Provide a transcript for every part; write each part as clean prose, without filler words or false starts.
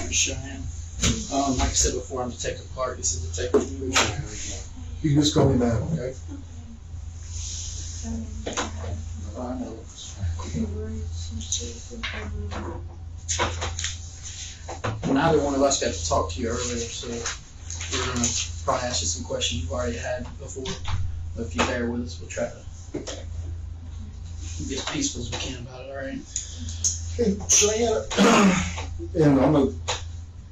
name's Cheyenne. Like I said before, I'm Detective Clark. This is Detective Louis. You can just call me Matt, okay? I know. Neither one of us got to talk to you earlier, so we're going to probably ask you some questions you've already had before. But if you bear with us, we'll try to be as peaceful as we can about it, all right? Hey, Cheyenne, and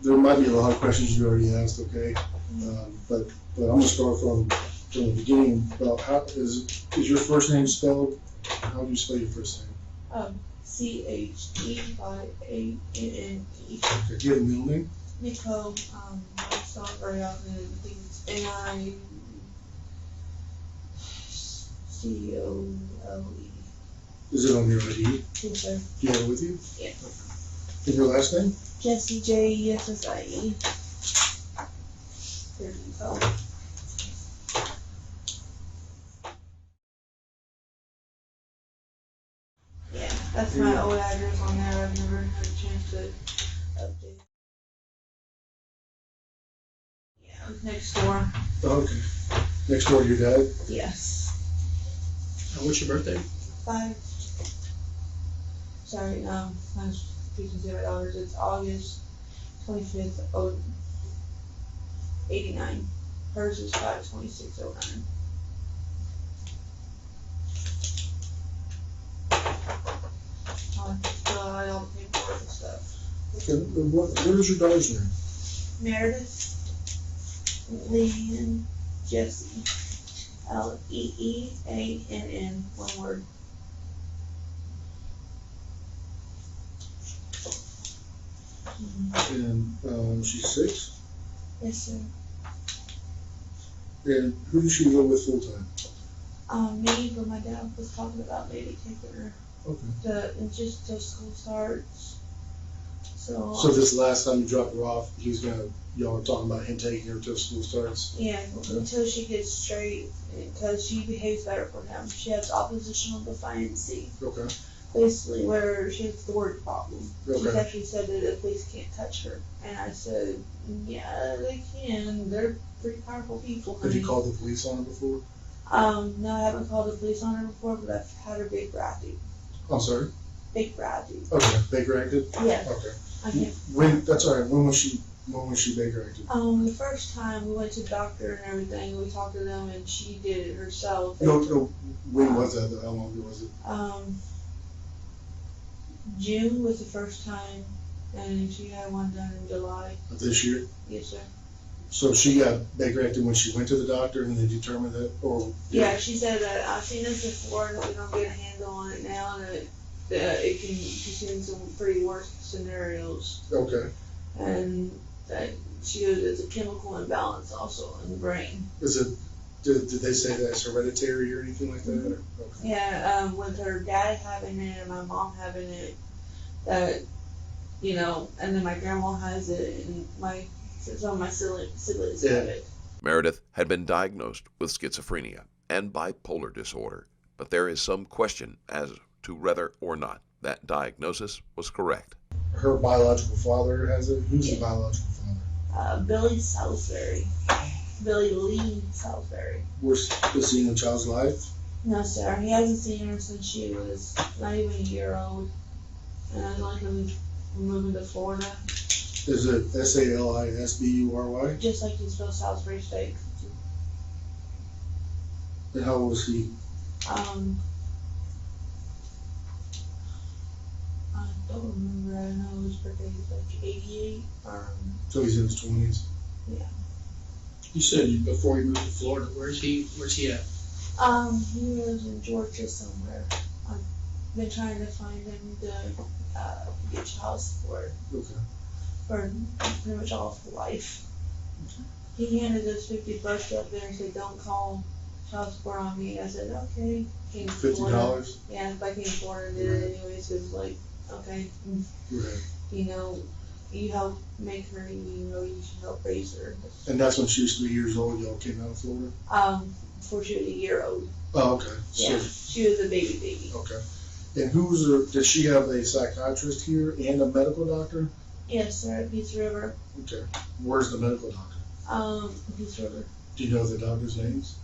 there might be a lot of questions you already asked, okay? But I'm going to start from the beginning about how is your first name spelled? How do you spell your first name? CHEYANNE. Okay, do you have a middle name? Nicole, I saw it very often, I think it's NICOLE. Is it on your ID? Yes, sir. Do you have it with you? Yeah. And your last name? Jessie, JESSIE. There you go. Yeah, that's my old address on there. I've never had a chance to update. Yeah, next door. Oh, okay. Next door to your dad? Yes. What's your birthday? 5. Sorry, I was confusing to my daughters. It's August 25th, 89. Hers is 5/26/09. Fill out all the paperwork and stuff. Okay, what is your daughter's name? Meredith, Leanne, Jessie, LEEANN, one word. And she's 6? Yes, sir. And who does she live with full time? Me, but my dad was talking about maybe taking her Okay. just till school starts. So this last time you dropped her off, y'all were talking about him taking her till school starts? yeah, until she gets straight, because she behaves better for him. She has oppositional defiancy, Okay. basically where she has the word problem. She's Okay. actually said that the police can't touch her, and I said, yeah, they can. They're pretty powerful people. Have you called the police on her before? No, I haven't called the police on her before, but I've had her big ratty. I'm sorry? Big ratty. Okay, Baker acted? Yeah. Okay. I can't. That's all right. When was she Baker acted? The first time we went to the doctor and everything, we talked to them, and she did it herself. No, when was that? How long ago was it? June was the first time, and she had one done in July. Of this year? Yes, sir. So she got Baker acted when she went to the doctor and they determined that, or? Yeah, she said that I've seen this before and that we don't get a handle on it now, and that she's seen some pretty worse scenarios. Okay. And that she goes, it's a chemical imbalance also in the brain. Did they say that's hereditary or anything like that? Or? Okay. Yeah, with her dad having it and my mom having it, that, and then my grandma has it, and some of my siblings have it. Meredith had been diagnosed with schizophrenia and bipolar disorder, but there is some question as to whether or not that diagnosis was correct. Her biological father has it? Who's the biological father? Billy Salisbury. Billy Lee Salisbury. Was he in the child's life? No, sir. He hasn't seen her since she was not even a year old. And I like him moving to Florida. Is it Salisbury? Just like you spell Salisbury steak. And how old was he? I don't remember. I know his birthday was like 88. So he's in his 20s? Yeah. You said before he moved to Florida. Where's he at? He lives in Georgia somewhere. I've been trying to find him to get child support. Okay. For pretty much all of his life. He handed us $50 up there and said, don't call child support on me. I said, okay. $50? Yeah, if I came forward and did it anyways, because okay. Right. You help make her, you should help raise her. And that's when she was 3 years old, y'all came out of Florida? Before she was a year old. Oh, okay. Yeah, she was a baby. Okay. And did she have a psychiatrist here and a medical doctor? Yes, sir, at Peace River. Okay. Where's the medical doctor? Peace River. Do you know the doctor's names?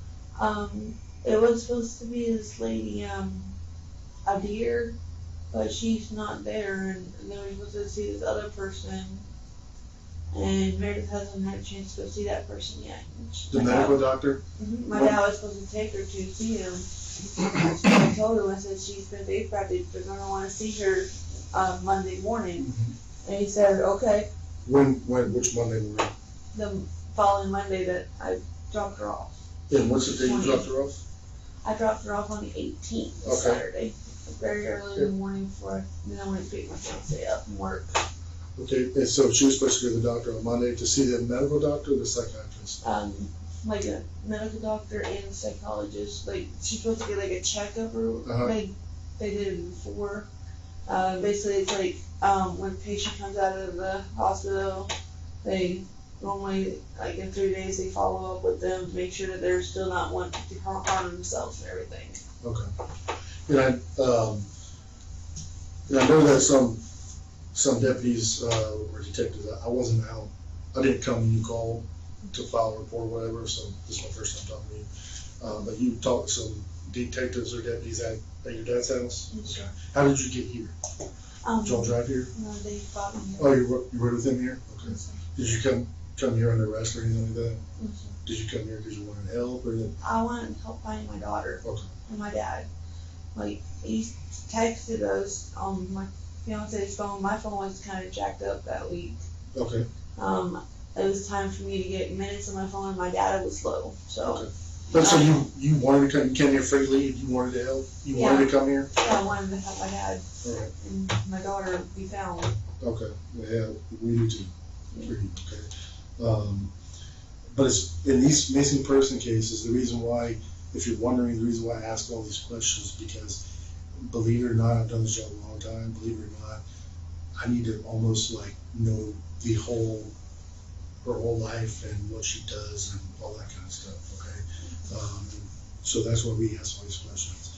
It was supposed to be this lady, Adir, but she's not there, and then we were supposed to see this other person, and Meredith hasn't had a chance to go see that person yet. The medical doctor? My dad was supposed to take her to see him. So I told him, I said, she's been faith practice, they're gonna wanna see her, Monday morning. And he said, okay, Which Monday morning? the following Monday that I dropped her off. And what's the day you 20th. dropped her off? I dropped her off on the 18th, Okay. Saturday, very early in the morning then I went to pick my fiance up from work. Okay, and so she was supposed to go to the doctor on Monday to see the medical doctor or the psychiatrist? Like a medical doctor and a psychologist. Like she's supposed to get like a checkup or they did it before. Basically it's like when a patient comes out of the hospital, they normally like in 3 days they follow up with them to make sure that they're still not wanting to harm themselves and everything. Okay. And I know that some deputies or detectives, I wasn't out, I didn't come when you called to file a report or whatever, so this is my first time talking to you. But you talked to some detectives or deputies at your dad's house? Yes, Okay. How did you get here? Did y'all drive here? No, they brought me here. Oh, you rode with them here? Okay. Yes, sir. Did you come here under arrest or anything like that? Yes, sir. Did you come here because you wanted help or anything? I wanted to help find my daughter Okay. and my dad. Like he texted us on my fiance's phone. My phone was kind of jacked up that week. Okay. It was time for me to get minutes on my phone, and my data was low. So Okay. But so you wanted to come, you came here freely, you wanted to help, you wanted to come here? yeah, I wanted to help my dad Alright, and my daughter be found. okay, yeah, we do too. Yeah. Okay. But it's, in these missing person cases, the reason why, if you're wondering, the reason why I ask all these questions, because believe it or not, I've done this job a long time, believe it or not, I need to almost like know her whole life and what she does and all that kind of stuff, okay? So that's why we ask all these questions.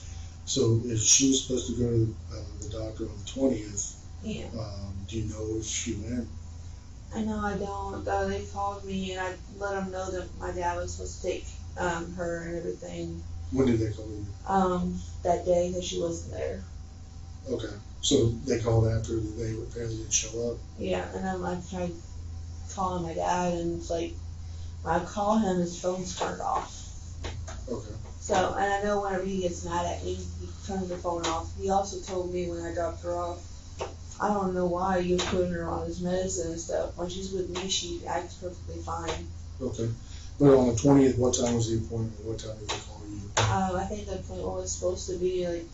So if she was supposed to go to the doctor on the 20th, Yeah. do you know if she went? I know I don't. They called me and I let them know that my dad was supposed to take her and everything. When did they call you? That day that she wasn't there. Okay, so they called after they apparently didn't show up? Yeah, and then I tried calling my dad, and it's like when I call him, his phone's turned off. Okay, So, and I know whenever he gets mad at me, he turns the phone off. He also told me when I dropped her off, I don't know why you're putting her on his medicine and stuff. When she's with me, she acts perfectly fine. okay. But on the 20th, what time was the appointment? What time did they call you? I think the appointment was supposed to be like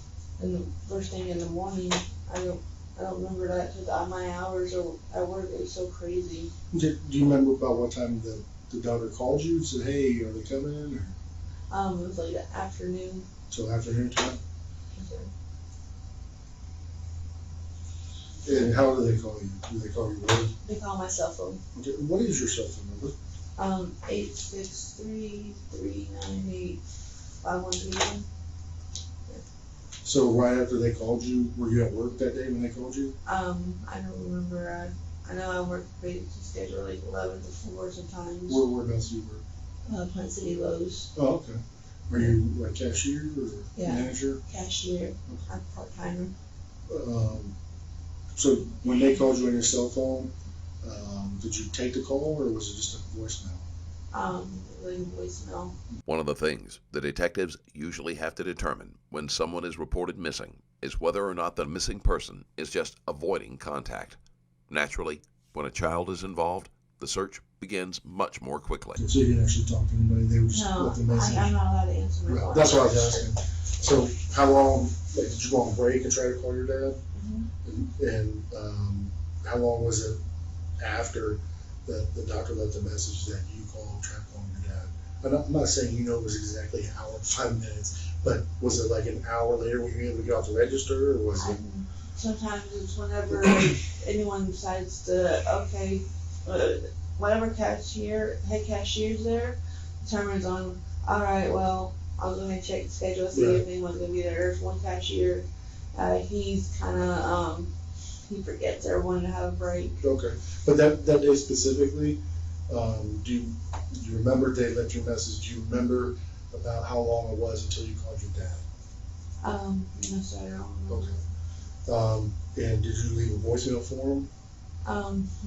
in the first thing in the morning. I don't remember that because my hours at work is so crazy. Do you remember about what time the doctor called you and said, hey, are they coming in? Or It was like the afternoon. so afternoon time? And how do they call you? Do they call you what? They call my cell phone. Okay, what is your cell phone number? 863-398-5131. So right after they called you, were you at work that day when they called you? I don't remember. I know I work basic schedule like 11 to 4 sometimes. Whereabouts do you work? Plant City Lowe's. Oh, okay. Are you like cashier or Yeah. manager? Cashier. I'm part-timer. So when they called you on your cell phone, did you take the call or was it just a voicemail? Like voicemail. One of the things the detectives usually have to determine when someone is reported missing is whether or not the missing person is just avoiding contact. Naturally, when a child is involved, the search begins much more quickly. So you didn't actually talk to anybody, they were just No, left a message? I'm not allowed to answer my Right, phone. that's what I was asking. So how long, like, did you go on break and try to call your dad? Mhm. And how long was it after the doctor left the message that you called, tried calling your dad? I'm not saying you know it was exactly an hour and 5 minutes, but was it like an hour later when you were able to get off the register, or was it? Sometimes it's whenever anyone decides to, whatever head cashier's there, determines on, alright, well, I'll go ahead and check the schedule, see if anyone's gonna be there. There's one cashier, he's kinda, he forgets everyone to have a break. Okay, but that day specifically, do you remember they left your message? Do you remember about how long it was until you called your dad? No, sorry, I don't remember. Okay. And did you leave a voicemail for him?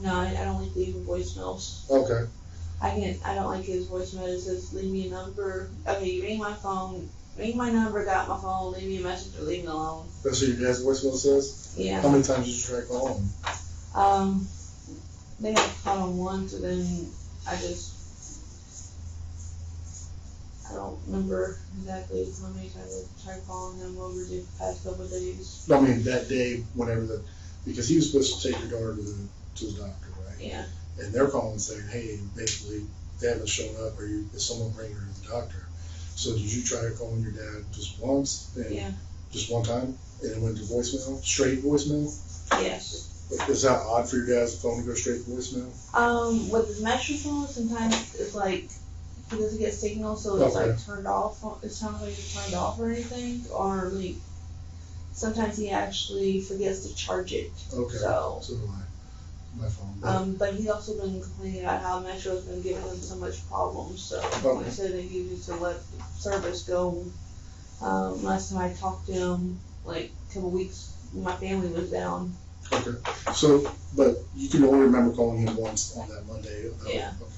No, I don't like leaving voicemails. Okay. I don't like his voicemail. It says, leave me a number. Okay, you ring my phone, ring my number, got my phone, leave me a message or leave me alone. That's what your dad's voicemail says? Yeah. How many times did you try calling him? They had called him once, and then I don't remember exactly how many times I tried calling him over the past couple of days. I mean, that day, because he was supposed to take your daughter to the doctor, right? Yeah. And they're calling saying, hey, basically, they haven't shown up, or is someone bringing her to the doctor? So did you try calling your dad just once? Yeah. Just one time? And it went to voicemail? Straight voicemail? Yes. Is that odd for your dad's phone to go straight to voicemail? With his metro phone, sometimes it's like he doesn't get signal, so it's Okay. like turned off. It sounds like it's turned off or anything, or like sometimes he actually forgets to charge it. Okay. So do my phone. but he's also been complaining about how Metro's been giving him so much problems. So Okay. he said that he needs to let the service go. Last time I talked to him, like a couple weeks, when my family was down. Okay. So, but you can only remember calling him once on that Monday. Yeah. Okay.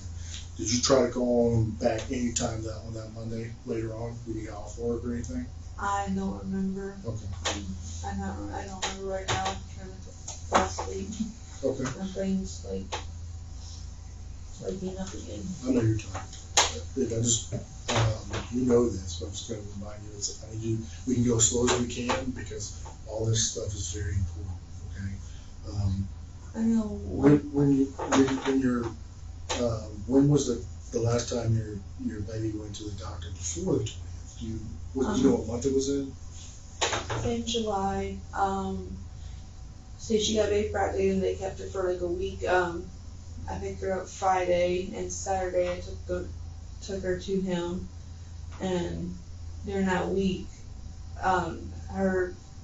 Did you try to call him back anytime on that Monday later on when you got off work or anything? I don't remember. Okay. I don't remember right now. I'm trying to fall asleep. Okay. My brain's like waking up again. I know you're tired. I just, you know this, but I'm just going to remind you, we can go as slow as we can because all this stuff is very important, okay? I know. When was the last time your baby went to the doctor before the 20th? Do you know what month it was in? In July, so she got baby Friday and they kept her for like a week. I picked her up Friday and Saturday I took her to him, and during that week,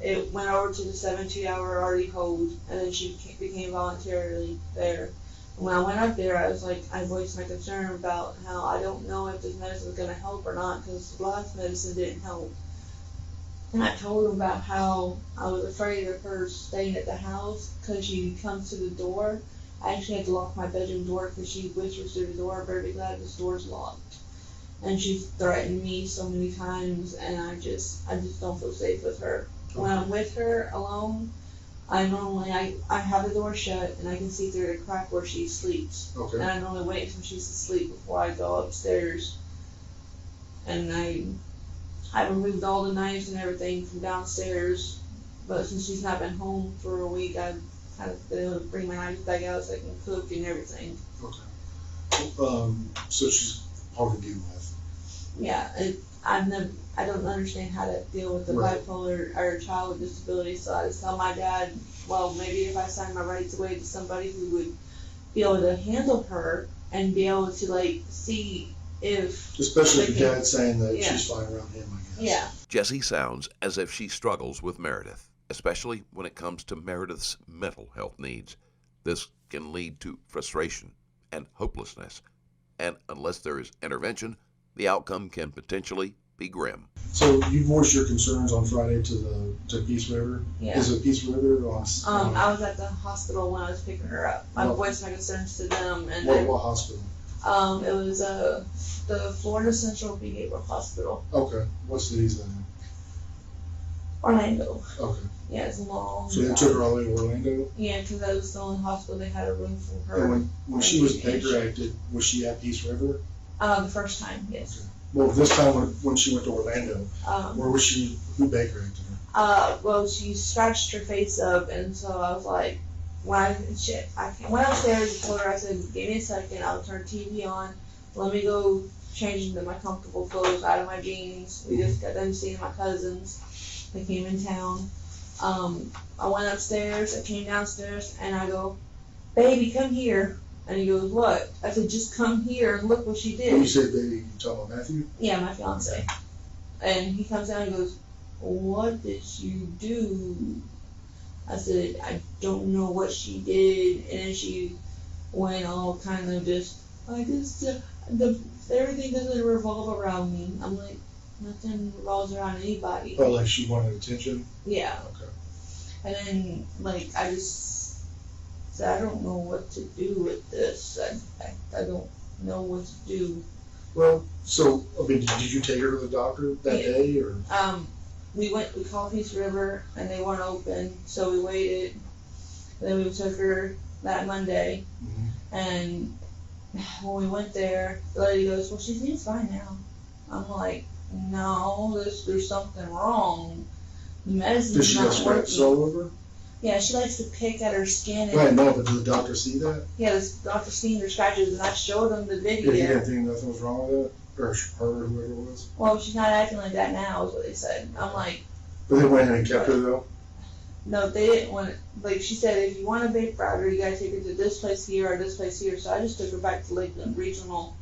it went over to the 72-hour already hold, and then she became voluntarily there. And when I went up there, I voiced my concern about how I don't know if this medicine is going to help or not, because the last medicine didn't help. And I told him about how I was afraid of her staying at the house because she comes to the door. I actually had to lock my bedroom door because she whispers through the door, "I'm very glad this door's locked." And she's threatened me so many times, and I just don't feel safe with her. When I'm with her alone, I have the door shut and I can see through the crack where she sleeps. Okay. And I normally wait until she's asleep before I go upstairs. And I removed all the knives and everything from downstairs, but since she's not been home for a week, I've kind of been able to bring my knives back out so I can cook and everything. Okay. So she's hard to deal with. Yeah, I don't understand how to deal with the bipolar or child with disability, so I just tell my dad, well, maybe if I sign my rights away to somebody who would be able to handle her and be able to see if... Especially if your dad's saying that she's fine around him, I guess. Yeah. Jessie sounds as if she struggles with Meredith, especially when it comes to Meredith's mental health needs. This can lead to frustration and hopelessness, and unless there is intervention, the outcome can potentially be grim. So you voiced your concerns on Friday to Peace River? Yeah. Is it Peace River or I was at the hospital when I was picking her up. I voiced my concerns to them. And what hospital? It was the Florida Central Behavioral Hospital. Okay. What city is that in? Orlando. Okay. Yeah, it's long. So they took her all the way to Orlando? Yeah, because that was the only hospital they had a room for her. And when she was Baker acted, was she at Peace River? The first time, yes. Okay. Well, this time when she went to Orlando, where was she? Who Baker acted her? Well, she scratched her face up, and so I was like, I went upstairs and told her, I said, give me a second, I'll turn TV on, let me go change into my comfortable clothes out of my jeans. We just got done seeing my cousins. They came in town. I went upstairs, I came downstairs, and I go, baby, come here. And he goes, what? I said, just come here and look what she did. When you said baby, you talking about Matthew? Yeah, my fiance. And he comes down and goes, what did you do? I said, I don't know what she did, and then she went all kind of just, everything doesn't revolve around me. I'm like, nothing revolves around anybody. Oh, like she wanted attention? Yeah. Okay. And then, like, I just said, I don't know what to do with this. I don't know what to do. Well, so, I mean, did you take her to the doctor that day, or? We called Peace River, and they weren't open, so we waited. And then we took her that Monday, and when we went there, the lady goes, well, she seems fine now. I'm like, no, there's something wrong. The medicine's Did she not get scratches working. all over? Yeah, she likes to pick at her skin. And Right, no, but did the doctor see that? yeah, the doctor seen her scratches, and I showed him the video. If you didn't think nothing was wrong with it? Or her, or whoever it was? Well, she's not acting like that now, is what they said. I'm like, But they went ahead and kept her, though? no, they didn't want it. Like, she said, if you want a vape router, you gotta take her to this place here or this place here. So I just took her back to Lakeland Regional,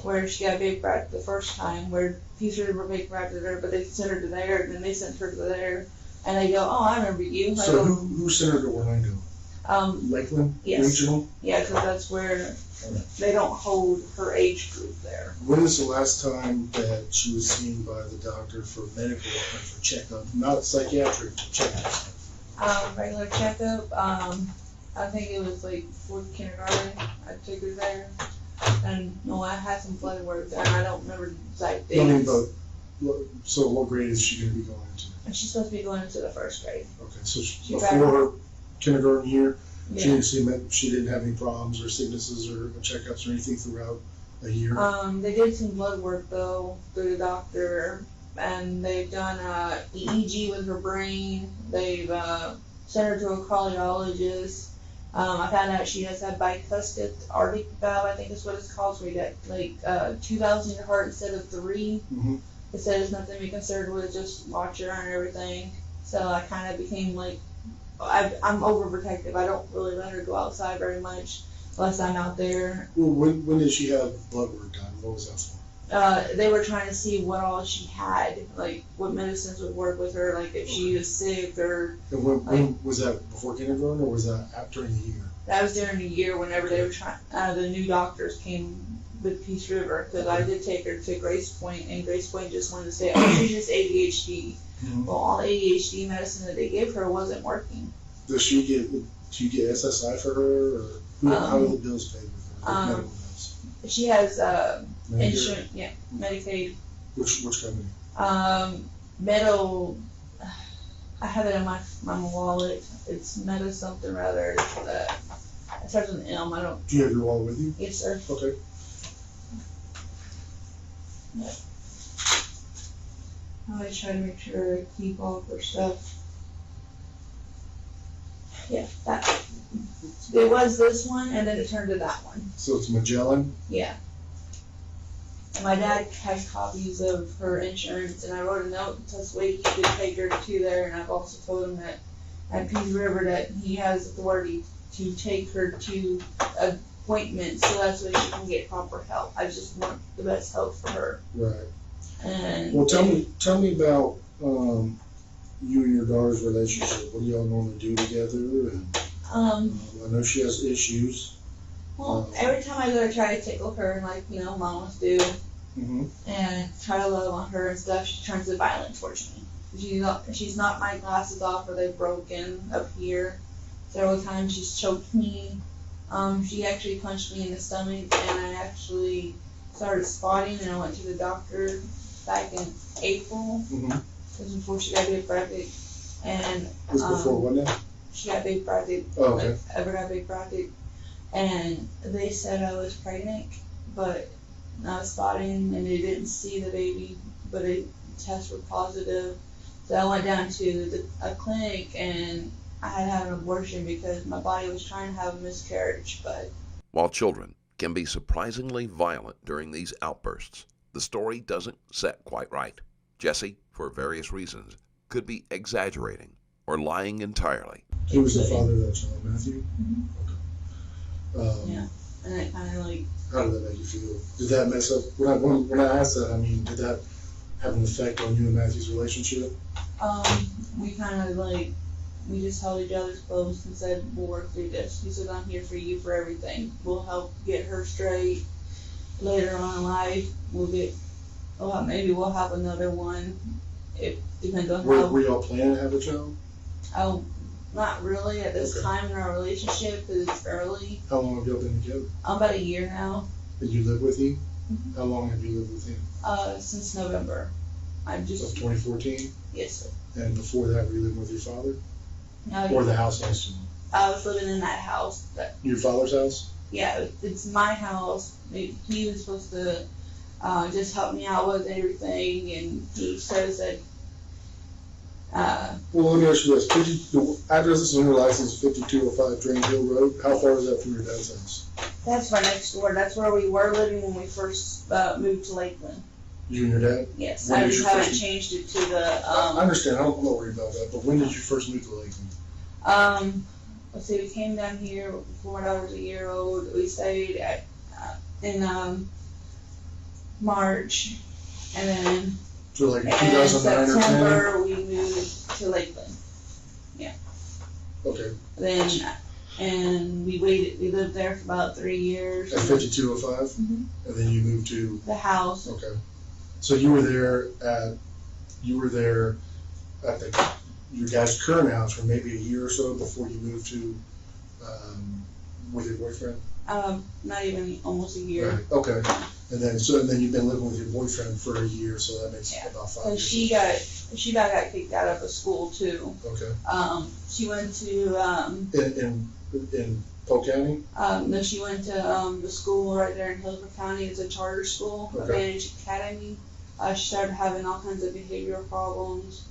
where she got vape routed the first time, where Peace River vape routed her, but they sent her to there, and then they sent her to there. And they go, oh, I remember you. So who sent her to Orlando? Lakeland yes. Regional? Yeah, because that's where they don't hold her age group there. When is the last time that she was seen by the doctor for medical or for checkup? Not psychiatric checkup. Regular checkup. I think it was like fourth kindergarten. I took her there, and no, I had some blood work there. And I don't remember the exact dates. I mean, but so what grade is she going to be going into? And she's supposed to be going into the first grade. Okay, so She before graduated. her kindergarten year, Yeah. she didn't have any problems or sicknesses or checkups or anything throughout a year. They did some blood work though through the doctor, and they've done EEG with her brain. They've sent her to a cardiologist. I found out she has had bicuspid aortic valve, I think is what it's called, so we got like 2 valves in your heart instead of 3. It said there's nothing to be concerned with, just watch her and everything. So I kind of became like, I'm overprotective. I don't really let her go outside very much unless I'm out there. Well, when did she have blood work done? What was that for? They were trying to see what all she had, like what medicines would work with her, like if she was sick or. And when was that, before kindergarten or was that during the year? That was during the year whenever they were trying, the new doctors came with Peace River, because I did take her to Grace Point, and Grace Point just wanted to say, oh, she's just ADHD. Well, all ADHD medicine that they gave her wasn't working. Do you get SSI for her, or how are the bills paid with her? Medical bills? She has Medicare? insurance, yeah, Medicaid. Which company? Meadow, I have it in my wallet. It's Meadow something rather. It starts with an M. I don't. Do you have your wallet with you? Yes, sir. Okay. Yeah. I always try to make sure I keep all of her stuff. Yeah, that. There was this one, and then it turned to that one. So it's Magellan? Yeah. And my dad has copies of her insurance, and I wrote a note to this way he could take her to there, and I've also told him that at Peace River that he has authority to take her to appointments, so that's way she can get proper help. I just want the best help for her. Right. And Well, tell me about you and your daughter's relationship. What do y'all normally do together? And I know she has issues. well, every time I go to try to tickle her, like mamas do, and try to love on her and stuff, she turns it violent towards me. She's knocked my glasses off, or they've broken up here. Several times she's choked me. She actually punched me in the stomach, and I actually started spotting, and I went to the doctor back in April. This was before she got vape bracted, and This before what now? she got vape bracted. Oh, okay. Ever got vape bracted, and they said I was pregnant, but I was spotting, and they didn't see the baby, but the tests were positive. So I went down to a clinic, and I had to have an abortion because my body was trying to have a miscarriage. But while children can be surprisingly violent during these outbursts, the story doesn't set quite right. Jesse, for various reasons, could be exaggerating or lying entirely. Who was the father of that child, Matthew? Okay. Yeah, and it kind of like. How did that make you feel? Did that mess up? When I asked that, I mean, did that have an effect on you and Matthew's relationship? We kind of like we just held each other's close and said, we'll work through this. He said, I'm here for you for everything. We'll help get her straight. Later on in life, maybe we'll have another one. It depends on how. Were y'all planning to have a child? Oh, not really at this time in our relationship, because it's early. How long have y'all been together? About a year now. Did you live with him? Mm-hmm. How long have you lived with him? Since November. Of 2014? Yes, sir. And before that, were you living with your father? No, Or the house next to him? I was living in that house. Your father's house? Yeah, it's my house. He was supposed to just help me out with everything, and he says that. Well, let me ask you this. The address that's on your license is 5205 Drain Hill Road. How far is that from your dad's house? That's right next door. That's where we were living when we first moved to Lakeland. You and your dad? Yes, When I did just you haven't first- changed it to the. I understand. I'm not worried about that. But when did you first move to Lakeland? Let's see, we came down here before my daughter was a year old. We stayed in March, and then So like in 2009 or 10? September we moved to Lakeland. Okay. Then and we lived there for about 3 years. At 5205? Mhm. And then you moved to, The house. okay. So you were there at your dad's current house for maybe a year or so before you moved to, with your boyfriend? Not even almost a year. Right, okay. And then you've been living with your boyfriend for a year, so that makes Yeah. about 5 And years. she got kicked out of a school too. Okay. She went to In Polk County? no, she went to the school right there in Hillsborough County. It's a charter school, a Okay. managed academy. She started having all kinds of behavioral problems.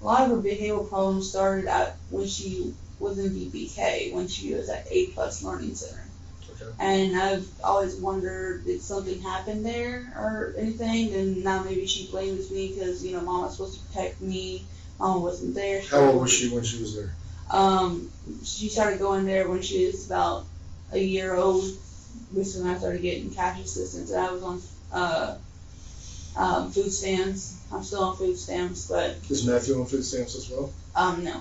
A lot of her behavioral problems started when she was in VPK, when she was at A+ Learning Center. Okay. And I've always wondered, did something happen there or anything? And now maybe she blames me because, Mama's supposed to protect me. Mama wasn't there. How old was she when she was there? She started going there when she was about a year old, which is when I started getting cash assistance. And I was on food stamps. I'm still on food stamps, but Is Matthew on food stamps as well? no.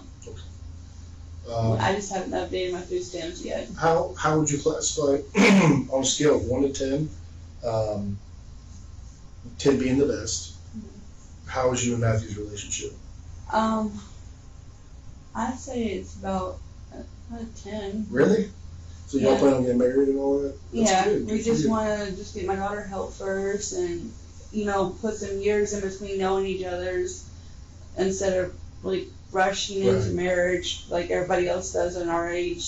Um, I just haven't updated my food stamps yet. How would you classify on a scale of 1 to 10, 10 being the best? How is you and Matthew's relationship? I'd say it's about a 10. Really? So y'all Yeah. plan on getting married and all that? That's Yeah, good. we Good for just you. want to just get my daughter help first, and put some years in between knowing each other's instead of like rushing into Right. marriage like everybody else does in our age.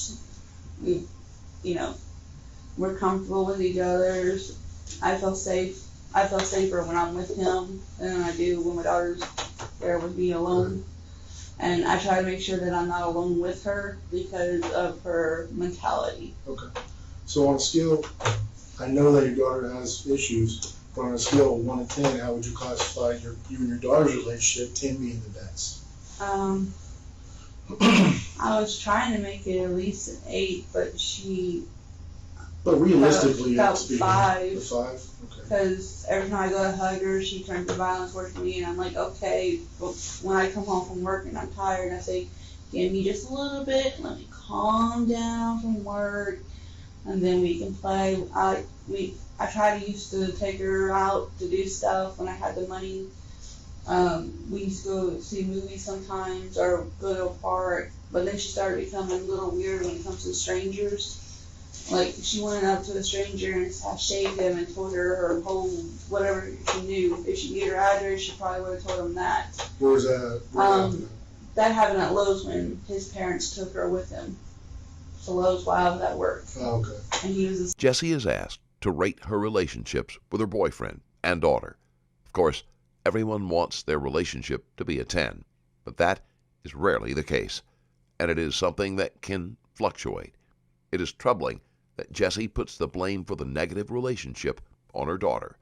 We're comfortable with each other. I feel safe. I feel safer when I'm with him than I do when my daughter's there with me alone. And I try to make sure that I'm not alone with her because of her mentality. Okay. So on a scale, I know that your daughter has issues, but on a scale of 1 to 10, how would you classify you and your daughter's relationship, 10 being the best? I was trying to make it at least an 8, but But realistically, About it's being 5. a 5? Okay. because every time I go to hug her, she turns to violence towards me, and I'm like, okay. But when I come home from work and I'm tired, I say, give me just a little bit, let me calm down from work, and then we can play. I used to take her out to do stuff when I had the money. We used to go see movies sometimes or go to a park, but then she started becoming a little weird when it comes to strangers. Like, she went up to a stranger and shaved him and told her whole, whatever she knew. If she knew her address, she probably would have told him that. Where was that? That happened at Lowe's when his parents took her with him to Lowe's while I was at work. Oh, okay. And he was Jessie is asked to rate her relationships with her boyfriend and daughter. Of course, everyone wants their relationship to be a 10, but that is rarely the case, and it is something that can fluctuate. It is troubling that Jessie puts the blame for the negative relationship on her daughter,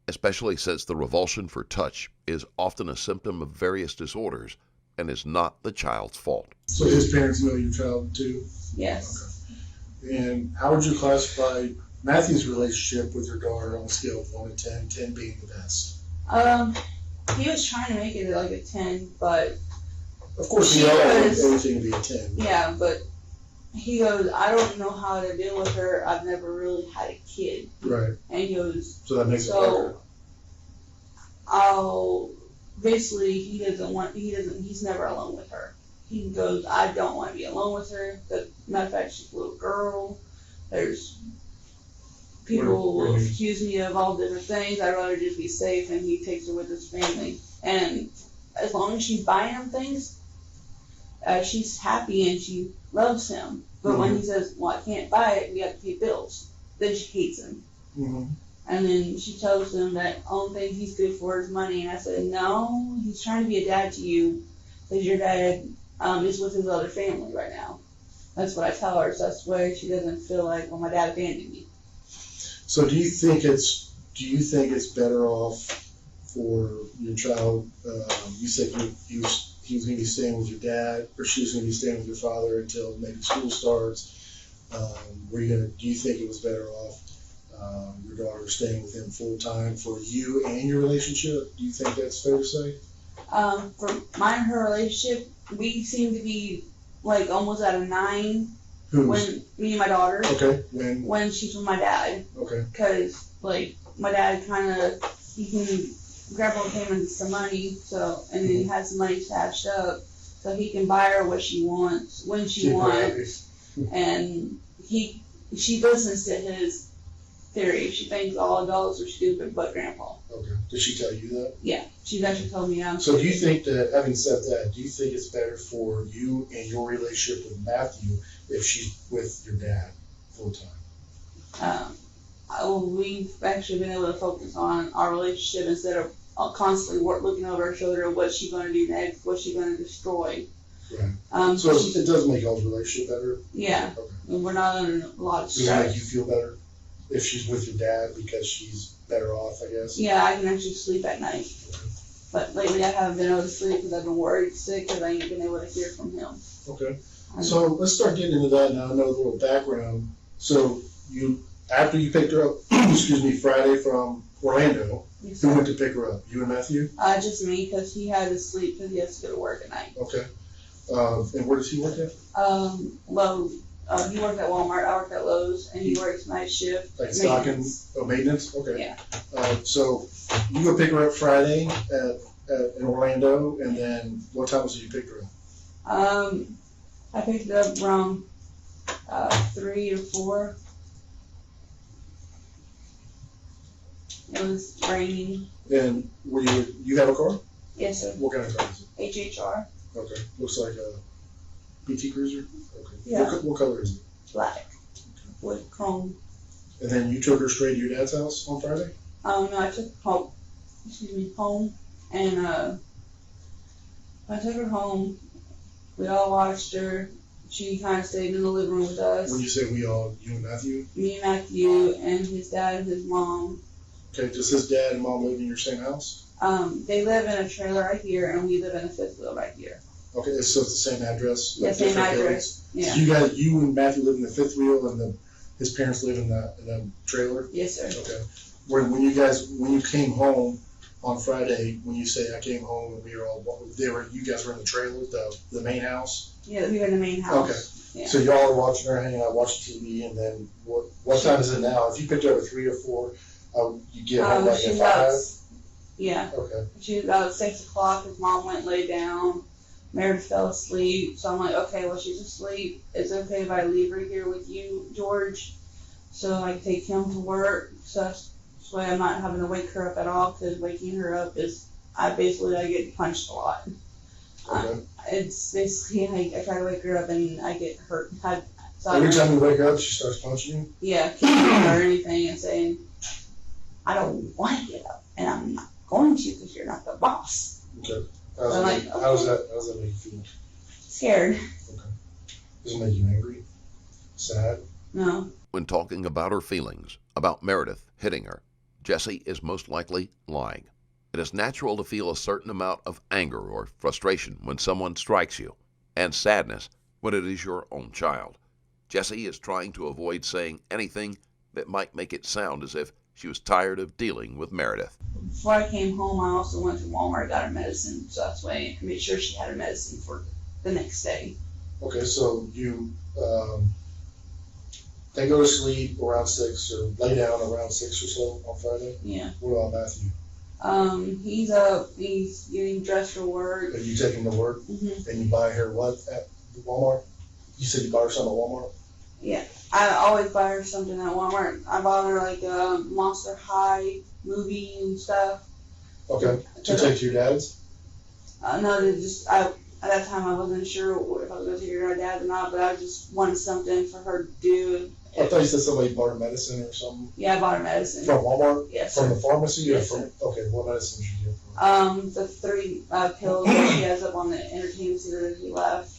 especially since the revulsion for touch is often a symptom of various disorders and is not the child's fault. So his parents know your child too? yes. Okay. And how would you classify Matthew's relationship with your daughter on a scale of 1 to 10, 10 being the best? He was trying to make it like a 10, but Of course, you don't want everything to be a 10. Yeah, but he goes, I don't know how to deal with her. I've never really had a kid. Right. And he goes, So that makes it better. Basically, he's never alone with her. He goes, I don't want to be alone with her. Matter of fact, she's a little girl. There's people will accuse me of all different things. I'd rather just be safe, and he takes her with his family. And as long as she's buying him things, she's happy and she loves him. But when he says, well, I can't buy it, we have to pay bills, then she hates him. Mm-hmm. And then she tells him that only thing he's good for is money. And I said, no, he's trying to be a dad to you because your dad is with his other family right now. That's what I tell her. So that's why she doesn't feel like, well, my dad abandoned me. So do you think it's better off for your child? You said he was going to be staying with your dad, or she was going to be staying with your father until maybe school starts. Do you think it was better off your daughter staying with him full time for you and your relationship? Do you think that's fair to say? For mine and her relationship, we seem to be like almost at a 9. When me and my daughter. Okay. When she's with my dad. Okay. Because like my dad he can grab on him some money, and then he has some money stashed up, so he can buy her what she wants when she wants, and she listens to his theory. She thinks all adults are stupid but grandpa. Okay. Did she tell you that? Yeah, she's actually told me I'm So do you think that, having said that, do you think it's better for you and your relationship with Matthew if she's with your dad full time? We've actually been able to focus on our relationship instead of constantly looking over our shoulder at what's she going to do next, what's she going to destroy. Right. So it does make y'all's relationship better? Yeah. Okay. And we're not under a lot of stress. Does it make you feel better if she's with your dad because she's better off, I guess? Yeah, I can actually sleep at night. Okay. But lately I haven't been able to sleep because I've been worried sick because I ain't been able to hear from him. Okay. So let's start getting into that now. I know a little background. So after you picked her up, Friday from Orlando, who went to pick her up? You and Matthew? Just me, because he had to sleep because he has to go to work at night. Okay. And where does he work at? Lowe's. He worked at Walmart. I work at Lowe's, and he works night shift. Like stocking? Oh, maintenance? Okay. Yeah. So you go pick her up Friday in Orlando, and then what time was it you picked her up? I picked it up around 3 or 4. It was raining. And you have a car? Yes, sir. What kind of car is it? HHR. Okay. Looks like a PT Cruiser? Okay. Yeah. What color is it? Black. Okay. With chrome. And then you took her straight to your dad's house on Friday? No, I took home, and I took her home. We all watched her. She kind of stayed in the living room with us. When you say we all, you and Matthew? Me and Matthew and his dad and his mom. Okay, does his dad and mom live in your same house? They live in a trailer right here, and we live in a fifth wheel right here. Okay, so it's the same address? Yeah, same address. Yeah. So you and Matthew live in the fifth wheel, and his parents live in the trailer? Yes, sir. Okay. When you came home on Friday, when you say I came home and you guys were in the trailer, the main house? Yeah, we were in the main house. Okay. Yeah. So y'all are watching her hanging out, watching TV, and then what time is it now? If you picked her up at 3 or 4, you get home like at 5? Yeah. Okay. She was about 6 o'clock. His mom went and laid down. Meredith fell asleep. So I'm like, okay, well, she's asleep. It's okay if I leave her here with you, George, so I can take him to work. So that's why I'm not having to wake her up at all, because waking her up is, I get punched a lot. Okay. It's basically, I try to wake her up and I get hurt. Every time you wake up, she starts punching you? Yeah, kicking her or anything and saying, I don't want to get up, and I'm not going to because you're not the boss. Okay. How does that make you feel? Scared. Okay. Does it make you angry? Sad? No. When talking about her feelings about Meredith hitting her, Jessie is most likely lying. It is natural to feel a certain amount of anger or frustration when someone strikes you, and sadness when it is your own child. Jessie is trying to avoid saying anything that might make it sound as if She was tired of dealing with Meredith. Before I came home, I also went to Walmart, got her medicine, so that's why I made sure she had her medicine for the next day. Okay, so you, they go to sleep around 6 or lay down around 6 or so on Friday? Yeah. What about Matthew? He's up, he's getting dressed for work. Are you taking him to work? Mm-hmm. And you buy her what at Walmart? You said you bought her something at Walmart? Yeah, I always buy her something at Walmart. I bought her like a Monster High movie and stuff. Okay, to take to your dad's? No, at that time I wasn't sure if I was going to take her to my dad or not, but I just wanted something for her to do. I thought you said somebody bought her medicine or something. Yeah, I bought her medicine. From Walmart? Yes, From sir. the pharmacy? Yes, or from, sir. Okay, what medicine did you get for her? The 3 pills that she has up on the entertainment center that he left.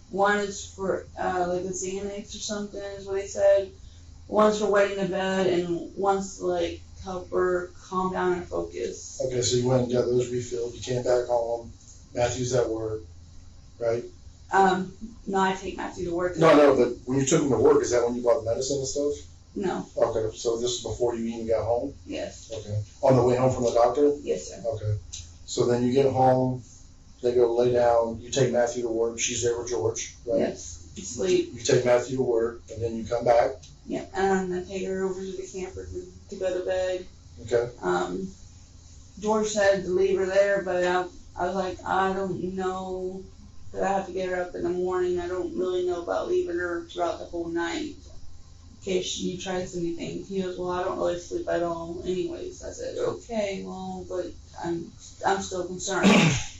One is for like a Xanax or something is what they said. One's for wetting the bed, and one's to like help her calm down and focus. Okay, so you went and got those refilled. You came back home. Matthew's at work, right? No, I take Matthew to work. No, but when you took him to work, is that when you bought the medicine and stuff? No. Okay, so this is before you even got home? Yes. Okay. On the way home from the doctor? Yes, sir. Okay. So then you get home, they go lay down, you take Matthew to work, she's there with George, right? Yes. Sleep. You take Matthew to work, and then you come back, Yeah, and I take her over to the camper to go to bed. okay? George said to leave her there, but I was like, I don't know, that I have to get her up in the morning. I don't really know about leaving her throughout the whole night in case she tries anything. He goes, well, I don't really sleep at all anyways. I said, okay, well, but I'm still concerned.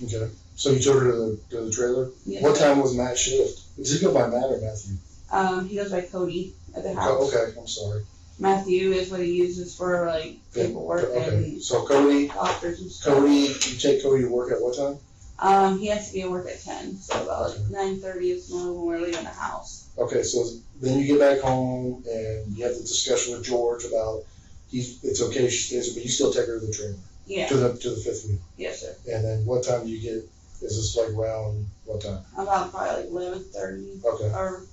Okay. So you took her to the trailer? Yes, What sir. time was Matt's shift? Does he go by Matt or Matthew? He goes by Cody at the house. Okay, I'm sorry. Matthew is what he uses for like paperwork Okay, and so Cody, doctors and stuff. you take Cody to work at what time? He has to be at work at 10, so about Okay. 9:30 is when we're leaving the house. Okay, so then you get back home and you have the discussion with George about it's okay she stays, but you still take her to the trailer, Yeah. to the fifth wheel. Yes, sir. And then what time do you get? Is this like around what time? About probably like 11:30 Okay, or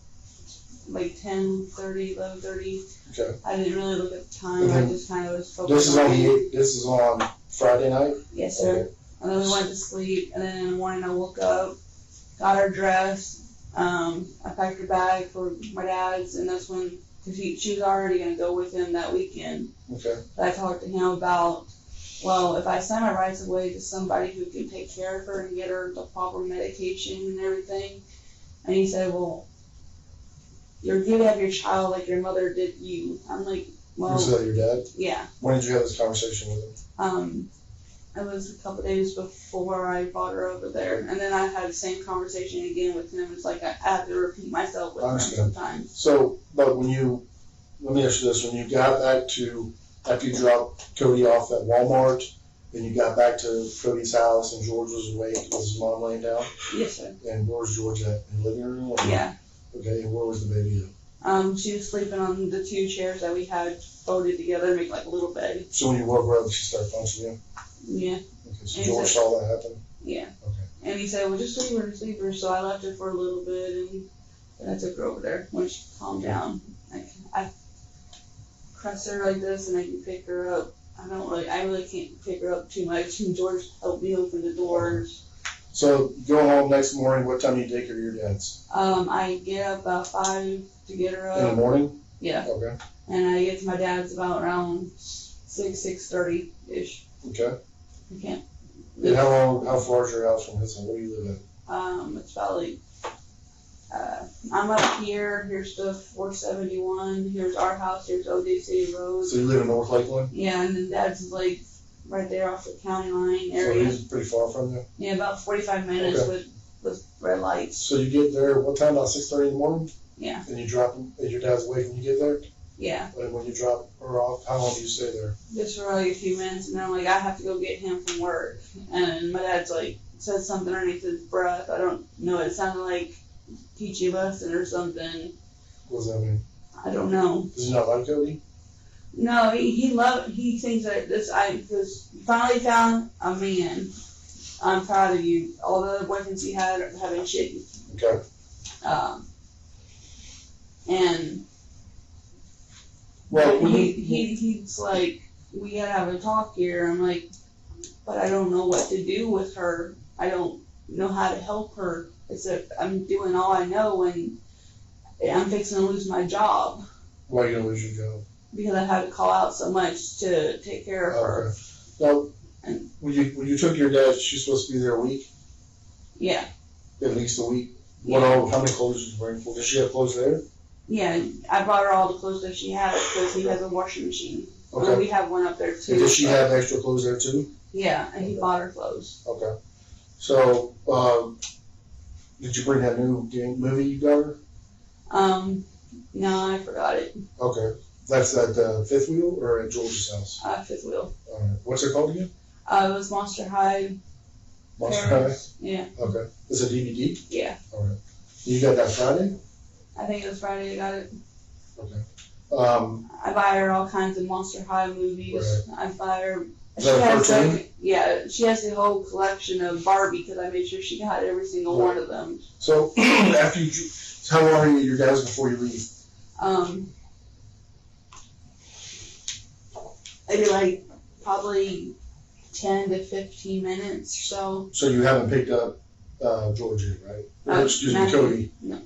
like 10:30, 11:30. okay. I didn't really look at the time. I just kind of was focused. This is on Friday night. Yes, sir. Okay. And then we went to sleep, and then in the morning I woke up, got her dressed. I packed her bag for my dad's, and that's when, because she was already going to go with him that weekend. Okay. But I talked to him about, well, if I send my rights away to somebody who can take care of her and get her the proper medication and everything, and he said, well, you're going to have your child like your mother did you. I'm like, well, Is that your dad? yeah. When did you have this conversation with him? It was a couple days before I brought her over there, and then I had the same conversation again with him. It's like I have to repeat myself with I him understand. sometimes. So, but let me ask you this, when you got back after you dropped Cody off at Walmart, and you got back to Cody's house and George was awake, was his mom laying down? Yes, sir. And where was George at? In the living room? Or- Yeah. Okay, and where was the baby at? She was sleeping on the 2 chairs that we had folded together to make like a little bed. So when you woke her up, she started punching you? Yeah. Okay, so And George so- saw that happen? Yeah. Okay. And he said, well, just leave her. So I left her for a little bit, and then I took her over there when she calmed down. I press her like this, and I can pick her up. I really can't pick her up too much. And George helped me open the doors. So you go home next morning, what time do you take her to your dad's? I get up about 5 to get her In the up. morning? Yeah. Okay, And I get to my dad's about around 6:30-ish. okay. I can't. And how far is your house from his home? Where do you live at? It's about like, I'm up here, here's the 471, here's our house, here's OJ City Road. So you live in North Lakeland? Yeah, and then Dad's like right there off the county line So area. he's pretty far from you? Yeah, about 45 minutes Okay. with red lights. So you get there, what time, about 6:30 in the morning? Yeah. And you drop him, and your dad's awake when you get there? Yeah, And when you drop her off, how long do you stay there? just for like a few minutes, and then I'm like, I have to go get him from work. And my dad's like, said something underneath his breath. I don't know, it sounded like teach you a lesson or something. What does that mean? I don't know. Does he not like Cody? No, he thinks that because you finally found a man. I'm proud of you. All the other boyfriends you had have been shitty. Okay. And Well, he's like, we gotta have a talk here. I'm like, but I don't know what to do with her. I don't know how to help her. I'm doing all I know, and I'm fixing to lose my job. Why are you gonna lose your job? Because I had to call out so much to take care of her. Now, when you took your dad, she's supposed to be there a week? Yeah. At least a week? Yeah. How many clothes did you bring for? Does she have clothes there? Yeah, I brought her all the clothes that she has because he has a washing machine. Okay. And we have one up there too. And does she have extra clothes there too? Yeah, and he bought her clothes. Okay. So, did you bring that new movie you got her? No, I forgot it. Okay. That's at Fifth Wheel or at George's house? Fifth Wheel. Alright. What's it called again? It was Monster High. Monster Paris. Yeah. High? Okay. Is it DVD? Yeah. Alright. You got that Friday? I think it was Friday I got it. Okay. I buy her all kinds of Monster High movies. Right. I buy her. Is that a cartoon? She has the whole collection of Barbie because I made sure she got every single one of them. So, after how long are you at your dad's before you leave? Maybe like probably 10 to 15 minutes or so. So you haven't picked up George yet, right? Or, excuse me, Matthew. Cody. No,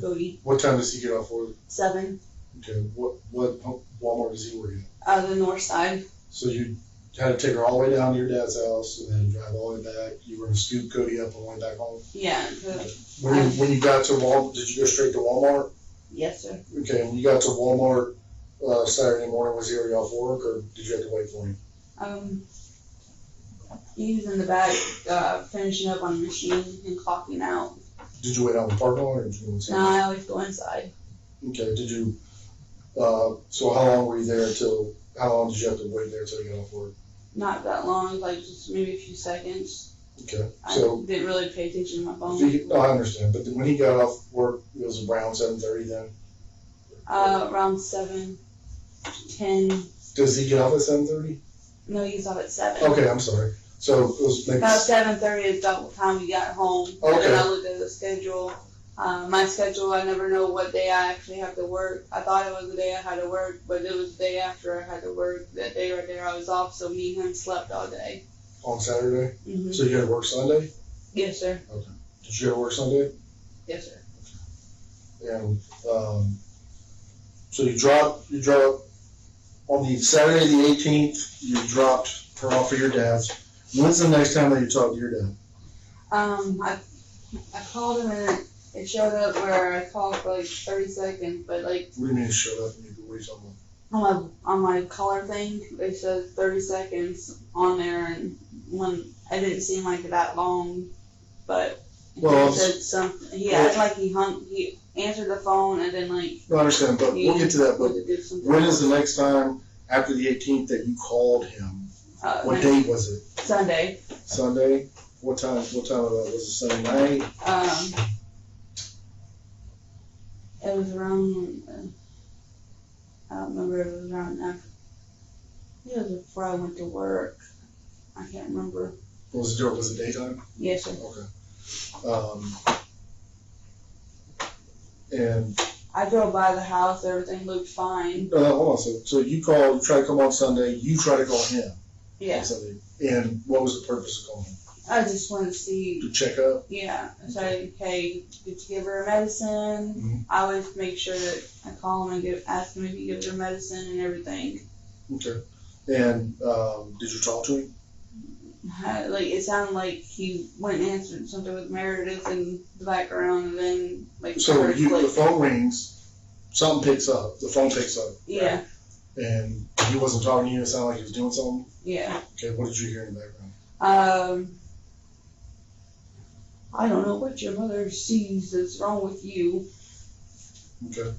Cody. What time does he get off work? 7. Okay. What Walmart does he work at? The north side. So you had to take her all the way down to your dad's house and then drive all the way back. You were going to scoop Cody up on the way back home? Yeah. When you got to Walmart, did you go straight to Walmart? Yes, sir. Okay, when you got to Walmart Saturday morning, was he already off work or did you have to wait for him? He was in the back finishing up on the machine and clocking out. Did you wait out in the parking lot or did you go inside? No, I always go inside. Okay, did you, so how long were you there how long did you have to wait there until you got off work? Not that long, like just maybe a few seconds. Okay, I so. didn't really pay attention to my phone. No, I understand, but when he got off work, it was around 7:30 then? Around 7:10. Does he get off at 7:30? No, he's off at 7. Okay, I'm sorry. So it was maybe. About 7:30 is about the time we got home. Okay. And then I looked at the schedule. My schedule, I never know what day I actually have to work. I thought it was the day I had to work, but it was the day after I had to work. That day right there I was off, so me and him slept all day. On Saturday? Mm-hmm. So you had to work Sunday? Yes, sir. Okay. Did you go to work Sunday? Yes, sir. And, so you dropped, on the Saturday the 18th, you dropped her off at your dad's. When's the next time that you talked to your dad? I called him and it showed up where I called for like 30 seconds, but like. What do you mean it showed up and you could wait something? On my caller thing, it says 30 seconds on there, and when it didn't seem like that long, but Well, he said something. He acted like he answered the phone and then like. No, I understand, but we'll get to that. But when is the next time after the 18th that you called him? What date was it? Sunday. Sunday. What time? Was it Sunday night? It was around. I don't remember. It was around after. It was before I went to work. I can't remember. Was it daytime? Yes, sir. Okay. And I drove by the house. Everything looked fine. hold on. So you tried to come on Sunday. You tried to call him. Yeah. On Sunday. And what was the purpose of calling him? I just wanted to see. To check up. Yeah. So, hey, did you give her medicine? Mm-hmm. I always make sure that I call him and ask him if he gives her medicine and everything. Okay. And did you talk to him? Like it sounded like he went and answered something with Meredith in the background, and then like. So the phone rings, something picks up. The phone picks up. Yeah. Right? And he wasn't talking to you. It sounded like he was doing something. Yeah. Okay. What did you hear in the background? I don't know what your mother sees that's wrong with you. Okay.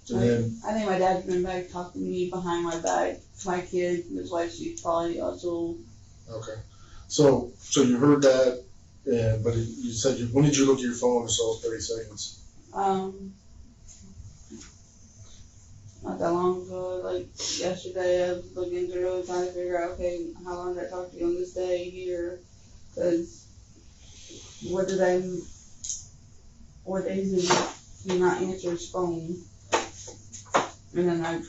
And then, I think my dad's been back talking to me behind my back. My kid and his wife, she's probably also. okay. So you heard that, but you said when did you look at your phone and saw 30 seconds? Not that long ago, like yesterday, I was looking through it, trying to figure out, okay, how long did I talk to you on this day here? Because what did I 4 days and he did not answer his phone. And then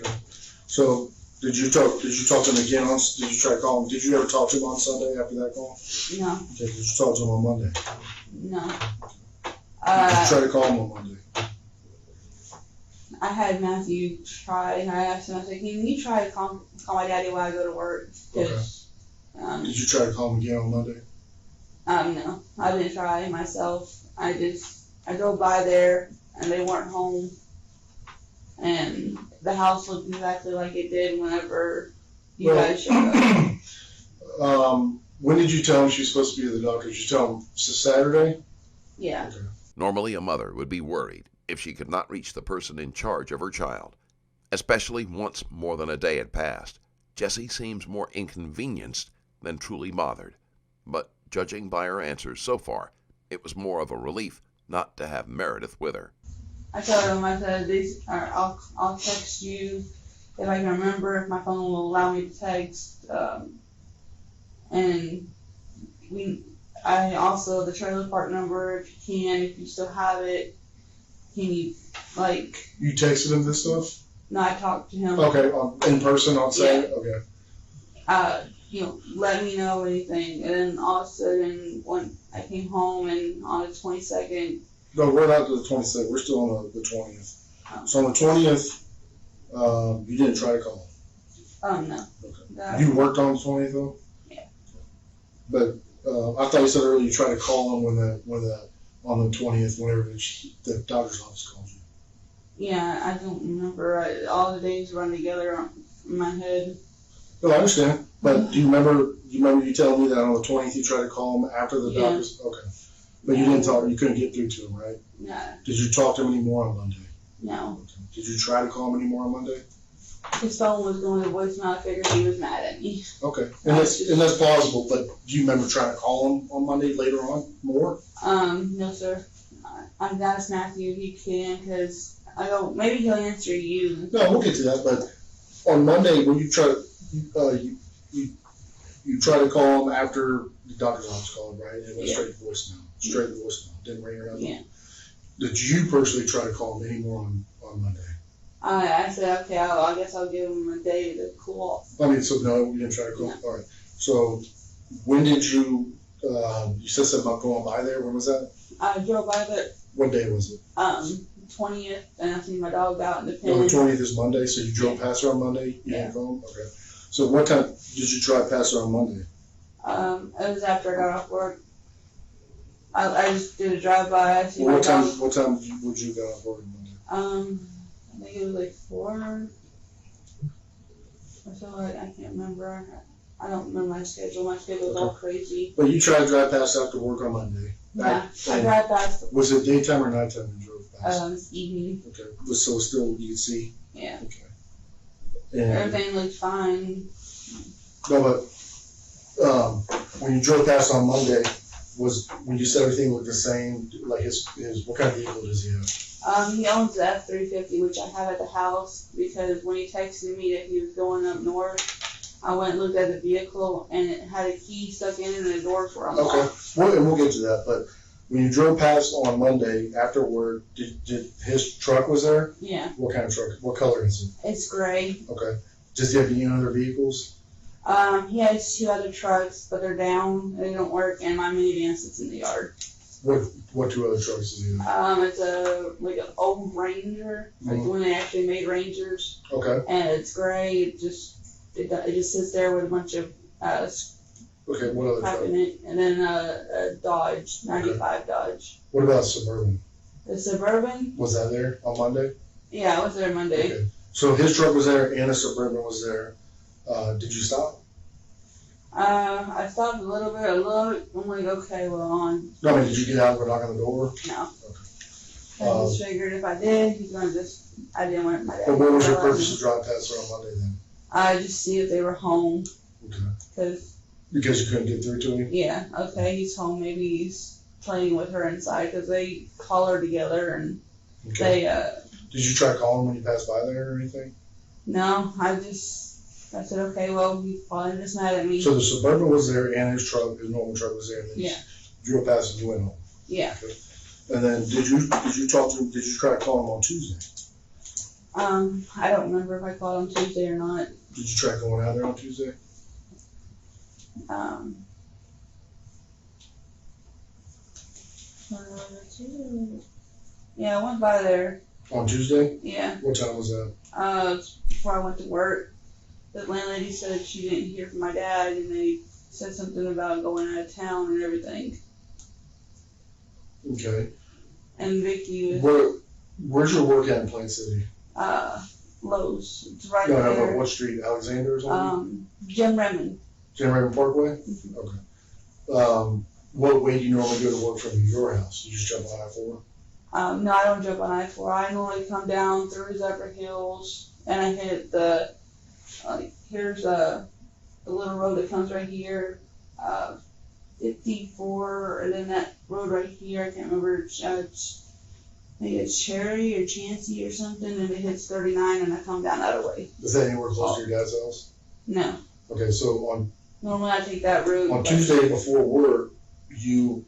So, did you talk to him again did you try to call him? Did you ever talk to him on Sunday after that call? no, Okay, did you talk to him on Monday? no. Did you try to call him on Monday? I had Matthew try, and I asked him, I said, can you try to call my daddy while I go to work? 'Cause, Did you try to call him again on Monday? no, I didn't try myself. I drove by there, and they weren't home. And the house looked exactly like it did whenever you guys showed up. When did you tell him she was supposed to be at the doctor? Did you tell him Saturday? Yeah. Okay. Normally, a mother would be worried if she could not reach the person in charge of her child, especially once more than a day had passed. Jessie seems more inconvenienced than truly bothered, but judging by her answers so far, it was more of a relief not to have Meredith with her. I told him, I said, I'll text you if I can remember, if my phone will allow me to text. And I also, the trailer park number, if you still have it, can you, You texted him this stuff? no, I talked to him. Okay, in person on Saturday? Okay. Let me know anything. And then all of a sudden, when I came home and on the 22nd. No, we're not to the 22nd. We're still on the 20th. Oh. So on the 20th, you didn't try to call. No. Okay. You worked on the 20th though? Yeah. But I thought you said earlier you tried to call him on the 20th, whenever the doctor's office called you. Yeah, I don't remember. All the days run together in my head. No, I understand. But do you remember you telling me that on the 20th you tried to call him after the doctor's? Okay. But you didn't talk. You couldn't get through to him, right? No. Did you talk to him anymore on Monday? No. Okay. Did you try to call him anymore on Monday? His phone was going to voicemail. I figured he was mad at me. Okay. And that's plausible. But do you remember trying to call him on Monday later on more? No, sir. I've asked Matthew if he can, because I go, maybe he'll answer you. No, we'll get to that. But on Monday, when you try you try to call him after the doctor's office called, right? It went straight to voicemail. Straight to voicemail. Didn't ring or nothing. Yeah. Did you personally try to call him anymore on Monday? I said, okay, I guess I'll give him a day to cool off. I mean, so no, you didn't try to call. No. All right. So when did you? You said something about going by there. When was that? I drove by there, What day was it? 20th, and I seen my dog out in the No, pen. the 20th is Monday. So you drove past her on Monday. You didn't call him. Okay. So what time did you drive past her on Monday? It was after I got off work. I just did a drive-by. I seen Well, my dog. what time would you go off work on Monday? I think it was like 4. I feel like I can't remember. I don't remember my schedule. My schedule's all crazy. But you tried to drive past after work on Monday. Yeah, I drive past. Was it daytime or nighttime you drove past? This evening. Okay. So still you could see? Yeah. Okay. And, Everything looked fine. no, but when you drove past on Monday, when you said everything looked the same, like his what kind of vehicle does he have? He owns the F-350, which I have at the house, because when he texted me that he was going up north, I went and looked at the vehicle, and it had a key stuck in it and the doors were unlocked. Okay. We'll get to that, but when you drove past on Monday after work, did his truck was there? Yeah. What kind of truck? What color is it? It's gray. Okay. Does he have any other vehicles? He has 2 other trucks, but they're down, they don't work, and my minivan sits in the yard. What 2 other trucks does he have? It's an old Ranger, like when they actually made Rangers, Okay. and it's gray. It just sits there with a bunch of Okay. What other crap truck? in it, and then a Dodge, 95 Dodge. What about Suburban? The Suburban, Was that there on Monday? yeah, I was there Monday. Okay. So his truck was there and a Suburban was there. Did you stop? I stopped a little bit. I'm like, okay, well, No, I mean, did you get out and go knock on the door? no. Okay. I just figured if I did, he's gonna I didn't want my dad. But what was your to let purpose me. to drive past her on Monday then? I just see if they were home, Okay. cause Because you couldn't get through to him? yeah, okay, he's home. Maybe he's playing with her inside, cause they collar together and Okay. they Did you try calling when you passed by there or anything? no, I said, okay, well, he's probably just mad at me. So the Suburban was there and his normal truck was there and then you Yeah. drove past and you went home? Yeah. Okay. And then did you talk to him? Did you try to call him on Tuesday? I don't remember if I called on Tuesday or not. Did you try going out there on Tuesday? Yeah, I went by there. On Tuesday? Yeah. What time was that? Before I went to work. The landlady said she didn't hear from my dad, and they said something about going out of town and everything. Okay. And Vicky was Where's your work at in Plain City? Lowe's. It's right No, there. but what street? Alexander or something? Jim Redmond. Jim Raymond Parkway? Mhm. Okay. What way do you normally go to work from your house? You just jump on I-4? No, I don't jump on I-4. I normally come down through Zephyr Hills, and I hit the, here's the little road that comes right here, 54, and then that road right here, I can't remember, I think it's Cherry or Chancey or something, and it hits 39, and I come down that way. Is that anywhere close to your dad's house? No. Okay, so Normally I take that route. on Tuesday before work, you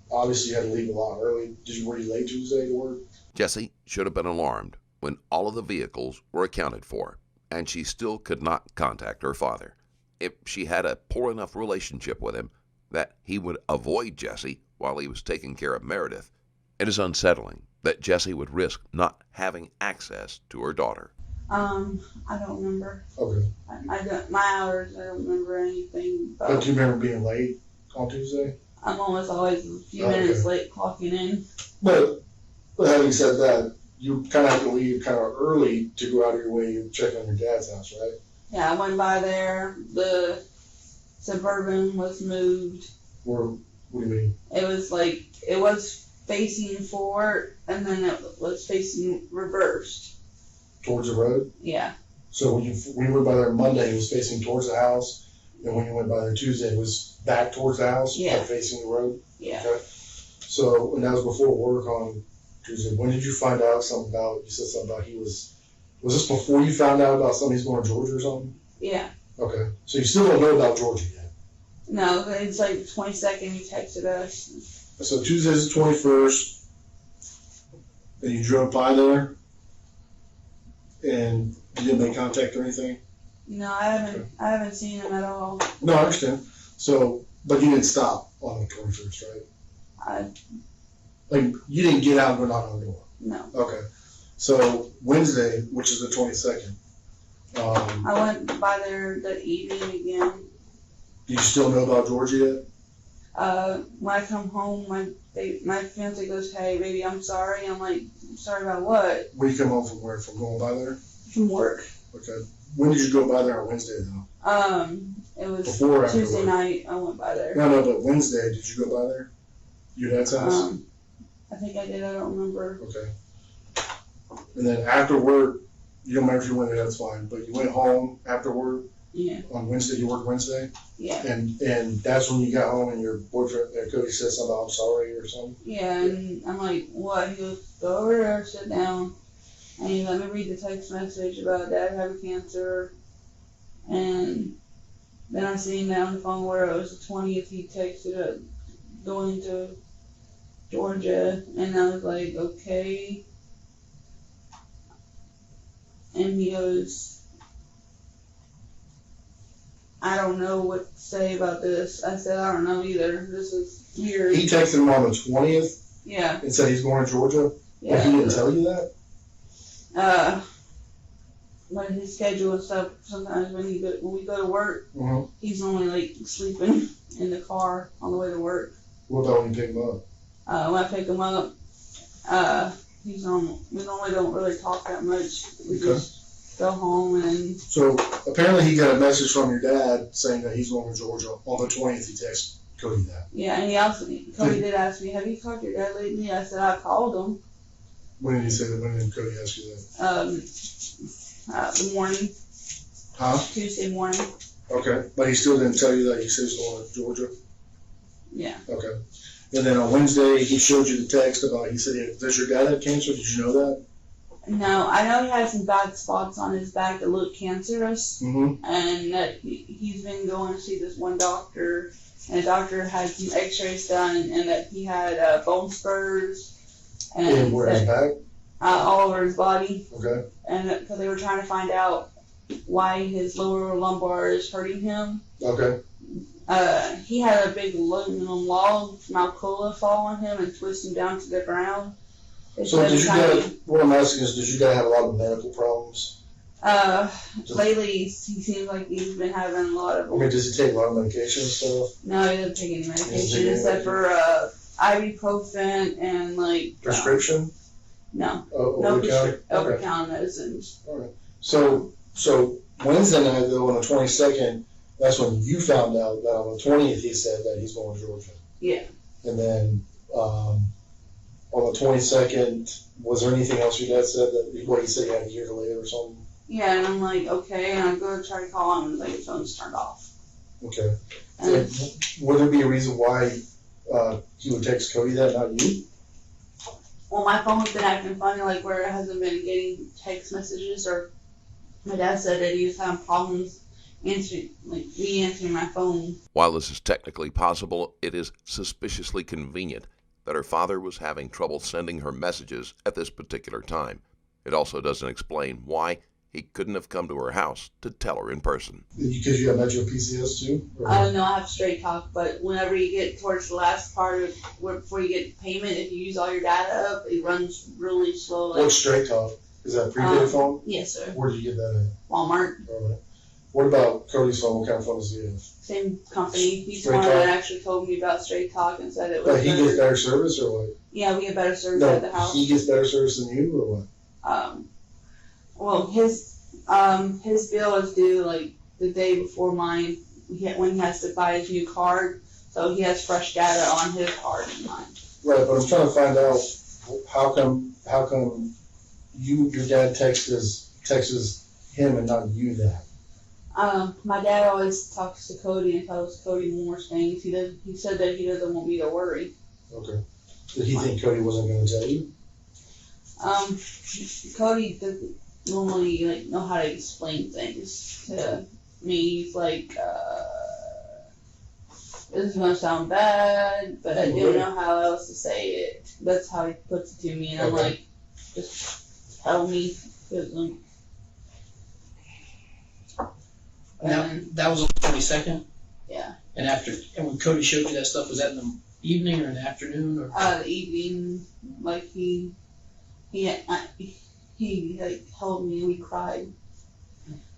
obviously had to leave a lot early. Were you late Tuesday to work? Jessie should have been alarmed when all of the vehicles were accounted for, and she still could not contact her father. If she had a poor enough relationship with him that he would avoid Jessie while he was taking care of Meredith, it is unsettling that Jessie would risk not having access to her daughter. I don't remember. Okay. I don't, my hours, I don't remember anything. But do you remember being late on Tuesday? I'm almost always a few minutes late clocking in. But having said that, you kind of have to leave kind of early to go out of your way and check on your dad's house, right? Yeah, I went by there. The Suburban was moved. Or what do you mean? It was facing forward, and then it was facing reversed. Towards the road? Yeah. So when you went by there Monday, it was facing towards the house, and when you went by there Tuesday, it was back towards the house, Yeah. like facing the road? Yeah. Okay. So, and that was before work on Tuesday. When did you find out something about, you said something about was this before you found out about somebody's going to Georgia or something? Yeah. Okay. So you still don't know about Georgia yet? No, it's like 22nd he texted us. So Tuesday's the 21st, and you drove by there, and you didn't make contact or anything? No, I haven't seen him at all. No, I understand. So, but you didn't stop on the 21st, right? Like, you didn't get out and go knock on the door? No. Okay. So, Wednesday, which is the 22nd, I went by there that evening again. do you still know about Georgia yet? When I come home, my fiance goes, "Hey, baby, I'm sorry." I'm like, "Sorry about what?" When you come home from where? From going by there? From work. Okay. When did you go by there on Wednesday, though? It was Before or after Tuesday work? night. I went by there. No, but Wednesday, did you go by there? Your dad's house? I think I did. I don't remember. Okay. And then after work, you don't remember if you went there, that's fine, but you went home after work Yeah. on Wednesday, you worked Wednesday? Yeah. And that's when you got home and your boyfriend, Cody, said something about, "I'm sorry," or something? Yeah, and I'm like, "What?" He goes, "Go over there, sit down." And he let me read the text message about Dad having cancer. And then I seen that on the phone where it was the 20th. He texted going to Georgia, and I was like, "Okay." And he goes, "I don't know what to say about this." I said, "I don't know either. This is weird." He texted him on the 20th Yeah. and said he's going to Georgia? Yeah. But he didn't tell you that? When his schedule and stuff, sometimes when we go to work, Mm-hmm. he's only like sleeping in the car on the way to work. What about when you pick him up? When I pick him up, we normally don't really talk that much. We Okay. just go home and So apparently he got a message from your dad saying that he's going to Georgia. On the 20th, he texted Cody that. yeah, and Cody did ask me, "Have you called your dad lately?" I said, "I called him." When did he say that? When did Cody ask you that? The morning, Huh? Tuesday morning. Okay. But he still didn't tell you that he said he's going to Georgia? Yeah. Okay. And then on Wednesday, he showed you the text about, he said, does your dad have cancer? Did you know that? No, I know he had some bad spots on his back that looked cancerous, Mm-hmm. and that he's been going to see this one doctor and the doctor had some x-rays done, and that he had bone spurs. And where his back? All over his body. Okay. And because they were trying to find out why his lower lumbar is hurting him. Okay. He had a big aluminum log, Malcola, fall on him and twist him down to the ground. So did you guys, what I'm asking is, did you guys have a lot of medical problems? Lately he seems like he's been having a lot of. I mean, does he take a lot of medication and stuff? No, he doesn't take any medication except for ibuprofen and like. Prescription? No. Over-the-counter? Over-the-counter medicines. All right. So Wednesday night though, on the 22nd, that's when you found out that on the 20th he said that he's going to Georgia. Yeah. And then on the 22nd, was there anything else your dad said that what he said he had a year to live or something? Yeah, and I'm like, okay, and I'm going to try to call him, and like his phone's turned off. Okay. And would there be a reason why he would text Cody that, not you? well, my phone's been acting funny, like where it hasn't been getting text messages, or my dad said that he was having problems answering my phone. While this is technically possible, it is suspiciously convenient that her father was having trouble sending her messages at this particular time. It also doesn't explain why he couldn't have come to her house to tell her in person. Because you have Metro PCS too? No, I have Straight Talk, but whenever you get towards the last part of before you get payment, if you use all your data up, it runs really slow. What's Straight Talk? Is that a prepaid phone? Yes, sir. Where did you get that at? Walmart. All right. What about Cody's phone? What kind of phone does he have? Same company. He's the Straight one Talk? that actually told me about Straight Talk and said it was. But he gets better service or what? Yeah, we get better service at the house. He gets better service than you or what? Well, his bill is due like the day before mine when he has to buy his new card, so he has fresh data on his card and mine. Right, but I'm trying to find out how come your dad texts him and not you that? My dad always talks to Cody and tells Cody more things. He said that he doesn't want me to worry. Okay. Did he think Cody wasn't going to tell you? Cody doesn't normally know how to explain things to me. He's like, this is gonna sound bad, but I don't know how else to say it. That's how he puts it to me, and I'm like, just tell me. Now, that was on the 22nd? Yeah. And when Cody showed you that stuff, was that in the evening or in the afternoon? Or? The evening, like he like held me and we cried.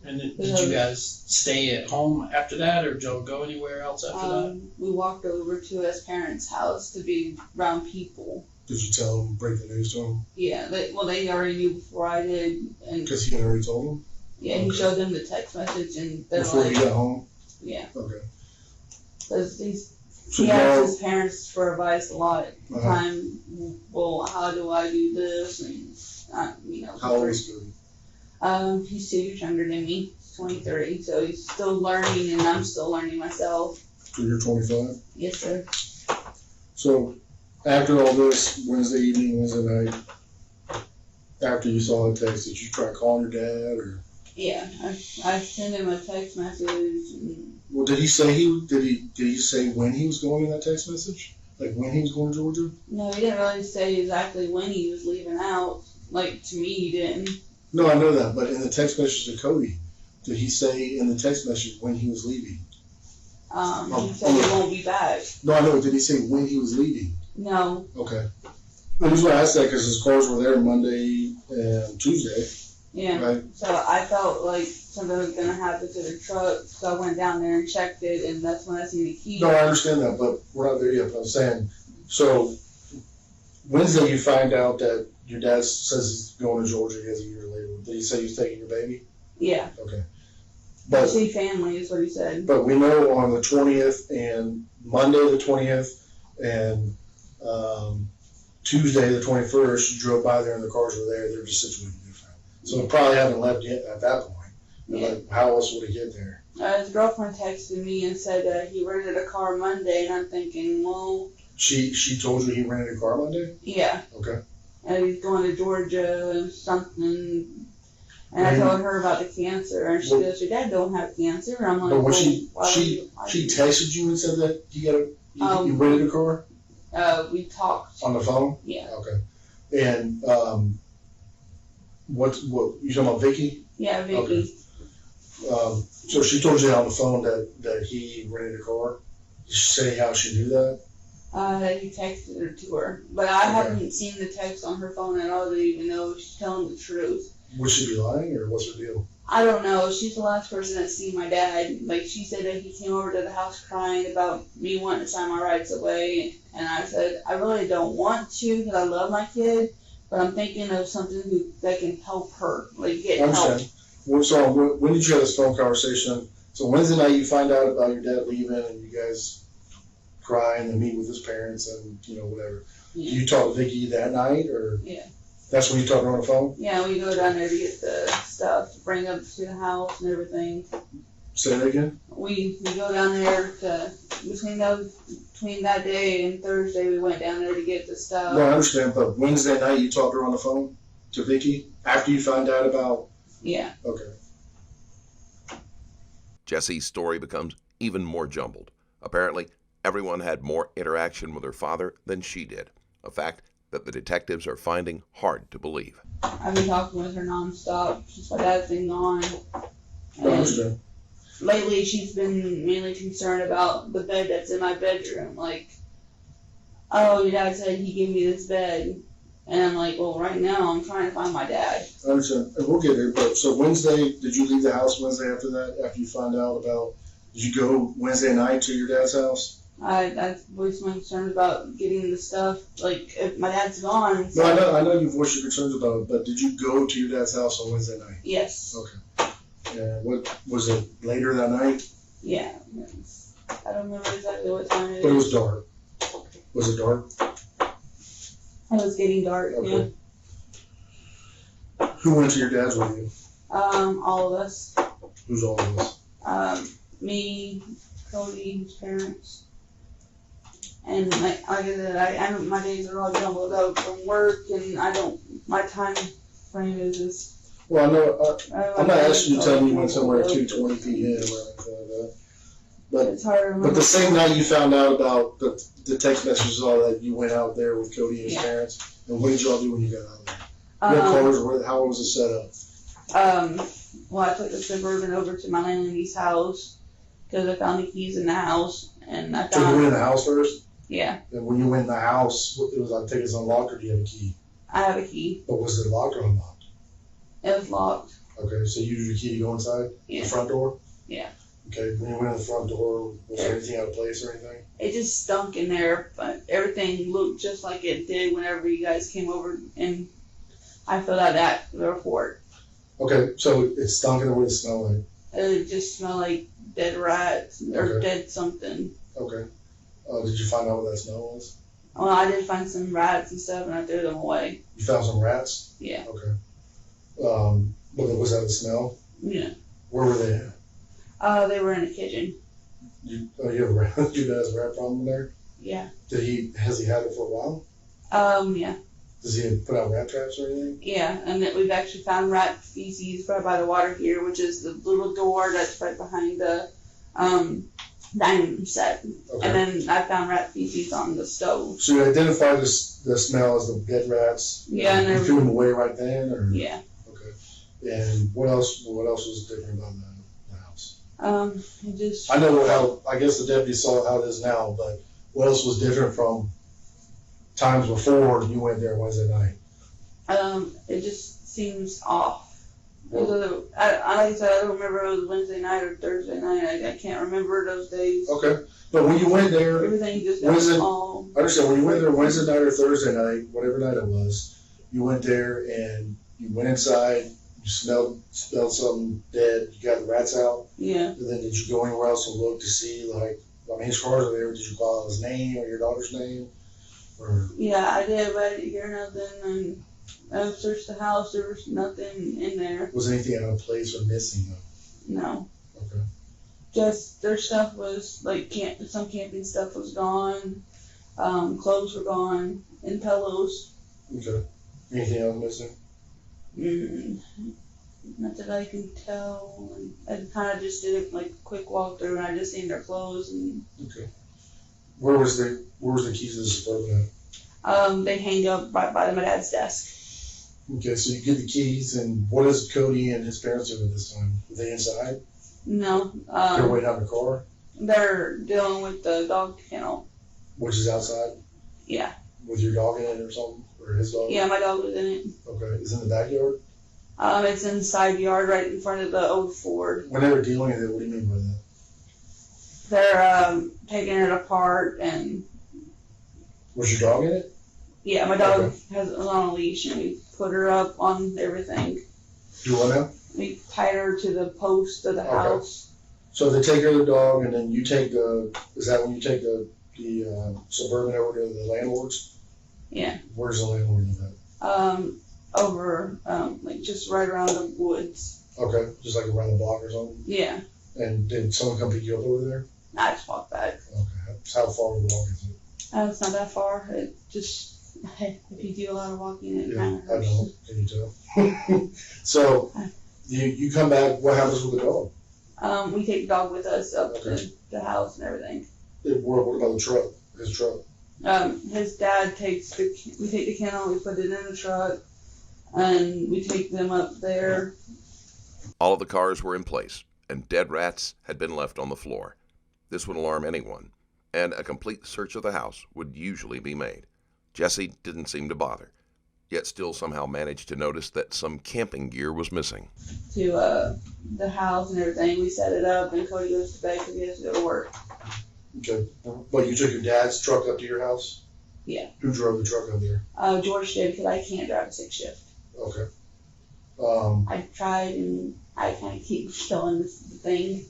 And then, did you guys stay at home after that, or did y'all go anywhere else after that? We walked over to his parents' house to be around people. Did you tell him, break the news to him? Yeah, they already knew before I did. Because he had already told them? Yeah, he showed them the text message and they're before like, you got home? Yeah. Okay. Because he asked his parents for advice a lot at the time. Well, how do I do this? And, How old is Cody? He's 2 years younger than me. He's 23, so he's still learning and I'm still learning myself. So you're 25? Yes, sir. So after all this, Wednesday evening, Wednesday night, after you saw the text, did you try calling your dad or? Yeah, I sent him a text message. And Well, did he say when he was going in that text message? Like when he was going to Georgia? no, he didn't really say exactly when he was leaving out. Like, to me, he didn't. No, I know that, but in the text message to Cody, did he say in the text message when he was leaving? He said he won't be back. No, I know. Did he say when he was leaving? No. Okay. The reason why I asked that because his cars were there Monday and Tuesday. Yeah. Right. So I felt like something was going to happen to the truck, so I went down there and checked it, and that's when I seen the key. No, I understand that, but we're not there yet. But I'm saying, so Wednesday you find out that your dad says he's going to Georgia. He has a year later. Did he say he's taking your baby? Yeah. Okay. But see family is what he said. But we know on the 20th and Monday the 20th and Tuesday the 21st, you drove by there and the cars were there. They're just situated different. So they probably haven't left yet at that point. Yeah. Like, how else would he get there? His girlfriend texted me and said he rented a car Monday, and I'm thinking, well. She told you he rented a car Monday? Yeah. Okay. And he's going to Georgia or something. And I told her about the cancer, and she goes, "Your dad don't have cancer." And I'm like, But when well, she texted you and said that you rented a car we talked. on the phone? Yeah. Okay. And what you talking about, Vicky? Yeah, Vicky. Okay. So she told you on the phone that he rented a car. Did she say how she knew that? He texted her to her, but I haven't seen the text on her phone at all to even know if she's telling the truth. Would she be lying, or what's her deal? I don't know. She's the last person that's seen my dad. Like, she said that he came over to the house crying about me wanting to sign my rights away, and I said, I really don't want to because I love my kid, but I'm thinking of something that can help her, like get help. I understand. So when did you have this phone conversation? So Wednesday night you find out about your dad leaving, and you guys cry and then meet with his parents and whatever. Yeah. Do you talk to Vicky that night, or? Yeah. That's when you talk to her on the phone? Yeah, we go down there to get the stuff to bring up to the house and everything. Say that again? We go down there to, between that day and Thursday, we went down there to get the stuff. No, I understand, but Wednesday night you talk to her on the phone to Vicky after you find out about? Yeah. Okay. Jessie's story becomes even more jumbled. Apparently, everyone had more interaction with her father than she did, a fact that the detectives are finding hard to believe. I've been talking with her nonstop since my dad's been gone. I understand. Lately, she's been mainly concerned about the bed that's in my bedroom. Like, oh, your dad said he gave me this bed. And I'm like, well, right now I'm trying to find my dad. I understand. And we'll get there. But so Wednesday, did you leave the house Wednesday after that? After you find out about, did you go Wednesday night to your dad's house? I voiced my concerns about getting the stuff. Like, if my dad's gone. No, I know you voiced your concerns about it, but did you go to your dad's house on Wednesday night? Yes. Okay. And what was it, later that night? Yeah. I don't remember exactly what time it is. But it was dark. Was it dark? It was getting dark. Okay. Yeah. Who went to your dad's with you? All of us. Who's all of us? Me, Cody, his parents. And like I said, I my days are all jumbled up from work, and my time frame is just. Well, I know, I'm not asking you to tell me you went somewhere at 2:20 p.m. or anything like that. But it's hard to remember. But the same night you found out about the text messages, all that, you went out there with Cody and his parents. And what did y'all do when you got out there? What colors? How was it set up? Well, I took the Suburban over to my landlady's house because I found the keys in the house, and I found. So you went in the house first? Yeah. And when you went in the house, it was like, take it unlocked, or do you have a key? I have a key. But was it locked or unlocked? It was locked. Okay, so you used your key to go inside? Yeah. The front door? Yeah. Okay, when you went in the front door, was there anything out of place or anything? It just stunk in there, but everything looked just like it did whenever you guys came over, and I filled out that report. Okay, so it stunk in there. What did it smell like? It just smelled like dead rats or dead something. Okay. Did you find out what that smell was? Well, I did find some rats and stuff, and I threw them away. You found some rats? Yeah. Okay. Was that the smell? Yeah. Where were they at? They were in the kitchen. You have a rat? Your dad has a rat problem there? Yeah. Has he had it for a while? Yeah. Does he put out rat traps or anything? Yeah, and that we've actually found rat feces right by the water here, which is the little door that's right behind the dining room set. Okay. And then I found rat feces on the stove. So you identified the smell as the dead rats? Yeah. And you threw them away right then? Or? Yeah. Okay. And what else was different about the house? It just. I know I guess the deputy saw how it is now, but what else was different from times before you went there Wednesday night? It just seems off. Like I said, I don't remember if it was Wednesday night or Thursday night. I can't remember those days. Okay. But when you went there, everything just got all. I understand. When you went there Wednesday night or Thursday night, whatever night it was, you went there and you went inside, you smelled something dead, you got the rats out. Yeah. And then did you go anywhere else to look to see, his cars are there, did you call out his name or your daughter's name? Or? Yeah, I did, but I didn't hear nothing, and I searched the house, there was nothing in there. Was anything out of place or missing though? No. Okay. Just their stuff was some camping stuff was gone, clothes were gone, and pillows. Okay. Anything else missing? Not that I can tell. And I kind of just did it like a quick walkthrough, and I just seen their clothes. And Okay. Where was the keys to the Suburban at? they hang up right by my dad's desk. Okay, so you get the keys, and what does Cody and his parents do at this time? Are they inside? No. They're waiting out in the car, They're dealing with the dog kennel. which is outside Yeah. with your dog in it or something, or his dog? Yeah, my dog was in it. Okay, is it in the backyard? It's in the side yard right in front of the old Ford. When they were dealing with it, what do you mean by that? They're taking it apart, and Was your dog in it? yeah, my dog Okay. was on a leash, and we put her up on everything. Do what now? We tied her to the post of the Okay. house. So they take care of the dog, and then you take is that when you take the Suburban over to the landlord's? Yeah. Where's the landlord live at? Over, like just right around the woods. Okay, just like around the block or something? Yeah. And did someone come pick you up over there? I just walked back. Okay, how far of a walk is it? It's not that far. It just, if you do a lot of walking, it Yeah, kind of I hurts. know, can you tell? So, you come back, what happens with the dog? We take the dog with us up Okay. to the house and everything. What about the truck, his truck? His dad we take the kennel, we put it in the truck, and we take them up there. All of the cars were in place, and dead rats had been left on the floor. This would alarm anyone, and a complete search of the house would usually be made. Jesse didn't seem to bother, yet still somehow managed to notice that some camping gear was missing. To the house and everything, we set it up, and Cody goes to bed because he has to go to work. Okay, but you took your dad's truck up to your house? Yeah. Who drove the truck up there? George did because I can't drive a 6 shift. Okay. I tried, and I kind of keep killing the thing.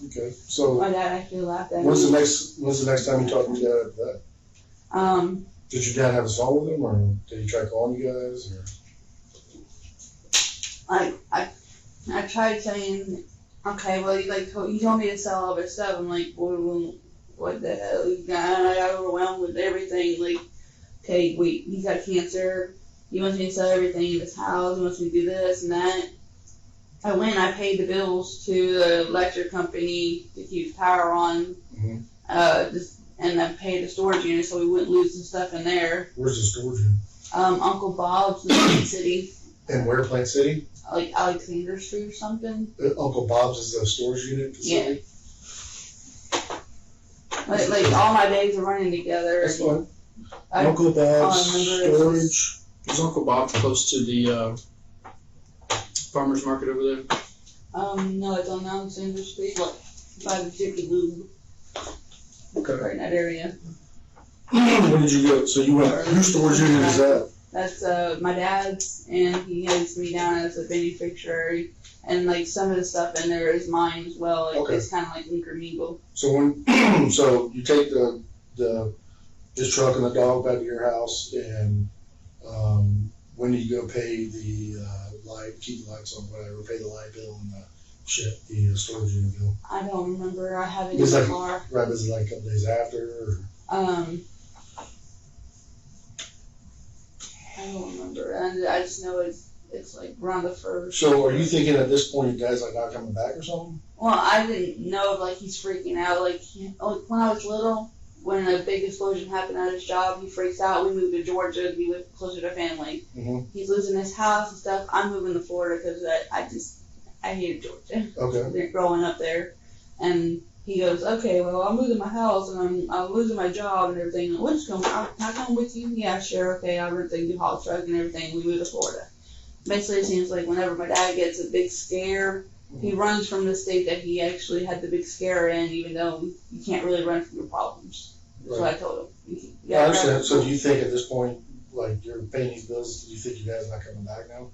Okay, so My dad actually laughed at me. when's the next time you talk to your dad after that? Did your dad have a song with him, or did he try calling you guys, or? I tried saying, okay, well, he told me to sell all this stuff. I'm like, well, what the hell? I got overwhelmed with everything. Like, okay, wait, he's got cancer. He wants me to sell everything in this house. He wants me to do this and that. I went and I paid the bills to the electric company to keep the power on. Mhm. And I paid the storage unit so we wouldn't lose the stuff in there. Where's the storage unit? Uncle Bob's in Plant City, And where, Plant City? like Alexander Street or something. Uncle Bob's is the storage unit facility? Like all my days are running together. That's fine. I- Uncle Bob's remember it's storage. Is Uncle Bob close to the farmer's market over there? No, it's on Alexander Street, like by the Jiffy Lube, Okay. right in that area. When did you go? So you went, whose storage unit is that? That's my dad's, and he has me down as a beneficiary, and like some of the stuff in there is mine as well. Like, Okay. it's kind of like intermingled. So when, so you take his truck and the dog back to your house, and when do you go pay the keep the lights on, whatever, pay the light bill and the storage unit bill? I don't remember. I have it in It's the like- car. Right, is it like a couple days after, or? I don't remember, and I just know it's like around the first. So are you thinking at this point you guys like not coming back or something? Well, I didn't know if like he's freaking out. Like when I was little, when a big explosion happened at his job, he freaks out. We moved to Georgia to be closer to family. Mm-hmm. He's losing his house and stuff. I'm moving to Florida because I hated Georgia. Okay. Growing up there, and he goes, okay, well, I'm losing my house and I'm losing my job and everything. We'll just come. Can I come with you? Yeah, sure. Okay, I'll rent the haul truck and everything. We move to Florida. Basically, it seems like whenever my dad gets a big scare, he runs from the state that he actually had the big scare in, even though you can't really run from your problems. That's what I told him. I understand. So do you think at this point, like, you're paying these bills, do you think your dad's not coming back now?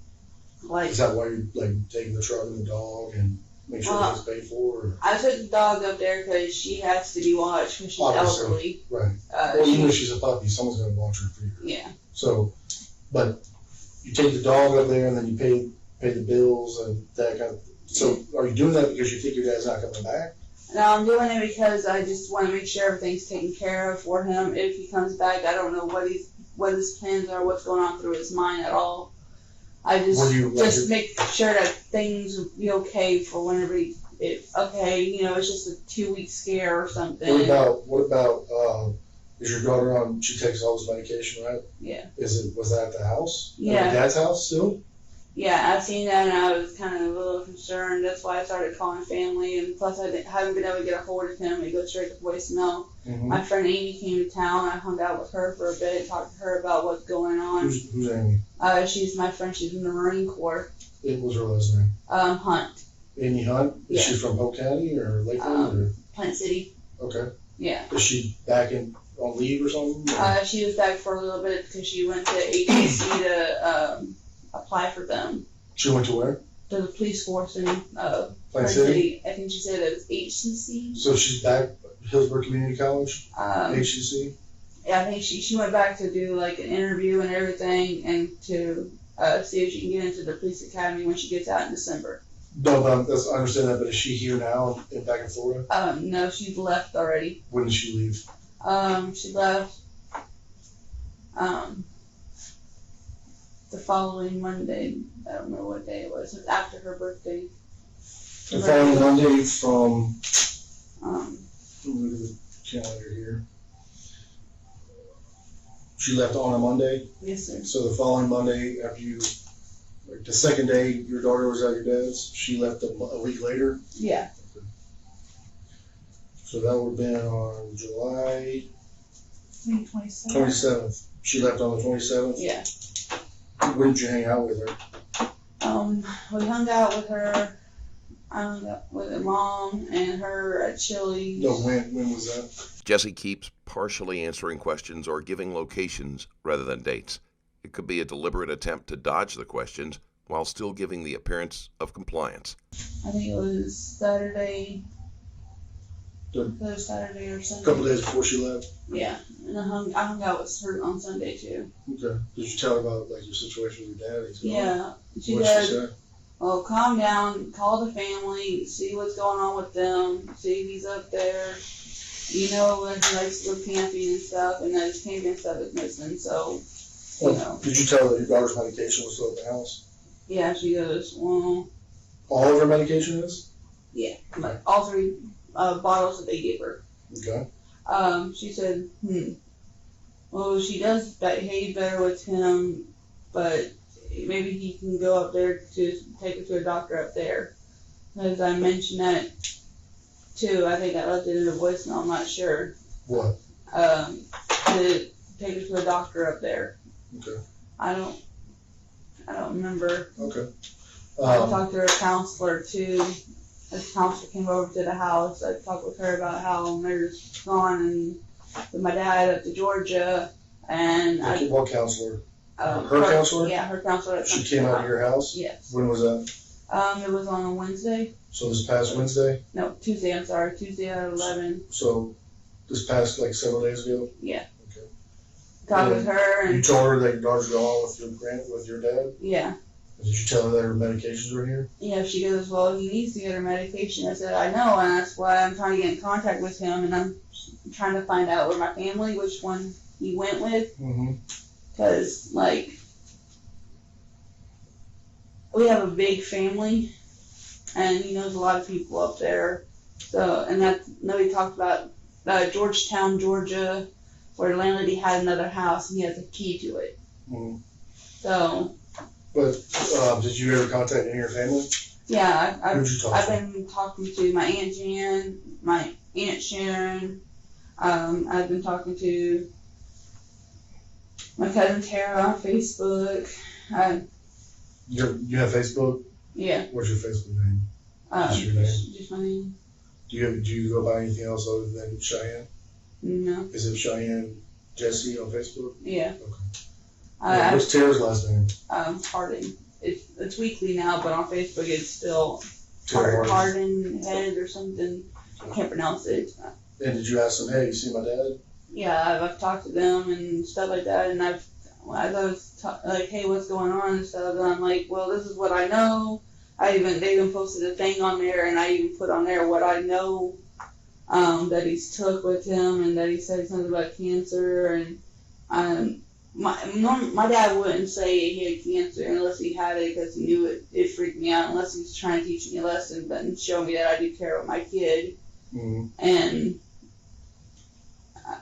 Like, Is that why you're, like, taking the truck and the dog and make sure Well, it's paid for? Or? I took the dog up there because she has to be watched because she's Obviously. elderly. Right. Well, even if she's a puppy, someone's going to watch her for you. Yeah. So, but you take the dog up there and then you pay the bills and that kind of. So, are you doing that because you think your dad's not coming back? No, I'm doing it because I just want to make sure everything's taken care of for him. If he comes back, I don't know what his plans are, what's going on through his mind at all. I just Were you, like, make sure that things would be okay for whenever it's just a 2-week scare or something. What about, is your daughter on, she takes all this medication, right? Yeah. Was that at the house? Yeah. At your dad's house still? Yeah, I seen that and I was kind of a little concerned. That's why I started calling family, and plus I haven't been able to get a hold of him. He goes straight to voicemail. Mm-hmm. My friend Amy came to town. I hung out with her for a bit, talked to her about what's going on. Who's Amy? She's my friend. She's in the Marine Corps. What was her last name? Hunt. Amy Hunt? Yeah. Is she from Polk County or Lakeland? Plant City. Okay. Yeah. Is she back on leave or something? Or? She was back for a little bit because she went to agency to apply for them. She went to where? To the police force in Plant City? I think she said it was HCC. So she's back Hillsborough Community College? HCC? Yeah, I think she went back to do like an interview and everything, and to see if she can get into the police academy when she gets out in December. No, but I understand that, but is she here now and back in Florida? No, she's left already. When did she leave? She left the following Monday. I don't know what day it was. It was after her birthday. The following Monday from, let me look at the calendar here. She left on a Monday? Yes, sir. So the following Monday, after you, like the second day your daughter was at your dad's, she left a week later? Yeah. Okay. So that would have been on July 27th. She left on the 27th? Yeah. When did you hang out with her? We hung out with her. I hung out with her mom and her at Chili's. No, when was that? Jesse keeps partially answering questions or giving locations rather than dates. It could be a deliberate attempt to dodge the questions while still giving the appearance of compliance. I think it was Saturday. Good. It was Saturday or A Sunday. couple days before she left? Yeah, and I hung out with her on Sunday too. Okay. Did you tell her about like your situation with your dad? Yeah, she What did she did. say? Well, calm down, call the family, see what's going on with them, see if he's up there. You know, when he likes to go camping and stuff, and that his camping stuff is missing, so, you know. Did you tell her that your daughter's medication was still at the house? Yeah, she goes, well, All of her medication is? yeah, like all 3 bottles that they gave her. Okay. She said, well, she does behave better with him, but maybe he can go up there to take her to a doctor up there. Because I mentioned that too. I think I left it in a voicemail, I'm not sure. What? To take her to a doctor up there. Okay. I don't remember. Okay. I talked to her counselor too. This counselor came over to the house. I talked with her about how Mary's gone and with my dad up to Georgia. And what counselor? Her counselor? Yeah, her counselor. She came out to your house? Yes. When was that? It was on a Wednesday. So this past Wednesday? No, Tuesday, I'm sorry. Tuesday at 11. So this past like several days ago? Yeah. Okay. Talked with her You and told her that your daughter's gone with your dad? yeah. Did you tell her that her medications were here? Yeah, she goes, well, he needs to get her medication. I said, I know, and that's why I'm trying to get in contact with him, and I'm trying to find out where my family, which one he went with. Mm-hmm. Because, like, we have a big family, and he knows a lot of people up there. So, and nobody talked about Georgetown, Georgia, where the landlady had another house, and he has a key to it. Mm-hmm. So. But did you ever contact any of your family? Yeah, Who'd you talk I've to? been talking to my Aunt Jan, my Aunt Sharon. I've been talking to my cousin Tara on Facebook. You have Facebook? Yeah. What's your Facebook name? What's your name? Just my name. Do you go by anything else other than Cheyenne? No. Is it Cheyenne Jesse on Facebook? Yeah. Okay. What's Tara's last name? Harding. It's weekly now, but on Facebook it's still Tara Harding. Harding Head or something. I can't pronounce it. And did you ask them, hey, you see my dad? Yeah, I've talked to them and stuff like that, and as I was like, hey, what's going on and stuff, and I'm like, well, this is what I know. They even posted a thing on there, and I even put on there what I know that he's took with him, and that he said something about cancer, and my dad wouldn't say he had cancer unless he had it because he knew it freaked me out, unless he's trying to teach me a lesson and show me that I do care about my kid. Mm-hmm. And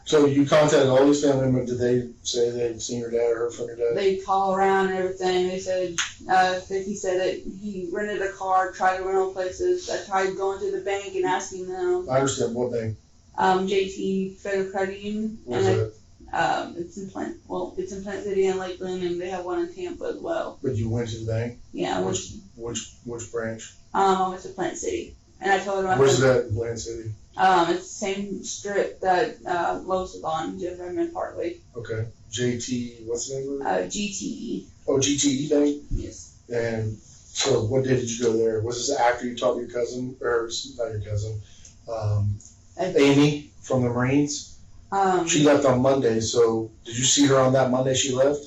so you contacted all these family members. Did they say they'd seen your dad or heard from your dad? they call around and everything. They said that he said that he rented a car, tried to rental places. I tried going to the bank and asking them. I understand. What bank? JT Federal Credit Union. Where's that? It's in Plant City and Lakeland, and they have one in Tampa as well. But you went to the bank? Yeah. Which branch? I went to Plant City, and I told him. Where's that in Plant City? It's the same strip that Lowe's is on, Jeff Redmond Parkway. Okay. JT, what's the name of it? GTE. Oh, GTE Bank? Yes. And so what day did you go there? Was this after you talked to your cousin, or not your cousin, Amy from the Marines? She left on Monday, so did you see her on that Monday she left?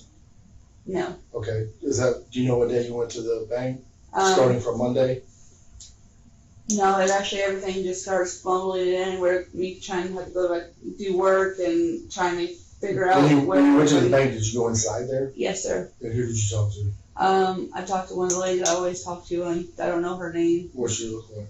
No. Okay. Do you know what day you went to the bank? Starting from Monday? No, it actually everything just starts fumbling in where me trying to have to go back do work and trying to figure out when you went to the bank, did you go inside there? Yes, sir. And who did you talk to? I talked to one of the ladies I always talk to, and I don't know her name. What she look like?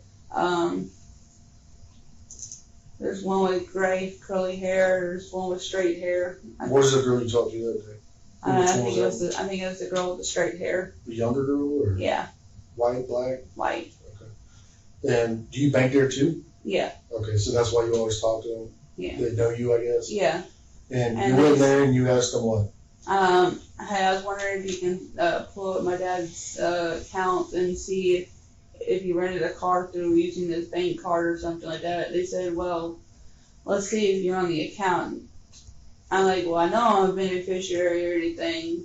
There's one with gray curly hair. There's one with straight hair. What the girl you talked to the other day? I think it was the girl with the straight hair. The younger girl, or yeah, white, black? White. And do you bank there too? Yeah. Okay, so that's why you always talk to them? Yeah. They know you, I guess? Yeah. And you went there and you asked them what? Hey, I was wondering if you can pull up my dad's account and see if he rented a car through using his bank card or something like that. They said, well, let's see if you're on the account. I'm like, well, I know I'm a beneficiary or anything,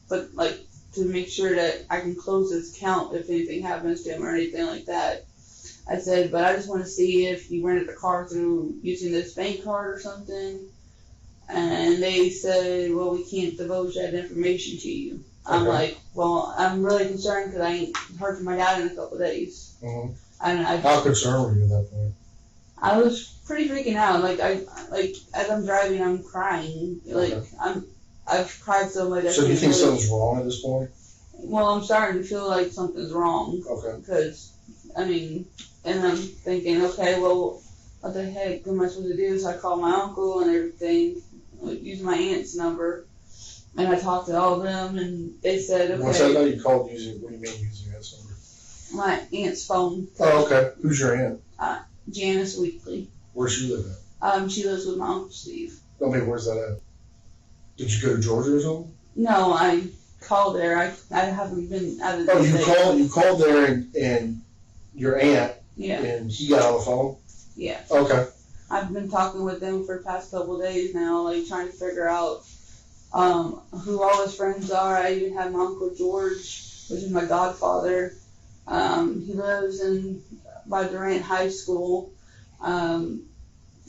but like to make sure that I can close this account if anything happens to him or anything like that. I said, but I just want to see if you rented a car through using this bank card or something. And they said, well, we can't divulge that information to you. Okay. I'm like, well, I'm really concerned because I ain't heard from my dad in a couple of days. Mm-hmm. And how concerned were you at that point? I was pretty freaking out. Like as I'm driving, I'm crying. Like okay. I've cried so much. So do you think something's wrong at this point? Well, I'm starting to feel like something's wrong. Okay. Because and I'm thinking, okay, well, what the heck am I supposed to do? So I called my uncle and everything, using my aunt's number, and I talked to all of them, and they said, okay. What's that number you called using? What do you mean using that number? My aunt's phone. Oh, okay. Who's your aunt? Janice Weekly. Where's she live at? She lives with my Uncle Steve. I mean, where's that at? Did you go to Georgia or something? No, I called there. I haven't been out of the state. You called there and your aunt. Yeah. And he got on the phone? Yeah. Okay. I've been talking with them for the past couple of days now, like trying to figure out who all his friends are. I even have my Uncle George, which is my godfather. He lives by Durant High School. I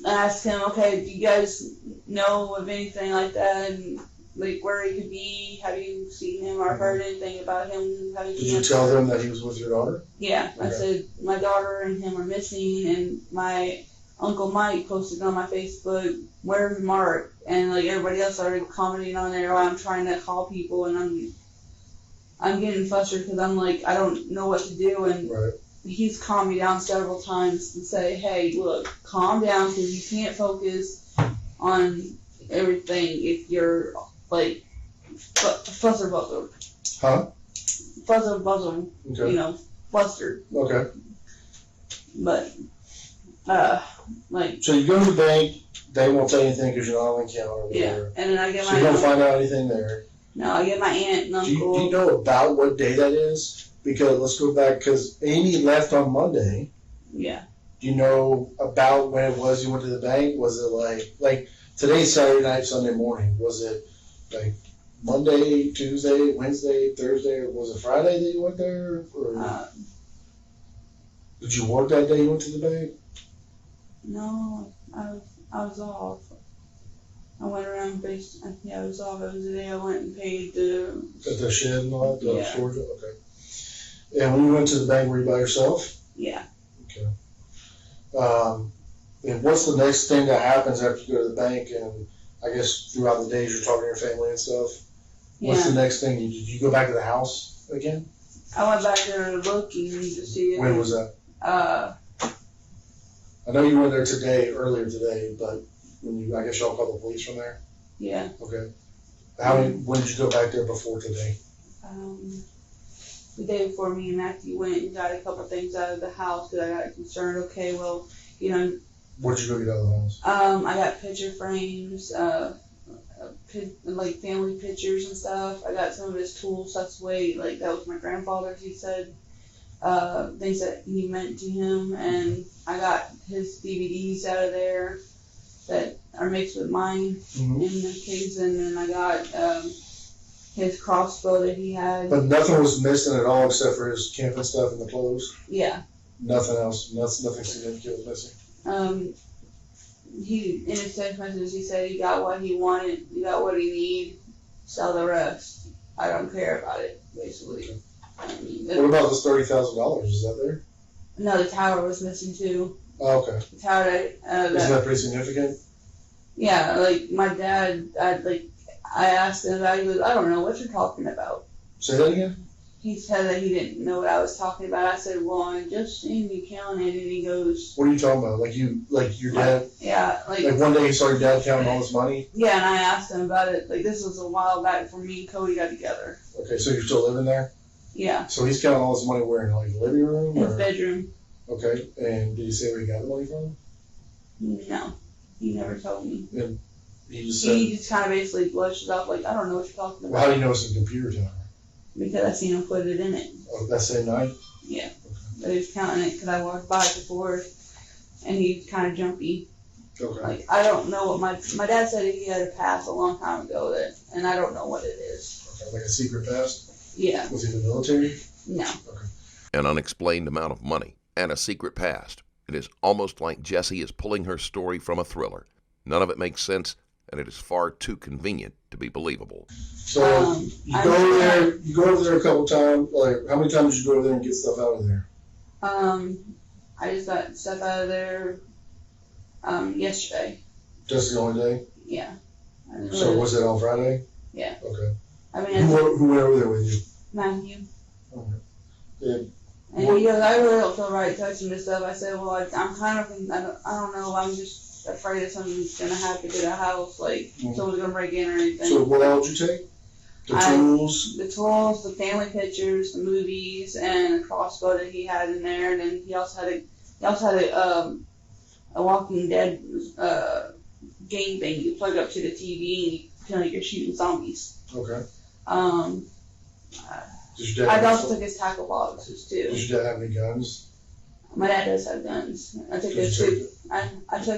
asked him, okay, do you guys know of anything like that? And like where he could be? Have you seen him or heard anything about him having cancer? Did you tell them that he was with your daughter? Yeah, okay. I said my daughter and him are missing, and my Uncle Mike posted on my Facebook, "Where's Mark?" And like everybody else started commenting on there while I'm trying to call people, and I'm getting frustrated because I'm like I don't know what to do, and right. He's calmed me down several times and say, "Hey, look, calm down because you can't focus on everything if you're like fuzzer buzzer." Huh? Fuzzer buzzer. Okay. Flustered. Okay. But like. So you go to the bank. They won't say anything because you're not on the account or Yeah, whatever. and then I get so you don't find out anything there. No, I get my aunt and uncle. Do you know about what day that is? Because let's go back, because Amy left on Monday. Yeah. Do you know about when it was you went to the bank? Was it like today's Saturday night, Sunday morning? Was it like Monday, Tuesday, Wednesday, Thursday, or was it Friday that you went there? Or did you work that day you went to the bank? No, I was off. I went around I was off. It was the day I went and paid at the shed and all that, yeah. Storage? Okay. And when you went to the bank, were you by yourself? Yeah. Okay. And what's the next thing that happens after you go to the bank and I guess throughout the days you're talking to your family and stuff. What's the next thing? Did you go back to the house again? I went back there looking to see. When was that? I know you went there earlier today, but I guess y'all called the police from there? Yeah. Okay. When did you go back there before today? The day before me and Matthew went and got a couple things out of the house because I got concerned. Okay, well, you know. What did you go get out of the house? I got picture frames, like family pictures and stuff. I got some of his tools. That's the way, like, that was my grandfather's, he said. Things that he meant to him, and I got his DVDs out of there that are mixed with mine in the case, and then I got his crossbow that he had. But nothing was missing at all except for his camping stuff and the clothes? Yeah. Nothing else? Nothing significant was missing? He, in his text message, he said he got what he wanted, he got what he needed, sell the rest. I don't care about it, basically. Okay. What about this $30,000? Is that there? No, the tower was missing too. Oh, okay. The tower Isn't that pretty significant? Yeah, like my dad, I asked him about it, he goes, I don't know what you're talking about. Say that again? He said that he didn't know what I was talking about. I said, well, I just seen you counting it, and he goes, what are you talking about? Like your dad? Yeah, like one day you saw your dad counting all his money? Yeah, and I asked him about it. Like, this was a while back before me and Cody got together. Okay, so you're still living there? Yeah. So he's counting all his money where, in like the living room? His bedroom. Okay, and did he say where he got the money from? No, he never told me. And he just said... He just kind of basically blushed it off like, I don't know what you're talking about. Well, how do you know it's a computer tower? Because I seen him put it in it. Oh, that same night? Yeah. But he was counting it because I walked by it before, and he's kind of jumpy. Okay. Like, I don't know what my dad said he had a pass a long time ago, and I don't know what it is. Okay, like a secret pass? Yeah. Was he in the military? No. Okay. An unexplained amount of money and a secret past. It is almost like Jessie is pulling her story from a thriller. None of it makes sense, and it is far too convenient to be believable. So you go over there a couple times. Like, how many times did you go over there and get stuff out of there? I just got stuff out of there yesterday. Just the only day? Yeah. So was it on Friday? Yeah. Okay. I mean, who went over there with you? Matthew. Okay. Yeah. And he goes, I really don't feel right touching this stuff. I said, well, I'm kind of, I don't know, I'm just afraid that something's going to happen to the house, like someone's going to break in or anything. So what all did you take? The tools? The tools, the family pictures, the movies, and a crossbow that he had in there. And then he also had a Walking Dead game thing you plug up to the TV and you feel like you're shooting zombies. Okay. I also took his tackle boxes too. Did your dad have any guns? My dad does have guns. I took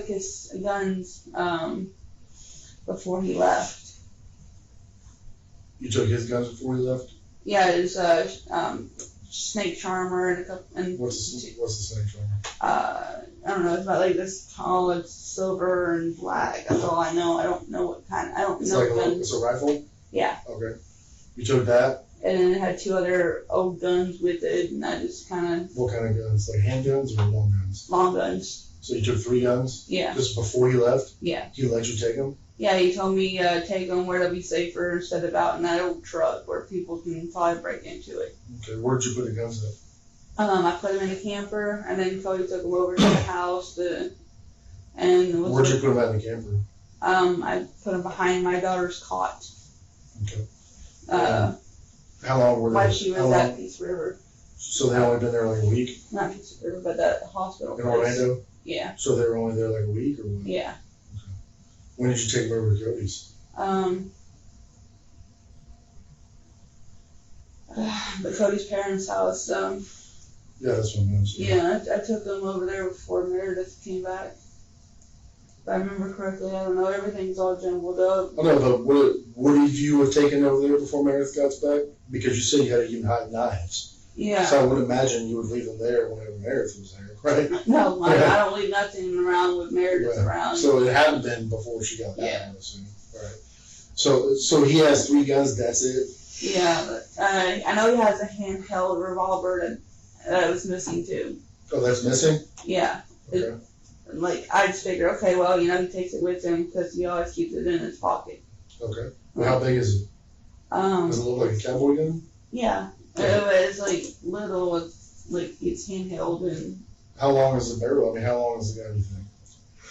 his guns before he left. You took his guns before he left? Yeah, his snake charmer and a couple. And what's the snake charmer? I don't know. It's about like this tall. It's silver and black. That's all I know. I don't know what kind. I don't know. It's a rifle? Yeah. Okay. You took that? And then it had two other old guns with it, and I just kind of... What kind of guns? Like handguns or long guns? Long guns. So you took 3 guns? Yeah. Just before he left? Yeah. He let you take them? Yeah, he told me take them where they'll be safer instead of out in that old truck where people can probably break into it. Okay, where'd you put the guns at? I put them in the camper, and then Cody took them over to the house. Where'd you put them at in the camper? I put them behind my daughter's cot. Okay. How long were they? While she was at Peace River. So they only been there like a week? Not Peace River, but that hospital. In Orlando? Yeah. So they were only there like a week or what? Yeah. Okay. When did you take them over to Cody's? But Cody's parents' house. Yeah, that's what I meant. Yeah, I took them over there before Meredith came back. If I remember correctly, I don't know, everything's all jumbled up. I know, but would you have taken over there before Meredith got back? Because you said you had to even hide knives. Yeah. So I would imagine you would leave them there whenever Meredith was there, right? No, I don't leave nothing around with Meredith around. So it hadn't been before she got back, yeah. I'm assuming. Right. So he has 3 guns, that's it? Yeah, but, I know he has a handheld revolver that was missing too. Oh, that's missing? Yeah. Okay. like, I just figured, okay, well, you know, he takes it with him because he always keeps it in his pocket. Okay. Well, how big is it? Does it look like a cowboy gun? Yeah. It's like little, it's like it's handheld and. How long is the barrel? I mean, how long is the gun, you think?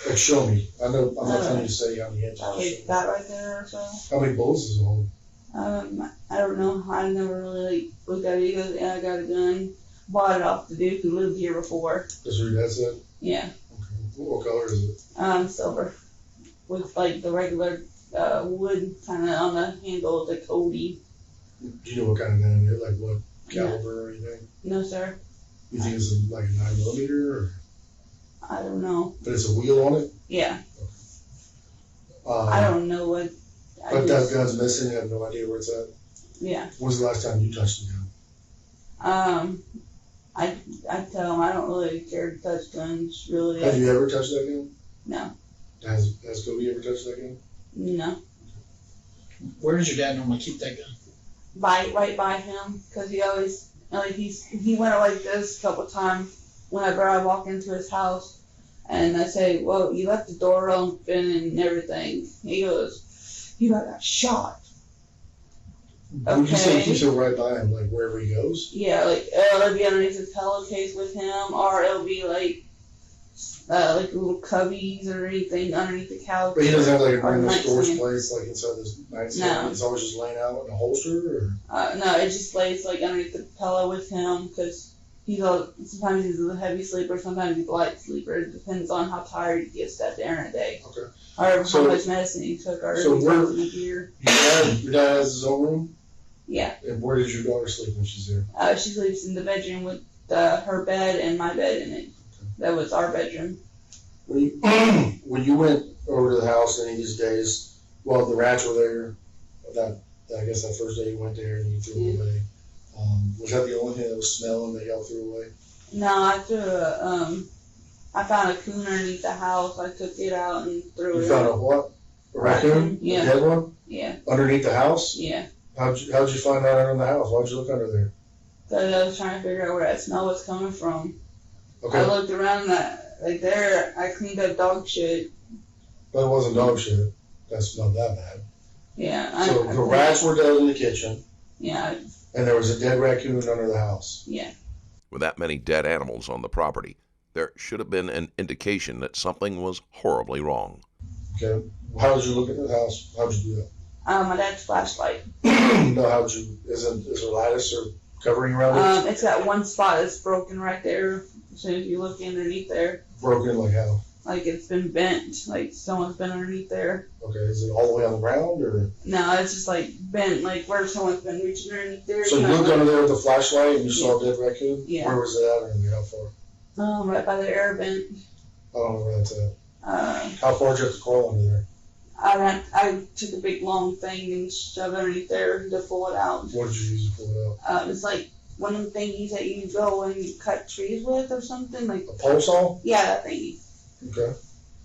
Like, show me. I know, I'm not trying to say how many inches. Like that right there or so. How many bullets does it hold? I don't know. I never really like looked at it. He goes, yeah, I got a gun. Bought it off the dude who lived here before. That's what your dad said? Yeah. Okay. What color is it? Silver. With like the regular wood kind of on the handle, like Odie. Do you know what kind of gun it is? Like what caliber or anything? No, sir. You think it's like a 9mm or? I don't know. But it's a wheel on it? Yeah. I don't know what. But that gun's missing. You have no idea where it's at. Yeah. When's the last time you touched the gun? I tell him I don't really care to touch guns. Really. Have you ever touched that gun? No. Has Cody ever touched that gun? No. Where does your dad normally keep that gun? Right by him, because he always like he went like this a couple times whenever I walk into his house, and I say, "Well, you left the door open and everything." He goes, "You got shot." Would you say he Okay. keeps it right by him, like wherever he goes? Yeah, like it'll be underneath his pillowcase with him, or it'll be like little cubbies or anything underneath the couch. But he doesn't have like a or normal storage nightstand. place, like inside this nightstand. No. It's always just laying out in a holster, or? No, it just lays like underneath the pillow with him because sometimes he's a heavy sleeper, sometimes he's a light sleeper. It depends on how tired he gets that day in a day. Okay. Or So- how much medicine he took or so if he's where- in the gear. Your dad has his own room? Yeah. And where does your daughter sleep when she's there? She sleeps in the bedroom with her bed and my bed in it. That was our bedroom. When you went over to the house any of these days, well, the rats were there, I guess that first day you went there and you threw it away. Was that the only thing that was smelling that y'all threw away? No, I found a coon underneath the house. I took it out and threw You it found out. a what? A raccoon? Yeah. A dead one? Yeah, Underneath the house? yeah. How'd you find that under the house? Why'd you look under there? Because I was trying to figure out where that smell was coming from. I Okay, looked around there, I cleaned up dog shit. but it wasn't dog shit. That smelled that bad. Yeah. So the rats were dead in the kitchen, Yeah, and there was a dead raccoon under the house. yeah. With that many dead animals on the property, there should have been an indication that something was horribly wrong. Okay, how did you look at the house? How'd you do that? My dad's flashlight. No, how'd you, is there lattice or covering around it? It's got one spot that's broken right there. As soon as you look underneath there, Broken like how? like it's been bent, like someone's been underneath there. Okay, is it all the way on the ground or? No, it's just like bent, like where someone's been reaching underneath there. So you kinda looked like- under there with the flashlight and you saw a dead raccoon? Yeah. Where was it at under there? How far? Right by the air vent. I don't know where that's at. Uh, How far did you have to crawl under there? I took a big long thing and shoved it underneath there to pull it out. What did you use to pull it out? It's like one of the thingies that you go and you cut trees with or something. Like, A pole saw? yeah, that thingy. Okay.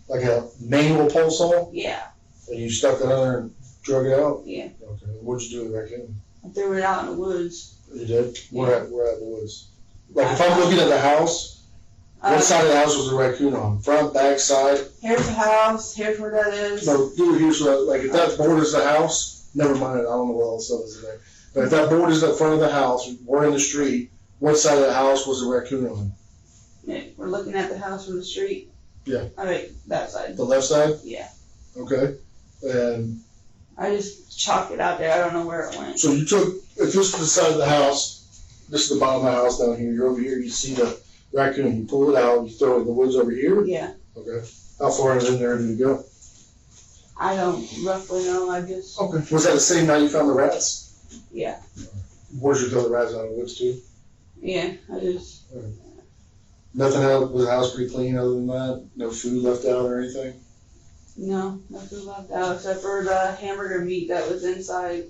Like a manual pole saw? Yeah, And you stuck it under and drug it out? yeah. Okay. What'd you do with the raccoon? I threw it out in the woods. You did? Where at in the woods? Like if I'm looking at the house, what Uh, side of the house was the raccoon on? Front, back, side? Here's the house. Here's where that is. No, do it here so that, like if that borders the house, never mind, I don't know what all the stuff is in there. But if that borders the front of the house, we're in the street, what side of the house was the raccoon on? Yeah, we're looking at the house from the street. Yeah. I mean, that side. The left side? Yeah. Okay. And I just chalked it out there. I don't know where it went. so you took, if this is the side of the house, this is the bottom of the house down here, you're over here, you see the raccoon, you pull it out, you throw it in the woods over here? Yeah. Okay. How far in there did you go? I don't roughly know. I just, Okay. Was that the same night you found the rats? yeah. Where'd you throw the rats out of the woods too? Yeah. I just, Nothing else, was the house pretty clean other than that? No food left out or anything? no, nothing left out except for the hamburger meat that was inside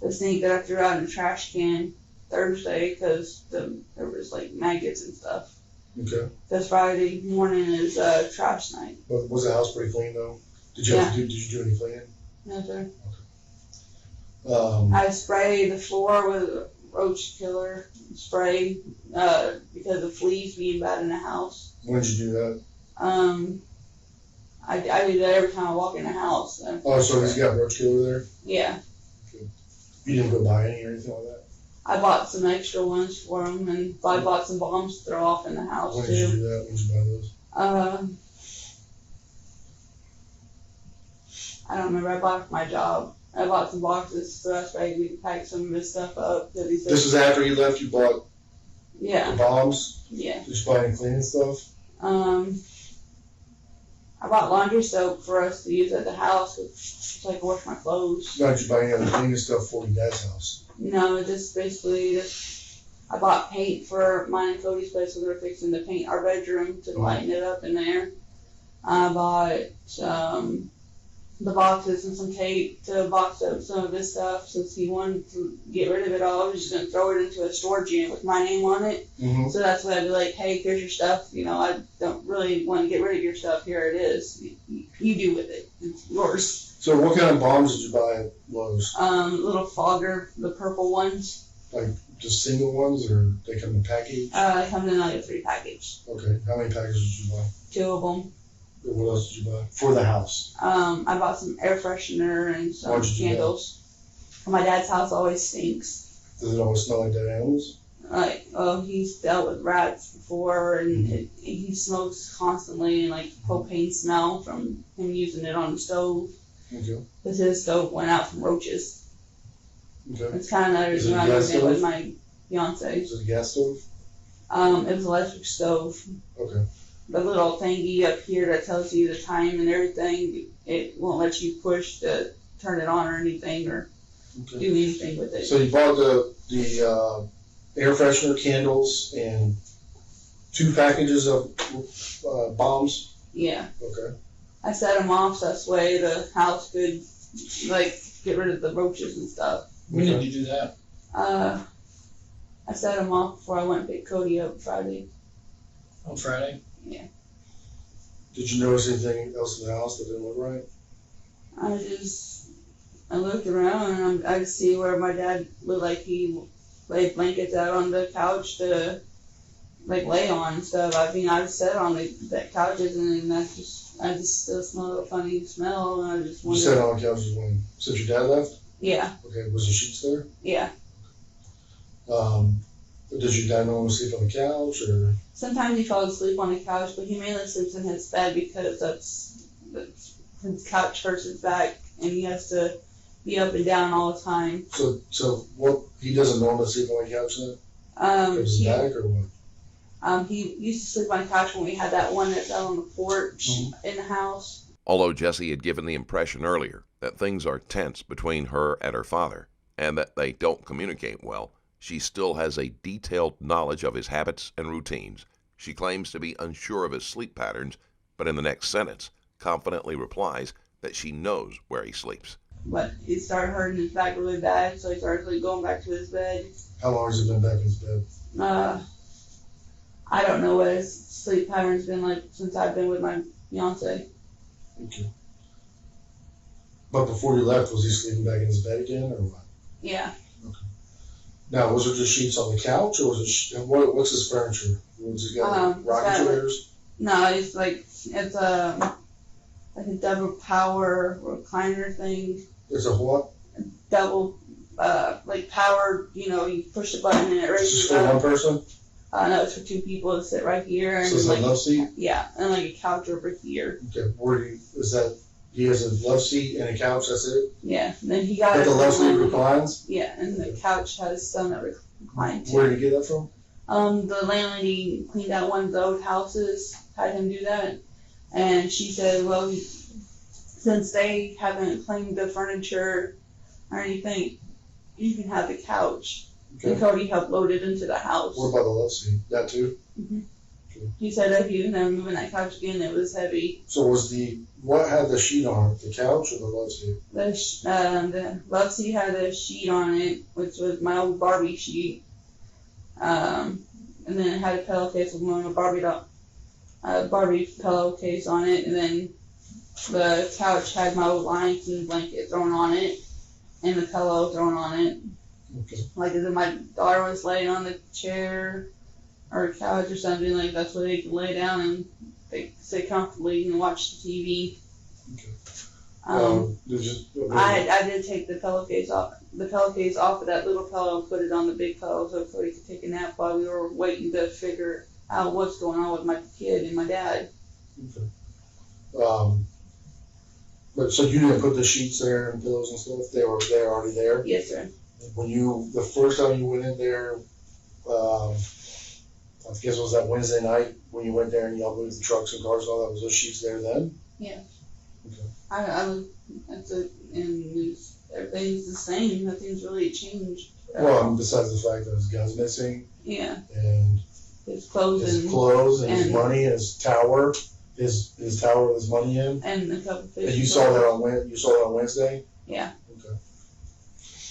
the sink that I threw out in the trash can Thursday because there was like maggots and stuff. Okay. Because Friday morning is trash night. But was the house pretty clean though? Did you do any cleaning? No, sir. Um, I sprayed the floor with a roach killer spray because of fleas being bad in the house. when did you do that? I do that every time I walk in the house. Oh, so he's got roach killer there? Yeah. You didn't go buy any or anything like that? I bought some extra ones for him, and I bought some bombs to throw off in the house When too. did you do that? When did you buy those? I don't remember. I bought it for my job. I bought some boxes so that's why we could pack some of his stuff up. That he said. This is after you left, you bought Yeah. the bombs? Yeah. Did you buy any cleaning stuff? I bought laundry soap for us to use at the house so I could wash my clothes. Why did you buy any other cleaning stuff for your dad's house? No, just basically I bought paint for mine and Cody's place when we were fixing to paint our bedroom to lighten it up in there. I bought the boxes and some tape to box up some of his stuff since he wanted to get rid of it all. I was just going to throw it into a storage unit with my name on it. Mm-hmm. So that's why I'd be like, hey, here's your stuff. You know, I don't really want to get rid of your stuff. Here it is. You do with it. It's yours. So what kind of bombs did you buy at Lowe's? Little fogger, the purple ones. Like just single ones, or they come in package? It comes in like a 3 package. Okay. How many packages did you buy? 2 of them. What else did you buy? For the house? I bought some air freshener and some Why'd you do that? candles. My dad's house always stinks. Does it always smell like dead animals? Like, he's dealt with rats before, and he smokes constantly, and like propane smell from him using it on the stove. Okay. Because his stove went out from roaches. Okay. It's kind of another Is it reason a I gas moved in with stove? my fiance. Is it a gas stove? It was electric stove. Okay. The little thingy up here that tells you the time and everything, it won't let you push to turn it on or anything or Okay. do anything with it. So you bought the air freshener, candles, and 2 packages of bombs? Yeah. Okay. I set them off so that's way the house could, like, get rid of the roaches and stuff. When did you do that? I set them off before I went and picked Cody up Friday. On Friday? Yeah. Did you notice anything else in the house that didn't look right? I looked around and I see where my dad looked like he laid blankets out on the couch to like lay on and stuff. I mean, I sat on the couches and then I just still smelled a funny smell and I just You wondered. sat on the couches when, since your dad left? Yeah, Okay, was the sheets there? yeah. Did your dad normally sleep on the couch, or? Sometimes he falls asleep on the couch, but he mainly sleeps in his bed because that's his couch hurts his back and he has to be up and down all the time. So what, he doesn't normally sleep on the couch then? His back or what? He used to sleep on the couch when we had that one that's out on the porch in the house. Although Jessie had given the impression earlier that things are tense between her and her father and that they don't communicate well, she still has a detailed knowledge of his habits and routines. She claims to be unsure of his sleep patterns, but in the next sentence confidently replies that she knows where he sleeps. But he started hurting his back really bad, so he started like going back to his bed. How long has he been back in his bed? I don't know what his sleep pattern's been like since I've been with my fiance. Okay. But before you left, was he sleeping back in his bed again, or what? Yeah. Now, was it just sheets on the couch, or was it, what's his furniture? Was he got like, rocking chairs? No, it's a double power recliner thing. It's a what? Double, like power, you push the button and it It's raises just for one person? No, it's for 2 people to sit right here. And So it's a love seat? Yeah, and like a couch over here. Okay, he has a love seat and a couch, that's it? Yeah, and then he got But the love seat reclines? Yeah, and the couch has some that recline too. Where did you get that from? The landlady cleaned out one of the old houses, had him do that, and she said, well, since they haven't cleaned the furniture or anything, you can have the couch. Okay. And Cody helped load it into the house. What about the love seat? That too? He said if you were moving that couch again, it was heavy. So what had the sheet on it? The couch or the love seat? The love seat had a sheet on it, which was my old Barbie sheet. And then it had a pillowcase with my Barbie pillowcase on it, and then the couch had my old Lion King blanket thrown on it, and the pillow thrown on it. Okay. Like if my daughter was laying on the chair or couch or something, like that's where they could lay down and like sit comfortably and watch the TV. Okay. I did take the pillowcase off of that little pillow and put it on the big pillow so he could take a nap while we were waiting to figure out what's going on with my kid and my dad. Okay. But so you didn't put the sheets there and pillows and stuff? They were already there? Yes, sir. The first time you went in there, I guess it was that Wednesday night when you went there and y'all moved the trucks and cars and all that, was those sheets there then? Yeah. Okay. Everything's the same. Nothing's really changed. Well, besides the fact that his gun's missing. Yeah. And his clothes and his money, his tower, his tower with his money in. And a couple fish. And you saw that on Wednesday? Yeah. Okay.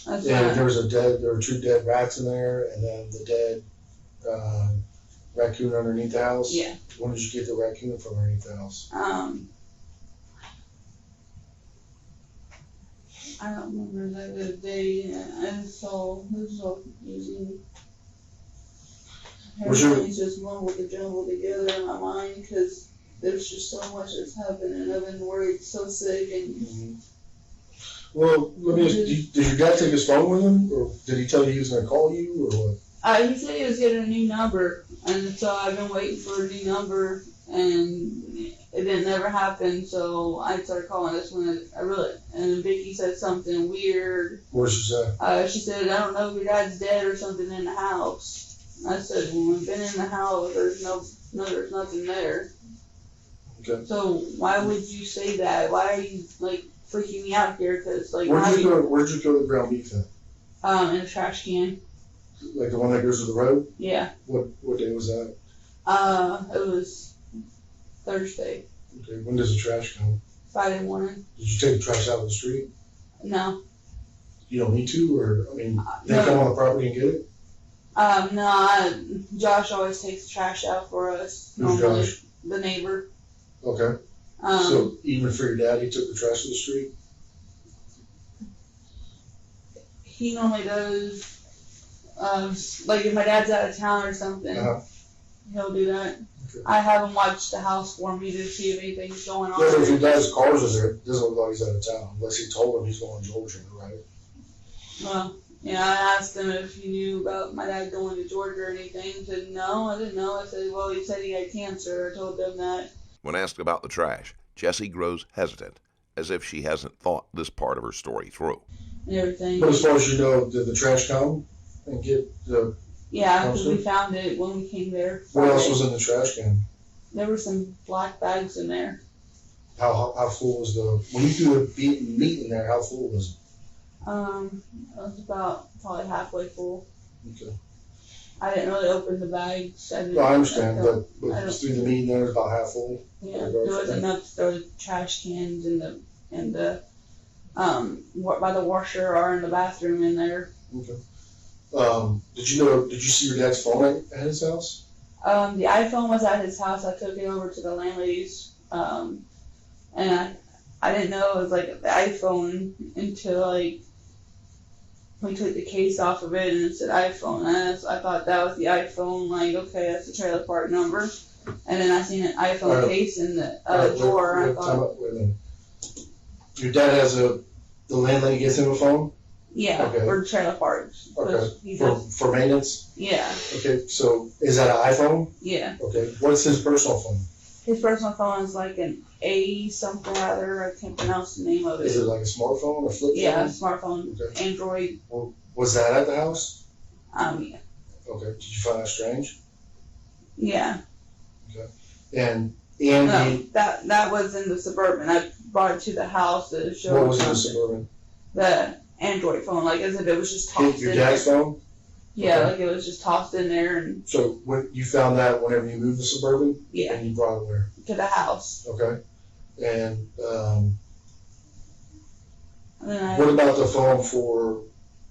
And there were 2 dead rats in there, and then the dead raccoon underneath the house. Yeah. When did you get the raccoon from underneath the house? I don't remember the day. And so this is all confusing. Everything's just mumbled together in my mind because there's just so much that's happening. I've been worried, so sick, and. Mm-hmm. Well, let me ask, did your dad take his phone with him, or did he tell you he was going to call you, or what? He said he was getting a new number, and so I've been waiting for a new number, and it didn't never happen. So I started calling this one. And Vicky said something weird. What did she say? She said, "I don't know if your dad's dead or something in the house." I said, "Well, we've been in the house. There's nothing there." Okay. So why would you say that? Why are you freaking me out here? Because where'd you go to the ground beef at? In a trash can. Like the one that goes to the road? Yeah. What day was that? It was Thursday. Okay. When does the trash come? Friday morning. Did you take the trash out of the street? No. You don't need to, or they no. come on the property and get it? No. Josh always takes the trash out for us. Who's Josh? The neighbor. Okay. So even for your dad, he took the trash to the street? He normally does. If my dad's out of town or something, he'll do that. Okay. I haven't watched the house for me to see if anything's going on. Yeah, if your dad's car's in there, it doesn't look like he's out of town, unless he told him he's going to Georgia, right? Well, yeah, I asked him if he knew about my dad going to Georgia or anything. He said, no, I didn't know. I said, well, he said he had cancer. I told them that. When asked about the trash, Jessie grows hesitant, as if she hasn't thought this part of her story through. And everything. But as far as you know, did the trash come and get the... Yeah, because we found it when we came there. What else was in the trash can? There were some black bags in there. How full was when you threw the meat in there, how full was it? It was about probably halfway full. Okay. I didn't really open the bags. I understand, but just threw the meat in there, about half full. Yeah, there wasn't enough to throw the trash cans in the by the washer or in the bathroom in there. Okay. Did you see your dad's phone at his house? The iPhone was at his house. I took it over to the landlady's, and I didn't know it was the iPhone until we took the case off of it and it said iPhone. I thought that was the iPhone. Okay, that's the trailer park number. And then I seen an iPhone case in the drawer. Wait a minute. Your dad has the landlady gets him a phone? Yeah, okay. For trailer parks. Okay. For maintenance? Yeah. Okay, so is that an iPhone? Yeah. Okay. What's his personal phone? His personal phone is an A something or other. I can't pronounce the name of it. Is it like a smartphone or flip phone? Yeah, a smartphone. Okay. Android. Well, was that at the house? Yeah. Okay. Did you find that strange? Yeah. Okay. And that was in the Suburban. I brought it to the house to show. What was in the Suburban? The Android phone, as if it was just tossed in there. Your dad's phone? Yeah, okay. It was just tossed in there. And so when you found that whenever you moved the Suburban? Yeah. And you brought it where? To the house. Okay. And what about the phone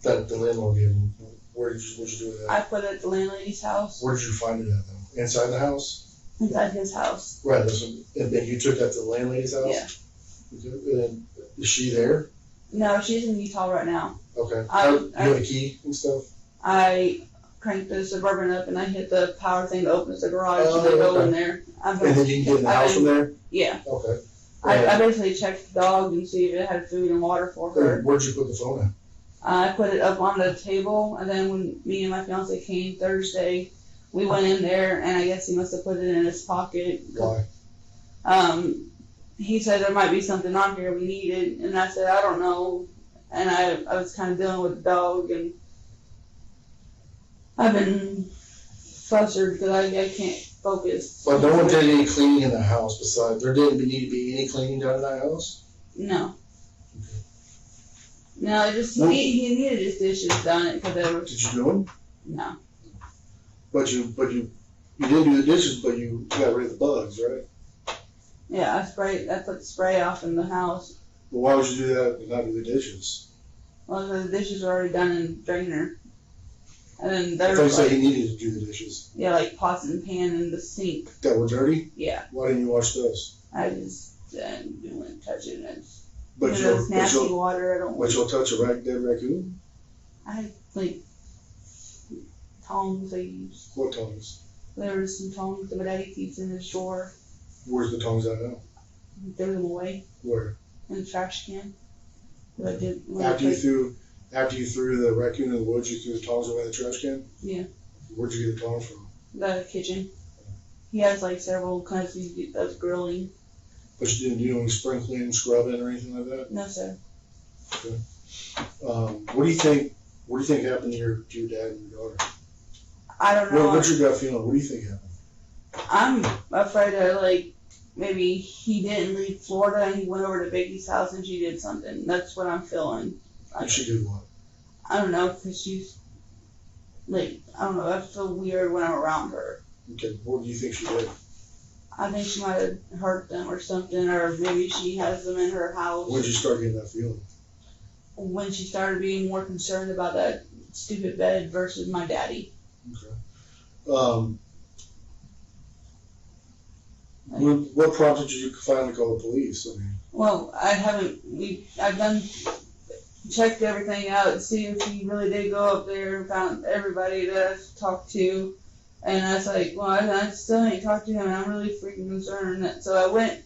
that the landlord gave him? What'd you do with that? I put it at the landlady's house. Where did you find it at though? Inside the house? Inside his house. Right. And then you took that to the landlady's house? Yeah. Okay. And is she there? No, she's in Utah right now. Okay. You have a key and stuff? cranked the Suburban up and I hit the power thing that opens the garage and I go in there. And then you can get in the house from there? Yeah. Okay. I basically checked the dog and see if it had food and water for her. Where'd you put the phone at? I put it up on the table, and then when me and my fiance came Thursday, we went in there, and I guess he must have put it in his pocket. Why? He said there might be something on here we needed, and I said, I don't know. And I was kind of dealing with the dog, and I've been flustered because I can't focus. But no one did any cleaning in the house besides, there didn't need to be any cleaning done in that house? No. No, it just, he needed his dishes done because they were. Did you do them? No. But you didn't do the dishes, but you got rid of the bugs, right? Yeah, I put the spray off in the house. Well, why would you do that and not do the dishes? Well, the dishes were already done in the drainer. And then I there thought you was said he needed to do the dishes. yeah, like pots and pan in the sink. That were dirty? Yeah. Why didn't you wash those? I just didn't touch it. It's, But it's nasty water. I don't want. But you'll touch a dead raccoon? I had like tongs I used. What tongs? There was some tongs that my daddy keeps in his drawer. Where's the tongs at now? Threw them away Where? in the trash can. But I did. After you threw the raccoon in the woods, you threw the tongs away in the trash can? Yeah. Where'd you get the tongs from? The kitchen. He has like several kinds of grilling. But you didn't do any sprinkling, scrubbing, or anything like that? No, sir. Okay. What do you think? What do you think happened to your dad and your daughter? I don't know. What's your gut feeling? What do you think happened? I'm afraid of like maybe he didn't leave Florida and he went over to Vicky's house and she did something. That's what I'm feeling. And she did what? I don't know, because she's like, I don't know, I feel weird when I'm around her. Okay, what do you think she did? I think she might have hurt them or something, or maybe she has them in her house. When did you start getting that feeling? When she started being more concerned about that stupid bed versus my daddy. Okay. What prompted you to finally call the police? I mean, well, I've checked everything out to see if he really did go up there and found everybody that I've talked to. And I was like, well, I still ain't talked to him, and I'm really freaking concerned. So I went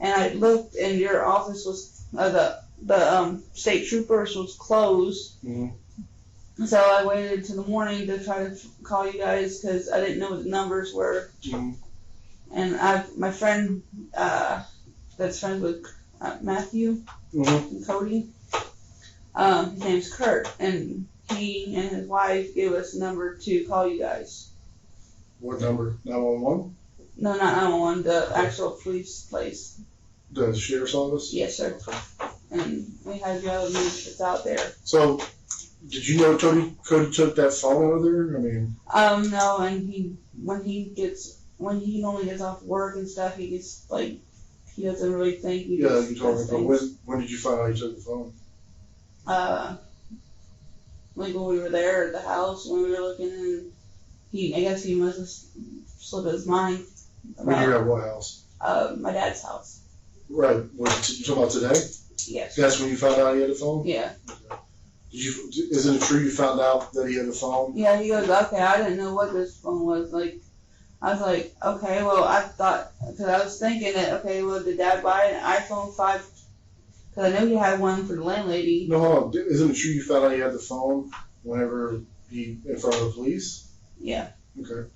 and I looked, and your office was, the state troopers was closed. mm-hmm. So I waited till the morning to try to call you guys because I didn't know what the numbers were. Mm-hmm. And my friend, that's friends with Matthew Mm-hmm. and Cody, his name's Kurt, and he and his wife gave us a number to call you guys. What number? 911? No, not 911, the actual police place. The sheriff's office? Yes, sir. And we had you have that's out there. So, did you know Cody took that phone out of there? I mean, no, and when he normally gets off work and stuff, he gets like, he doesn't really think. yeah, you told me. But when did you find out he took the phone? Like when we were there at the house, when we were looking, and I guess he must have slipped his mind. When you were at what house? My dad's house. Right. You talking about today? Yes. That's when you found out he had a phone? Yeah. Isn't it true you found out that he had a phone? Yeah, he goes, okay, I didn't know what this phone was. Like, I was like, okay, well, I thought, because I was thinking that, okay, well, did Dad buy an iPhone 5? Because I know he had one for the landlady. No, hold on. Isn't it true you found out he had the phone whenever he in front of the police? Yeah. Okay.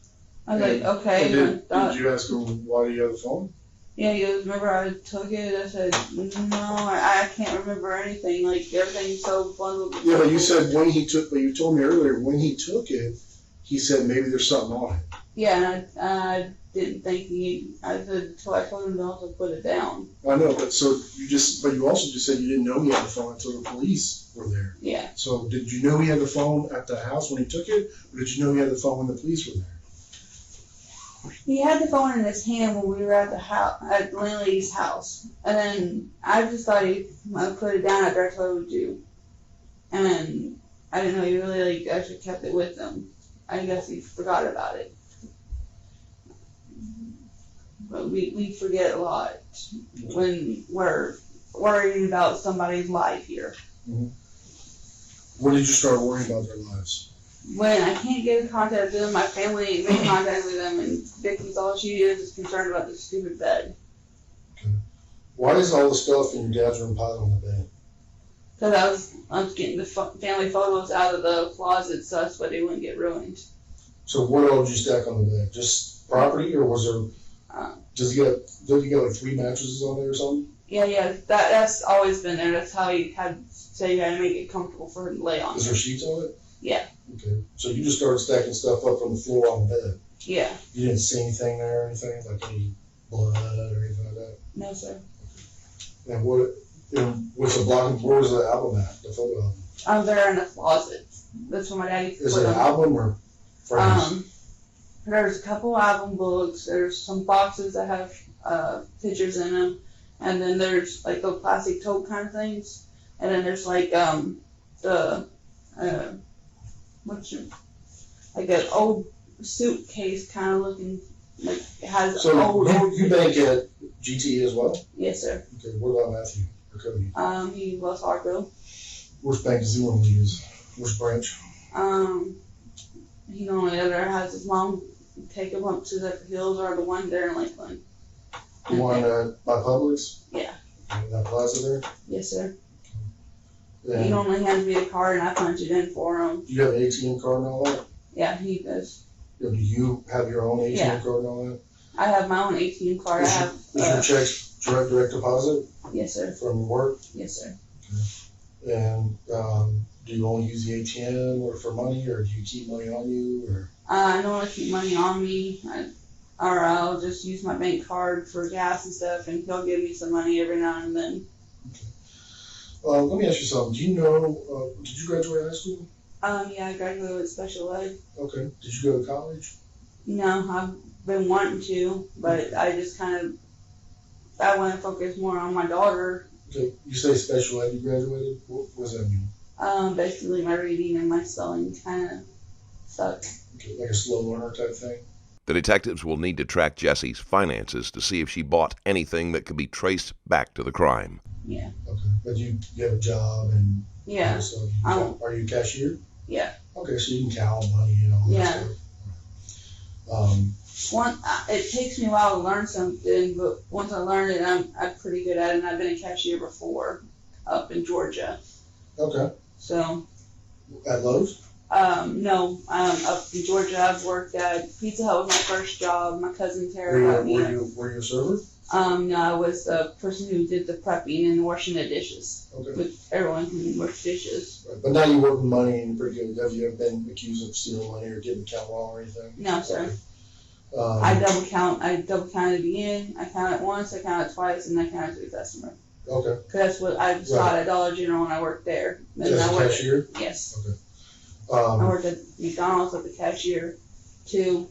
I was like, okay. Did you ask him why do you have the phone? Yeah, he goes, remember I took it? I said, no, I can't remember anything. Like, everything's so bundled. Yeah, but you said when he took, but you told me earlier when he took it, he said maybe there's something on it. Yeah, and I didn't think I said, until I told him to also put it down. I know, but you also just said you didn't know he had the phone until the police were there. Yeah. So did you know he had the phone at the house when he took it, or did you know he had the phone when the police were there? He had the phone in his hand when we were at the house, at the landlady's house, and then I just thought he might put it down after I told you, and I didn't know he really actually kept it with him. I guess he forgot about it. But we forget a lot when we're worrying about somebody's life here. Mm-hmm. When did you start worrying about their lives? when I can't get in contact with them, my family ain't in contact with them, and Vicky's all she is concerned about this stupid bed. Why is all the stuff in your dad's room piled on the bed? Because I was getting the family photos out of the closet, so that's why they wouldn't get ruined. So what all did you stack on the bed? Just property, or was there? Did you get like 3 mattresses on there or something? Yeah, that's always been there. That's how you had to make it comfortable for her to lay on. Is there sheets on it? Yeah. Okay. So you just started stacking stuff up from the floor on the bed. Yeah. You didn't see anything there or anything, like any blood or anything like that? No, sir. And what's the blocking? Where was the album at? The photo album? They're in the closet. That's where my daddy Is put it an them. album or frames? There's a couple album books. There's some boxes that have pictures in them, and then there's like the plastic tote kind of things, and then there's like like an old suitcase kind of looking, like it has So old. you bank at GT as well? Yes, sir. Okay. What about Matthew or Cody? He Wells Fargo. Which bank does he normally use? Which branch? He normally either has his mom take him up to the hills or the one there in Lakeland. The one by Publix? Yeah. Okay, that plaza there? Yes, sir. He And normally hands me a card and I punch it in for him. do you have an ATM card and all that? Yeah, he does. Or do you have your own ATM Yeah. card and all that? I have my own ATM card. I have. Is your checks direct deposit Yes, sir. from work? Yes, sir. And do you only use the ATM or for money, or do you keep money on you? Or I normally keep money on me, or I'll just use my bank card for gas and stuff, and he'll give me some money every now and then. let me ask you something. Do you know? Did you graduate high school? Yeah, I graduated with special ed. Okay. Did you go to college? No, I've been wanting to, but I just I want to focus more on my daughter. Okay. You say special ed. You graduated. What does that mean? Basically my reading and my spelling kind of suck. Okay, like a slow learner type thing. The detectives will need to track Jessie's finances to see if she bought anything that could be traced back to the crime. Yeah. Okay. But you have a job and Yeah. So are you a cashier? Yeah. Okay, so you can count money and all that Yeah. stuff. It takes me a while to learn something, but once I learn it, I'm pretty good at it. And I've been a cashier before, up in Georgia. Okay. So. At Lowe's? No. Up in Georgia, I've worked at Pizza Hut was my first job. My cousin Tara got me. Were you a server? No, I was the person who did the prepping and washing the dishes. Okay. With everyone who washed dishes. Right. But now you work with money and you're pretty good. Have you ever been accused of stealing money or getting count wrong or anything? No, sir. Okay. I double counted at the end. I counted once, I counted twice, and I counted to the customer. Okay. Cause that's what I saw at Dollar General when I worked there. And As I a worked cashier? Yes. Okay. I worked at McDonald's as a cashier too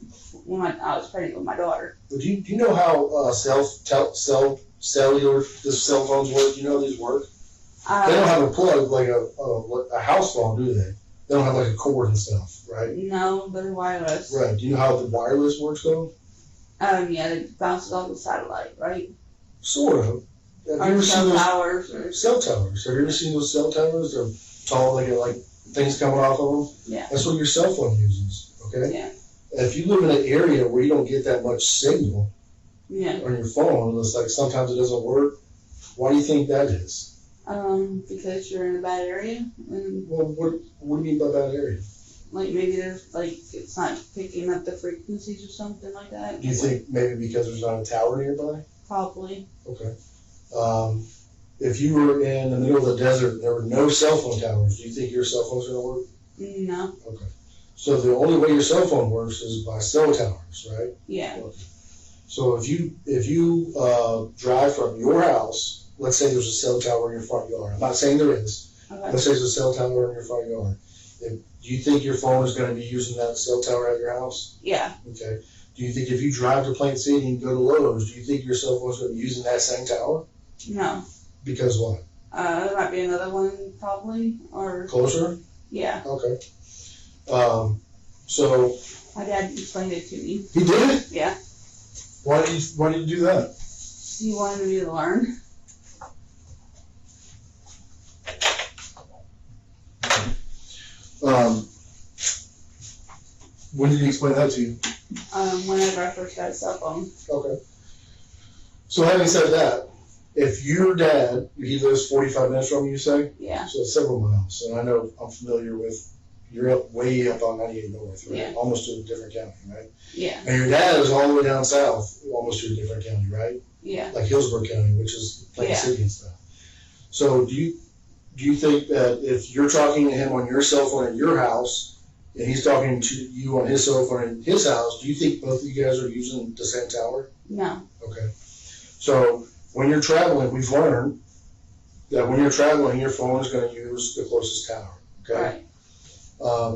when I was pregnant with my daughter. Do you know how cellular the cell phones work? Do you know how these work? They don't have a plug like a house phone, do they? They don't have like a cord and stuff, right? No, they're wireless. Right. Do you know how the wireless works though? Yeah, it bounces off the satellite, right? Sort of. Have you Or ever seen cell those towers or cell towers? Have you ever seen those cell towers? They're tall, like things coming off of them. Yeah. That's what your cell phone uses. Okay. Yeah. And if you live in an area where you don't get that much signal Yeah. on your phone, it's like sometimes it doesn't work. Why do you think that is? Because you're in a bad area and Well, what do you mean by that area? like maybe there's like it's not picking up the frequencies or something like that. Do you think maybe because there's not a tower nearby? Probably. Okay. If you were in the middle of the desert and there were no cell phone towers, do you think your cell phone's going to work? No. Okay. So the only way your cell phone works is by cell towers, right? Yeah. Okay. So if you drive from your house, let's say there's a cell tower in your front yard. I'm not saying there is. Okay. Let's say there's a cell tower in your front yard. Do you think your phone is going to be using that cell tower at your house? Yeah. Okay. Do you think if you drive to Plant City and go to Lowe's, do you think your cell phone is going to be using that same tower? No. Because what? There might be another one probably or Closer? yeah. Okay. So My dad explained it to me. he did? Yeah. Why did you do that? He wanted me to learn. When did he explain that to you? Whenever I first got a cell phone. Okay. So having said that, if your dad, he lives 45 minutes from you, say? Yeah. So it's several miles. And I know I'm familiar with, you're up way up on 98 North, right? Yeah. Almost to a different county, right? Yeah. And your dad is all the way down south, almost to a different county, right? Yeah. Like Hillsborough County, which is Plain Yeah. City and stuff. So do you think that if you're talking to him on your cell phone at your house, and he's talking to you on his cell phone in his house, do you think both of you guys are using the same tower? No. Okay. So when you're traveling, we've learned that when you're traveling, your phone is going to use the closest tower. Okay. Right.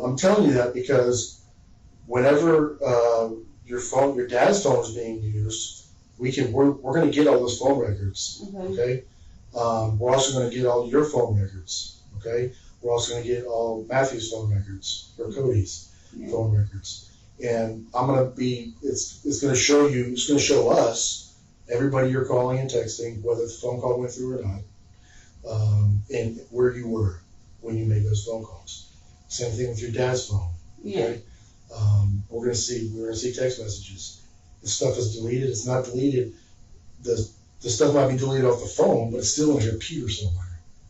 I'm telling you that because whenever your dad's phone is being used, we're going to get all those phone records. Okay. Okay. We're also going to get all your phone records. Okay. We're also going to get all Matthew's phone records or Cody's phone records, and it's going to show you. It's going to show us everybody you're calling and texting, whether the phone call went through or not, and where you were when you made those phone calls. Same thing with your dad's phone. Okay? Yeah. We're gonna see text messages. The stuff is deleted. It's not deleted. The stuff might be deleted off the phone, but it's still in your computer somewhere.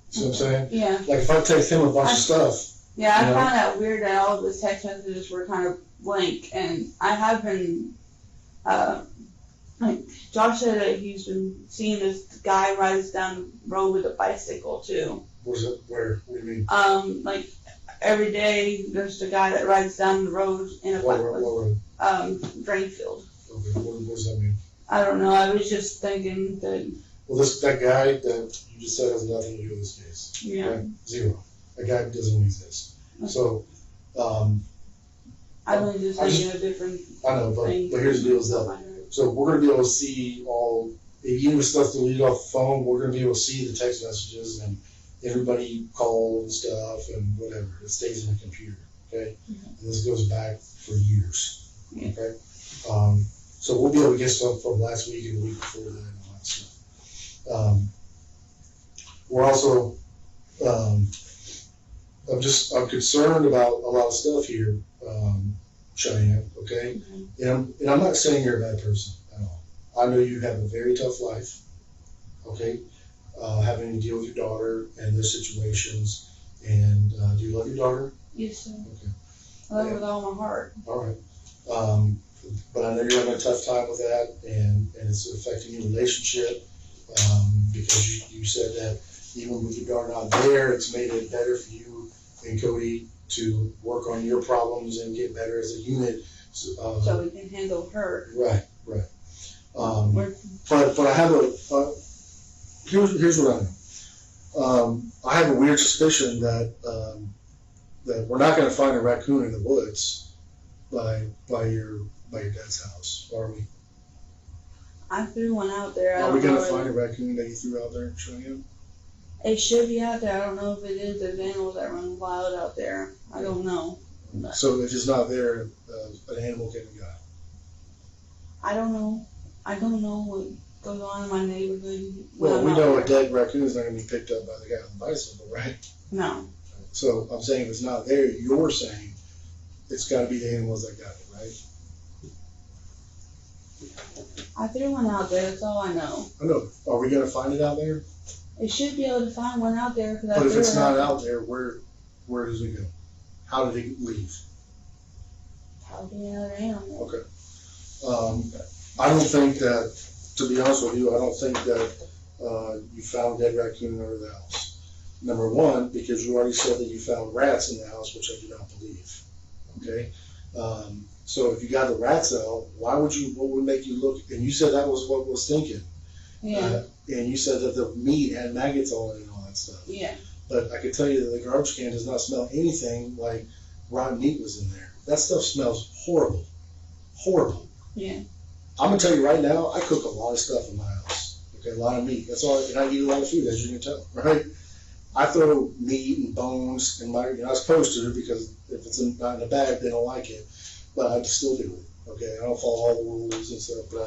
See what I'm saying? Yeah. Like if I text him a bunch of stuff. Yeah, I you know? found that weird that all of his text messages were kind of blank, and I have been, like, Josh said that he's been seeing this guy rides down the road with a bicycle too. What is it? Where? What do you mean? Like, every day there's a guy that rides down the road in a What bicycle. road? Drainfield. Okay. What does that mean? I don't know, I was just thinking that, Well, that guy that you just said has nothing to do with this case. yeah. Right? Zero. That guy doesn't exist. So, I was just thinking of different I know, but things. here's the deal is that, so we're gonna be able to see all, even if stuff's deleted off the phone, we're gonna be able to see the text messages and everybody called and stuff and whatever. It stays in the computer, okay? And this goes back for years, Yeah. okay? So we'll be able to get stuff from last week and the week before that and all that stuff. We're also, I'm concerned about a lot of stuff here, Cheyenne, okay? And I'm not saying you're a bad person at all. I know you have a very tough life, okay? Having to deal with your daughter and those situations. And do you love your daughter? Yes, sir. Okay. I love it with all my heart. All right. But I know you're having a tough time with that, and it's affecting your relationship because you said that even with your daughter not there, it's made it better for you and Cody to work on your problems and get better as a unit. So we can handle her. Right. But I have here's what I know. I have a weird suspicion that that we're not going to find a raccoon in the woods by your dad's house, are we? I threw one out there. Are we going to find a raccoon that you threw out there, Cheyenne? It should be out there. I don't know if it is. There's animals that run wild out there. I don't know. So if it's not there, an animal can be got. I don't know. I don't know what goes on in my neighborhood. Well, we know a dead raccoon is not going to be picked up by the guy on the bicycle, right? No. So I'm saying if it's not there, you're saying it's got to be the animals that got it, right? I threw one out there. That's all I know. I know. Are we going to find it out there? It should be able to find one out there. But if it's not out there, where does it go? How did it leave? Probably another animal. Okay. I don't think that, to be honest with you, I don't think that you found a dead raccoon under the house. Number one, because you already said that you found rats in the house, which I do not believe. Okay? So if you got the rats out, what would make you look, and you said that was what was thinking. Yeah. And you said that the meat had maggots on it and all that stuff. Yeah. But I can tell you that the garbage can does not smell anything like rotten meat was in there. That stuff smells horrible. Horrible. Yeah. I'm gonna tell you right now, I cook a lot of stuff in my house. Okay, a lot of meat. That's all, and I eat a lot of food, as you can tell, right? I throw meat and bones in my, you're not supposed to, because if it's not in a bag, they don't like it. But I still do it. Okay, I don't follow all the rules and stuff, but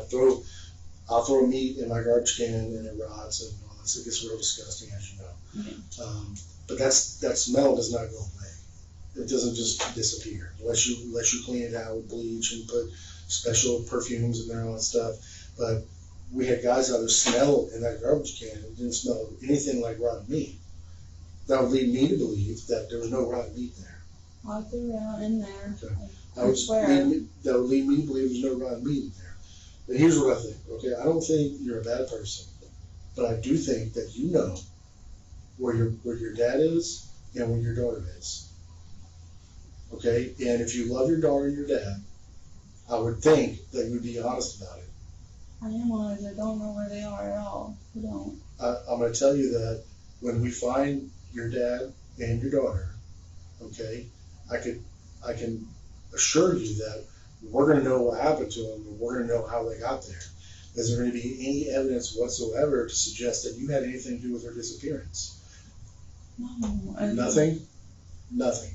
I'll throw meat in my garbage can and it rots and all that. So it gets real disgusting, as you know. Mm-hmm. But that smell does not go away. it doesn't just disappear unless you clean it out with bleach and put special perfumes in there and all that stuff. But we had guys out there smell in that garbage can. It didn't smell anything like rotten meat. That would lead me to believe that there was no rotten meat there. I threw it out in there. Okay. I swear. That would lead me to believe there's no rotten meat in there. But here's what I think, okay? I don't think you're a bad person, but I do think that you know where your dad is and where your daughter is. Okay? And if you love your daughter and your dad, I would think that you would be honest about it. I am honest. I don't know where they are at all. I don't. I'm going to tell you that when we find your dad and your daughter, okay, I can assure you that we're going to know what happened to them, and we're going to know how they got there. Is there going to be any evidence whatsoever to suggest that you had anything to do with her disappearance? No. Nothing? Nothing.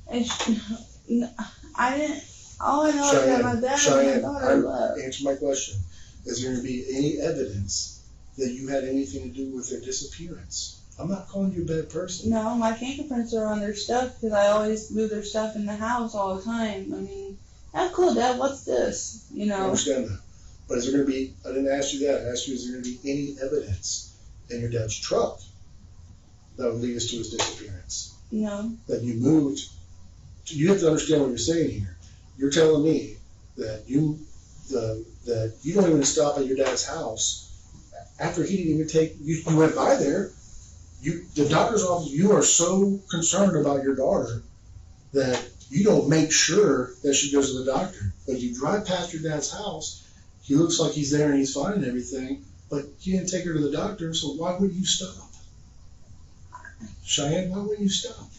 I didn't. All I know is that my dad and my daughter left. Answer my question. Is there going to be any evidence that you had anything to do with their disappearance? I'm not calling you a bad person. No, my fingerprints are on their stuff because I always move their stuff in the house all the time. I mean, that's cool, Dad. What's this? You know. I understand that. But is there going to be, I didn't ask you that. I asked you, is there going to be any evidence in your dad's truck that would lead us to his disappearance? No. That you moved. You have to understand what you're saying here. You're telling me that you don't even stop at your dad's house after he didn't even take, you went by there. The doctor's office, you are so concerned about your daughter that you don't make sure that she goes to the doctor. But you drive past your dad's house, he looks like he's there and he's fine and everything, but he didn't take her to the doctor, so why would you stop? Cheyenne, why wouldn't you stop?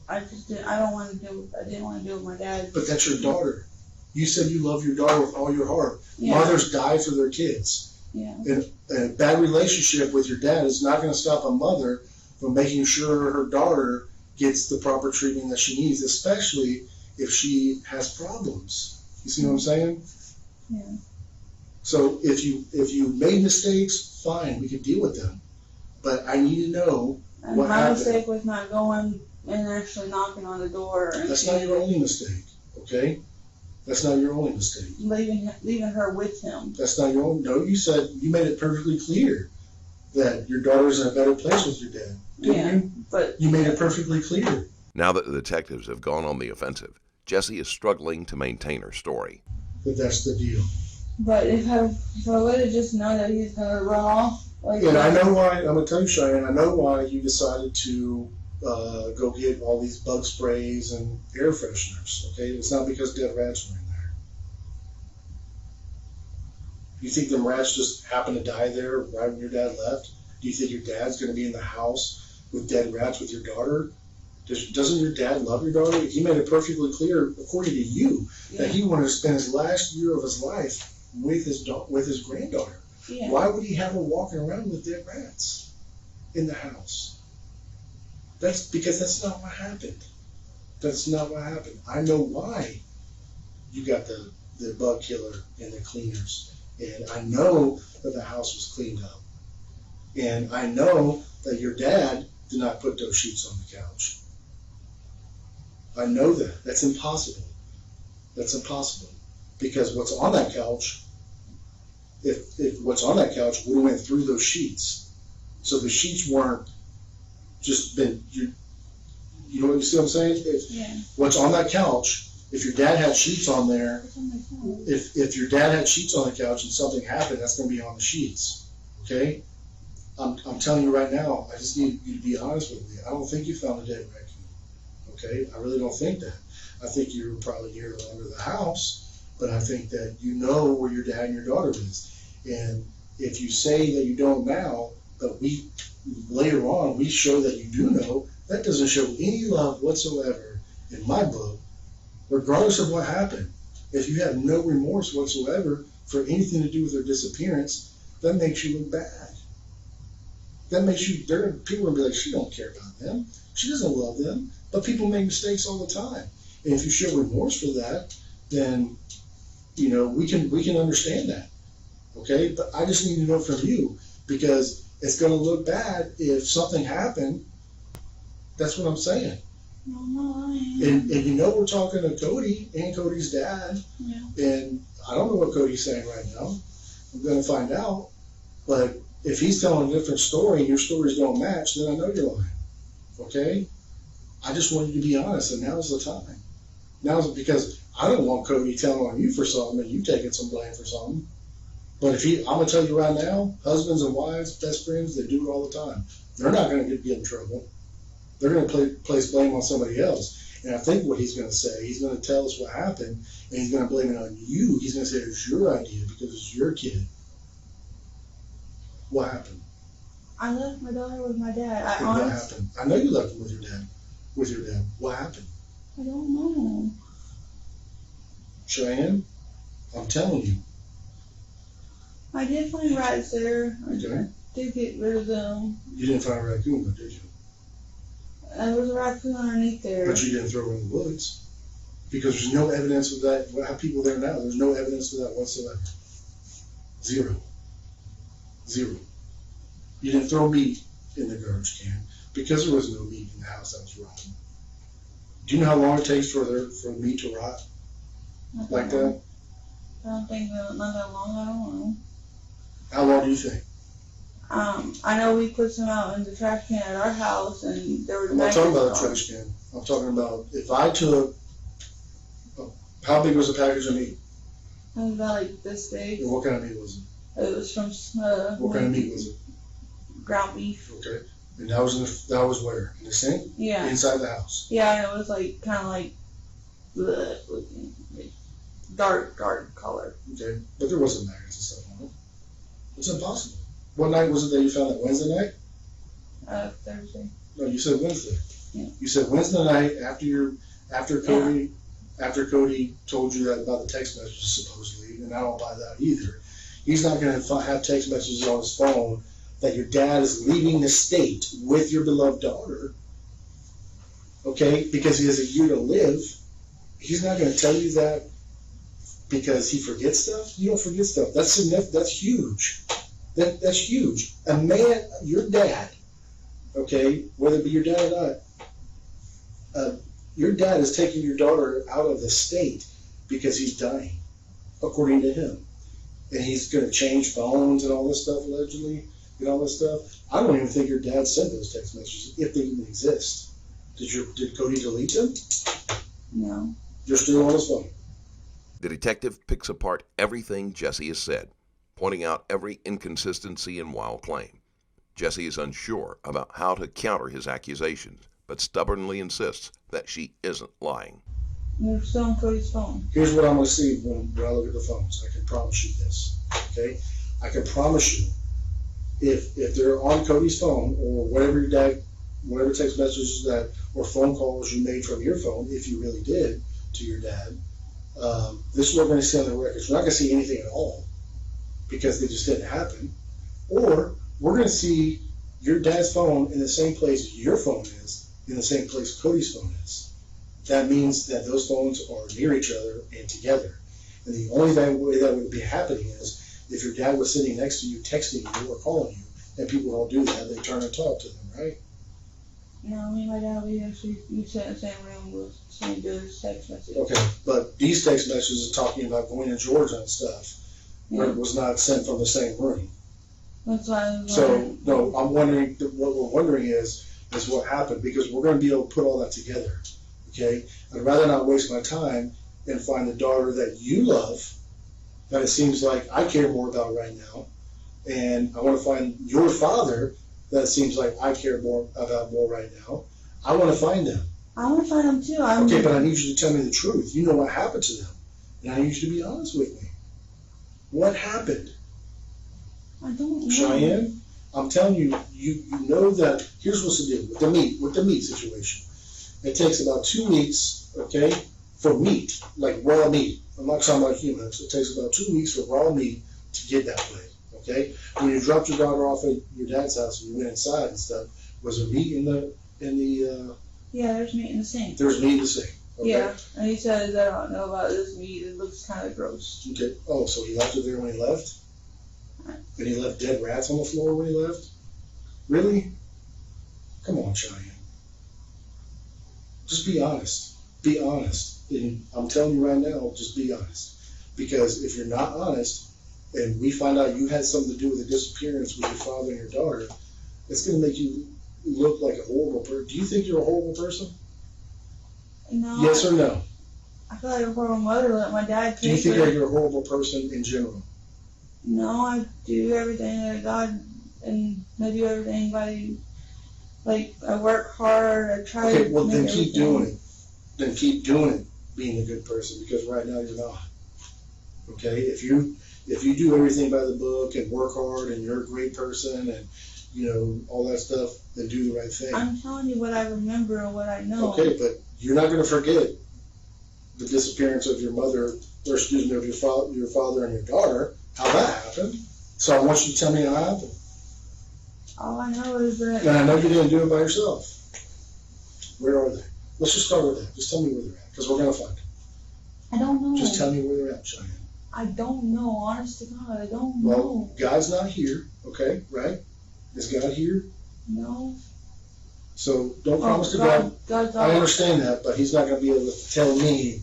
I didn't want to deal with my dad. But that's your daughter. You said you love your daughter with all your heart. Yeah. Mothers die for their kids. Yeah. And a bad relationship with your dad is not going to stop a mother from making sure her daughter gets the proper treatment that she needs, especially if she has problems. You see what I'm saying? Yeah. So if you made mistakes, fine, we can deal with them. But I need to know And what my happened. mistake was not going and actually knocking on the door. That's not your only mistake, okay? That's not your only mistake. Leaving her with him. That's not your own. No, you said, you made it perfectly clear that your daughter's in a better place with your dad. Didn't you? But You made it perfectly clear. Now that the detectives have gone on the offensive, Jessie is struggling to maintain her story. But that's the deal. But if I would have just known that he's gonna run off, like. And I know why, I'm going to tell you, Cheyenne, I know why you decided to go get all these bug sprays and air fresheners, okay? It's not because dead rats were in there. You think them rats just happened to die there right when your dad left? Do you think your dad's going to be in the house with dead rats with your daughter? Doesn't your dad love your daughter? He made it perfectly clear, according to you, that he wanted to spend his last year of his life with his granddaughter. Yeah. Why would he have her walking around with dead rats in the house? That's because that's not what happened. That's not what happened. I know why you got the bug killer and the cleaners. And I know that the house was cleaned up. And I know that your dad did not put those sheets on the couch. I know that. That's impossible. That's impossible. Because what's on that couch, if what's on that couch would have went through those sheets. So the sheets weren't just been, you know what you see what I'm saying? Yeah. What's on that couch, if your dad had sheets on there, if your dad had sheets on the couch and something happened, that's going to be on the sheets. Okay? I'm telling you right now, I just need you to be honest with me. I don't think you found a dead raccoon. Okay? I really don't think that. I think you were probably near under the house, but I think that you know where your dad and your daughter is. And if you say that you don't now, but later on we show that you do know, that doesn't show any love whatsoever in my book, regardless of what happened. If you have no remorse whatsoever for anything to do with their disappearance, that makes you look bad. That makes you, people will be like, she don't care about them. She doesn't love them. But people make mistakes all the time. And if you show remorse for that, then, you know, we can understand that. Okay? But I just need to know from you, because it's going to look bad if something happened That's what I'm saying. No, no, I am. And you know we're talking to Cody and Cody's dad. Yeah. And I don't know what Cody's saying right now. I'm going to find out. But if he's telling a different story and your stories don't match, then I know you're lying. Okay? I just want you to be honest, and now's the time. Now's because I don't want Cody telling on you for something and you taking some blame for something. But I'm going to tell you right now, husbands and wives, best friends, they do it all the time. They're not going to get in trouble. They're going to place blame on somebody else. And I think what he's going to say, he's going to tell us what happened, and he's going to blame it on you. He's going to say it was your idea because it's your kid. What happened? I left my daughter with my dad. What happened? I know you left him with your dad. What happened? I don't know. Cheyenne, I'm telling you. I did find rats there. Okay. I did get rid of them. You didn't find a raccoon, though, did you? There was a raccoon underneath there. But you didn't throw it in the woods. Because there's no evidence of that. We have people there now. There's no evidence of that whatsoever. Zero. You didn't throw meat in the garbage can because there was no meat in the house that was rotten. Do you know how long it takes for meat to rot like that? I don't think not that long. I don't know. How long do you think? I know we put some out in the trash can at our house, and there were. I'm not talking about a trash can. I'm talking about if I took. How big was the package of meat? It was about like this big. And what kind of meat was it? It was from. What kind of meat was it? Ground beef. Okay. And that was where? In the sink? Yeah. Inside the house? Yeah, and it was like kind of like looking, like dark color. Okay. But there wasn't maggots and stuff on it. It's impossible. What night was it that you found it? Wednesday night? Thursday. No, you said Wednesday. Yeah. You said Wednesday night after Cody told you that about the text messages supposedly, and I don't buy that either. He's not going to have text messages on his phone that your dad is leaving the state with your beloved daughter, okay, because he has a year to live. He's not going to tell you that because he forgets stuff. You don't forget stuff. That's huge. That's huge. A man, your dad, okay, whether it be your dad or not, your dad is taking your daughter out of the state because he's dying, according to him. And he's going to change phones and all this stuff, allegedly, and all this stuff. I don't even think your dad sent those text messages, if they even exist. Did Cody delete them? No. You're still on his phone. The detective picks apart everything Jesse has said, pointing out every inconsistency and wild claim. Jesse is unsure about how to counter his accusations, but stubbornly insists that she isn't lying. They're still on Cody's phone. Here's what I'm going to see when I look at the phones. I can promise you this, okay? I can promise you, if they're on Cody's phone or whatever text messages or phone calls you made from your phone, if you really did, to your dad, this is what we're going to see on the records. We're not going to see anything at all because they just didn't happen. Or we're going to see your dad's phone in the same place your phone is, in the same place Cody's phone is. That means that those phones are near each other and together. And the only way that would be happening is if your dad was sitting next to you, texting you or calling you, and people don't do that, they turn and talk to them, right? No, me and my dad, we sat in the same room with same dude's text messages. Okay, but these text messages are talking about going to Georgia and stuff. Yeah. It was not sent from the same room. That's why I was So, no, I'm wondering, what we're wondering is what happened, because we're going to be able to put all that together, okay? I'd rather not waste my time and find the daughter that you love, that it seems like I care more about right now, and I want to find your father that it seems like I care more about right now. I want to find them. I want to find them too. Okay, but I need you to tell me the truth. You know what happened to them, and I need you to be honest with me. What happened? I don't know. Cheyenne, I'm telling you, you know that, here's what's the deal with the meat situation. It takes about 2 weeks, okay, for meat, like raw meat. I'm not talking about humans. It takes about 2 weeks for raw meat to get that way, okay? When you dropped your daughter off at your dad's house and you went inside and stuff, was there meat in the Yeah, there's meat in the sink. There was meat in the sink, okay? Yeah, and he says, I don't know about this meat. It looks kind of gross. Okay. Oh, so he left it there when he left? And he left dead rats on the floor when he left? Really? Come on, Cheyenne. Just be honest. Be honest. And I'm telling you right now, just be honest. Because if you're not honest, and we find out you had something to do with the disappearance with your father and your daughter, it's going to make you look like a horrible person. Do you think you're a horrible person? No. Yes or no? I feel like a horrible mother let my dad Do you take think her. that you're a horrible person in general? No, I do everything that God, and I do everything by, like, I work hard, I try Okay, to well make then keep everything. doing it. Then keep doing it, being a good person, because right now you're not. Okay, if you do everything by the book and work hard and you're a great person and you know all that stuff, then do the right thing. I'm telling you what I remember and what I know. Okay, but you're not going to forget the disappearance of your mother, or excuse me, of your father and your daughter, how that happened. So I want you to tell me how it happened. All I know is that. And I know you didn't do it by yourself. Where are they? Let's just start with that. Just tell me where they're at, because we're going to find them. I don't know. Just tell me where they're at, Cheyenne. I don't know. Honest to God, I don't Well, know. God's not here, okay, right? Is God here? No. So don't promise to God. God's I understand that, but He's not going to be able to tell me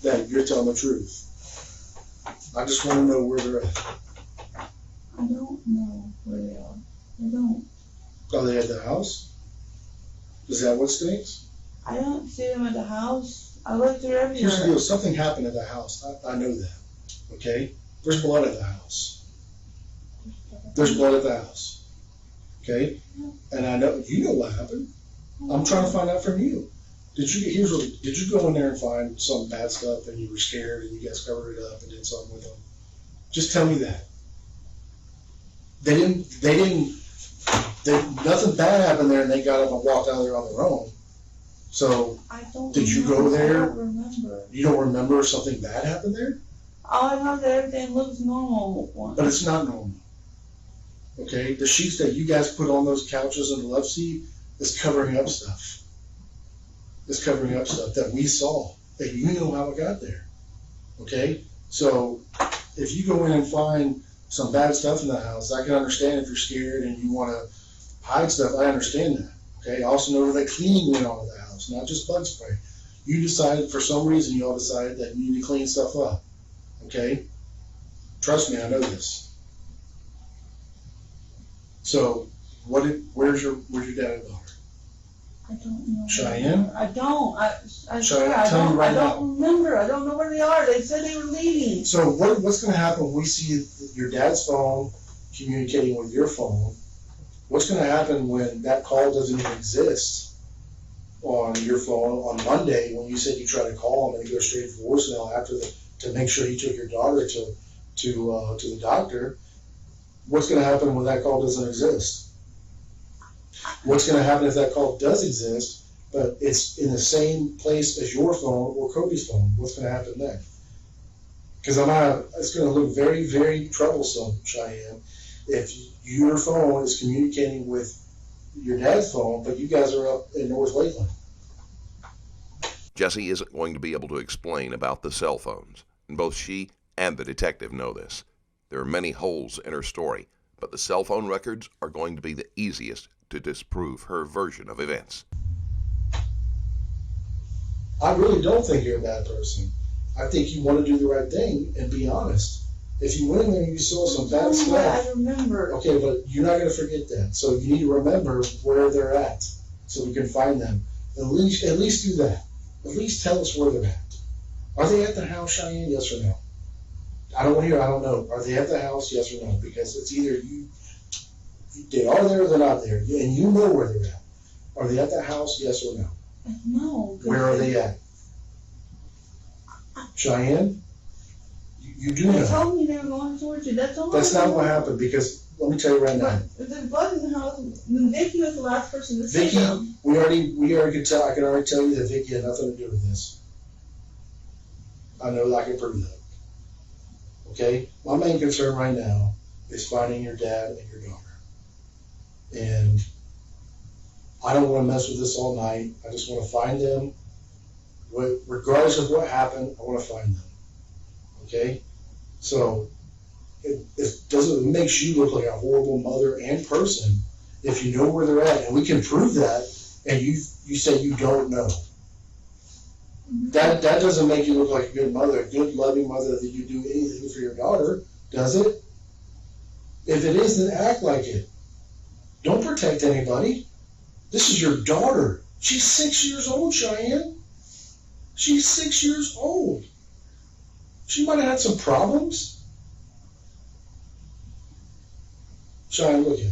that you're telling the truth. I just want to know where they're at. I don't know where they are. I don't. Are they at the house? Is that what stinks? I don't see them at the house. I looked through everywhere. Here's the deal. Something happened at the house. I know that. Okay? There's blood at the house. There's blood at the house. Okay? And I know, you know what happened. I'm trying to find out from you. Did you go in there and find some bad stuff and you were scared and you guys covered it up and did something with them? Just tell me that. Nothing bad happened there and they got up and walked out of there on their own. So, I don't did you know. go there? I don't remember. You don't remember something bad happened there? All I know is that everything looks normal. But it's not normal. Okay? The sheets that you guys put on those couches in the love seat is covering up stuff. It's covering up stuff that we saw. That you know how it got there. Okay? So, if you go in and find some bad stuff in the house, I can understand if you're scared and you want to hide stuff. I understand that. Okay? I also know that cleaning went on in the house, not just bug spray. You decided, for some reason, you all decided that you need to clean stuff up. Okay? Trust me, I know this. So, where's your dad and daughter? I don't know. Cheyenne? I don't. I Cheyenne, swear, I tell me don't. right I don't remember. I don't know where they are. They said they were leaving. So what's going to happen when we see your dad's phone communicating with your phone? What's going to happen when that call doesn't even exist on your phone on Monday when you said you tried to call him and he goes straight to voicemail to make sure he took your daughter to the doctor? What's going to happen when that call doesn't exist? What's going to happen if that call does exist, but it's in the same place as your phone or Kobe's phone? What's going to happen then? Because it's going to look very, very troublesome, Cheyenne, if your phone is communicating with your dad's phone, but you guys are up in North Lakeland. Jessie isn't going to be able to explain about the cell phones, and both she and the detective know this. There are many holes in her story, but the cell phone records are going to be the easiest to disprove her version of events. I really don't think you're a bad person. I think you want to do the right thing and be honest. If you went in there and you saw some bad stuff, I remember. okay, but you're not going to forget that. So you need to remember where they're at so we can find them. At least do that. At least tell us where they're at. Are they at the house, Cheyenne? Yes or no? I don't want to hear, I don't know. Are they at the house? Yes or no? Because it's either they are there or they're not there. And you know where they're at. Are they at the house? Yes or no? No. Where are they at? Cheyenne? You do They know. told me they were going towards you. That's all. That's not what happened, because let me tell you right now. But the bug in the house. Vicky was the last person to see Vicky, them. we already could tell. I can already tell you that Vicky had nothing to do with this. I know that I can prove that. Okay, my main concern right now is finding your dad and your daughter, and I don't want to mess with this all night. I just want to find them. Regardless of what happened, I want to find them. Okay, so it makes you look like a horrible mother and person if you know where they're at, and we can prove that, and you say you don't know. That doesn't make you look like a good mother, a good loving mother that you do anything for your daughter, does it? If it is, then act like it. Don't protect anybody. This is your daughter. She's 6 years old, Cheyenne. She's 6 years old. She might have had some problems. Cheyenne, look at me.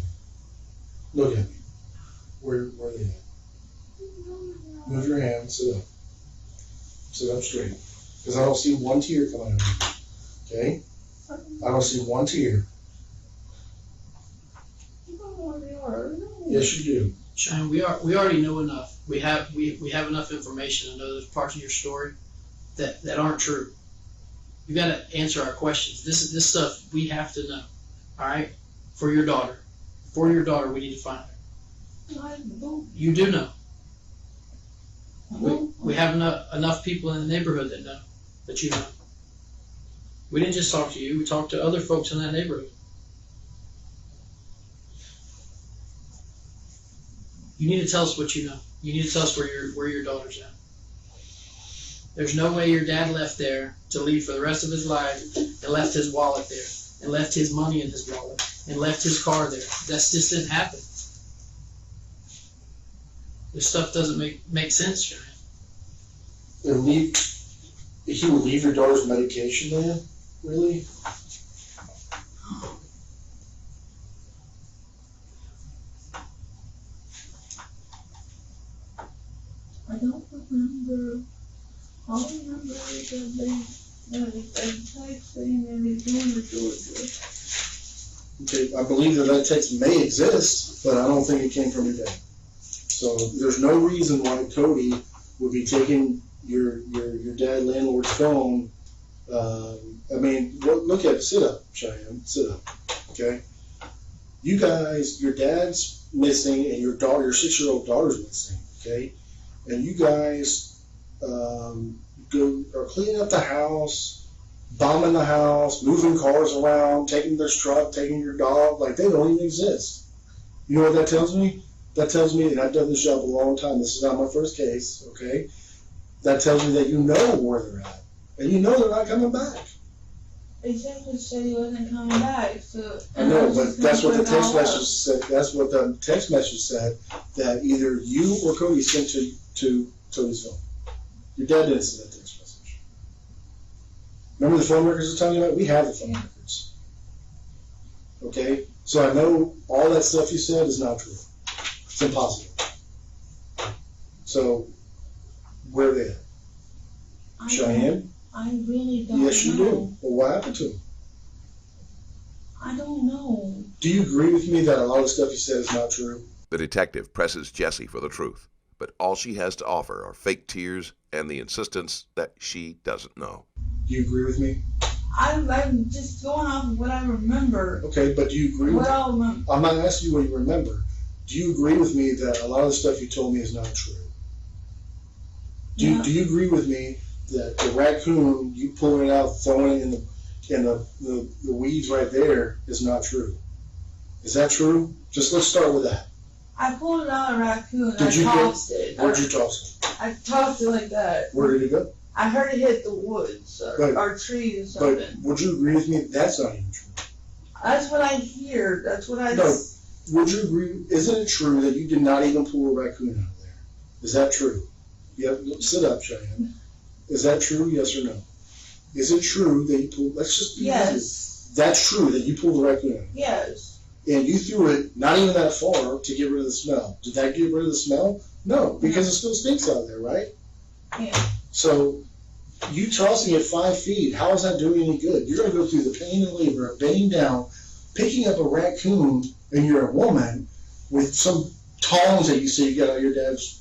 Look at me. Where are they at? Move your hand, sit up. Sit up straight. Because I don't see one tear coming out of you. Okay? I don't see one tear. Yes, you do. Cheyenne, we already know enough. We have enough information to know there's parts of your story that aren't true. You got to answer our questions. This stuff we have to know. All right, for your daughter. For your daughter, we need to find her. I don't. You do know. know. We have enough people in the neighborhood that know that you know. We didn't just talk to you. We talked to other folks in that neighborhood. You need to tell us what you know. You need to tell us where your daughter's at. There's no way your dad left there to leave for the rest of his life and left his wallet there and left his money in his wallet and left his car there. That just didn't happen. This stuff doesn't make sense, Cheyenne. And he would leave your daughter's medication there? Really? I don't remember. All I remember is that they text saying that he's going to Georgia. Okay, I believe that text may exist, but I don't think it came from your dad. So there's no reason why Cody would be taking your dad landlord's phone. I mean, look at it. Sit up, Cheyenne. Sit up. Okay. You guys, your dad's missing, and your 6-year-old daughter's missing. Okay. And you guys are cleaning up the house, bombing the house, moving cars around, taking this truck, taking your dog, like they don't even exist. You know what that tells me? That tells me, and I've done this job a long time, this is not my first case, okay? That tells me that you know where they're at, and you know they're not coming back. He said he wasn't coming back, so. I know, but that's what the text message said. That's what the text message said, that either you or Cody sent to Cody's phone. Your dad didn't send that text message. Remember the phone records I was telling you about? We have the phone records. Okay? So I know all that stuff you said is not true. It's impossible. So, where are they at? Cheyenne? I really don't know. Yes, you do. Well, what happened to them? I don't know. Do you agree with me that a lot of the stuff you said is not true? The detective presses Jessie for the truth, but all she has to offer are fake tears and the insistence that she doesn't know. Do you agree with me? I'm just going off of what I remember. Okay, but do you agree with What I remember. I'm not asking you what you remember. Do you agree with me that a lot of the stuff you told me is not true? Do you agree with me that the raccoon, you pulling it out, throwing it in the weeds right there is not true? Is that true? Just let's start with that. I pulled it out of a raccoon and I tossed it. Where'd you toss it? I tossed it like that. Where did it go? I heard it hit the woods or trees or something. But would you agree with me that's not even true? That's what I hear. That's what I... No. Would you agree? Isn't it true that you did not even pull a raccoon out of there? Is that true? Yeah, sit up, Cheyenne. Is that true, yes or no? Is it true that you pulled, let's just be Yes. That's true that you pulled the raccoon out? Yes. And you threw it not even that far to get rid of the smell. Did that get rid of the smell? No, because it still stinks out there, right? Yeah. So, you tossing it 5 feet, how is that doing any good? You're going to go through the pain and labor of bending down, picking up a raccoon, and you're a woman, with some tongs that you say you got out of your dad's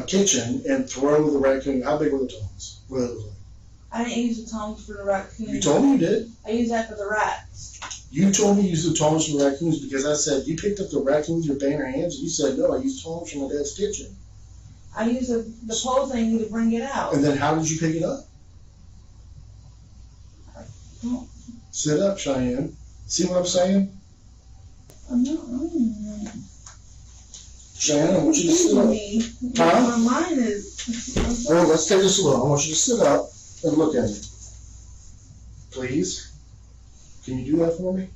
kitchen, and throw the raccoon. How big were the tongs? What did it look like? I didn't use the tongs for the raccoon. You told me you did. I used that for the rats. You told me you used the tongs for the raccoons because I said you picked up the raccoon with your bare hands, and you said, no, I used tongs from my dad's kitchen. I used the pole thing to bring it out. And then how did you pick it up? Sit up, Cheyenne. See what I'm saying? I'm not wrong. Cheyenne, I want you to sit up. Me. Huh? My mind is. Well, let's take this slow. I want you to sit up and look at me. Please? Can you do that for me?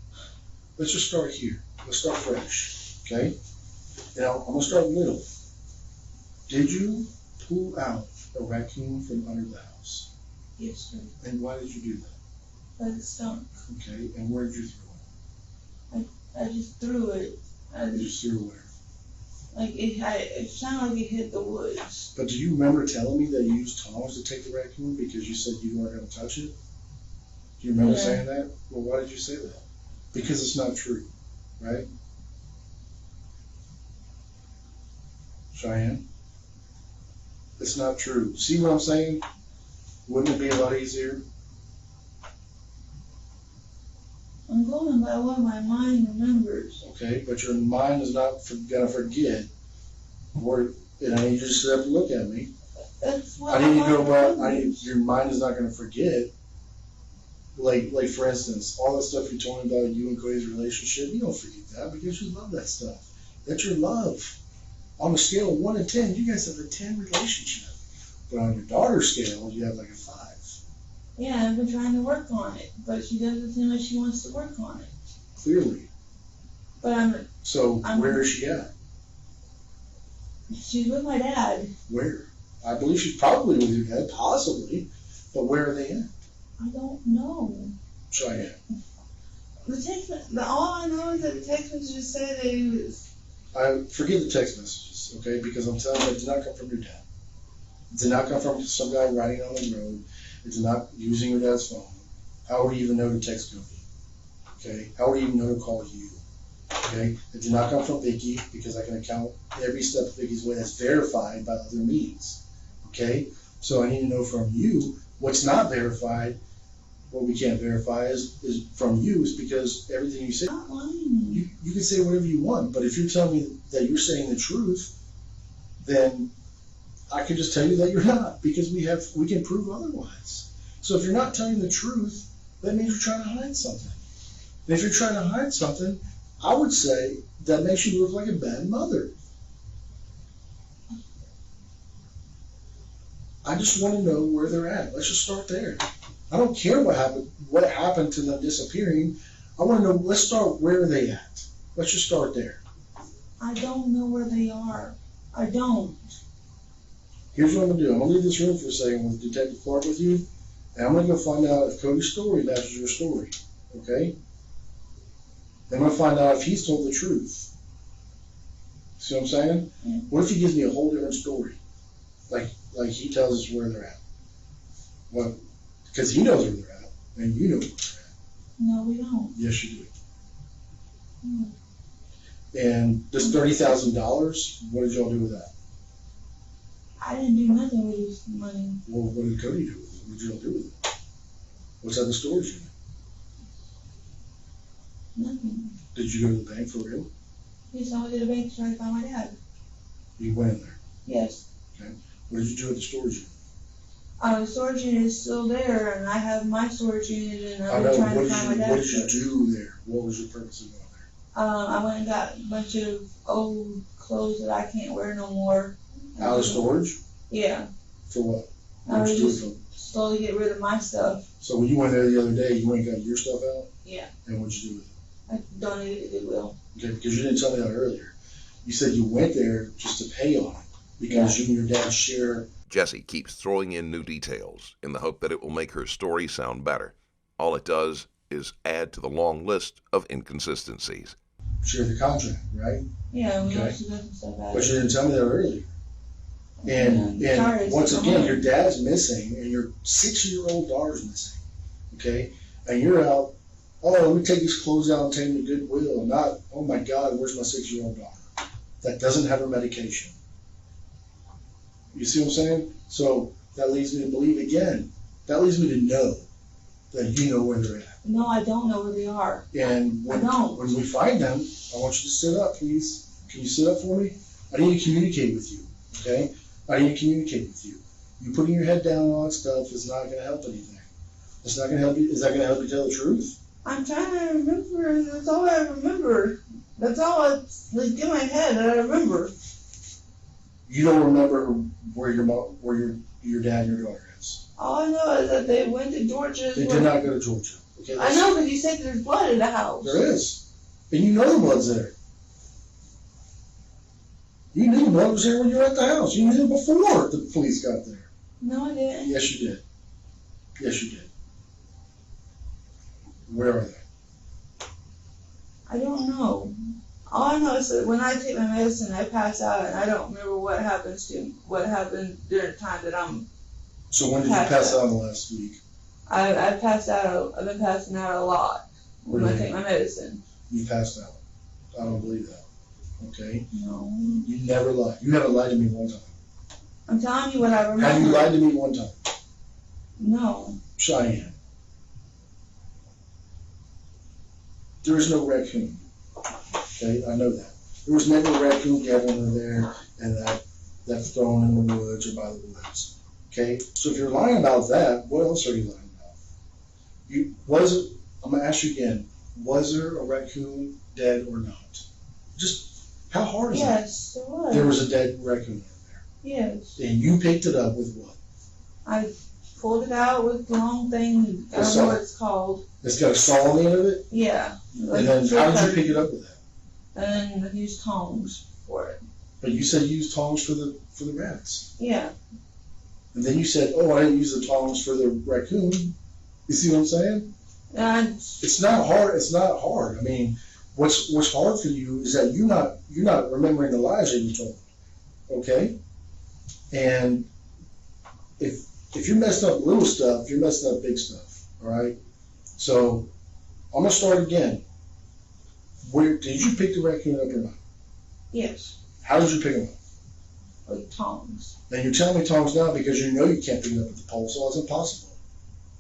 Let's just start here. Let's start fresh, okay? Now, I'm gonna start little. Did you pull out a raccoon from under the house? Yes, sir. And why did you do that? But it stunk. Okay, and where did you throw it? I just threw it. You just threw it where? Like it sounded like it hit the woods. But do you remember telling me that you used tongs to take the raccoon because you said you weren't gonna touch it? Do you remember saying that? Well, why did you say that? Because it's not true, right? Cheyenne? It's not true. See what I'm saying? Wouldn't it be a lot easier? I'm going by what my mind remembers. Okay, but your mind is not gonna forget. And I need you to sit up and look at me. That's what I need you to go by, remembers. your mind is not gonna forget. Like for instance, all the stuff you told me about you and Cody's relationship, you don't forget that because you love that stuff. That's your love. On a scale of 1 to 10, you guys have a 10 relationship. But on your daughter's scale, you have like a 5. Yeah, I've been trying to work on it, but she doesn't seem like she wants to work on it. Clearly. But So where is she at? she's with my dad. Where? I believe she's probably with your dad, possibly. But where are they at? I don't know. Cheyenne. All I know is that the text messages say that he was. I forget the text messages, okay? Because I'm telling you, it did not come from your dad. It did not come from some guy riding on the road. It did not using your dad's phone. How would he even know to text Cody? Okay? How would he even know to call you? Okay? It did not come from Vicky because I can account every step of Vicky's way that's verified by other means. Okay? So I need to know from you what's not verified. What we can't verify is from you is because everything you say. I'm not lying. You can say whatever you want, but if you're telling me that you're saying the truth, then I can just tell you that you're not, because we can prove otherwise. So if you're not telling the truth, that means you're trying to hide something. And if you're trying to hide something, I would say that makes you look like a bad mother. I just want to know where they're at. Let's just start there. I don't care what happened to them disappearing. I want to know, let's start where are they at. Let's just start there. I don't know where they are. I don't. Here's what I'm going to do. I'm going to leave this room for a second with Detective Clark with you, and I'm going to go find out if Cody's story matches your story, okay? Then I'm going to find out if he's told the truth. See what I'm saying? Yeah. What if he gives me a whole different story? Like he tells us where they're at. Well, because he knows where they're at, and you know where they're at. No, we don't. Yes, you do. Hmm. And this $30,000, what did y'all do with that? I didn't do nothing with this money. Well, what did Cody do with it? What did y'all do with it? What's at the storage unit? Nothing. Did you go to the bank for real? Yes, I went to the bank to try to find my dad. You went in there. Yes. What did you do at the storage unit? The storage unit is still there, and I have my storage unit, and I I'm know. trying What to did find my dad. what did you do there? What was your purpose of going there? I went and got a bunch of old clothes that I can't wear no more. Out of storage? Yeah. For what? I What was did you do just with them? slowly get rid of my stuff. So when you went there the other day, you went and got your stuff out? Yeah. And what'd you do with it? I donated it to Goodwill. Okay, because you didn't tell me that earlier. You said you went there just to pay on it because you and your dad share. Jessie keeps throwing in new details in the hope that it will make her story sound better. All it does is add to the long list of inconsistencies. Share the contract, right? Yeah, we Okay. also got some stuff out But of you it. didn't tell me that earlier. And Sorry, once it's again, not your mine. dad's missing and your 6-year-old daughter's missing. Okay? And you're out, oh, let me take these clothes out and take them to Goodwill. And not, oh my God, where's my 6-year-old daughter? That doesn't have her medication. You see what I'm saying? So that leads me to believe again. That leads me to know that you know where they're at. No, I don't know where they are. And when we find them, I want you to sit up, please. Can you sit up for me? I need to communicate with you, okay? I need to communicate with you. You putting your head down on all that stuff is not going to help anything. It's not going to help you. Is that going to help you tell the truth? I'm trying to remember, and that's all I remember. That's all that's like in my head that I remember. You don't remember where your dad and your daughter is. All I know is that they went to Georgia. They did not go to Georgia. Okay, I know, because you said there's blood in the house. There is. And you know the blood's there. You knew the blood was there when you were at the house. You knew before the police got there. No, I didn't. Yes, you did. Yes, you did. Where are they? I don't know. All I know is that when I take my medicine, I pass out, and I don't remember what happened during the time that I'm. So when did you pass out in the last week? I passed out. I've been passing out a lot when I take my medicine. You passed out. I don't believe that. Okay. No. You never lied. You haven't lied to me one time. I'm telling you what I remember. Have you lied to me one time? No. Cheyenne. There is no raccoon. Okay, I know that. There was never a raccoon gathered under there and that thrown in the woods or by the woods. Okay? So if you're lying about that, what else are you lying about? I'm gonna ask you again, was there a raccoon dead or not? Just how hard is that? Yes, there was. There was a dead raccoon in there. Yes. And you picked it up with what? I pulled it out with the long thing. I don't know what it's called. It's got a saw on the end of it? Yeah. And then how did you pick it up with that? And I used tongs for it. But you said you used tongs for the rats. Yeah. And then you said, oh, I didn't use the tongs for the raccoon. You see what I'm saying? It's not hard. It's not hard. I mean, what's hard for you is that you're not remembering the lies that you told. Okay? And if you're messing up little stuff, you're messing up big stuff. All right? So I'm gonna start again. Where did you pick the raccoon up or not? Yes. How did you pick him up? With tongs. Now you're telling me tongs now because you know you can't pick it up with the pole saw. It's impossible.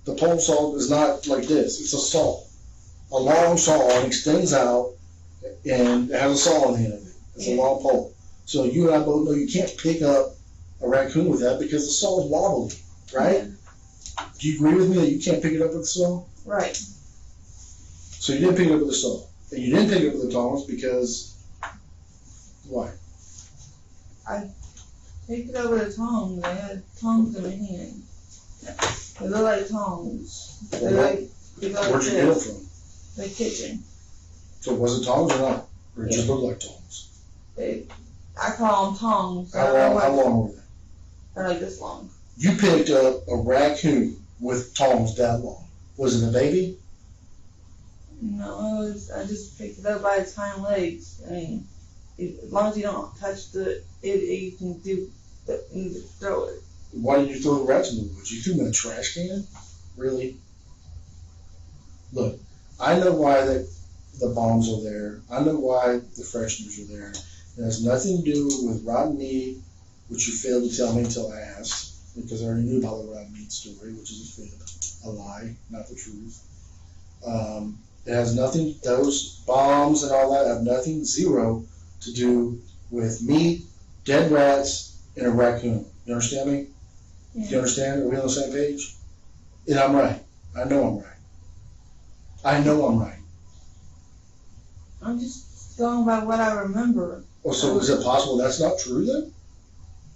The pole saw is not like this. It's a saw. A long saw, and extends out, and it has a saw on the end of it. It's a long pole. So you and I both know you can't pick up a raccoon with that because the saw is wobbly, right? Yeah. Do you agree with me that you can't pick it up with the saw? Right. So you didn't pick it up with the saw. And you didn't pick it up with the tongs because, why? I picked it up with a tongs. I had tongs in my hand. They look like tongs. They're like, Where'd you get them from? The kitchen. So was it tongs or not? Or it just Yeah. looked like tongs? I call them tongs. How long were they? They're like this long. You picked up a raccoon with tongs that long. Was it a baby? No, I just picked it up by its hind legs. I mean, as long as you don't touch you can throw it. Why did you throw the rats in the woods? You threw them in a trash can? Really? Look, I know why the bombs are there. I know why the fresheners are there. It has nothing to do with rotten meat, which you failed to tell me until I asked, because I already knew about the rotten meat story, which is a fib, a lie, not the truth. It has nothing, those bombs and all that have nothing, zero, to do with meat, dead rats, and a raccoon. You understand me? Yeah. Do you understand? Are we on the same page? And I'm right. I know I'm right. I know I'm right. I'm just going by what I remember. Oh, so is it possible that's not true then?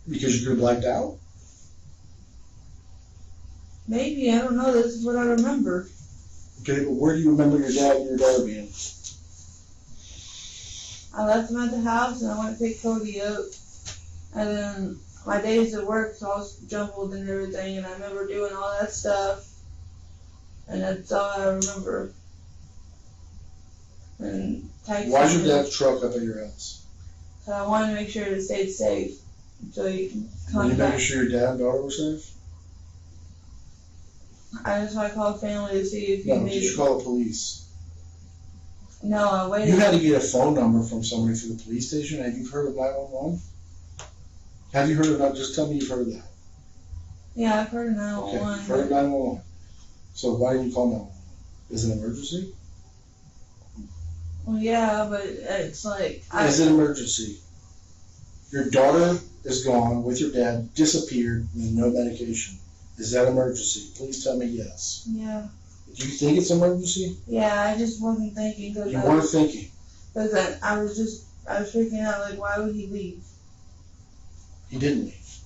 Because you're blacked out? Maybe, I don't know. This is what I remember. Okay, but where do you remember your dad and your daughter being? I left them at the house and I went to pick Cody up. And then my days at work was all jumbled and everything, and I remember doing all that stuff. And that's all I remember. And Why's your dad's truck up at your house? So I wanted to make sure it stayed safe until you can Were come you back. making sure your dad and daughter were safe? I just want to call family to see if you No, need. did you call the police? No, I waited. You had to get a phone number from somebody for the police station. Have you heard of 911? Have you heard of that? Just tell me you've heard of that. Yeah, I've heard of Okay, 911. you've heard of 911. So why didn't you call 911? Is it an emergency? Well, yeah, but it's like. Is it an emergency? Your daughter is gone with your dad, disappeared with no medication. Is that emergency? Please tell me yes. Yeah. Do you think it's an emergency? Yeah, I just wasn't thinking because You weren't thinking. I was freaking out. Like, why would he leave? He didn't leave.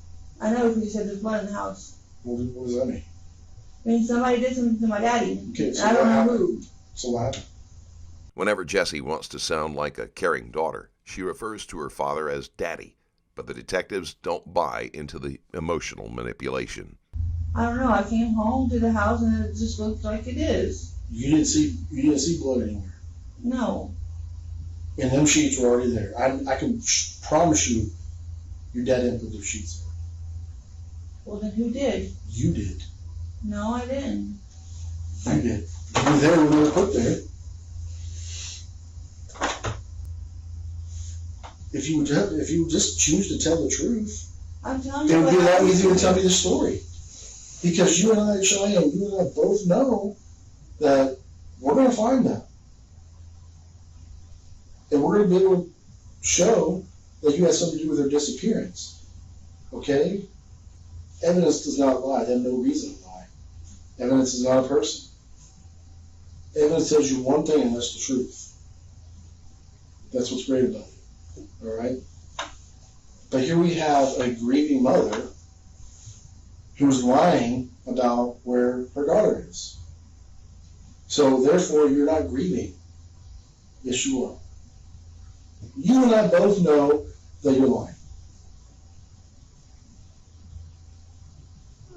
I know because you said there's blood in the house. What does that mean? I mean, somebody did something to my daddy. Okay, so I don't what know happened? who. So what happened? Whenever Jessie wants to sound like a caring daughter, she refers to her father as Daddy, but the detectives don't buy into the emotional manipulation. I don't know. I came home to the house and it just looked like it is. You didn't see blood anywhere. No. And them sheets were already there. I can promise you, your dad didn't put those sheets there. Well, then who did? You did. No, I didn't. You did. You were there when they were put there. If you would just choose to tell the truth, I'm telling it you would be a what lot happened. easier to tell me the story. Because you and I, Cheyenne, you and I both know that we're going to find them. And we're going to be able to show that you had something to do with their disappearance. Okay? Evidence does not lie. They have no reason to lie. Evidence is not a person. Evidence tells you one thing, and that's the truth. That's what's great about it. All right? But here we have a grieving mother who's lying about where her daughter is. So therefore, you're not grieving. Yes, you are. You and I both know that you're lying.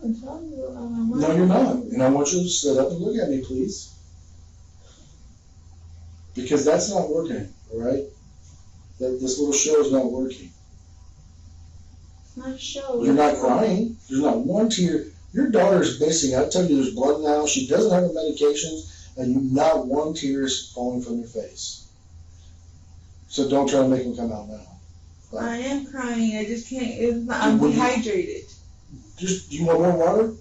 I'm telling you, I'm No, you're not. And I want you to sit up and look at me, please. Because that's not working, all right? This little show is not working. It's not a show. You're not crying. There's not one tear. Your daughter's missing. I tell you, there's blood in the house. She doesn't have the medications, and not one tear is falling from your face. So don't try to make them come out now. I am crying. I just can't. I'm dehydrated. Do you want more water?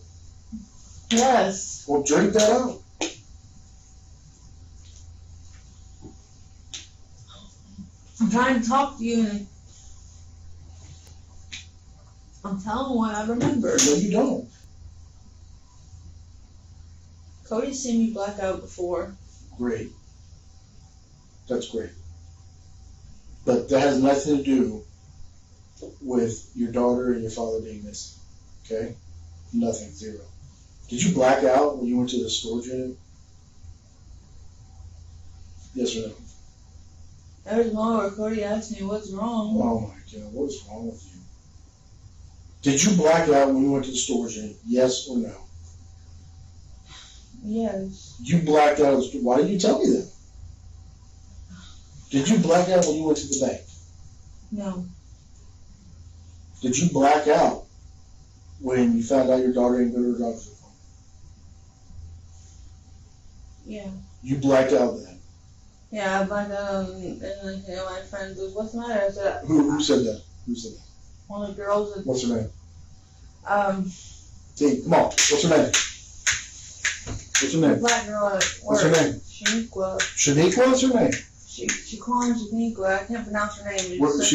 Yes. Well, drink that out. I'm trying to talk to you and I'm telling what I remember. No, you don't. Cody's seen me black out before. Great. That's great. But that has nothing to do with your daughter and your father being missing. Okay? Nothing. Zero. Did you black out when you went to the storage unit? Yes or no? There was a moment where Cody asked me what's wrong. Oh my God, what is wrong with you? Did you black out when you went to the storage unit? Yes or no? Yes. You blacked out. Why didn't you tell me that? Did you black out when you went to the bank? No. Did you black out when you found out your daughter didn't go to her doctor's appointment? Yeah. You blacked out then. Yeah, I blacked out and like, my friend goes, what's the matter? I said, Who said that? Who said that? one of the girls that, What's her name? the Come on. What's her name? What's her name? black girl at work. What's her name? Shaniqua. Shaniqua? What's her name? She called her Shaniqua. I can't pronounce her name. What, is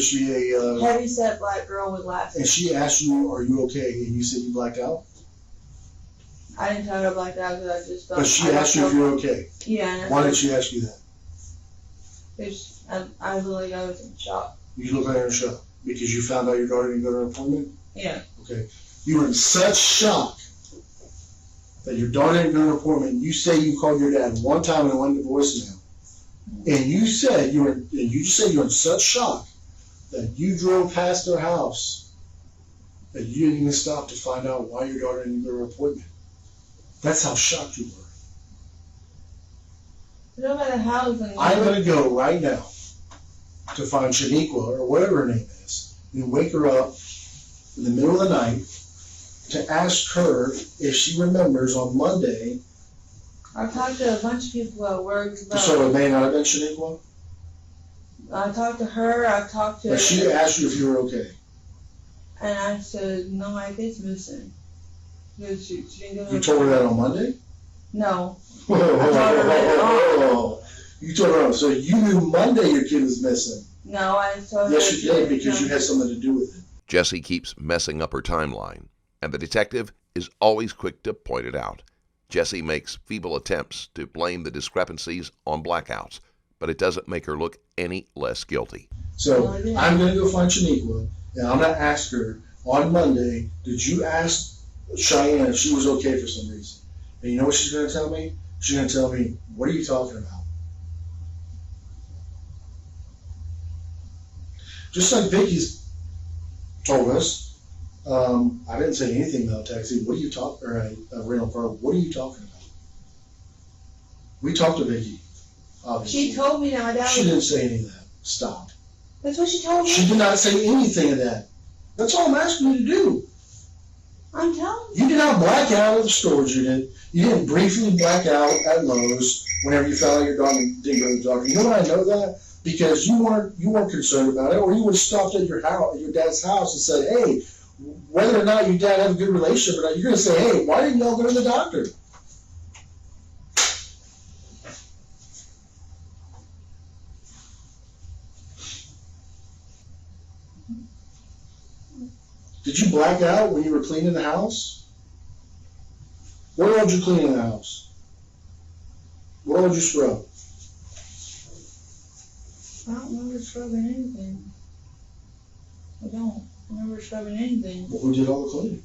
she a, heavy set black girl with glasses. and she asked you, are you okay? And you said you blacked out? I didn't tell her I blacked out because I just thought. But she asked you if you're okay. Yeah. And Why did she ask you that? I literally was in shock. You look like you're in shock because you found out your daughter didn't go to her appointment? Yeah. Okay. You were in such shock that your daughter didn't go to her appointment. You say you called your dad one time and it went to voicemail. And you said you were in such shock that you drove past their house that you didn't even stop to find out why your daughter didn't go to her appointment. That's how shocked you were. No matter how. I'm going to go right now to find Shaniqua, or whatever her name is, and wake her up in the middle of the night to ask her if she remembers on Monday. I talked to a bunch of people at work about. So it may not have been Shaniqua? I talked to her, I talked to. But she asked you if you were okay. And I said, no, my kid's missing. Because she didn't go. You told her that on Monday? No. Whoa. You told her, so you knew Monday your kid was missing. No, I told her. Yes, you did, because you had something to do with it. Jessie keeps messing up her timeline, and the detective is always quick to point it out. Jessie makes feeble attempts to blame the discrepancies on blackouts, but it doesn't make her look any less guilty. So I'm going to go find Shaniqua, And I'm gonna ask her on Monday, did you ask Cheyenne if she was okay for some reason? And you know what she's gonna tell me? She's gonna tell me, what are you talking about? Just like Vicky's told us, I didn't say anything about taxi. What are you talking, or a rental car? What are you talking about? We talked to Vicky, obviously. She told me that my dad She was. didn't say any of that. Stop. That's what she told me. She did not say anything of that. That's all I'm asking you to do. I'm telling You did not black out at the storage unit. You didn't briefly black out at Lowe's whenever you found out your dog didn't go to the doctor. You know why I know that? Because you weren't concerned about it, or you would have stopped at your house, at your dad's house, and said, "Hey, whether or not your dad have a good relationship or not, you're gonna say, hey, why didn't y'all go to the doctor?" Did you black out when you were cleaning the house? What all did you clean in the house? What all did you scrub? I don't remember scrubbing anything. I don't remember scrubbing anything. Well, who did all the cleaning?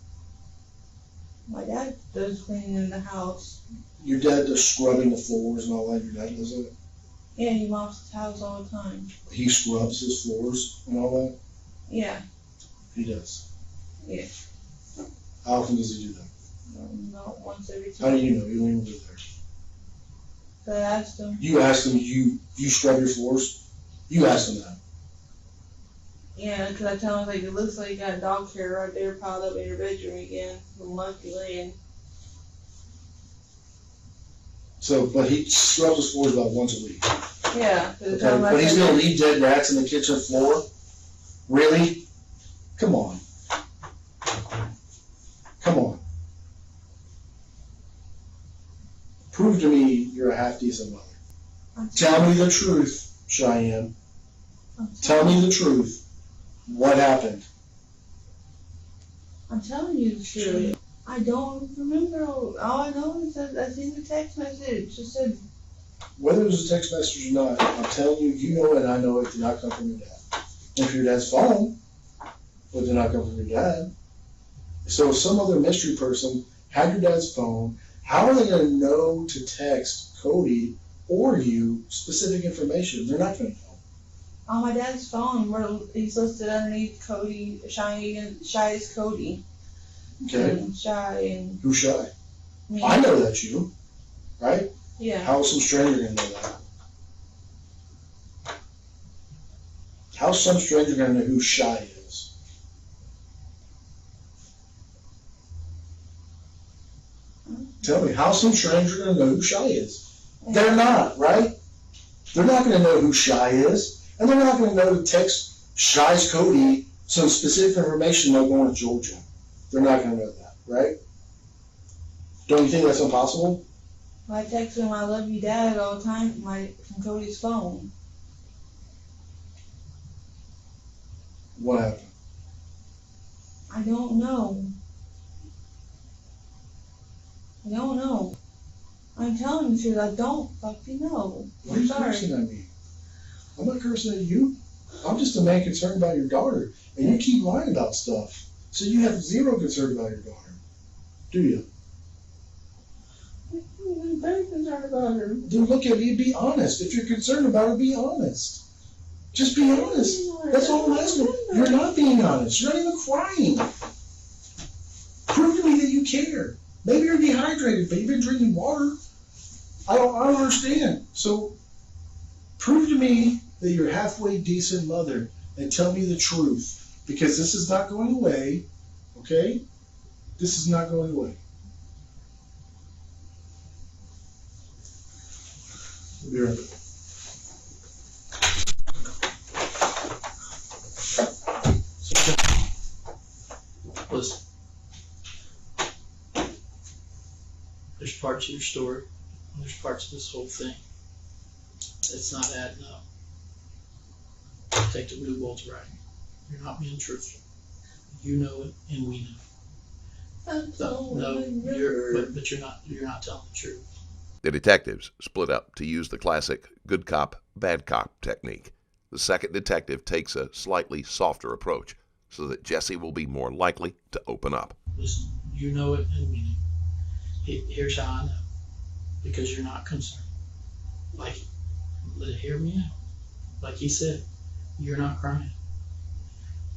My dad does cleaning in the house. Your dad does scrubbing the floors and all that. Your dad does it? Yeah, he mops his house all the time. He scrubs his floors and all that? Yeah, He does. yeah. How often does he do that? Not once every How do time. you know? You don't even live there. So I asked him. You asked him, you scrub your floors? You asked him that. Yeah, because I tell him, like, it looks like you got dog hair right there piled up in your bedroom again. The monkey laying. So, but he scrubs his floors about once a week. Yeah. Okay, but he's gonna leave dead rats in the kitchen floor? Really? Come on. Come on. Prove to me you're a half decent mother. Tell me the truth, Cheyenne. Tell me the truth. What happened? I'm telling you the truth. I don't remember. All I know is that I seen the text message. It said, Whether it was a text message or not, I'm telling you, you know it and I know it did not come from your dad. And for your dad's phone, it did not come from your dad. So if some other mystery person had your dad's phone, how are they going to know to text Cody or you specific information? They're not going to know. on my dad's phone, he's listed underneath Cody, Shy is Cody. Okay. And Shy and Who's Shy? me. I know that's you, right? Yeah. How is some stranger going to know that? How's some stranger going to know who Shy is? Tell me, how's some stranger going to know who Shy is? They're not, right? They're not going to know who Shy is, and they're not going to know to text Shy's Cody some specific information about going to Georgia. They're not going to know that, right? Don't you think that's impossible? I text him, I love you, Dad, all the time from Cody's phone. What happened? I don't know. I don't know. I'm telling the truth, I don't fucking know. Why are you cursing at me? I'm not cursing at you. I'm just a man concerned about your daughter, and you keep lying about stuff. So you have zero concern about your daughter, do you? I'm very concerned about her. Then look at me, be honest. If you're concerned about her, be honest. Just be honest. That's all I'm asking. You're not being honest. You're not even crying. Prove to me that you care. Maybe you're dehydrated, but you've been drinking water. I don't understand. So prove to me that you're a halfway decent mother and tell me the truth. Because this is not going away, okay? This is not going away. We'll be right back. Listen. There's parts of your story, and there's parts of this whole thing that's not adding up. Detective Newbold's right. You're not being truthful. You know it, and we know. But you're not telling the truth. The detectives split up to use the classic good cop, bad cop technique. The second detective takes a slightly softer approach, so that Jesse will be more likely to open up. Listen, you know it and mean it. Here's how I know. Because you're not concerned. Like, hear me out. Like he said, you're not crying.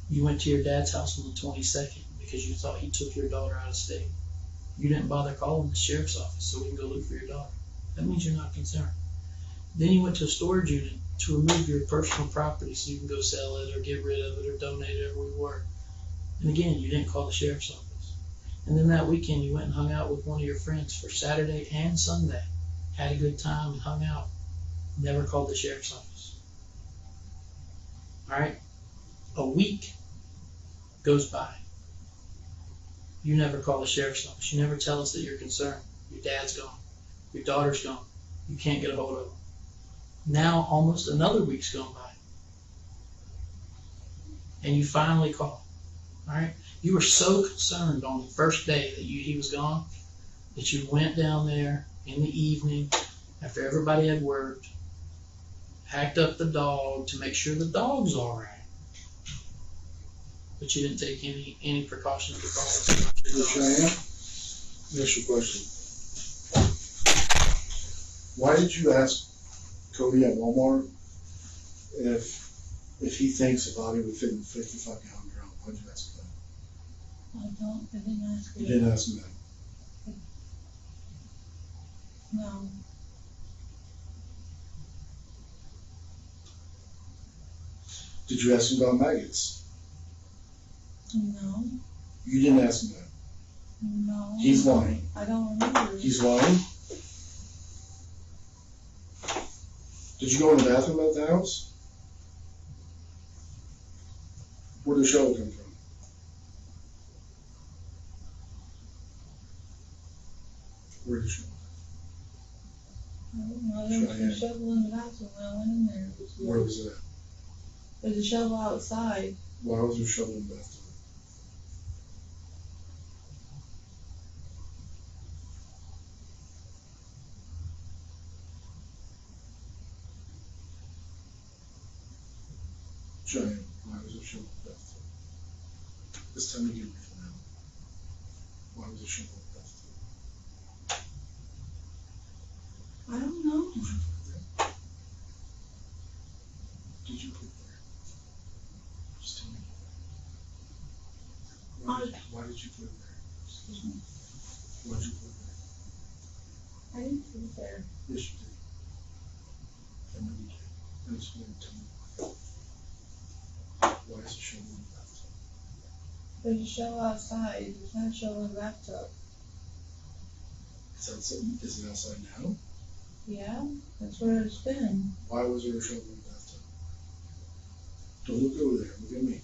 You went to your dad's house on the 22nd because you thought he took your daughter out of state. You didn't bother calling the sheriff's office so we can go look for your daughter. That means you're not concerned. Then you went to a storage unit to remove your personal property so you can go sell it or get rid of it or donate it or whatever. And again, you didn't call the sheriff's office. And then that weekend you went and hung out with one of your friends for Saturday and Sunday. Had a good time and hung out. Never called the sheriff's office. All right? A week goes by. You never call the sheriff's office. You never tell us that you're concerned. Your dad's gone. Your daughter's gone. You can't get a hold of them. Now almost another week's gone by. And you finally call. All right? You were so concerned on the first day that he was gone that you went down there in the evening after everybody had worked, packed up the dog to make sure the dog's all right. But you didn't take any precautions to call us. Cheyenne, next your question. Why did you ask Cody at Walmart if he thinks a body would fit in a 55-gallon drum? Why did you ask him that? I didn't ask You him. didn't ask him that. No. Did you ask him about maggots? No. You didn't ask him that. No. He's lying. I don't remember. He's lying? Did you go in the bathroom at the house? Where did the shovel come from? Where did the shovel I don't know. There was a shovel in the bathroom when I went in there. come? Where was it? There's a shovel outside. Why was there a shovel in the bathtub? Giant, why was there a shovel in the bathtub? This time you get me for now. Why was there a shovel in the bathtub? I don't know. Did you put it there? Did you put it there? Just tell me. Why did you put it there? Excuse me. Why did you put it there? I didn't put it there. Yes, you did. I know you did. I just want to tell me why. Why is the shovel in the bathtub? There's a shovel outside. There's not a shovel in the bathtub. Is it outside now? Yeah, that's where it's been. Why was there a shovel in the bathtub? Don't look over there. Look at me.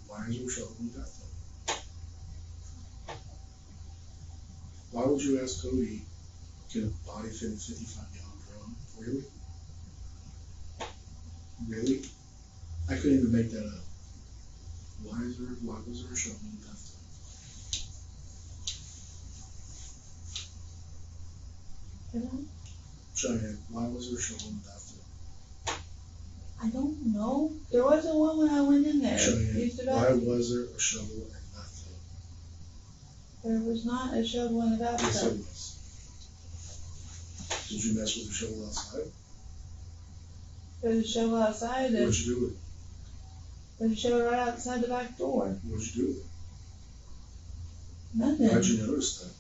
Why is there a shovel in the bathtub? Why would you ask Cody, can a body fit in a 55-gallon drum? Really? Really? I couldn't even make that up. Why was there a shovel in the bathtub? You know? Cheyenne, why was there a shovel in the bathtub? I don't know. There wasn't one when I went in there. Cheyenne, Used the why bathroom. was there a shovel in the bathtub? There was not a shovel in the Yes, there bathtub. was. Did you mess with the shovel outside? There's a shovel outside. What'd you do with it? There's a shovel right outside the back door. What'd you do with it? Nothing. How'd you notice that?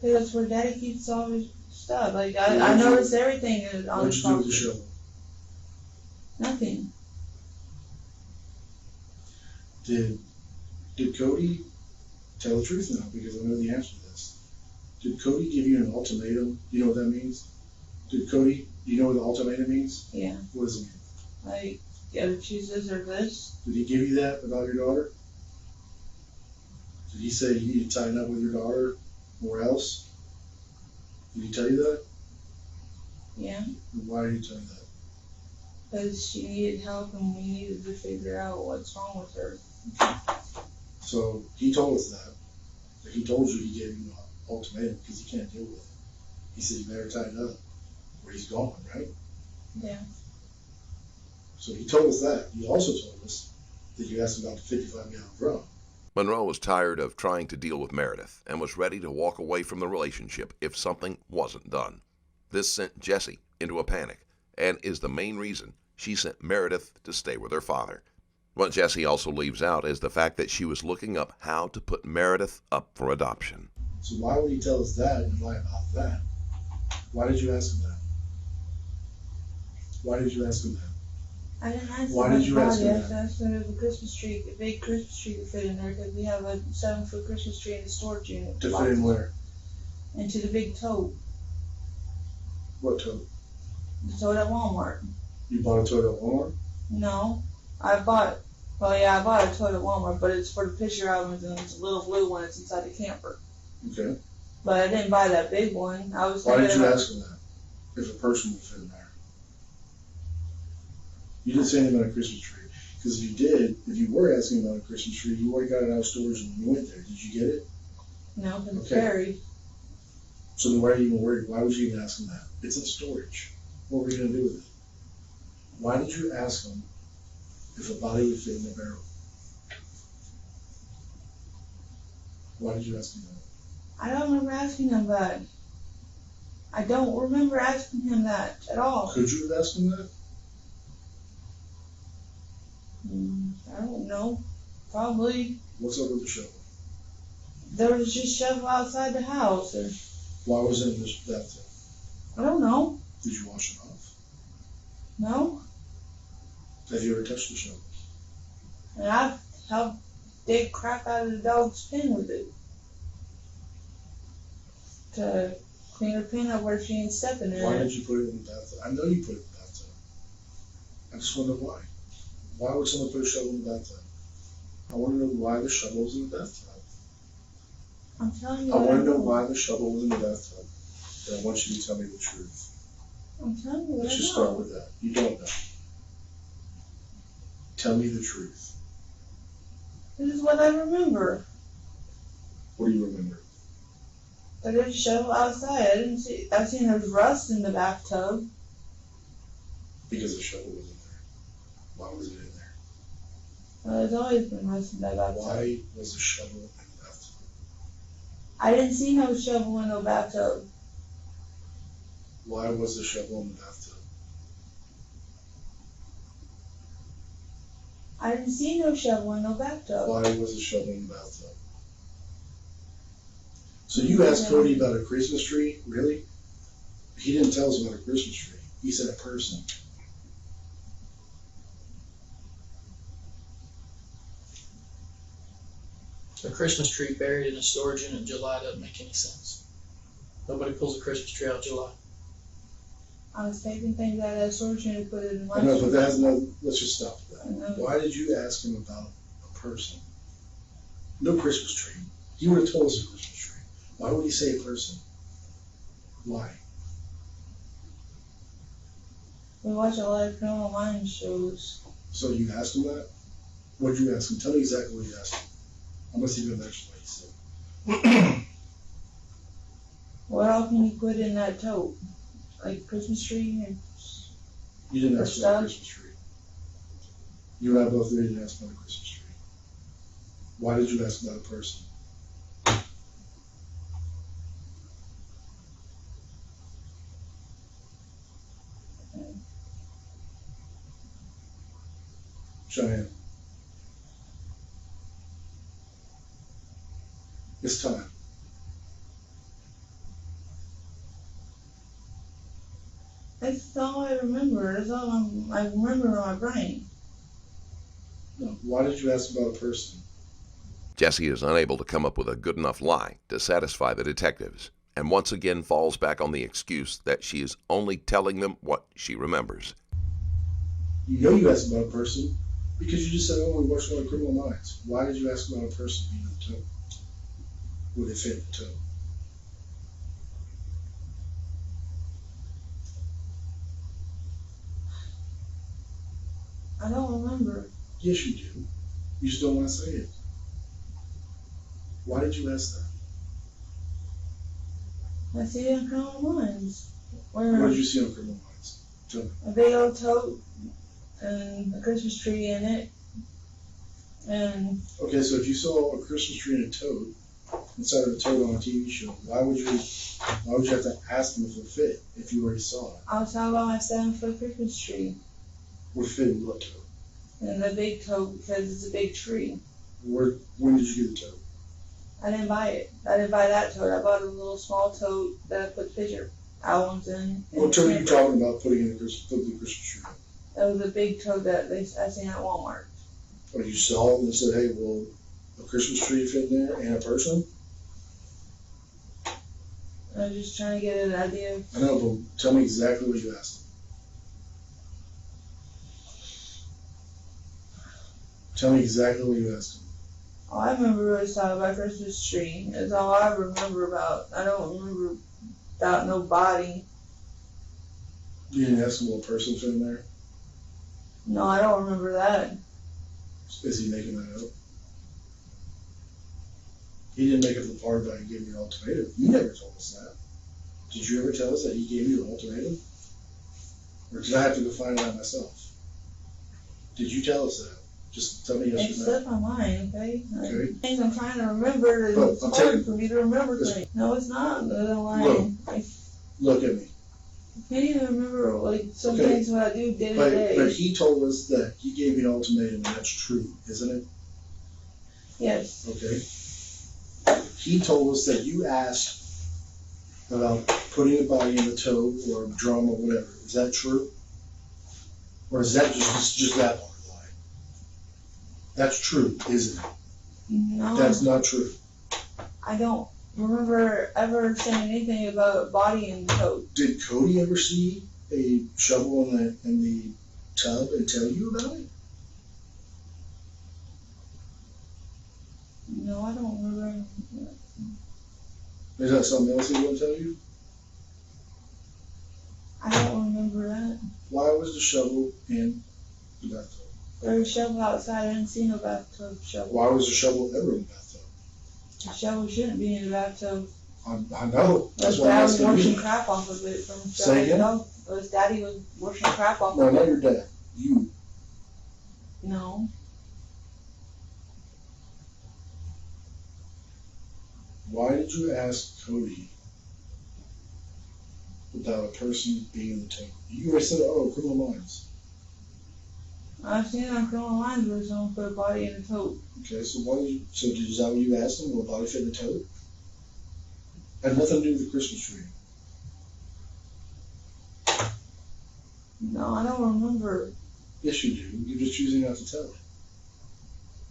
Because that's where Daddy keeps all his stuff. Like, What'd I you- noticed everything on What'd his you do with the property. shovel? Nothing. Did Cody tell the truth now? Because I know the answer to this. Did Cody give you an ultimatum? Do you know what that means? Do you know what the ultimatum means? Yeah. What does it mean? Like, you gotta choose this or this. Did he give you that about your daughter? Did he say you need to tighten up with your daughter or else? Did he tell you that? Yeah. And why did he tell you that? Because she needed help and we needed to figure out what's wrong with her. So he told us that. He told you he gave you an ultimatum because he can't deal with it. He said you better tighten up or he's gone, right? Yeah. So he told us that. He also told us Did you ask about the 55-gallon drum? Monroe was tired of trying to deal with Meredith and was ready to walk away from the relationship if something wasn't done. This sent Jessie into a panic and is the main reason she sent Meredith to stay with her father. What Jessie also leaves out is the fact that she was looking up how to put Meredith up for adoption. So why would he tell us that and lie about that? Why did you ask him that? Why did you ask him that? I didn't ask Why him did you about ask him it. I that? asked him if a Christmas tree, a big Christmas tree could fit in there because we have a 7-foot Christmas tree in the storage unit. To fit in where? Into the big tote. What tote? The tote at Walmart. You bought a tote at Walmart? No, I bought a tote at Walmart, but it's for the picture albums and it's a little blue one. It's inside the camper. Okay. But I didn't buy that big one. I was. Why did thinking you about- ask him that? If a person would fit in there. You didn't say anything about a Christmas tree. Because if you did, if you were asking about a Christmas tree, you already got it out of storage and you went there. Did you get it? No, because it's Okay. buried. So then why are you even worried? Why would you even ask him that? It's in storage. What were you going to do with it? Why did you ask him if a body would fit in the barrel? Why did you ask him that? I don't remember asking him that. I don't remember asking him that at all. Could you have asked him that? I don't know. Probably. What's up with the shovel? There was just shovel outside the house. Or, Why was it in this bathtub? I don't know. Did you wash it off? No. Have you ever touched the shovel? And I've helped dig crap out of the dog's pen with it. To clean her pen up where she ain't stepping in Why it. did you put it in the bathtub? I know you put it in the bathtub. I just want to know why. Why would someone put a shovel in the bathtub? I want to know why the shovel was in the bathtub. I'm telling you. I what want to know know. why the shovel was in the bathtub. And I want you to tell me the truth. I'm telling you what Let's I just know. start with that. You don't know. Tell me the truth. This is what I remember. What do you remember? There was a shovel outside. I seen there was rust in the bathtub. Because the shovel was in there. Why was it in there? There's always been rust in that bathtub. Why was the shovel in the bathtub? I didn't see no shovel in no bathtub. Why was the shovel in the bathtub? I didn't see no shovel in no bathtub. Why was the shovel in the bathtub? So you asked Cody about a Christmas tree? Really? He didn't tell us about a Christmas tree. He said a person. A Christmas tree buried in a storage unit in July doesn't make any sense. Nobody pulls a Christmas tree out in July. I was taking things out of that storage unit and put it in my I know, but that has no, let's just stop with I know. that. Why did you ask him about a person? No Christmas tree. He would have told us a Christmas tree. Why would he say a person? Why? We watch a lot of Criminal Minds shows. So you asked him that? What did you ask him? Tell me exactly what you asked him. I must even mention what he said. What all can you put in that tote? Like Christmas tree and You didn't Or ask about a stuff? Christmas tree. You and I both didn't ask about a Christmas tree. Why did you ask about a person? Cheyenne. It's time. that's all I remember. That's all I remember in my brain. No. Why did you ask about a person? Jessie is unable to come up with a good enough lie to satisfy the detectives, and once again falls back on the excuse that she is only telling them what she remembers. You know you asked about a person because you just said, oh, we watched a lot of Criminal Minds. Why did you ask about a person being in the tote? Would it fit in the tote? I don't remember. Yes, you do. You just don't want to say it. Why did you ask that? I see it in Criminal Minds. What Where did you see on Criminal Minds? Tell me. a big old tote and a Christmas tree in it. And Okay, so if you saw a Christmas tree and a toad, inside of a toad on a TV show, why would you have to ask them if it fit if you already saw it? I was talking about my 7-foot Christmas tree. Would fit in what toad? And the big toad, because it's a big tree. When did you get the toad? I didn't buy it. I didn't buy that toad. I bought a little small toad that I put picture albums in. What toad are you talking about putting in the Christmas tree? It was a big toad that I seen at Walmart. Or you saw it and said, hey, will a Christmas tree fit in there and a person? I was just trying to get an idea of. I know, but tell me exactly what you asked them. Tell me exactly what you asked them. All I remember was talking about Christmas tree. That's all I remember about. I don't remember about no body. You didn't ask them will a person fit in there? No, I don't remember that. Is he making that up? He didn't make up the part about he gave you an ultimatum. You never told us that. Did you ever tell us that he gave you an ultimatum? Or did I have to go find it out myself? Did you tell us that? Just tell me It yes or no. slipped my mind, okay? Okay. Things I'm trying to remember, and But it's I'm hard telling- for me to remember things. No, it's not. I'm lying. I Look at me. can't even remember like some Okay. things what I do day to But day. he told us that he gave you an ultimatum, and that's true, isn't it? Yes. Okay. He told us that you asked about putting a body in a toad or a drum or whatever. Is that true? Or is that just that part of the lie? That's true, isn't it? No, That's not true. I don't remember ever saying anything about a body in the toad. Did Cody ever see a shovel in the tub and tell you about it? No, I don't remember. Is that something else he wouldn't tell you? I don't remember that. Why was the shovel in the bathtub? There was a shovel outside. I didn't see no bathtub shovel. Why was the shovel ever in the bathtub? The shovel shouldn't be in the bathtub. I know. That's His why I'm dad was asking washing you. crap off of it from Say again? No, his daddy was washing crap off No, of not it. your dad. You. No. Why did you ask Cody about a person being in the tank? You already said, oh, Criminal Minds. I've seen it on Criminal Minds where someone put a body in a tote. Okay, so is that what you asked him? Will a body fit in the tote? Had nothing to do with the Christmas tree. No, I don't remember. Yes, you do. You're just choosing not to tell it.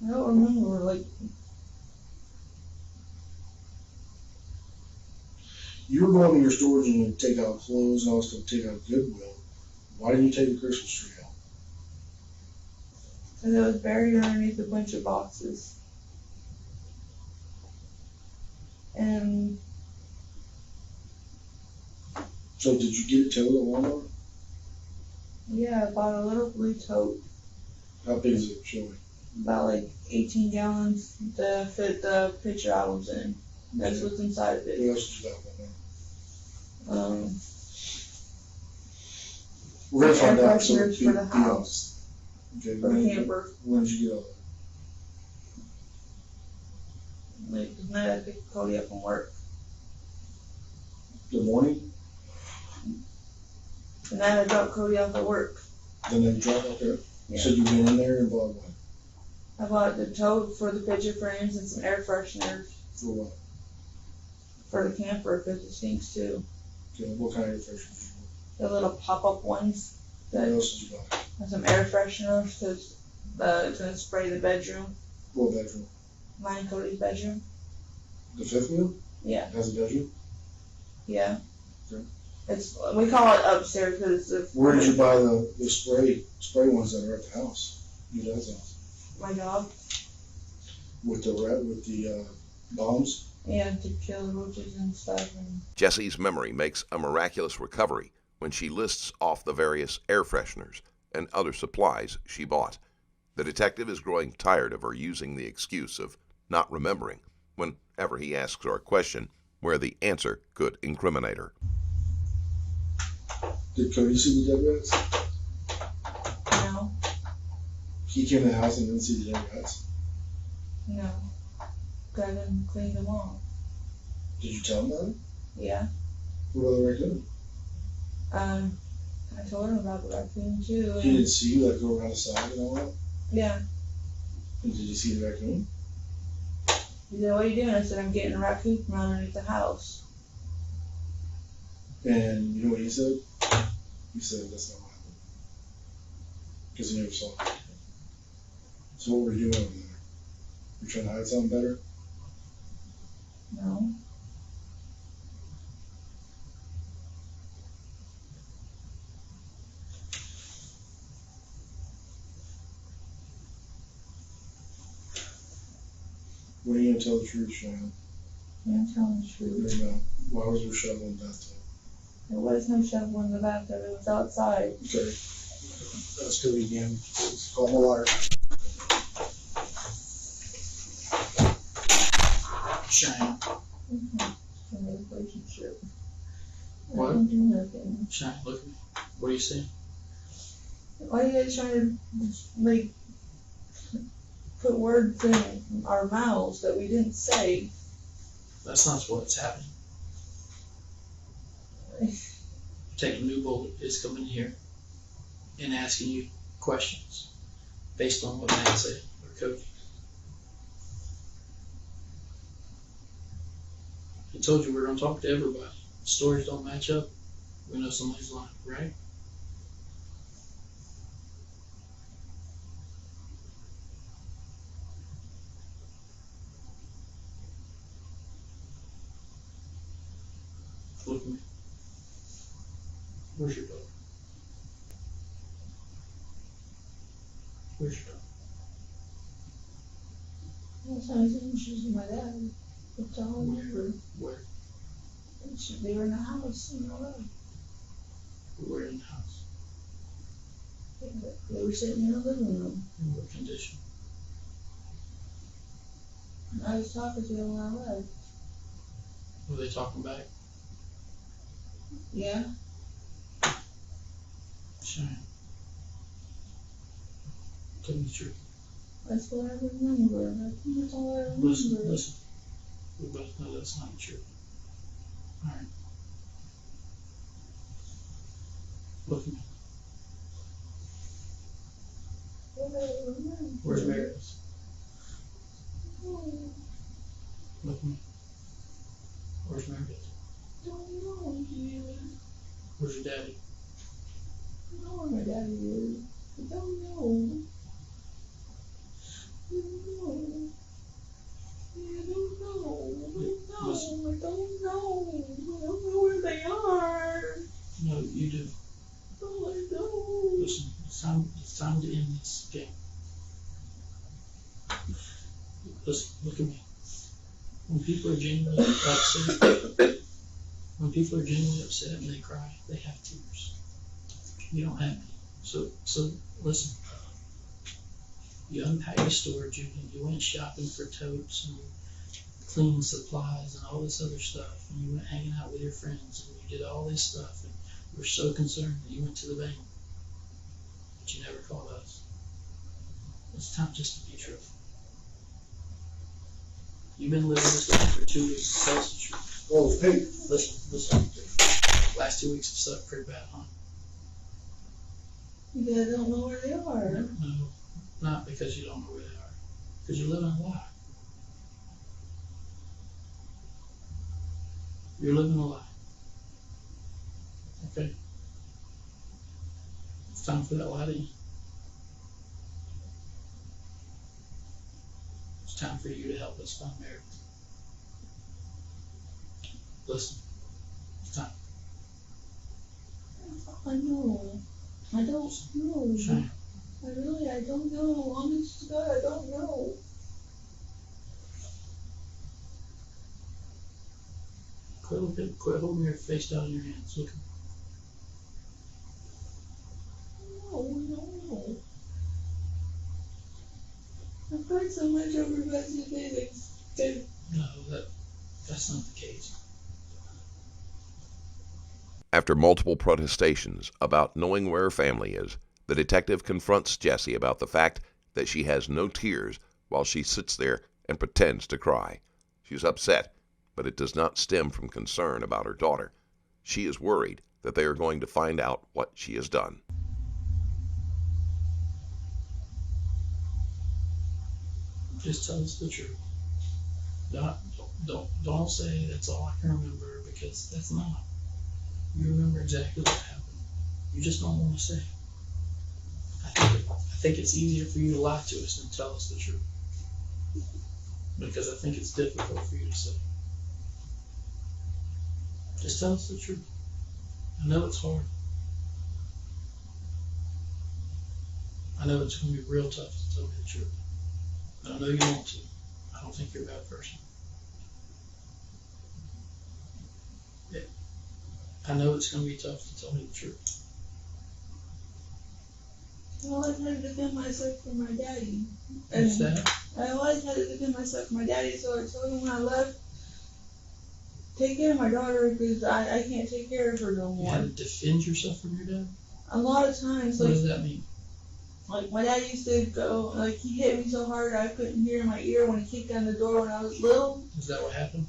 I don't remember, like, You were going to your storage and take out clothes and all stuff, take out Goodwill. Why didn't you take the Christmas tree out? because it was buried underneath a bunch of boxes. And So did you get it towed at Walmart? yeah, I bought a little blue tote, How big is it? Show me. about like 18 gallons to fit the picture albums in. That's what's inside of What it. else did you got going on? We're gonna find Air out. So fresheners be for the honest. house, Okay. for camper. When did you get all that? Like, the night I picked Cody up from work. The morning? The night I dropped Cody off at work. Then they dropped out there? Yeah. So you went in there and bought what? I bought the tote for the picture frames and some air fresheners For what? for the camper because it stinks too. Okay, what kind of refreshments did you The little pop-up ones. buy? What That else did you buy? and some air fresheners because it's gonna spray the bedroom. What bedroom? Mine and Cody's bedroom. The fifth wheel? Yeah, Has a bedroom? yeah. Okay. It's we call it upstairs because it's Where did you buy the spray ones that are at the house? Your dad's house. my dog. With the bombs? Yeah, to kill the roaches and stuff. And Jessie's memory makes a miraculous recovery when she lists off the various air fresheners and other supplies she bought. The detective is growing tired of her using the excuse of not remembering whenever he asks her a question where the answer could incriminate her. Did Cody see the dead rats? no, He came to the house and didn't see the dead rats. No. I didn't clean them off. Did you tell him about it? Yeah. What about the raccoon? I told him about the raccoon too. He didn't see you like go around the side and all that? Yeah. And did you see the raccoon? He said, "What are you doing?" I said, "I'm getting a raccoon from underneath the house." And you know what he said? He said, that's not what happened. Because he never saw it. So what were you doing over there? You trying to hide something better? No. When are you gonna tell the truth, Shannon? I'm telling the truth. There you go. Why was there shovel in the bathtub? There was no shovel in the bathtub. It was outside. Okay. That's good again. Call my water. Shine. Mm-hmm. In a relationship. What? I don't do nothing. Shine, look at me. What are you saying? Why are you guys trying to put words in our mouths that we didn't say? That's not what's happening. Taking new bullet is coming here and asking you questions based on what Matt said or Cody. I told you we're going to talk to everybody. Stories don't match up. We know somebody's lying, right? Look at me. Where's your dog? Where's your dog? That's how I think she's my dad. That's all I remember. Where? They were in the house in the road. We're in the house. They were sitting in the living room. In what condition? I was talking to them when I left. Were they talking back? Yeah. Shine. Tell me the truth. That's what I remember. That's all I remember. Listen. We both know that's not true. Alright. Look at me. Where's Meredith? Look at me. Where's Meredith? Don't know, dude. Where's your daddy? I know where my daddy is. I don't know. I don't know. I don't know where they are. No, you do. No, I don't. Listen, it's time to end this game. Listen, look at me. When people are genuinely upset, and they cry, they have tears. You don't have any. So listen. You unpacked your storage unit, you went shopping for totes and cleaning supplies and all this other stuff, and you went hanging out with your friends, and you did all this stuff, and you were so concerned that you went to the bank, but you never called us. It's time just to be truthful. You've been living this life for 2 weeks. Tell us the truth. Oh, hey. Listen. Last 2 weeks have sucked pretty bad, huh? You guys don't know where they are. No, not because you don't know where they are. Because you're living a lie. You're living a lie. Okay? It's time for that lie to end. It's time for you to help us find Meredith. Listen, it's time. I know. I don't know. Shine. I don't know. Honest to God, I don't know. Quit holding your face down in your hands. Look at me. No, I don't know. I've cried so much over Bessie today. No, that's not the case. After multiple protestations about knowing where her family is, the detective confronts Jessie about the fact that she has no tears while she sits there and pretends to cry. She's upset, but it does not stem from concern about her daughter. She is worried that they are going to find out what she has done. Just tell us the truth. Don't say that's all I can remember, because that's not. You remember exactly what happened. You just don't want to say. I think it's easier for you to lie to us than tell us the truth, because I think it's difficult for you to say. Just tell us the truth. I know it's hard. I know it's going to be real tough to tell me the truth. But I know you want to. I don't think you're a bad person. Yeah. I know it's going to be tough to tell me the truth. I always had to defend myself from my daddy. What's that? I always had to defend myself from my daddy, so I told him when I left, take care of my daughter, because I can't take care of her no You more. had to defend yourself from your dad? A lot of times, What like, does that mean? like my dad used to go, like he hit me so hard I couldn't hear in my ear when he kicked down the door when I was little. Is that what happened?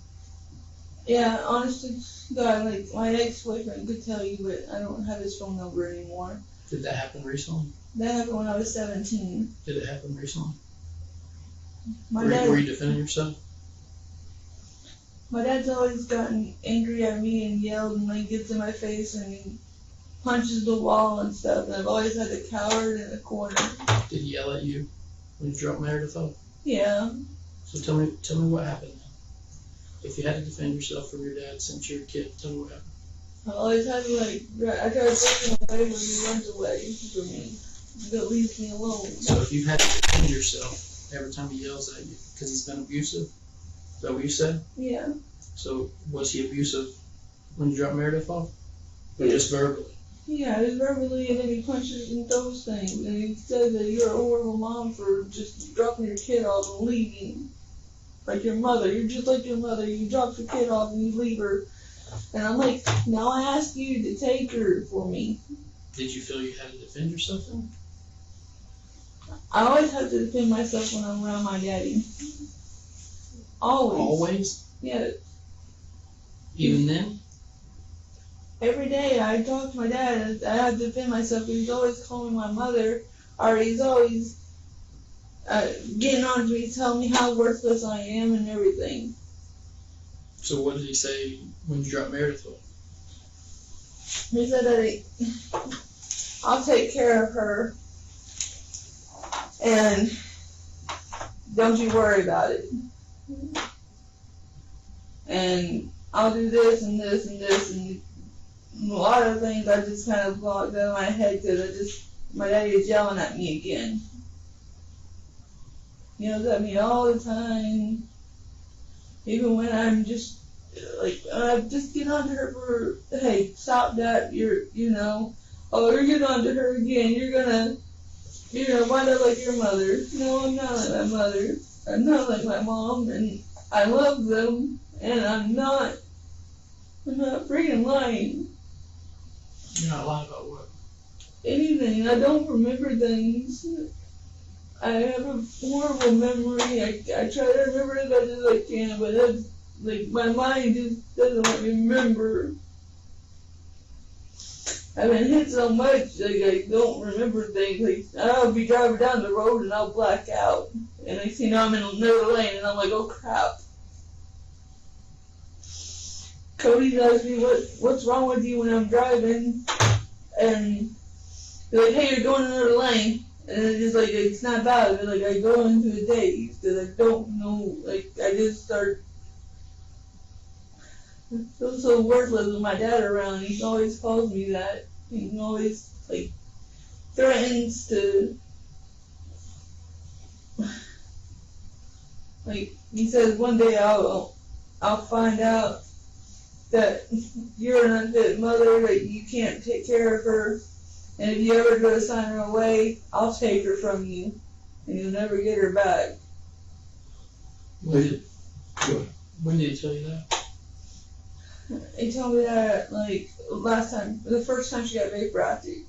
Yeah, honestly, God, like my ex-boyfriend could tell you, but I don't have his phone number anymore. Did that happen recently? That happened when I was 17. Did it happen recently? My Were dad, you defending yourself? my dad's always gotten angry at me and yelled and like gets in my face and he punches the wall and stuff. And I've always had to cower in the corner. Did he yell at you when you dropped Meredith off? Yeah. So tell me what happened. If you had to defend yourself from your dad since you were a kid, tell me what happened. I always had to I try to take him away when he runs away from me. That leaves me alone. So if you had to defend yourself every time he yells at you, because he's been abusive, is that what you said? Yeah. So was he abusive when you dropped Meredith off? Or just verbally? Yeah, just verbally, and then he punches and throws things, and he says that you're a horrible mom for just dropping your kid off and leaving. Like your mother, you're just like your mother, you drop your kid off and you leave her. And I'm like, now I ask you to take her for me. Did you feel you had to defend yourself then? I always have to defend myself when I'm around my daddy. Always. Always? Yeah. Even then? Every day I talk to my dad and I have to defend myself. He's always calling my mother, or he's always getting on to me, telling me how worthless I am and everything. So what did he say when you dropped Meredith off? He said that I'll take care of her and don't you worry about it. And I'll do this and this and this, and a lot of things I just kind of blocked out of my head because my daddy is yelling at me again. He yells at me all the time, even when I'm just just get on to her for, hey, stop that, you're getting on to her again, you're gonna wind up like your mother. No, I'm not like my mother. I'm not like my mom, and I love them, and I'm not freaking lying. You're not lying about what? Anything. I don't remember things. I have a horrible memory. I try to remember as much as I can, but that's, like, my mind just doesn't let me remember. I've been hit so much, like, I don't remember things. Like, I'll be driving down the road and I'll black out. And I see now I'm in another lane and I'm like, oh crap. Cody asks me what's wrong with you when I'm driving, and they're like, hey, you're going another lane. And it's just like, it's not bad, but like I go into a daze because I don't know, like I just start feel so worthless with my dad around. He always calls me that. He always like threatens to, like he says one day I'll find out that you're an unfit mother, that you can't take care of her, and if you ever go to sign her away, I'll take her from you, and you'll never get her back. When did he tell you that? He told me that, like, the first time she got vape drafted.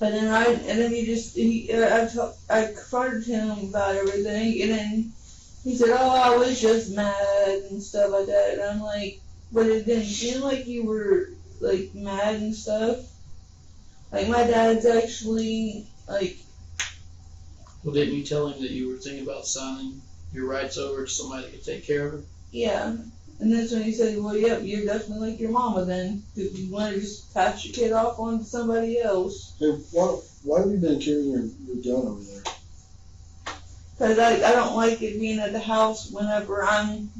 But then I confronted him about everything, and then he said, "Oh, I was just mad and stuff like that." And I'm like, "But it didn't seem like you were like mad and stuff. Like my dad's actually like." Well, didn't you tell him that you were thinking about signing your rights over to somebody that could take care of her? Yeah. And that's when he said, "Well, yep, you're definitely like your mama then, because you want to just pass your kid off on to somebody else." Hey, why have you been carrying your gun over there? Because I don't like it being at the house whenever I'm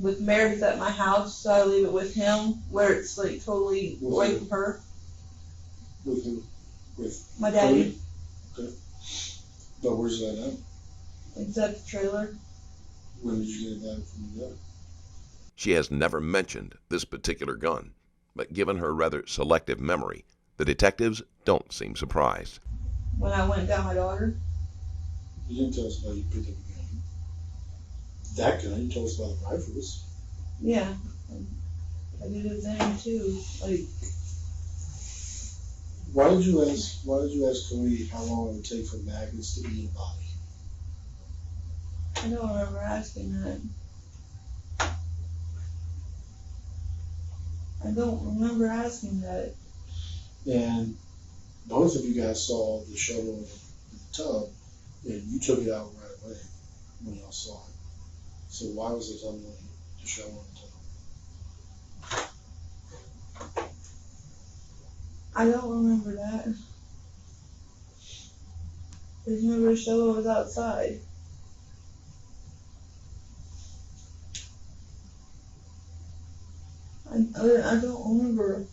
with Meredith at my house, so I leave it with him, where it's like totally away from her. With who? With My daddy. Okay. But where's that at? It's at the trailer. When did you get that from your dad? She has never mentioned this particular gun, but given her rather selective memory, the detectives don't seem surprised. When I went down my daughter. You didn't tell us about you picked up a gun. That gun, you told us about the rifles. Yeah. I did it then too. Like, Why did you ask Cody how long it would take for magnets to be in a body? I don't remember asking that. I don't remember asking that. And both of you guys saw the shovel in the tub, and you took it out right away when y'all saw it. So why was it telling you to shovel in the tub? I don't remember that. I just remember the shovel was outside. I don't remember.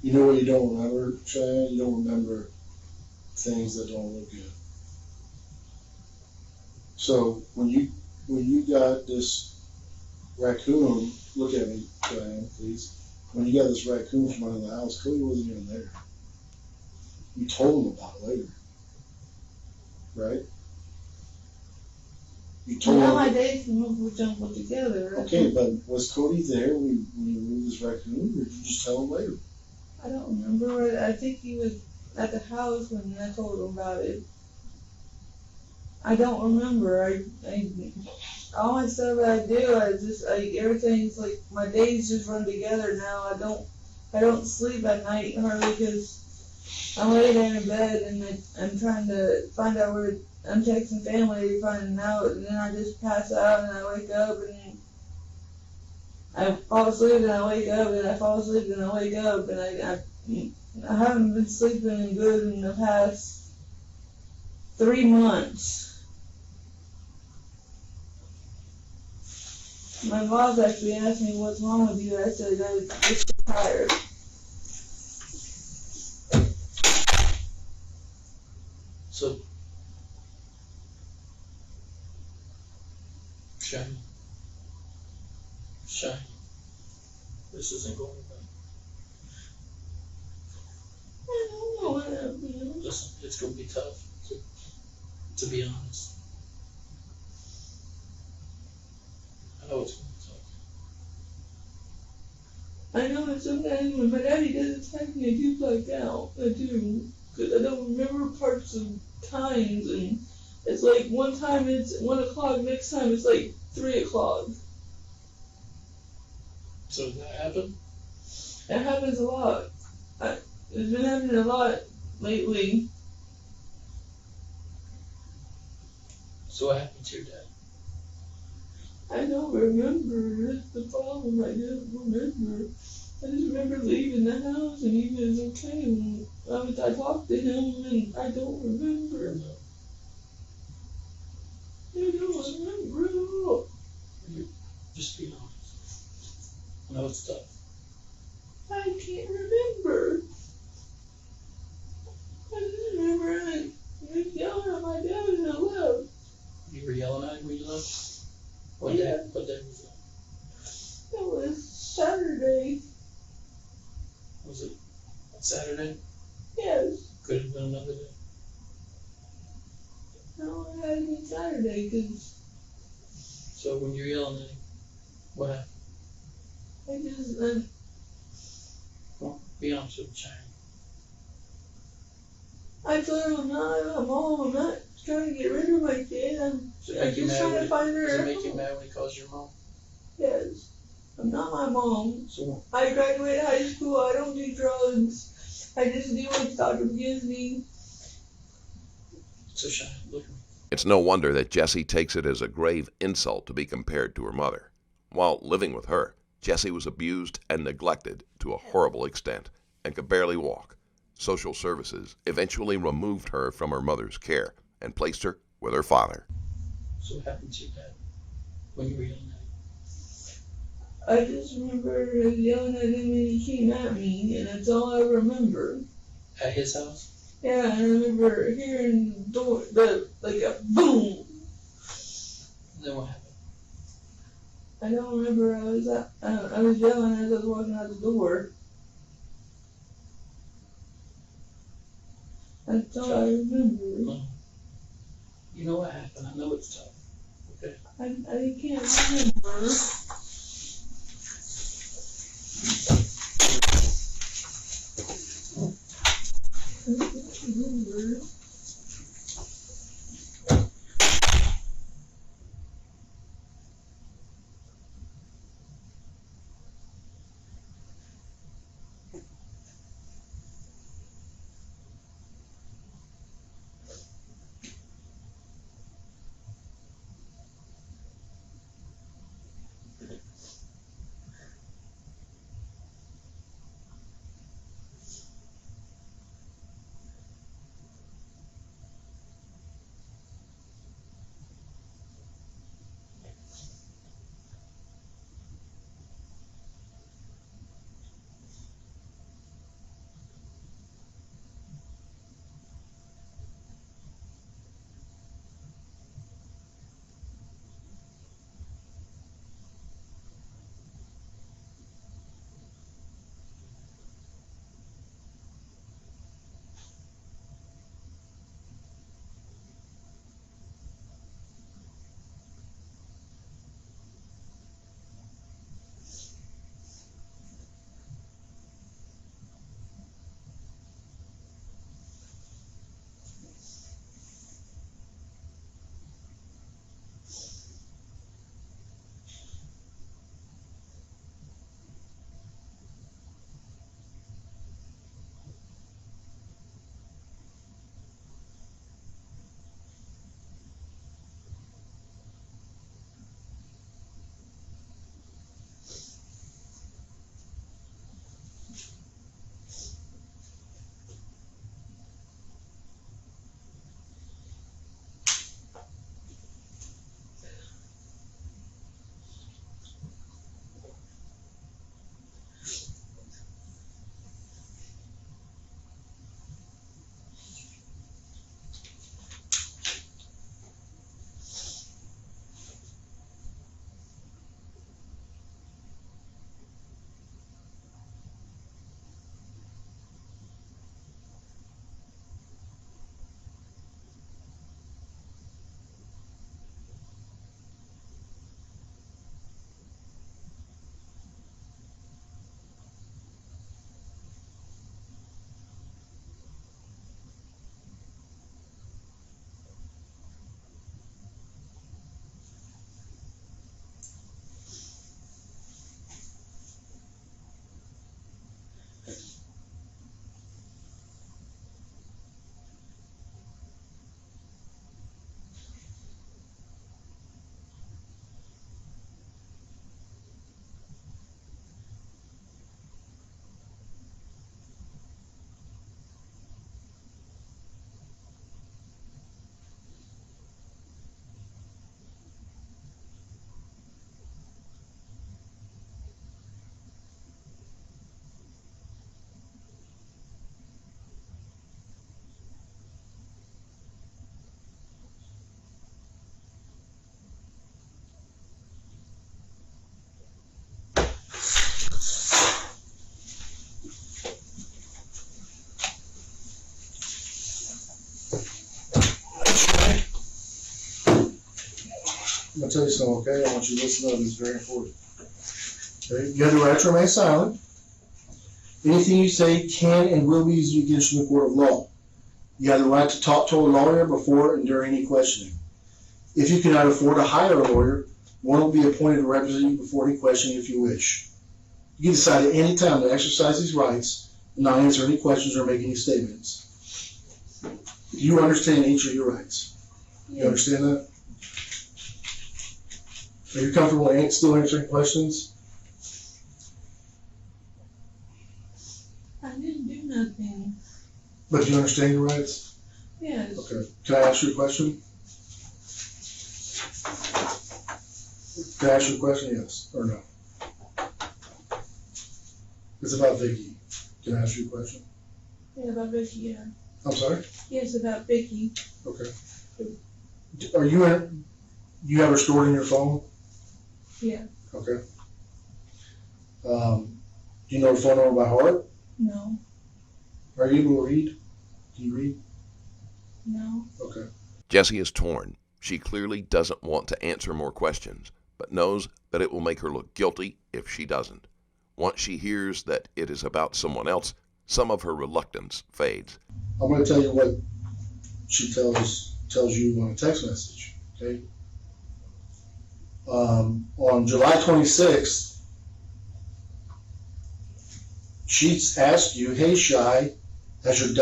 You know what you don't remember, Cheyenne? You don't remember things that don't look good. So when you got this raccoon, look at me, Cheyenne, please. When you got this raccoon from under the house, Cody wasn't even there. You told him about it later, right? You told Now him. my days were jumbled together. Okay, but was Cody there when you moved this raccoon, or did you just tell him later? I don't remember. I think he was at the house when I told him about it. I don't remember. All my stuff that I do, everything's like, my days just run together now. I don't sleep at night hardly because I'm laying there in bed and I'm trying to find out where, I'm texting family, finding out, and then I just pass out and I wake up and I fall asleep and I wake up and I fall asleep and I wake up and I haven't been sleeping good in the past 3 months. My boss actually asked me what's wrong with you. I said I'm just tired. So, Shane, this isn't going well. I don't know what happened. Listen, it's going to be tough, to be honest. I know it's going to be tough. I know that sometimes when my daddy does attack me, I do black out. I do. Because I don't remember parts of times. And it's like one time it's 1 o'clock, next time it's like 3 o'clock. So does that happen? It happens a lot. It's been happening a lot lately. So what happened to your dad? I don't remember. That's the problem. I don't remember. I just remember leaving the house and he was okay. And I talked to him and I don't remember. I don't remember at all. Just be honest. I know it's tough. I can't remember. I just remember I was yelling at my dad and I left. You were yelling at him when you left? What Yeah. day was that? It was Saturday. Was it Saturday? Yes. Could have been another day. No, it had to be Saturday because So when you're yelling at him, what happened? I just, Well, be honest with me, Shane. I told her I'm not, Mom, I'm not trying to get rid of my kid. I'm Does it make you just mad trying to when find her. does it make you mad when he calls your mom? Yes. I'm not my mom. So I graduated high school. I don't do drugs. I just do what the doctor gives me. Shane, look at me. It's no wonder that Jessie takes it as a grave insult to be compared to her mother. While living with her, Jessie was abused and neglected to a horrible extent and could barely walk. Social services eventually removed her from her mother's care and placed her with her father. So what happened to your dad when you were young? I just remember yelling at him and he came at me, and that's all I remember. At his house? Yeah, I remember hearing the door, like a boom. And then what happened? I don't remember. I was yelling as I was walking out the door. That's all I remember. No. You know what happened. I know it's tough. Okay. I can't remember. I can't remember. I'm gonna tell you something, okay? I want you to listen up, it's very important. Okay? You have the right to remain silent. Anything you say can and will be used against you in the court of law. You have the right to talk to a lawyer before and during any questioning. If you cannot afford to hire a lawyer, one will be appointed to represent you before any questioning if you wish. You can decide at any time to exercise these rights and not answer any questions or make any statements. You understand each of your rights. You understand that? Are you comfortable still answering questions? I didn't do nothing. But do you understand your rights? Yes. Okay. Can I ask you a question? Can I ask you a question? Yes or no? It's about Vicky. Can I ask you a question? Yeah, about Vicky, yeah. I'm sorry? Yes, about Vicky. Okay. Are you you have her stored in your phone? Yeah. Okay. Do you know her phone number by heart? No. Are you able to read? Can you read? No. Okay. Jessie is torn. She clearly doesn't want to answer more questions, but knows that it will make her look guilty if she doesn't. Once she hears that it is about someone else, some of her reluctance fades. I'm going to tell you what she tells you on a text message, okay? On July 26th, she asked you, "Hey, Shy, has your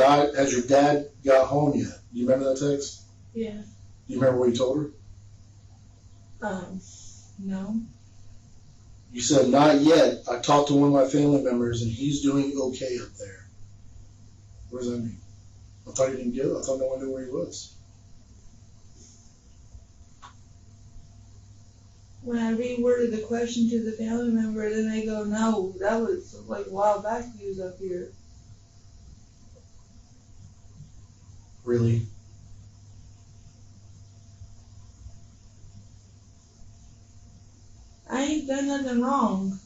dad got home yet?" Do you remember that text? Yeah. Do you remember what you told her? No. You said, "Not yet. I talked to one of my family members and he's doing okay up there." What does that mean? I thought he didn't get it. I thought no one knew where he was. When I reworded the question to the family member, then they go, "No, that was like a while back he was up here." Really? I ain't done nothing wrong.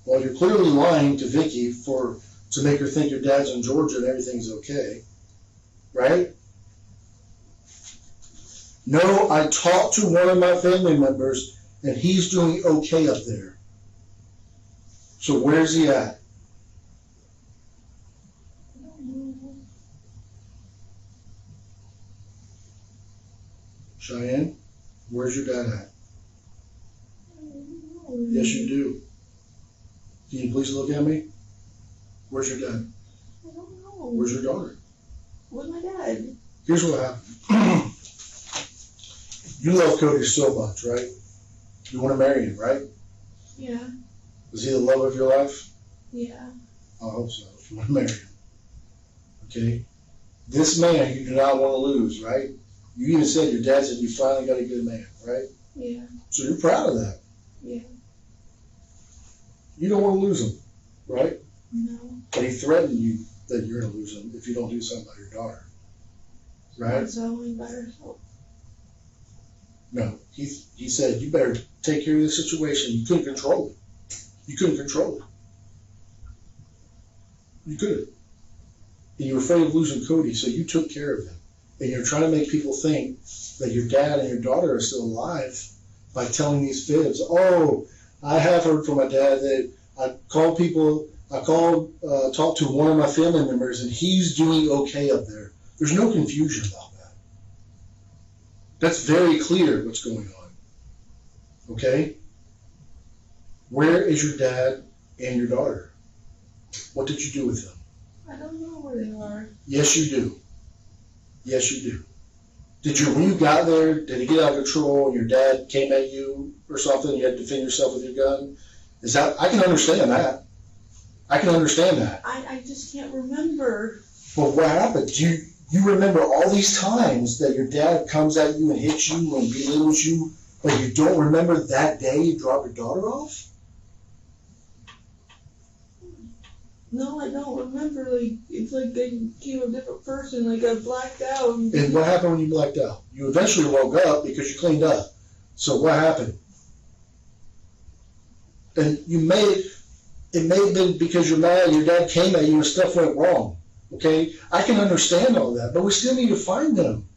Well, you're clearly lying to Vicky to make her think your dad's in Georgia and everything's okay, right? No, I talked to one of my family members and he's doing okay up there. So where's he at? Cheyenne, where's your dad at? Yes, you do. Can you please look at me? Where's your dad? I don't know. Where's your daughter? Where's my dad? Here's what happened. You love Cody so much, right? You want to marry him, right? Yeah. Is he the love of your life? Yeah. I hope so. If you want to marry him. Okay? This man you do not want to lose, right? You even said your dad said you finally got a good man, right? Yeah. So you're proud of that. Yeah. You don't want to lose him, right? No. But he threatened you that you're going to lose him if you don't do something about your daughter. Right? That's only by herself. No. He said, you better take care of the situation. You couldn't control it. You couldn't control it. You couldn't. And you were afraid of losing Cody, so you took care of him. And you're trying to make people think that your dad and your daughter are still alive by telling these fibs. Oh, I have heard from my dad that talked to one of my family members and he's doing okay up there. There's no confusion about that. That's very clear what's going on. Okay? Where is your dad and your daughter? What did you do with them? I don't know where they are. Yes, you do. Yes, you do. When you got there, did it get out of control and your dad came at you or something? You had to defend yourself with your gun? I can understand that. I can understand that. I just can't remember. But what happened? Do you remember all these times that your dad comes at you and hits you and belittles you, but you don't remember that day you dropped your daughter off? No, I don't remember. Like, it's like they became a different person. Like, I blacked out. And what happened when you blacked out? You eventually woke up because you cleaned up. So what happened? And it may have been because you're mad and your dad came at you and stuff went wrong. Okay? I can understand all that, but we still need to find them.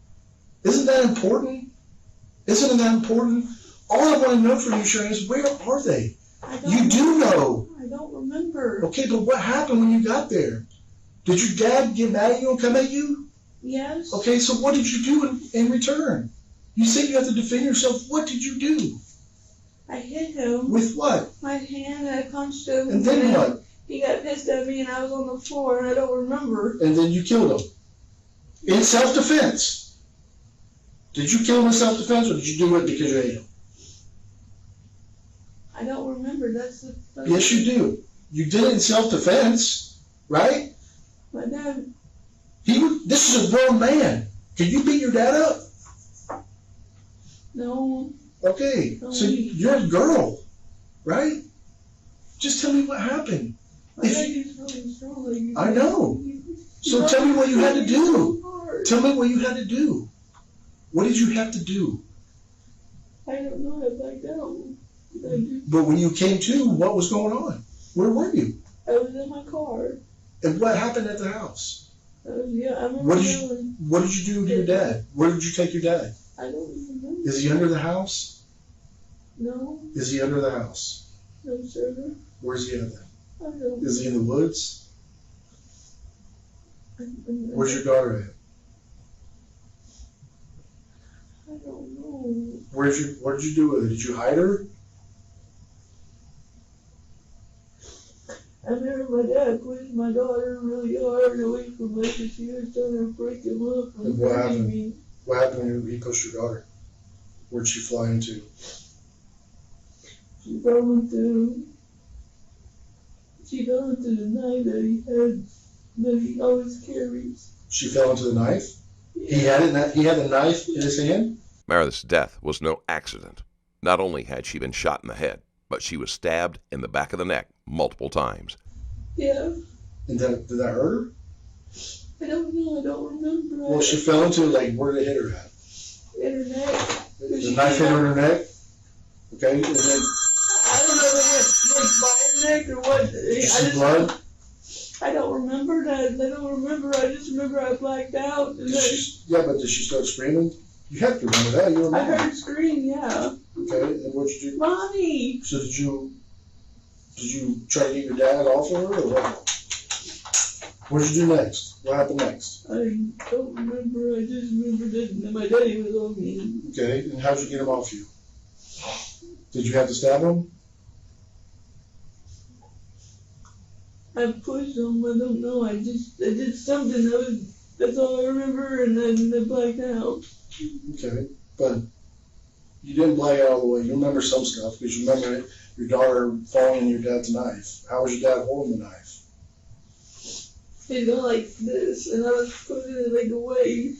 Isn't that important? Isn't that important? All I want to know from you, Sharon, is where are they? You do know. I don't remember. Okay, but what happened when you got there? Did your dad get mad at you and come at you? Yes. Okay, so what did you do in return? You said you have to defend yourself. What did you do? I hit him. With what? My hand, and I punched him. And then what? He got pissed at me and I was on the floor and I don't remember. And then you killed him. In self-defense. Did you kill him in self-defense or did you do it because you hate him? I don't remember. That's Yes, you do. You did it in self-defense, right? My dad. This is a grown man. Can you beat your dad up? No. Okay, so you're a girl, right? Just tell me what happened. My dad is really strong. I know. So tell me what you had to do. Tell me what you had to do. What did you have to do? I don't know. I blacked out. But when you came to, what was going on? Where were you? I was in my car. And what happened at the house? I remember. What did you do to your dad? Where did you take your dad? I don't even know. Is he under the house? No. Is he under the house? No, sir. Where's he at then? I don't know. Is he in the woods? Where's your daughter at? I don't know. What did you do with her? Did you hide her? I remember my dad pushed my daughter really hard away from me because she was trying to break him up and And what hurting happened? me. What happened when he pushed your daughter? Where'd she fly into? She fell into the knife that he always carries. She fell into the knife? He had a knife in his hand? Meredith's death was no accident. Not only had she been shot in the head, but she was stabbed in the back of the neck multiple times. Yeah. And did that hurt her? I don't know. I don't remember. Well, she fell into it, like, where did it hit her at? In her neck. The knife hit her in her neck? Okay, and then... I don't know if it went like by her neck or what. Did you see blood? I don't remember that. I don't remember. I just remember I blacked out. And But did she start screaming? You have to remember that. You remember. I heard her scream, yeah. Okay, and what'd you do? Mommy! So did you try to get your dad off of her, or what? What'd you do next? What happened next? I don't remember. I just remember that my daddy was on me. Okay, and how'd you get him off you? Did you have to stab him? I pushed him. I don't know. I did something. That's all I remember, and then I blacked out. Okay, but you didn't black out all the way. You remember some stuff because you remember your daughter falling in your dad's knife. How was your dad holding the knife? He'd go like this, and I was putting it like away.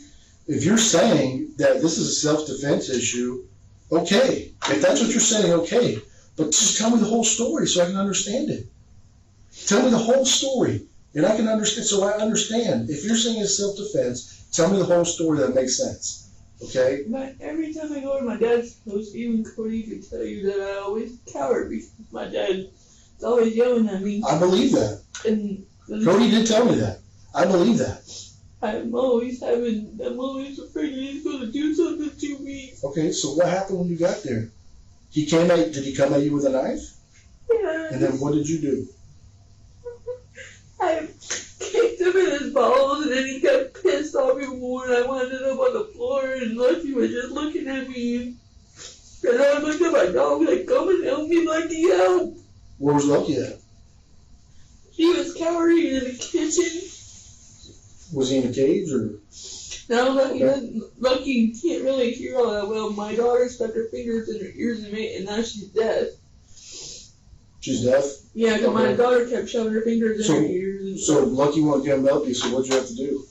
If you're saying that this is a self-defense issue, okay. If that's what you're saying, okay. But just tell me the whole story so I can understand it. Tell me the whole story, and I can understand. So I understand. If you're saying it's self-defense, tell me the whole story that makes sense. Okay? But every time I go to my dad's house, even Cody could tell you that I always cowered because my dad is always yelling at me. I believe that. And Cody did tell me that. I believe that. I'm always afraid he's going to do something to me. Okay, so what happened when you got there? Did he come at you with a knife? Yeah. And then what did you do? I kicked him in his balls, and then he got pissed off even more, and I wound up on the floor, and Lucky was just looking at me. And I looked at my dog like, come and help me, Lucky, help. Where was Lucky at? He was cowering in the kitchen. Was he in a cage or? No, Lucky can't really hear all that well. My daughter stuck her fingers in her ears and now she's deaf. She's deaf? Yeah, because my daughter kept shoving her fingers in her ears. And so Lucky won't come help you, so what'd you have to do?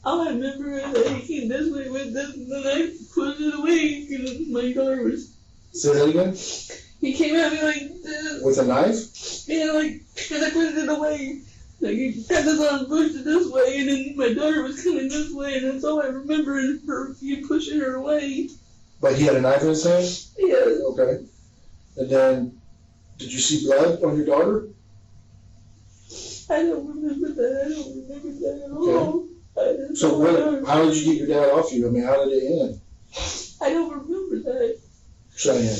all I remember is that he came this way with this, and then I pushed it away because my daughter was... Say that again? He came at me like this. With a knife? Yeah, like, and I pushed it away. Like, he had this on and pushed it this way, and then my daughter was coming this way, and that's all I remember is you pushing her away. But he had a knife in his hand? Yeah. Okay. And then, did you see blood on your daughter? I don't remember that at all. So how did you get your dad off you? I mean, how did it end? I don't remember that. Cheyenne.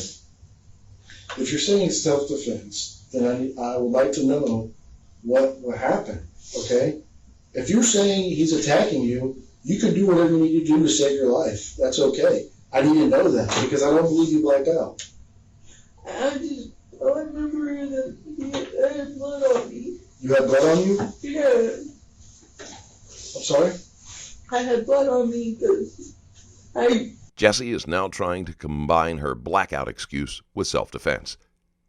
if you're saying self-defense, then I would like to know what happened, okay? If you're saying he's attacking you, you can do whatever you need to do to save your life. That's okay. I need to know that because I don't believe you blacked out. I remember that I had blood on me. You had blood on you? Yeah, I'm sorry? I had blood on me because Jessie is now trying to combine her blackout excuse with self-defense.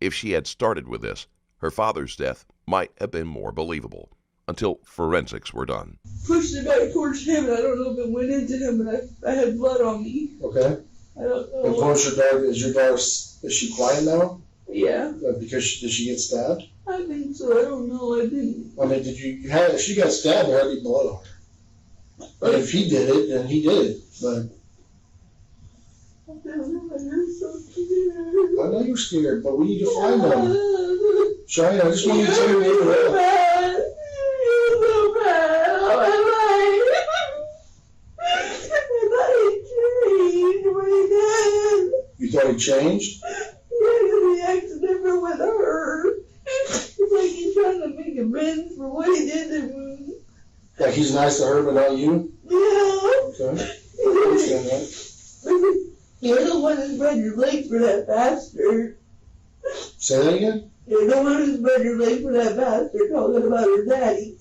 If she had started with this, her father's death might have been more believable, until forensics were done. pushed it back towards him, and I don't know if it went into him, but I had blood on me. Okay. I don't know. And towards your daughter, is she quiet now? Yeah, Because did she get stabbed? I think so. I don't know. I didn't. I mean, if she got stabbed, there had to be blood on her. And if he did it, then he did it. But I don't know. I'm so scared. I know you're scared, but we need to find them. Cheyenne, I just want you to tell me You're what. so bad. You're so bad. Oh, my life. I thought he changed when he did. You thought he changed? He acts different with her. It's like he's trying to make amends for what he did to me. Like he's nice to her, but not you? Yeah. Okay. I understand that. You're the one who spread your leg for that bastard. Say that again? You're the one who spread your leg for that bastard talking about her daddy.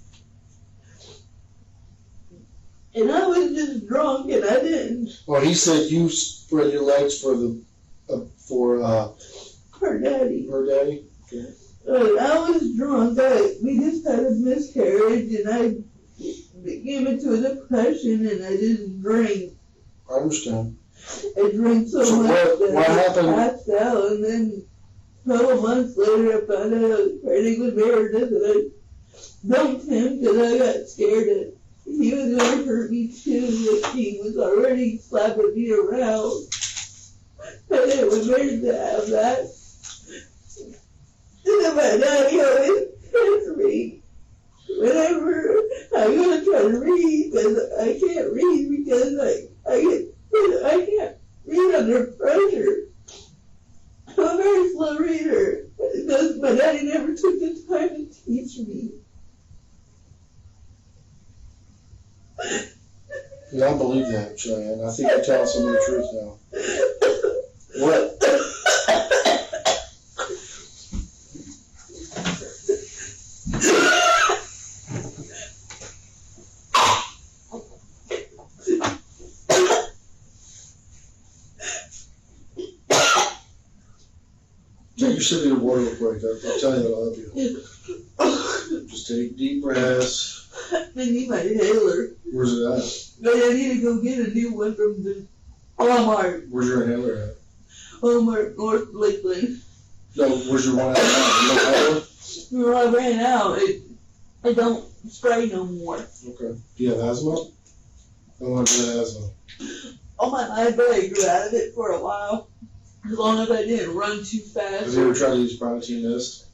And I was just drunk and I didn't. Well, he said you spread your legs for Her daddy. her daddy? Okay. I was drunk. We just had a miscarriage and I came into a depression and I didn't drink. I understand. I drank so So much what that happened? I passed out, and then a couple months later I found out I was pregnant with Meredith, and I dumped him because I got scared that he was going to hurt me too, that he was already slapping me around. And it was weird to have that. And then my daddy always hits me whenever I'm going to try to read, because I can't read because I can't read under pressure. I'm a very slow reader because my daddy never took the time to teach me. Yeah, I believe that, Cheyenne. I think you're telling some of the truth now. What? Take your sip of your water real quick. I'll tell you that'll help you. Just take deep breaths. I need my inhaler, Where's it at? but I need to go get a new one from the Walmart. Where's your inhaler at? Walmart North Lakeland. No, where's your one at now? You don't have one? Well, I ran out. I don't spray no more. Okay. Do you have asthma? I want to get asthma. All my life, but I grew out of it for a while. As long as I didn't run too fast. Have you ever tried to use Primatene Mist?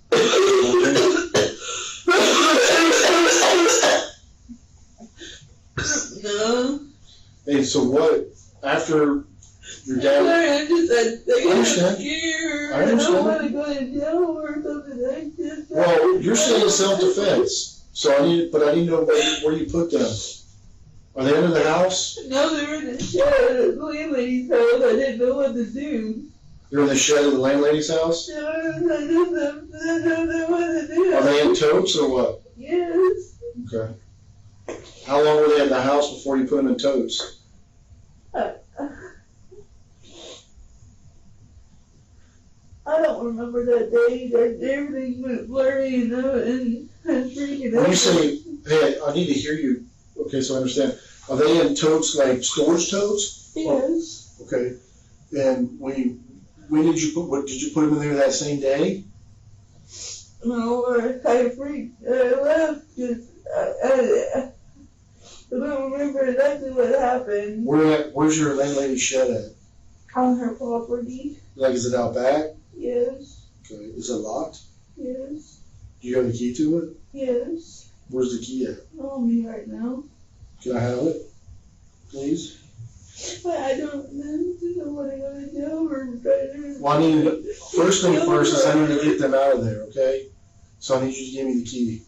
No. Hey, so what, after your dad, I just I got understand. scared. I understand. don't want to go to jail or something like this. well, you're saying self-defense, so I need to know where you put them. Are they under the house? No, they were in the shed at the landlady's house. I didn't know what to do. They're in the shed of the landlady's house? I didn't know what to do. Are they in totes or what? Yes. Okay. How long were they in the house before you put them in totes? I don't remember that day. That everything went blurry and freaking out. When you say, hey, I need to hear you, okay, so I understand. Are they in totes, like storage totes? Yes. Okay. And when did you put them in there that same day? No, I freaked. I left because I don't remember exactly what happened. Where's your landlady shed at? On her property. Like, is it out back? Yes. Okay. Is it locked? Yes. Do you have the key to it? Yes. Where's the key at? On me right now. Can I have it, please? But I don't know what I'm gonna do or try to Well, I need, first thing first is I need to get them out of there, okay? So I need you to give me the key.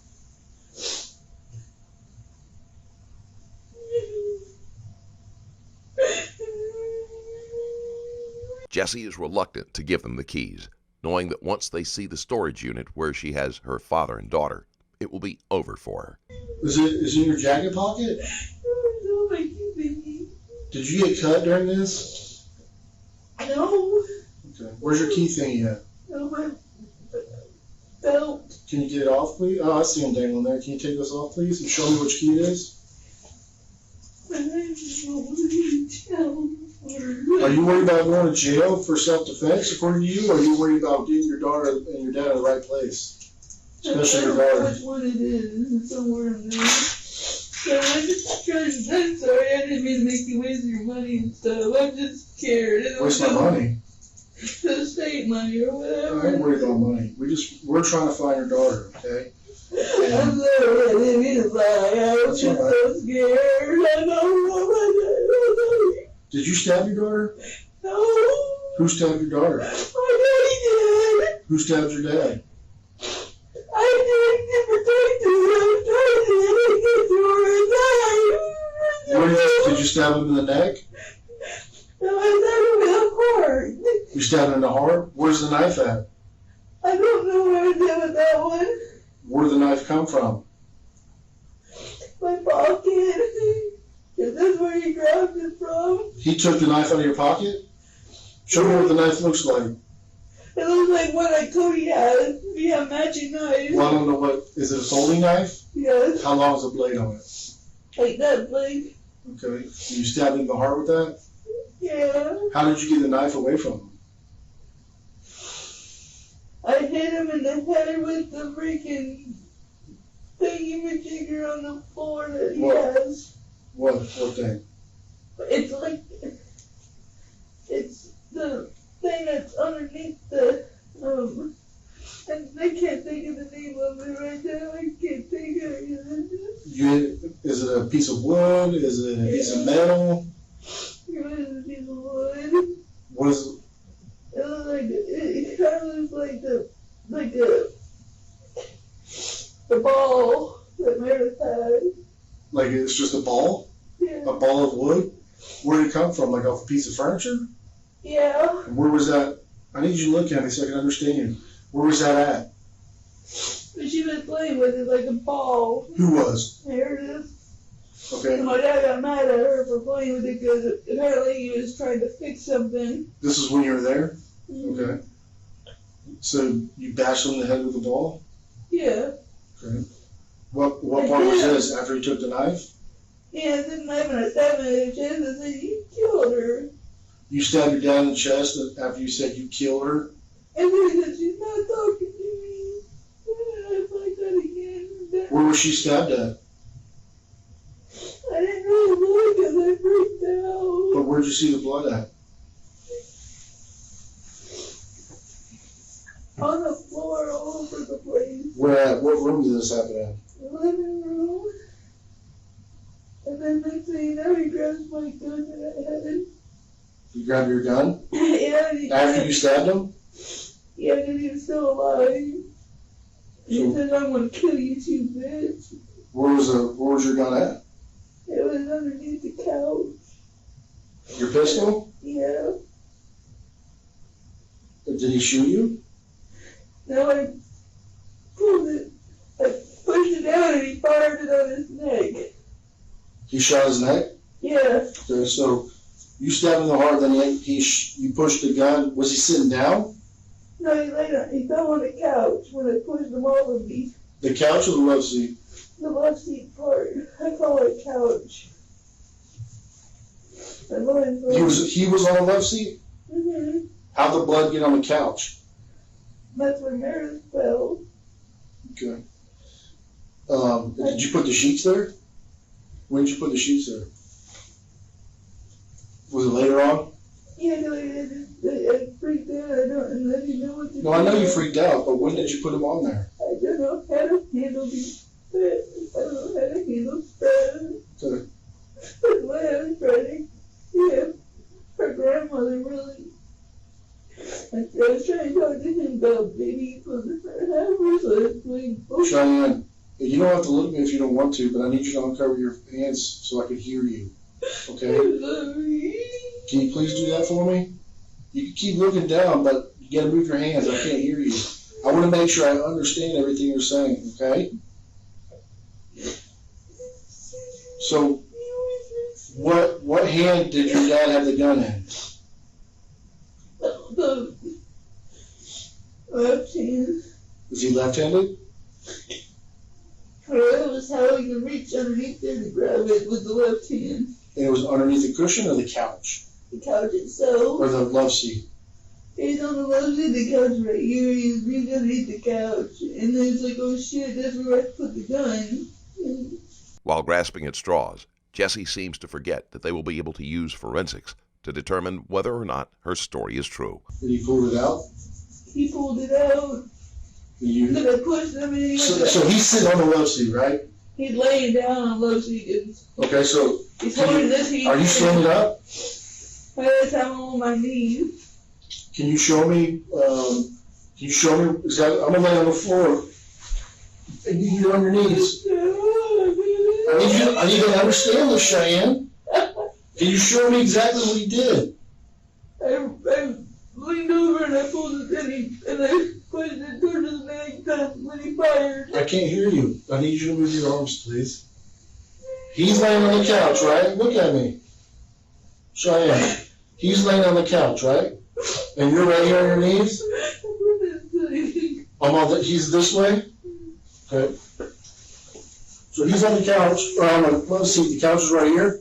Jessie is reluctant to give them the keys, knowing that once they see the storage unit where she has her father and daughter, it will be over for her. Is it in your jacket pocket? No, my key. Did you get cut during this? No. Okay. Where's your key thingy at? No, my belt. Can you get it off, please? Oh, I see him dangling there. Can you take this off, please, and show me which key it is? Are you worried about going to jail for self-defense, according to you, or are you worried about getting your daughter and your dad in the right place? Especially your I don't know daughter. which one it is. It's somewhere in there. So I'm sorry. I didn't mean to make you waste your money and stuff. I'm just scared. Waste my money? The state money or whatever. I don't worry about money. We're trying to find your daughter, okay? I'm sorry. I didn't mean to lie. I was just so scared. I don't know. Did you stab your daughter? No. Who stabbed your daughter? My daddy did. Who stabbed your dad? I didn't protect her. I tried to get to her. Did you stab him in the neck? No, I stabbed him in the heart. You stabbed him in the heart? Where's the knife at? I don't know where I did with that one. Where did the knife come from? My pocket. Is this where you grabbed it from? He took the knife out of your pocket? Show me what the knife looks like. It looks like what Cody has. We have matching knives. Well, I don't know what, is it a folding knife? Yes. How long is the blade on it? Like that, blade. Okay. You stabbed him in the heart with that? Yeah. How did you get the knife away from him? I hit him in the head with the freaking thingy-majigger on the floor that he has. What thing? It's like, it's the thing that's underneath the, and I can't think of the name of it right now. I can't think of it. Is it a piece of wood? Is it a piece of metal? It was a piece of wood. What is it? It was like, it kind of looks like the ball that Meredith had. Like it's just a ball? Yeah. A ball of wood? Where did it come from? Like off a piece of furniture? Yeah. And where was that? I need you to look at me so I can understand you. Where was that at? But she was playing with it like a ball. Who was? Meredith. Okay. And my dad got mad at her for playing with it because apparently he was trying to fix something. This is when you were there? Mhm. Okay. So you bashed him in the head with the ball? Yeah. Okay. What part was this? After he took the knife? Yeah, I didn't have a stab in the chest and said, you killed her. You stabbed your dad in the chest after you said you killed her? And then he said, she's not talking to me. And I like that again. Where was she stabbed at? I didn't really look because I freaked out. But where'd you see the blood at? On the floor, all over the place. Where at? What room did this happen in? The living room. And then next thing you know, he grabs my gun that I had. You grabbed your gun? Yeah. After you stabbed him? Yeah, because he was still alive. He said, I'm going to kill you too, bitch. Where was your gun at? It was underneath the couch. Your pistol? Yeah. Did he shoot you? Now I pulled it, I pushed it down and he fired it on his neck. He shot his neck? Yeah. Okay, so you stabbed him in the heart, then you pushed the gun. Was he sitting down? No, he fell on the couch when I pushed him over me. The couch or the love seat? The left seat part. I call it couch. He was on the left seat? Mm-hmm. How'd the blood get on the couch? That's where Meredith fell. Okay. Did you put the sheets there? When did you put the sheets there? Was it later on? Yeah, no, I freaked out. I didn't know what to do. No, I know you freaked out, but when did you put them on there? I don't know how to handle these things. I don't know how to handle stress. Okay. My handwriting, yeah, her grandmother really, I talked to him about baby for the hours last week. Cheyenne, you don't have to look at me if you don't want to, but I need you to uncover your hands so I can hear you. Okay? Can you please do that for me? You can keep looking down, but you gotta move your hands. I can't hear you. I want to make sure I understand everything you're saying, okay? So, what hand did your dad have the gun in? The left hand. Was he left-handed? I was having to reach underneath there to grab it with the left hand. And it was underneath the cushion or the couch? The couch itself. Or the love seat? He's on the left side of the couch right here. He's reaching underneath the couch. And then it's like, oh shit, that's where I put the gun. While grasping at straws, Jessie seems to forget that they will be able to use forensics to determine whether or not her story is true. Did he pull it out? He pulled it out. You... Then I pushed him and he So he's sitting on the love seat, right? He's laying down on love seat. Okay, so He's holding this. Are you standing up? Yes, I'm on my knees. Can you show me exactly? I'm gonna lay on the floor and you're on your knees. I need to understand this, Cheyenne. Can you show me exactly what he did? I leaned over and I pulled it and I pushed it towards his neck when he fired. I can't hear you. I need you to move your arms, please. He's laying on the couch, right? Look at me. Cheyenne. He's laying on the couch, right? And you're right here on your knees? He's this way? Okay. So he's on the couch, or on the love seat. The couch is right here?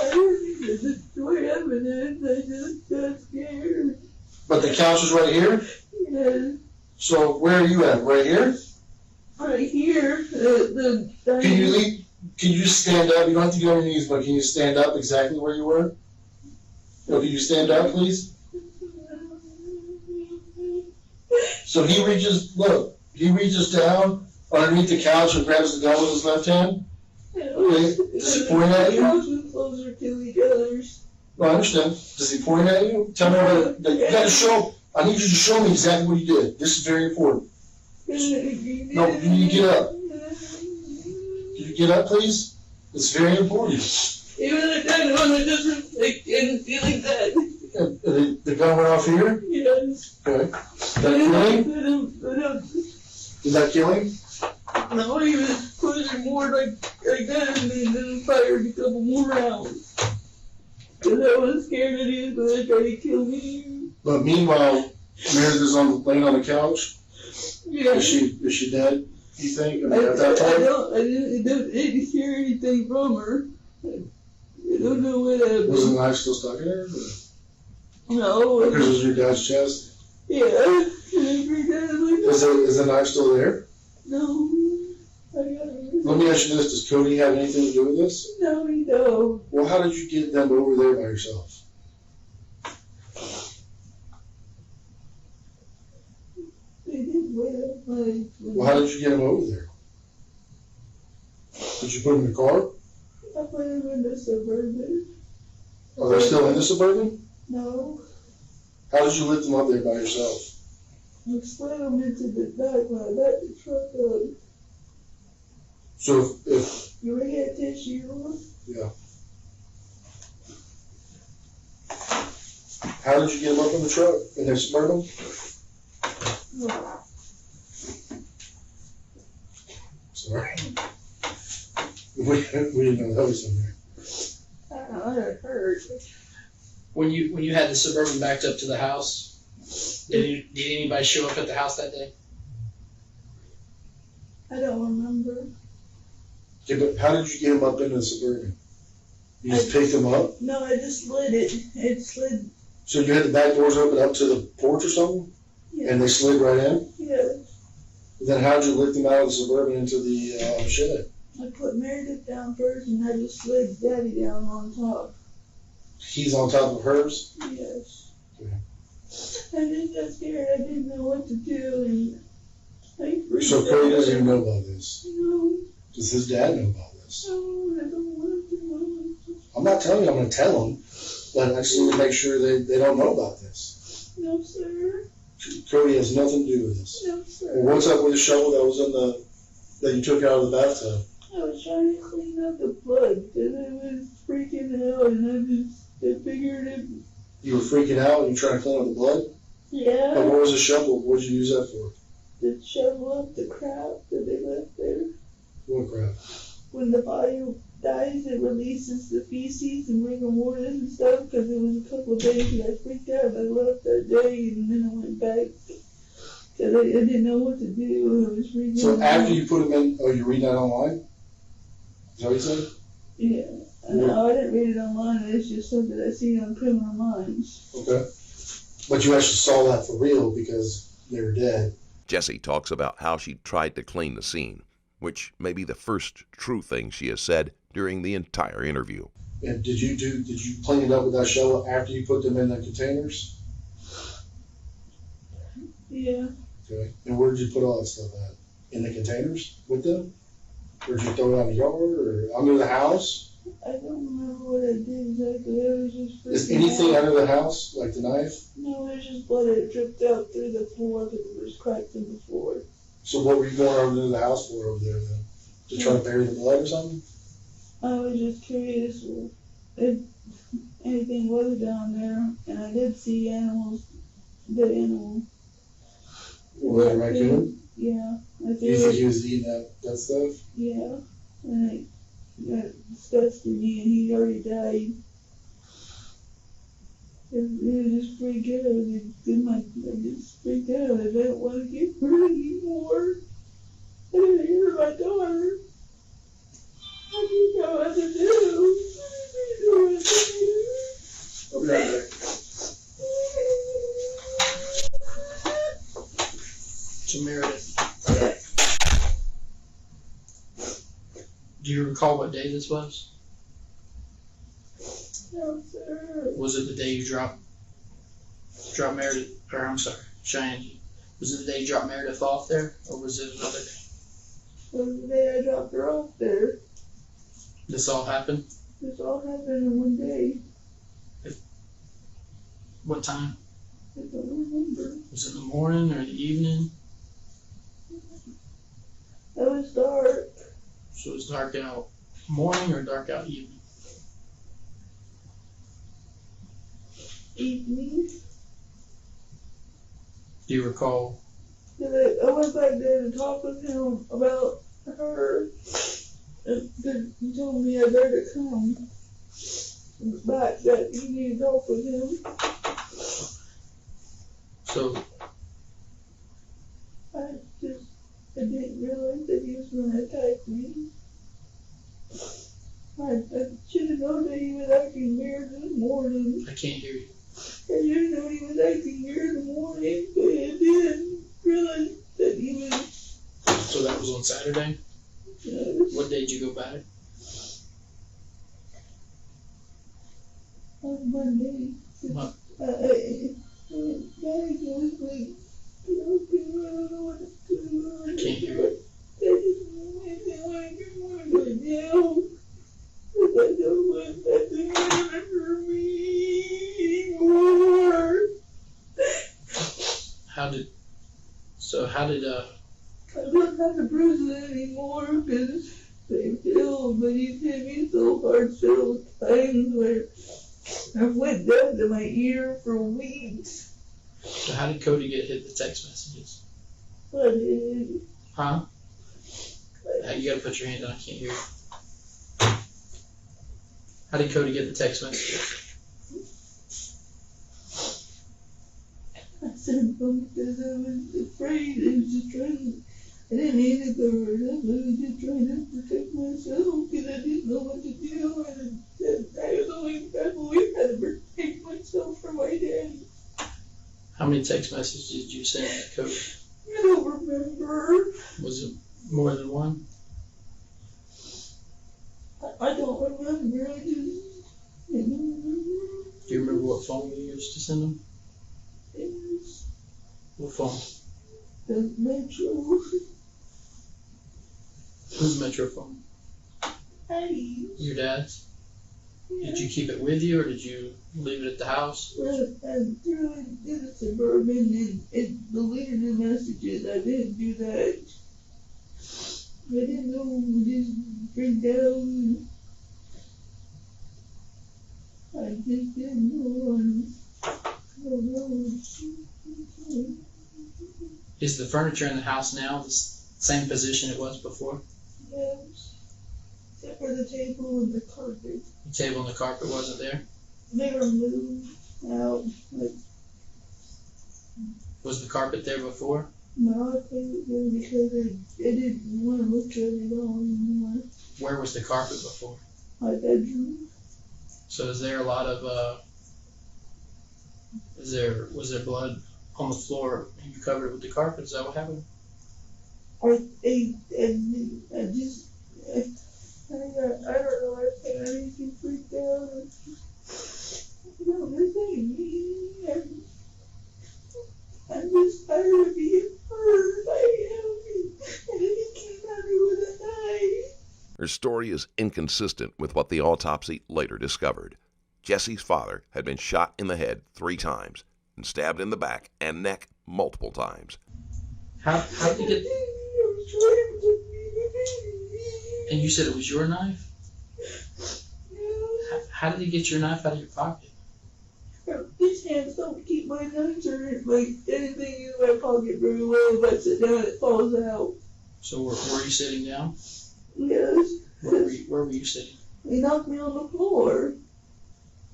I didn't destroy evidence. I just got scared. But the couch is right here? Yes. So where are you at? Right here? Right here. Can you stand up? You don't have to get on your knees, but can you stand up exactly where you were? No, can you stand up, please? So he reaches down underneath the couch and grabs the gun with his left hand? Okay. Does he point at you? The couch was closer to each other's. No, I understand. Does he point at you? Tell me what, you gotta show, I need you to show me exactly what he did. This is very important. No, you need to get up. Can you get up, please? It's very important. Even if I know it doesn't, I didn't feel like that. The gun went off here? Yes. Okay. Did that kill him? Did that kill him? No, he was pushing more like that and then fired a couple more rounds. Because I was scared that he was going to try to kill me. But meanwhile, Meredith is laying on the couch. Yeah. Is she dead, you think? I mean, at that time? I didn't hear anything from her. I don't know what happened. Was the knife still stuck in her? No. Because it was your dad's chest? Yeah. Is the knife still there? No. Let me ask you this, does Cody have anything to do with this? No, he don't. Well, how did you get them over there by yourself? They didn't wait up my... Well, how did you get them over there? Did you put them in the car? I put them in the Suburban. Are they still in the Suburban? No. How did you lift them up there by yourself? I slid them into the back when I let the truck up. So if You want to get tissue? yeah. How did you get them up in the truck, in their Suburban? No. Sorry. We didn't know that was in there. I don't know, it hurt. When you had the Suburban backed up to the house, did anybody show up at the house that day? I don't remember. Yeah, but how did you get them up into the Suburban? You just picked them up? No, I just slid it. It slid. So you had the back doors open up to the porch or something? Yeah. And they slid right in? Yes. Then how'd you lift them out of the Suburban into the shed? I put Meredith down first and I just slid Daddy down on top. He's on top of hers? Yes. Okay. I just got scared. I didn't know what to do and I freaked So Cody out. doesn't even know about this? No. Does his dad know about this? No, I don't want to. I'm not telling you I'm going to tell him, but I just need to make sure they don't know about this. No, sir. Cody has nothing to do with this. No, sir. Well, what's up with the shovel that was that you took out of the bathtub? I was trying to clean up the blood because I was freaking out and I figured it. You were freaking out and you trying to clean up the blood? Yeah. And what was the shovel? What did you use that for? To shovel up the crap that they left there. What crap? When the body dies, it releases the feces and rigor mortis and stuff because it was a couple of days that I freaked out and I left that day and then I went back because I didn't know what to do. I was freaking So out. after you put them in, oh, you read that online? Is that what you said? Yeah. No, I didn't read it online. It's just something I seen on Criminal Minds. Okay. But you actually saw that for real because they were dead. Jessie talks about how she tried to clean the scene, which may be the first true thing she has said during the entire interview. And did you clean it up with that shovel after you put them in the containers? Yeah. Okay. And where did you put all that stuff at? In the containers with them? Or did you throw it out in the yard or under the house? I don't remember what I did exactly. I was just freaking Is anything out. under the house, like the knife? No, there's just blood that dripped out through the floor because there was cracks in the floor. So what were you going over to the house for over there then? To try to bury the blood or something? I was just curious if anything was down there, and I did see animals, dead animals. Was that a raccoon? Yeah. I Do you think he was eating that stuff? Yeah. And that disgusted me, and he already died. It was just freaked out. I just freaked out. I didn't want to get hurt anymore. I didn't hear my daughter. I didn't know what to do. I didn't know what to do. I'll be right back. So Meredith, do you recall what day this was? No, sir. Was it the day you dropped Meredith, or I'm sorry, Cheyenne? Was it the day you dropped Meredith off there, or was it another day? It was the day I dropped her off there. This all happened? This all happened in one day. What time? I don't remember. Was it in the morning or in the evening? It was dark. So it was dark out morning or dark out evening? Evening. Do you recall? I went back there to talk with him about her. And he told me I better come back that evening to talk with him. So I didn't realize that he was going to attack me. I should have known that he was acting weird this morning. I can't hear you. I didn't know he was acting weird in the morning, but I didn't realize that he was. So that was on Saturday? What day did you go back? On Monday. What? I was like, I don't know what to do. I can't hear you. I just want to go down. I don't want that to hurt me anymore. How did I don't have the bruises anymore because they feel, but he's hit me so hard several times where I went down to my ear for weeks. so how did Cody get hit the text messages? But it, Huh? You gotta put your hand down, I can't hear you. How did Cody get the text messages? I sent them because I was afraid. I was just trying. I didn't need to cover it up. I was just trying to protect myself because I didn't know what to do. And I always had to protect myself from my daddy. How many text messages did you send to Cody? I don't remember. Was it more than one? I don't remember. I don't remember. Do you remember what phone you used to send them? It was What phone? the Metro. Whose Metro phone? Hey. Your dad's? Did you keep it with you, or did you leave it at the house? Well, I threw it in the Suburban and deleted the messages. I didn't do that. I didn't know. We just freaked out. I just didn't know. I don't know. Is the furniture in the house now the same position it was before? Yes. Except for the table and the carpet. The table and the carpet wasn't there? They were moved out. Like, Was the carpet there before? no, I played with them because I didn't want to look at it all anymore. Where was the carpet before? My bedroom. So is there a lot of, was there blood on the floor and you covered it with the carpet? Is that what happened? I don't know. I panicked and freaked out. No, this ain't me. I'm just tired of being hurt. I am. And he came at me with a knife. Her story is inconsistent with what the autopsy later discovered. Jesse's father had been shot in the head 3 times and stabbed in the back and neck multiple times. How did you get? And you said it was your knife? How did you get your knife out of your pocket? These hands don't keep my knives or like anything in my pocket very well. If I sit down, it falls out. So were you sitting down? Yes. Where were you sitting? He knocked me on the floor.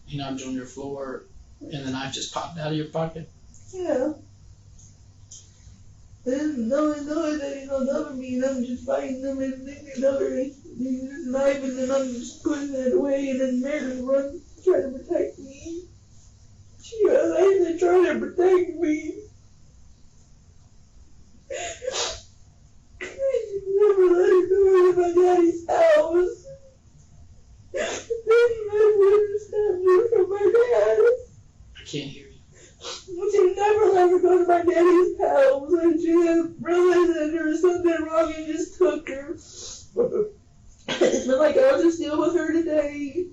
He knocked you on your floor and the knife just popped out of your pocket? Yeah. Then knowing that he's on top of me and I'm just fighting them and thinking another this knife and then I'm just putting it away and then Mary runs trying to protect me. She was actually trying to protect me. I never let her go to my daddy's house. Then my brother stabbed her from my dad. I can't hear you. She never let her go to my daddy's house, and she realized that there was something wrong and just took her. It's not like I was just deal with her today.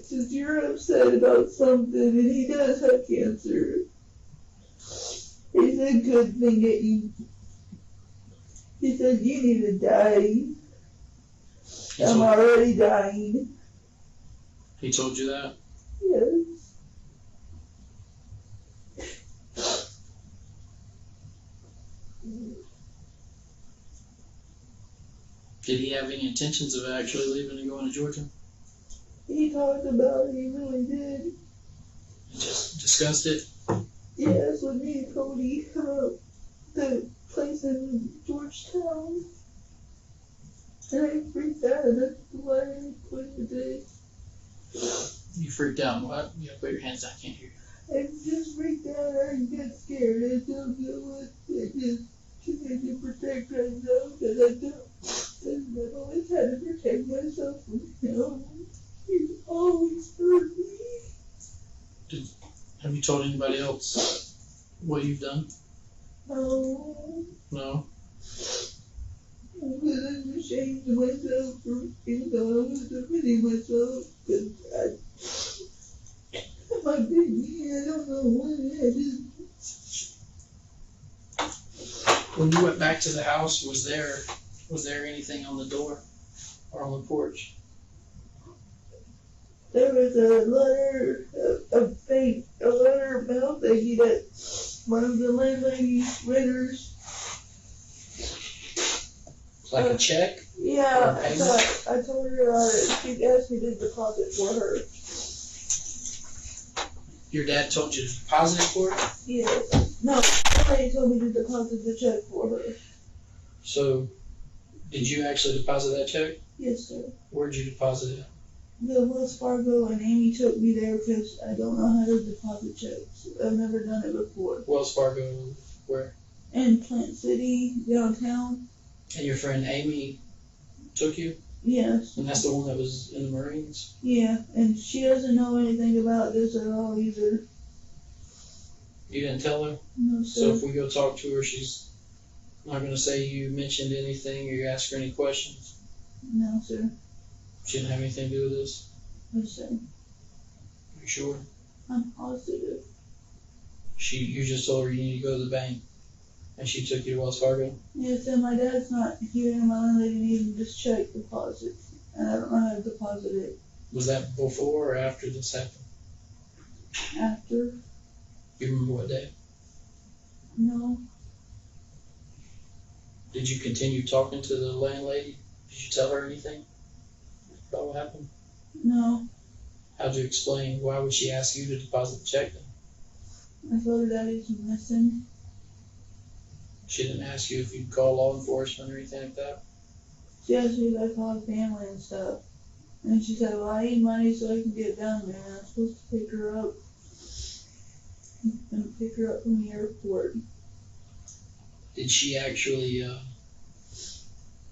Since you're upset about something, and he does have cancer, it's a good thing that you. He said you need to die. I'm already dying. He told you that? Yes. Did he have any intentions of actually leaving and going to Georgia? He talked about it, he really did. Just discussed it? Yes, with me and Cody, the place in Georgetown. And I freaked out, and that's why I quit today. You freaked out and what? You gotta put your hands down, I can't hear you. I just freaked out, I get scared, I don't know what, I just trying to protect myself, and I don't, and I've always had to protect myself from him. He's always hurt me. Have you told anybody else what you've done? No. No? Because I'm ashamed of myself for, I was defending myself, because my baby, I don't know what, I just. When you went back to the house, was there anything on the door or on the porch? There was a letter, a letter mail thingy that one of the landlady's renters. Like a check? Yeah, Or a payment? I told her she asked me to deposit for her. Your dad told you to deposit it for her? Yes. No, somebody told me to deposit the check for her. So, did you actually deposit that check? Yes, sir. Where'd you deposit it? The Wells Fargo, and Amy took me there because I don't know how to deposit checks. I've never done it before. Wells Fargo, where? In Plant City, downtown. And your friend Amy took you? Yes. And that's the one that was in the Marines? Yeah, and she doesn't know anything about this at all either. You didn't tell her? No, So sir. if we go talk to her, she's not gonna say you mentioned anything or you ask her any questions? No, sir. She didn't have anything to do with this? No, sir. You sure? I'm positive. You just told her you need to go to the bank, and she took you to Wells Fargo? Yes, and my dad's not here, and my landlady needed to just check deposits, and I don't know how to deposit it. Was that before or after this happened? After? You remember what day? No. Did you continue talking to the landlady? Did you tell her anything about what happened? No. How'd you explain? Why would she ask you to deposit the check then? I told her daddy's missing. She didn't ask you if you'd call law enforcement or anything like that? She asked me if I called family and stuff. And she said, well, I need money so I can get down there, and I'm supposed to pick her up. And pick her up from the airport. Did she actually,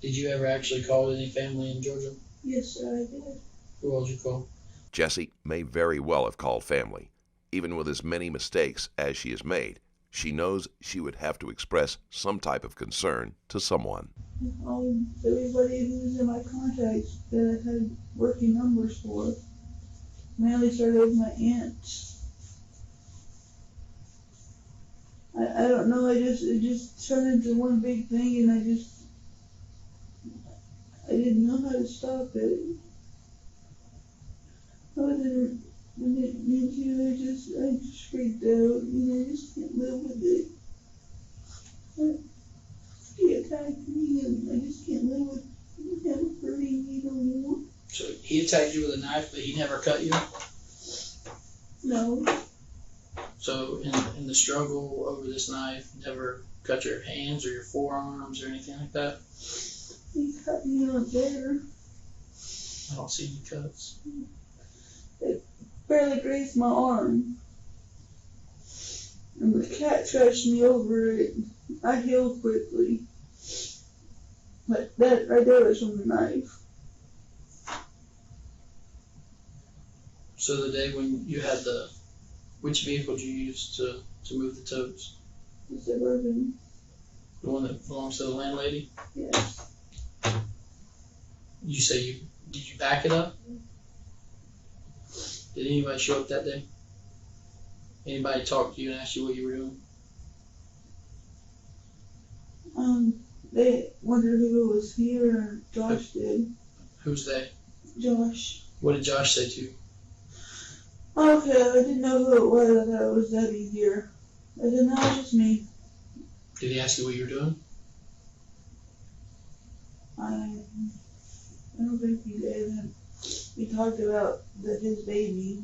did you ever actually call any family in Georgia? Yes, sir, I did. Who else you call? Jessie may very well have called family. Even with as many mistakes as she has made, she knows she would have to express some type of concern to someone. Everybody who's in my contacts that I had working numbers for. Mainly started with my aunt. I don't know, it just turned into one big thing, and I didn't know how to stop it. I didn't need to, I just freaked out, I just can't live with it. He attacked me, and I just can't live with him hurting me no more. So he attacked you with a knife, but he never cut you? No. So in the struggle over this knife, never cut your hands or your forearms or anything like that? He cut me on there. I don't see any cuts. It barely grazed my arm. And the cat scratched me over it. I healed quickly. But that right there was from the knife. So the day when you had which vehicle did you use to move the totes? The Suburban. The one that belongs to the landlady? Yes. You say did you back it up? Did anybody show up that day? Anybody talk to you and ask you what you were doing? They wondered who was here, and Josh did. Who's they? Josh. What did Josh say to you? Okay, I didn't know who it was. I thought it was Debbie here. I said, no, it's just me. Did he ask you what you were doing? I don't think he did. We talked about his baby.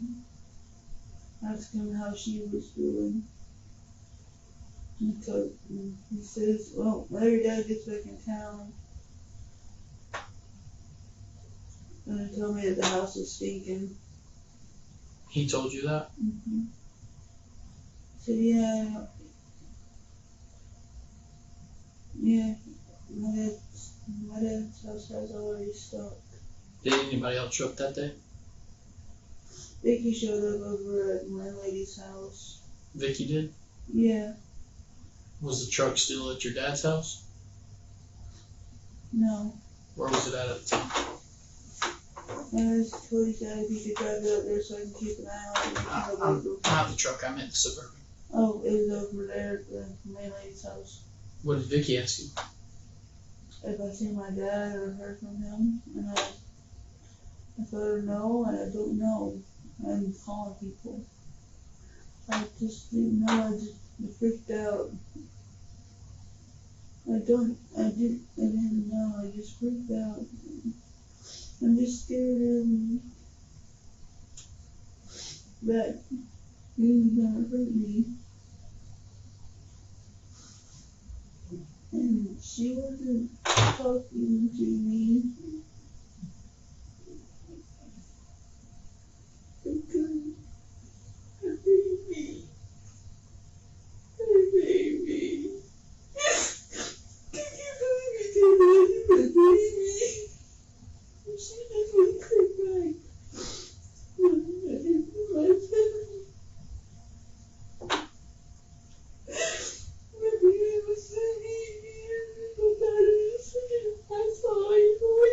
Asked him how she was doing. And he says, well, whenever your dad gets back in town. And he told me that the house was stinking. He told you that? Mm-hmm. He said, yeah, my dad's house has already stunk. Did anybody else show up that day? Vicky showed up over at my lady's house. Vicky did? Yeah. Was the truck still at your dad's house? No. Where was it at the time? I just told his dad if he could drive it up there so I can keep an eye on it. Not the truck, I meant the Suburban. Oh, it was over there at the main lady's house. What did Vicky ask you? If I seen my dad or heard from him, and I told her no, and I don't know. I'm calling people. I just didn't know, I just freaked out. I didn't know, I just freaked out. I'm just scared that he was gonna hurt me. And she wasn't talking to me. Because her baby. Can you believe me? The baby. She doesn't cry back. My family. My baby was sitting here. I saw him.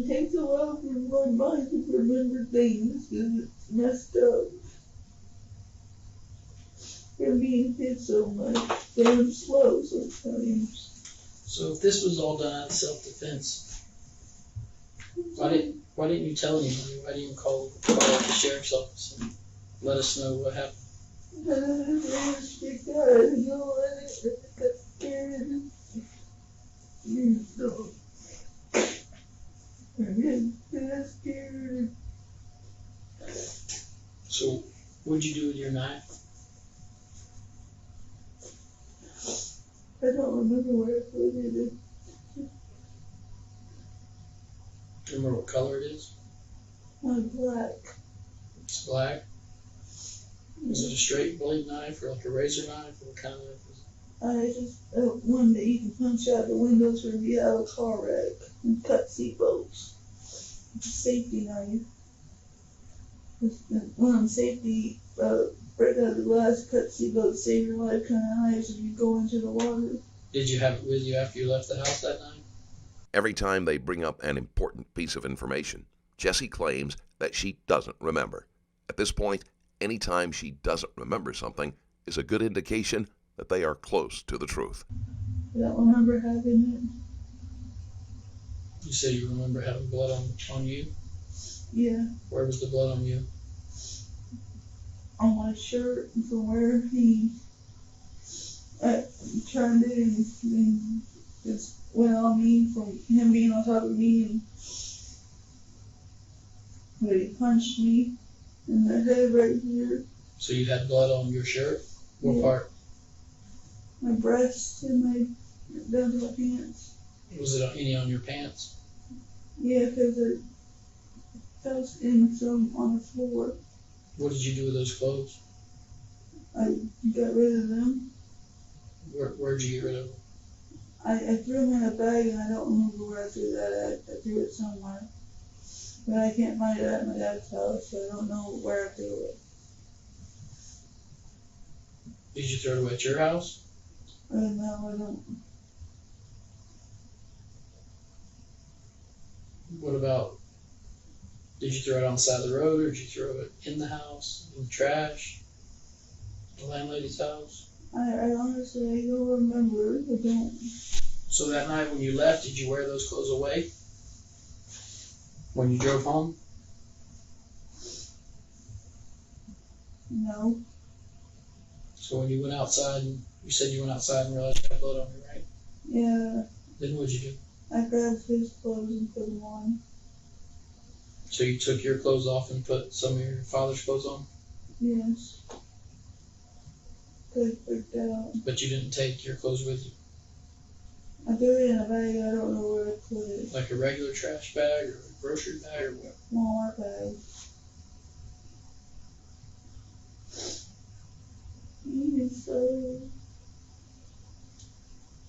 takes a while for my mind to remember things because it's messed up. From being hit so much, but I'm slow sometimes. So if this was all done out of self-defense, why didn't you tell anybody? Why didn't you call the sheriff's office and let us know what happened? I didn't speak out. I didn't know. I got scared. You know. I got scared. So what'd you do with your knife? I don't remember where I put it. Remember what color it is? Black. It's black. Is it a straight blade knife or like a razor knife? What kind of knife is it? I just one that you can punch out the windows when you have a car wreck and cut seatbelts. It's a safety knife. It's one of them safety break out the glass, cut seatbelt, save your life kind of knives if you go into the water. Did you have it with you after you left the house that night? Every time they bring up an important piece of information, Jessie claims that she doesn't remember. At this point, any time she doesn't remember something is a good indication that they are close to the truth. I don't remember having it. You said you remember having blood on you? Yeah, Where was the blood on you? on my shirt and from where he turned it and just went on me from him being on top of me and but he punched me in the head right here. So you had blood on your shirt? What Yeah. part? My breasts and my down to my pants. Was it any on your pants? Yeah, because it fell in some on the floor. What did you do with those clothes? I got rid of them. Where'd you get rid of them? I threw them in a bag and I don't remember where I threw that at. I threw it somewhere. But I can't find it at my dad's house, so I don't know where I threw it. Did you throw it away at your house? No, I don't. What about, did you throw it on the side of the road, or did you throw it in the house, in the trash, the landlady's house? I honestly, I don't remember. I don't. So that night when you left, did you wear those clothes away? When you drove home? No. So when you went outside, and you said you went outside and realized you had blood on you, right? Yeah, Then what'd you do? I grabbed his clothes and put them on. So you took your clothes off and put some of your father's clothes on, Yes. Good freaked out. but you didn't take your clothes with you? I threw it in a bag. I don't know where I put it. Like a regular trash bag or a grocery bag or what? Walmart bag. Even so,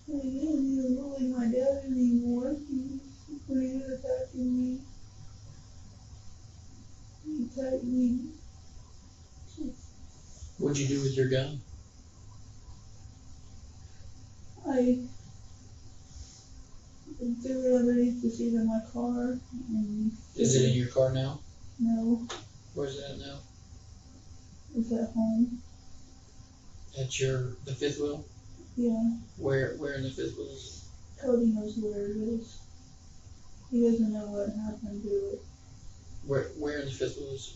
I didn't even bully my dad anymore. When he was attacking me, he attacked me. What'd you do with your gun? I threw it underneath the seat of my car. And Is it in your car now? No, Where's it at now? it's at home. At the fifth wheel? Yeah, Where in the fifth wheel is Cody knows where it is. He doesn't know what happened to it. it? Where in the fifth wheel is it?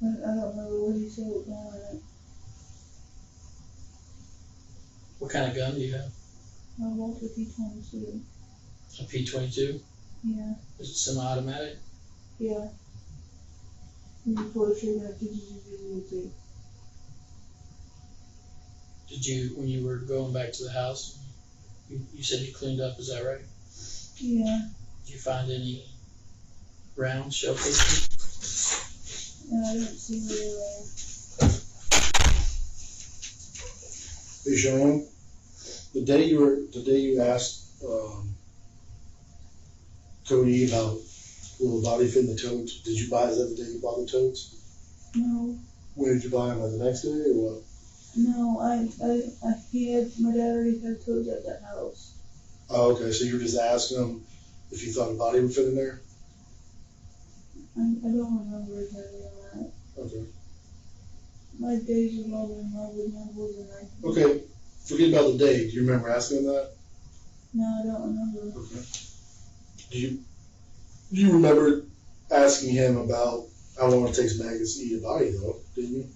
I don't know what he said down in it. What kind of gun do you have? My Walter P22. A P-22? Yeah, Is it semi-automatic? yeah. You pull the trigger and do. Did you, when you were going back to the house, you said you cleaned up, is that right? Yeah, Did you find any rounds, shell casings? and I didn't see where Hey Cheyenne, the day you asked Cody about will the body fit in the totes, did you buy, is that the day you bought the totes? No, When did you buy them, like the next day or what? no, my dad already had toes at that house. Oh, okay, so you were just asking him if you thought a body would fit in there? I don't remember exactly on that. Okay. My days of all in love with numbers and I. Okay, forget about the day. Do you remember asking him that? No, I don't remember. Okay. Do you remember asking him about how long it takes maggots to eat a body, though? Didn't you?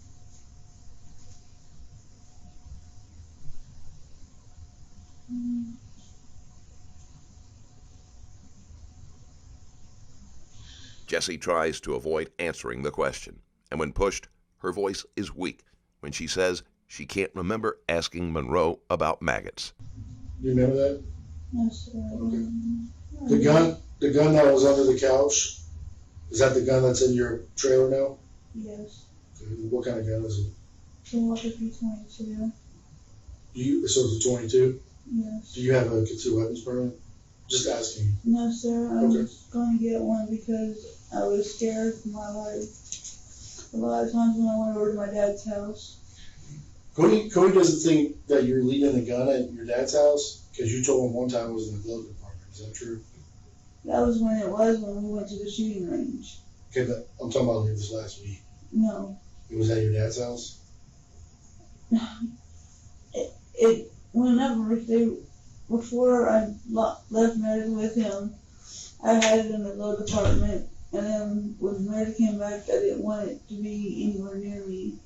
Jessie tries to avoid answering the question, and when pushed, her voice is weak when she says she can't remember asking Monroe about maggots. Do you remember that? Yes, sir. Okay. The gun that was under the couch, is that the gun that's in your trailer now? Yes. Okay. What kind of gun is it? The Walker P22. So it's a 22? Yes. Do you have a concealed weapons permit? Just asking. No, sir. I Okay. was going to get one because I was scared for my life. A lot of times when I went over to my dad's house. Cody doesn't think that you're leaving the gun at your dad's house because you told him one time it was in the glove compartment. Is that true? That was when we went to the shooting range. Okay, but I'm talking about this last week. No. It was at your dad's house? Before I left Meredith with him, I had it in the glove department, and then when Meredith came back, I didn't want it to be anywhere near me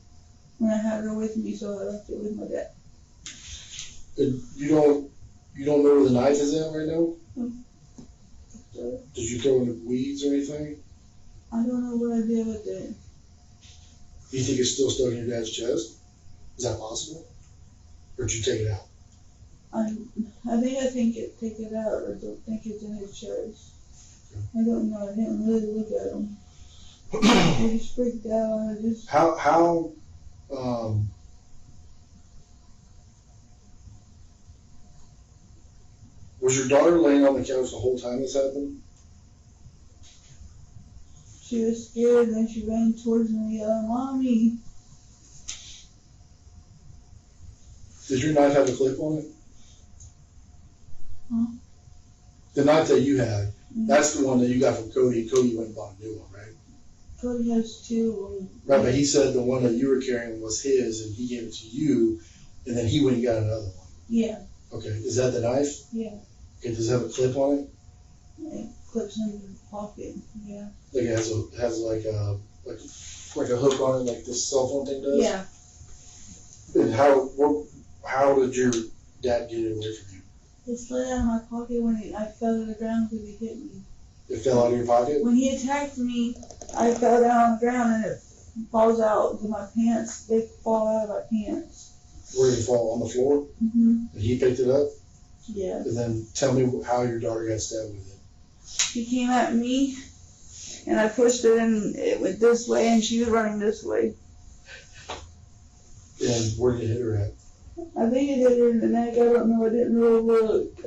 when I had her with me, so I left it with my dad. And you don't know where the knife is at right now? So, Did you throw in the weeds or anything? I don't know what I did with it. Do you think it's still stuck in your dad's chest? Is that possible? Or did you take it out? I think take it out, or don't think it's in his chest. I don't know. I didn't really look at him. I just freaked out. How was your daughter laying on the couch the whole time this happened? She was scared, and then she ran towards me, yelling, "Mommy!" Did your knife have a clip on it? Huh? The knife that you had, Mm-hmm. that's the one that you got from Cody. Cody went and bought a new one, right? Cody has two. Right, but he said the one that you were carrying was his, and he gave it to you, and then he went and got another one. Yeah, Okay, is that the knife? yeah. Okay, does it have a clip on it? It clips in the pocket. Yeah. Like it has like a hook on it, like this cell phone thing does. Yeah. And how did your dad get it away from you? It slid out of my pocket when I fell to the ground because he hit me. It fell out of your pocket. When he attacked me, I fell down on the ground and it falls out into my pants. They fall out of my pants. Where did it fall? On the floor? Mm-hmm. And he picked it up? Yeah. And then tell me how your daughter got stabbed with it. He came at me, and I pushed it, and it went this way, and she was running this way. And where did it hit her at? I think it hit her in the neck. I don't know. I didn't really look.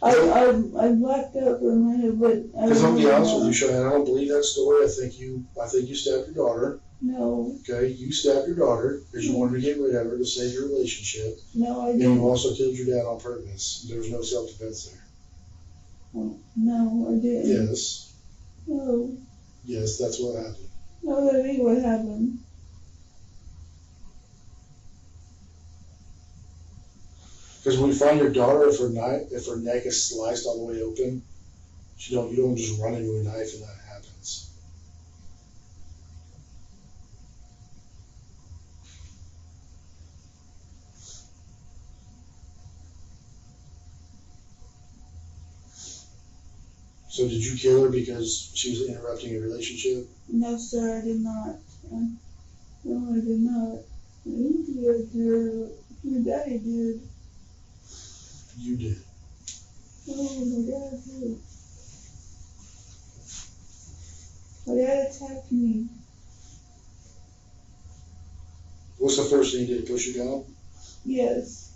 I blacked out for a minute, but Because I'll be honest with you, Cheyenne, I don't believe that story. I think you stabbed your daughter. No, Okay, you stabbed your daughter because you wanted to get rid of her to save your relationship. no, I And didn't. you also killed your dad on purpose. There was no self-defense there. No, I didn't. Yes. No, Yes, that's what happened. no, that ain't what happened. Because when you find your daughter, if her neck is sliced all the way open, you don't just run into a knife and that happens. So did you kill her because she was interrupting a relationship? No, sir, I did not. No, I did not. You did. Your daddy did. You did. Oh, my dad did. My dad attacked me. What's the first thing he did? Push you down? Yes.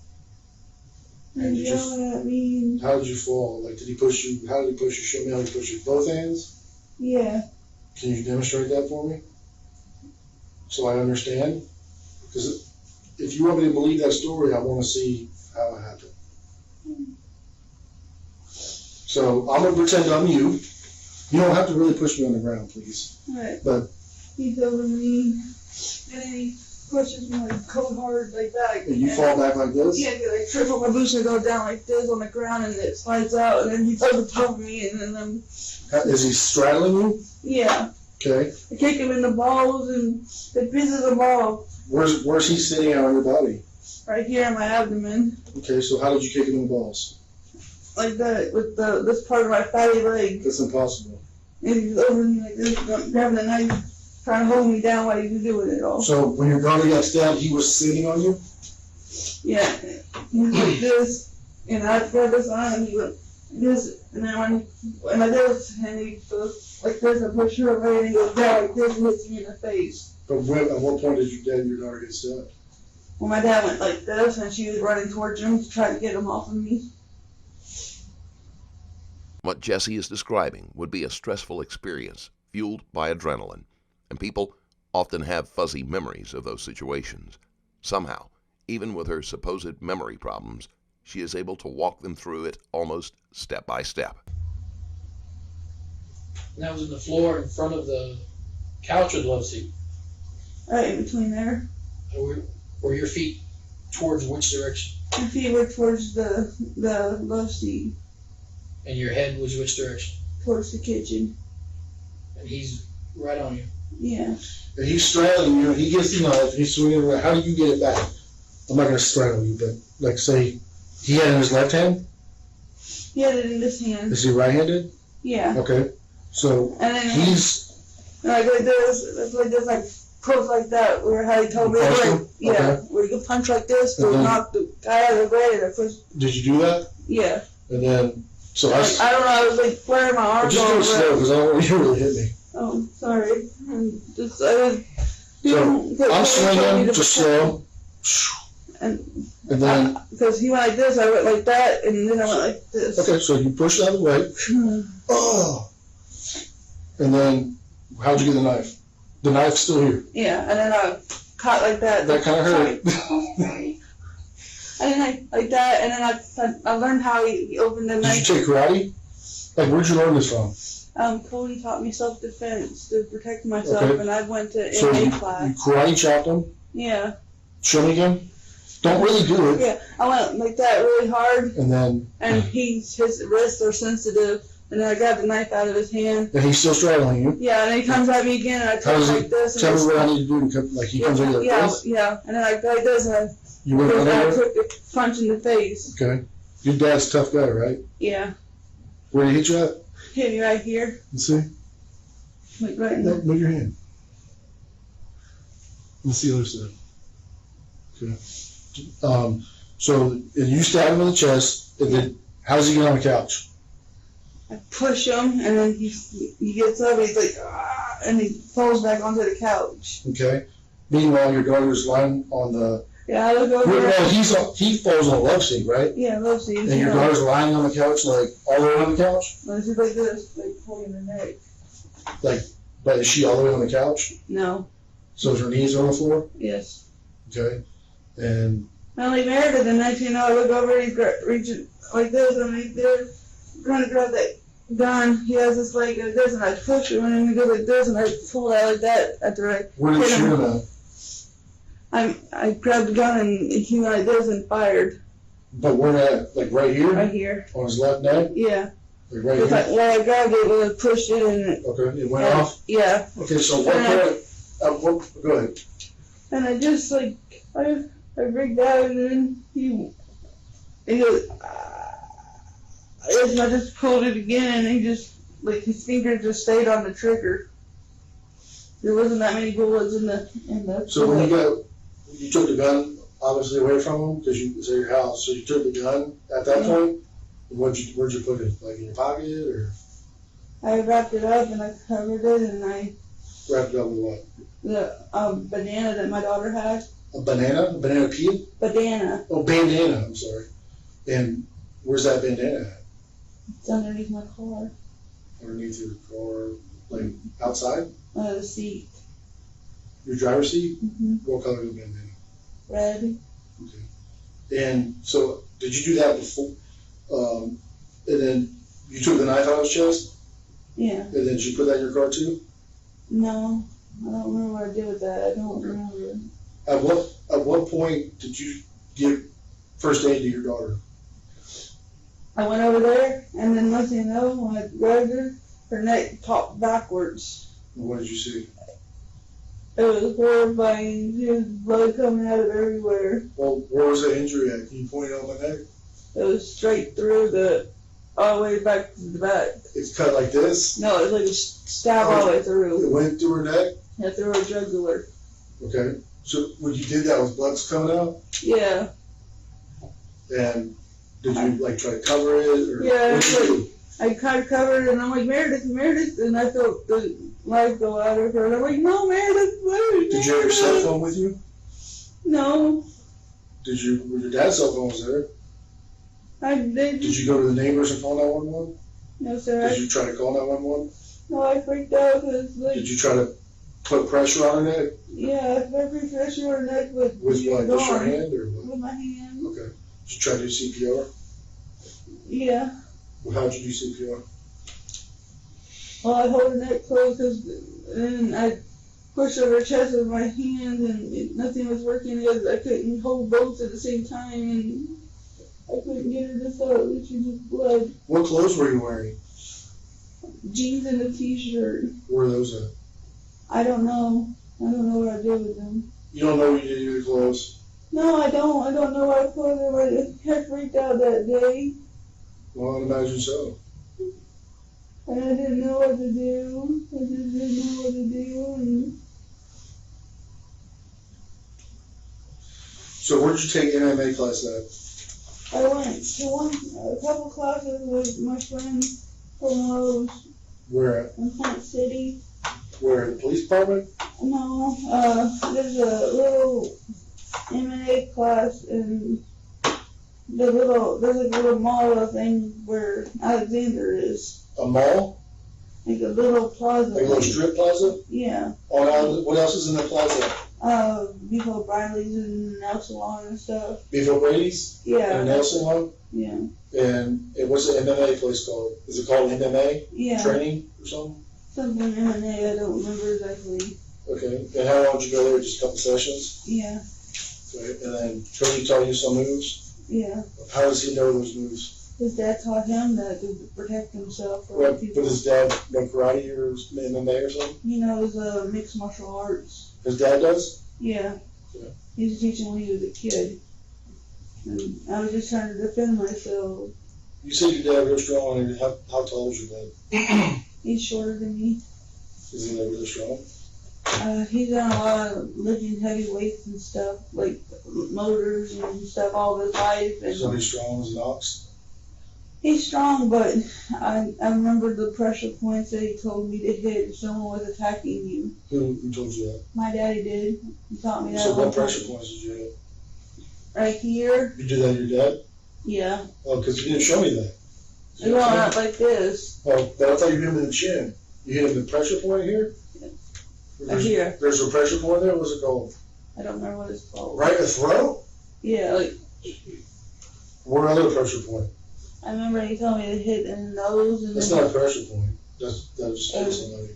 And And you just- yelling at me. How did you fall? Like, did he push you? How did he push you? Show me how he pushed you. Both hands? Yeah. Can you demonstrate that for me? So I understand? Because if you want me to believe that story, I want to see how it happened. So I'm going to pretend I'm you, You don't have to really push me on the ground, please. Right. But he's over me, and then he pushes me like cold hard like that. and you fall back like this? Yeah, I trip on my boots and go down like this on the ground, and it slides out, and then he's over top of me, and then Is he straddling you? yeah. Okay. I kick him in the balls, and it pisses him off. Where's he sitting out on your body? Right here in my abdomen. Okay, so how did you kick him in the balls? Like that, with this part of my fatty leg. That's impossible. And he's over me like this, grabbing a knife, trying to hold me down while he's doing it all. So when your daughter got stabbed, he was sitting on you? Yeah. He was like this, and I grabbed his arm, and he went this, and then when I did this, and he goes like this, I push her away, and he goes down like this, and hits me in the face. But at what point did your daughter get stabbed? Well, my dad went like this, and she was running towards him to try to get him off of me. What Jesse is describing would be a stressful experience fueled by adrenaline, and people often have fuzzy memories of those situations. Somehow, even with her supposed memory problems, she is able to walk them through it almost step by step. And that was in the floor in front of the couch or the love seat? Right in between there. Were your feet towards which direction? My feet were towards the love seat, And your head was which direction? towards the kitchen. And he's right on you. Yeah. And he's straddling you, he gets the knife, he's swinging it around. How do you get it back? I'm not going to straddle you, but like say, he had it in his left hand? He had it in his hand. Is he right-handed? Yeah. Okay. So And then he's, like like close like that, where how he told me, Punch like, him? yeah, Okay. where you can punch like this to And then- knock the guy out of the way, and I push, did you do that? yeah. And then, so Like, I don't know, I was like flaring my arms just all go slow, around. because I don't want you to really hit me. Oh, sorry. And just, I was, So, I'm swinging, just slow. And And then, because he went like this, I went like that, and then I went like this. okay, so you push it out of the way. Oh! And then, how'd you get the knife? The knife's still here. Yeah, and then I caught like that. That kind of hurt. Sorry. And then I, like that, and then I learned how he opened the Did knife. you take karate? Like, where'd you learn this from? Cody taught me self-defense to protect myself, Okay. and I went to So you MMA class. karate chopped him? Yeah. Show me again. Don't really do it. Yeah, I went like that really hard, And then, and his wrists are sensitive, and then I grabbed the knife out of his hand. and he's still straddling you. Yeah, and then he comes at me again, and I How touch does he, like this. tell And me what I need to do to come, like, he comes at you like yeah, this? yeah, and then I go like this, and You went I under it? took the punch in the face. Okay. Your dad's a tough guy, right? Yeah, Where did he hit you at? hit me right here, Let's see. like right in the. Move your hand. Let's see the other side. Okay. So, and you stab him in the chest, and then, how does he get on the couch? I push him, and then he gets up, and he's like, ah, and he falls back onto the couch. Okay. Meanwhile, your daughter's lying on the. Yeah, I look over. Well, he falls on the love seat, right? Yeah, love scenes. And your daughter's lying on the couch, like all the way on the couch. She's like this, like holding her neck. Like, but is she all the way on the couch? No. So is her knees on the floor? Yes. Okay. And I only married her, the next thing you know, I look over, he's reaching like this, and he's there, trying to grab that gun. He has this leg like this, and I push him, and then he goes like this, and I pull out like that after I where did hit you shoot him. him at? I grabbed the gun, and he went like this and fired But where at? Like right here? right here. On his left neck? Yeah. Like right If here? when I grabbed it, when I pushed it, and Okay, it went off? yeah. Okay, so what point, go ahead. And I just like, I rigged out, and then he goes, and I just pulled it again, and he just, like, his finger just stayed on the trigger. There wasn't that many bullets in the. So when you took the gun obviously away from him, because it's at your house, so you took the gun at that point, where'd you put it? Like in your pocket, or I wrapped it up, and I covered it, and I, wrapped it up with what? the banana that my daughter had. A banana? A banana peel? Banana. Oh, bandana, I'm sorry. And where's that bandana at? It's underneath my car. Underneath your car, like outside? The seat. Your driver's seat? Mm-hmm. What color is the bandana? Red. Okay. And so, did you do that before? And then you took the knife out of his chest? Yeah. And then did you put that in your car too? No, I don't remember what I did with that. I don't remember. At what point did you give first aid to your daughter? I went over there, and then next thing you know, when I grabbed her neck popped backwards. What did you see? It was horrifying. There was blood coming out of everywhere. Well, where was the injury at? Can you point it on my neck? It was straight through all the way back to the back. It's cut like this? No, it was like a stab all the way It through. went through her neck? Yeah, through her jugular. Okay. So when you did that, was blood coming out? Yeah. And did you like try to cover it? Or Yeah, what did you do? I kind of covered it, and I'm like, Meredith, and I felt the life go out of her, and I'm like, no, Meredith. Did you have your cell phone with you? No, Well, your dad's cell phone was there. I didn't. Did you go to the neighbors and call 911? No, sir. Did you try to call 911? No, I freaked out because, like, Did you try to put pressure on her neck? yeah, every pressure on her neck would With be what, just your gone. hand or what? With my hand. Okay. Did you try to do CPR? Yeah. Well, how'd you do CPR? Well, I hold her neck closed, and I pushed over her chest with my hand, and nothing was working because I couldn't hold both at the same time, and I couldn't get her to stop. She just blood. What clothes were you wearing? Jeans and a t-shirt. Where are those at? I don't know. I don't know what I did with them. You don't know what you did with your clothes? No, I don't. I don't know what I put them. I freaked out that day, Well, I'd imagine so. and I didn't know what to do. I just didn't know what to do, and So where'd you take MMA class at? I went to a couple classes with my friend from Lowe's Where at? in Plant City. Where, at the police department? No, there's a little M&A class in there's like a little mall thing where Alexander is. A mall? Like a little plaza. Like a little strip plaza? Yeah. What else is in the plaza? Beef O'Reilly's and nail salon and stuff. Beef O'Brady's? And a Yeah. nail salon? Yeah. And what's the MMA place called? Is it called MMA? Yeah. Training or something? Something M&A, I don't remember exactly. Okay. And how long did you go there? Just a couple sessions? Yeah. Okay. And then Cody taught you some moves? Yeah. How does he know those moves? His dad taught him that to protect himself from But people. his dad know karate or MMA or something? He knows mixed martial arts. His dad does? Yeah. Yeah. He was teaching when he was a kid. And I was just trying to defend myself. You said your dad real strong, and how tall is your dad? He's shorter than me. Is he like really strong? He's done a lot of lifting heavy weights and stuff, like motors and stuff all his life. And So he's strong as an ox? he's strong, but I remember the pressure points that he told me to hit if someone was attacking you. Who told you that? My daddy did. He taught me that. So one what pressure time. points did you hit? Right here? You did that to your dad? Yeah. Oh, because you didn't show me that. It went out like this. Oh, but I thought you hit him in the chin. You hit him in the pressure point here? Right here. There's a pressure point there? What's it called? I don't remember what it's called. Right in the throat? Yeah, like, What other pressure point? I remember he told me to hit in the nose and That's then not a pressure point. That's just hit somebody.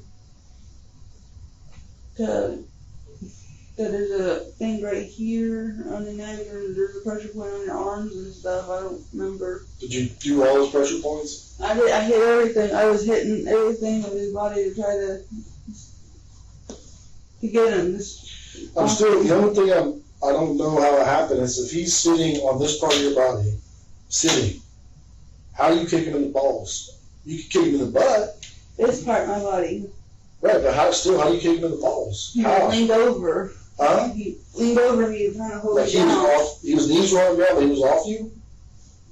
that there's a thing right here on the neck and there's a pressure point on your arms and stuff. I don't remember. Did you do all those pressure points? I hit everything. I was hitting everything with his body to try to get him. I'm still, the only thing I don't know how it happened is if he's sitting on this part of your body, sitting, how do you kick him in the balls? You can kick him in the butt, This part of my body. right, but how do you kick him in the balls? He How? leaned over. Huh? He leaned over me trying to hold Like me he was down. off, his knees were on the ground, but he was off you?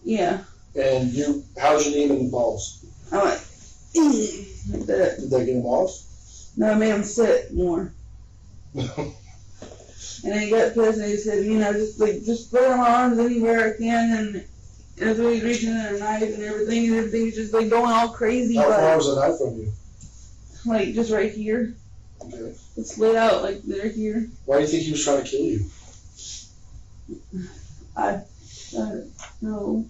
Yeah. And how'd you knee him in the balls? I went, like that. Did that get him off? No, I made him sit more. And then he got pissed and he said, just put my arms anywhere I can, and so he's reaching in a knife and everything's just like going all crazy, How far but was the knife from you? like just right here. Okay. It slid out like right here. Why do you think he was trying to kill you? I don't know.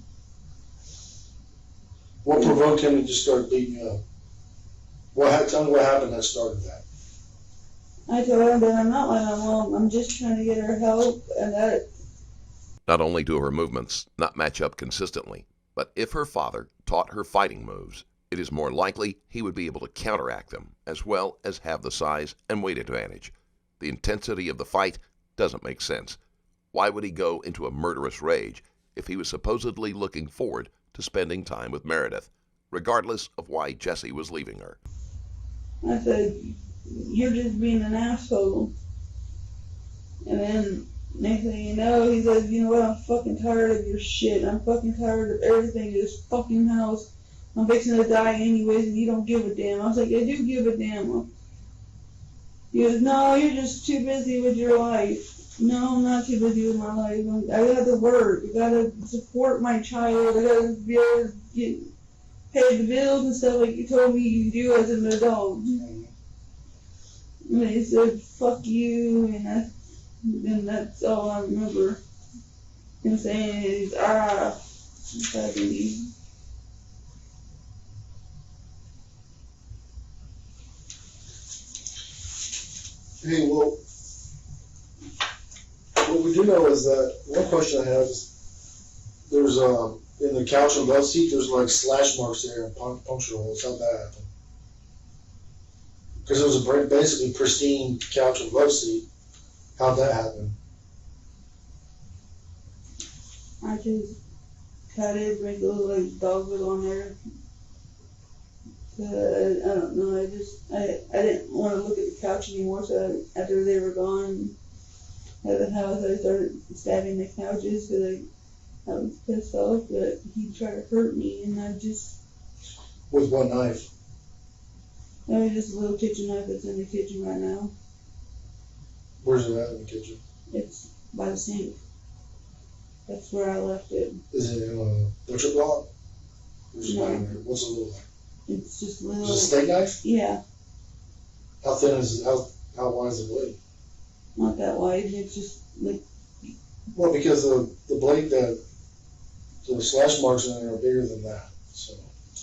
What provoked him to just start beating you up? Tell me what happened that started that. I told her that I'm not like my mom. I'm just trying to get her help, and that. Not only do her movements not match up consistently, but if her father taught her fighting moves, it is more likely he would be able to counteract them, as well as have the size and weight advantage. The intensity of the fight doesn't make sense. Why would he go into a murderous rage if he was supposedly looking forward to spending time with Meredith, regardless of why Jesse was leaving her? I said, you're just being an asshole. And then next thing you know, he says, you know what, I'm fucking tired of your shit. I'm fucking tired of everything in this fucking house. I'm fixing to die anyways, and you don't give a damn. I was like, I do give a damn. He goes, no, you're just too busy with your life. No, I'm not too busy with my life. I gotta work. I gotta support my child. I gotta be able to pay the bills and stuff like you told me you do as an adult. And he said, fuck you, and that's all I remember him saying is, fucking. Hey, well, what we do know is that one question I have is there's in the couch and love seat there's like slash marks there and puncture holes. How'd that happen? Because it was a basically pristine couch and love seat. How'd that happen? I just cut it, make it look like dogwood on there. I don't know, I didn't want to look at the couch anymore, so after they were gone out of the house, I started stabbing the couches because I was pissed off that he tried to hurt me, and I just... With what knife? It was just a little kitchen knife that's in the kitchen right now. Where's it at in the kitchen? It's by the sink. That's where I left it. Is it in a butcher block? No. What's it look like? It's just little... Is it a steak knife? Yeah. How thin is it? How wide is the blade? Not that wide. It's just like... Well, because the blade that the slash marks in there are bigger than that. So.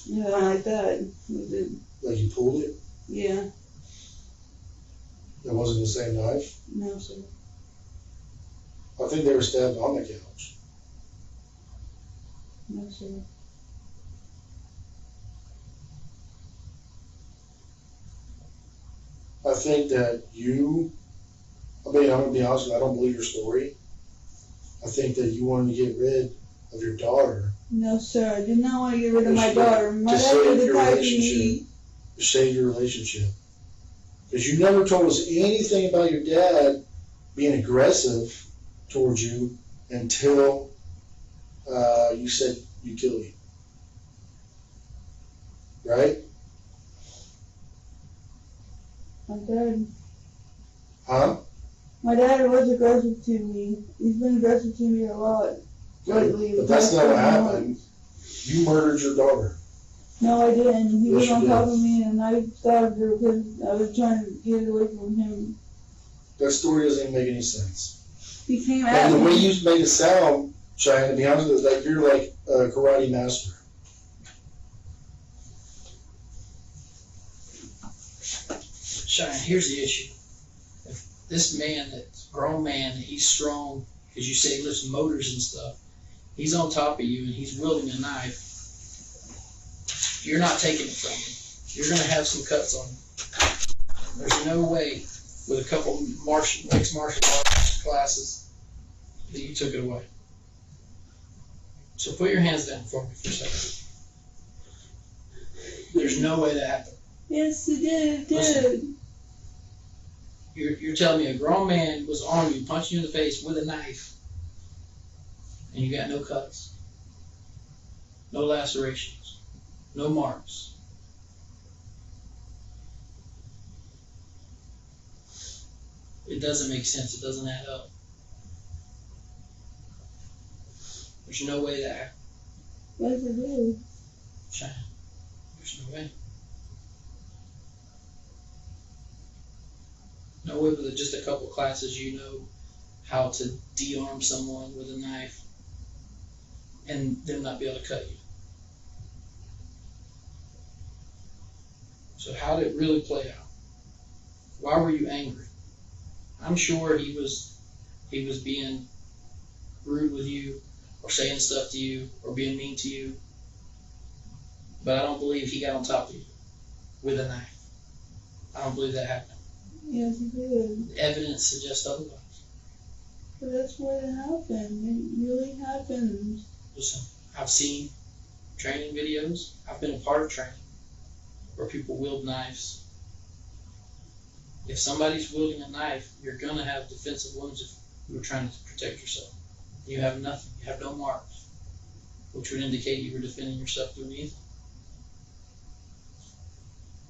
Yeah, like that. Like you pulled it? Yeah. It wasn't the same knife? No, sir. I think they were stabbed on the couch. No, sir. I think that I'm going to be honest with you, I don't believe your story. I think that you wanted to get rid of your daughter. No, sir. I did not want to get rid of my daughter. My To daughter save was your attacking relationship. me. To save your relationship. Because you never told us anything about your dad being aggressive towards you until you said you killed him. Right? My dad. Huh? My dad was aggressive to me. He's been aggressive to me a lot lately. But that's not what happened. You murdered your daughter. No, I didn't. He Yes, was you on did. top of me, and I stabbed her because I was trying to get it away from him. That story doesn't even make any sense. He came at And the way me. you made it sound, Cheyenne, to be honest with you, is like you're like a karate master. Cheyenne, here's the issue. If this man, that's a grown man, he's strong, because you say he lifts motors and stuff, he's on top of you and he's wielding a knife, you're not taking it from him. You're going to have some cuts on him. There's no way, with a couple mixed martial arts classes, that you took it away. So put your hands down for me for a second. There's no way that happened. Yes, he did. Listen. You're telling me a grown man was on you, punching you in the face with a knife, and you got no cuts, no lacerations, no marks. It doesn't make sense. It doesn't add up. There's no way that happened. Yes, he did. China. There's no way. No way with just a couple classes you know how to de-arm someone with a knife and them not be able to cut you. So how did it really play out? Why were you angry? I'm sure he was being rude with you, or saying stuff to you, or being mean to you. But I don't believe he got on top of you with a knife. I don't believe that happened. Yes, he did. The evidence suggests otherwise. But that's what happened. It really happened. Listen, I've seen training videos. I've been a part of training where people wield knives. If somebody's wielding a knife, you're going to have defensive wounds if you're trying to protect yourself. You have nothing. You have no marks, which would indicate you were defending yourself doing anything.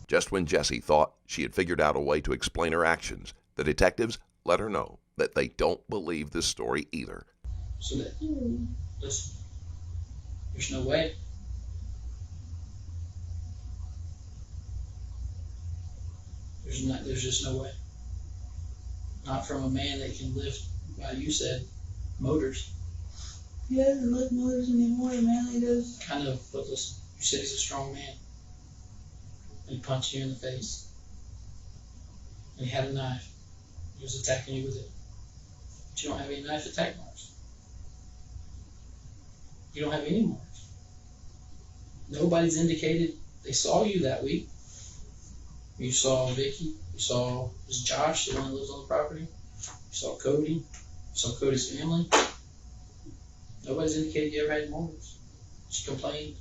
Just when Jessie thought she had figured out a way to explain her actions, the detectives let her know that they don't believe this story either. So that, listen, there's no way. There's just no way. Not from a man that can lift, you said, motors. He doesn't lift motors anymore, man. He does. Kind of, but listen, you said he's a strong man. And he punched you in the face. And he had a knife. He was attacking you with it. But you don't have any knife attack marks. You don't have any marks. Nobody's indicated they saw you that week. You saw Vicky. You saw Josh, the one that lives on the property. You saw Cody. You saw Cody's family. Nobody's indicated you ever had marks. She complained.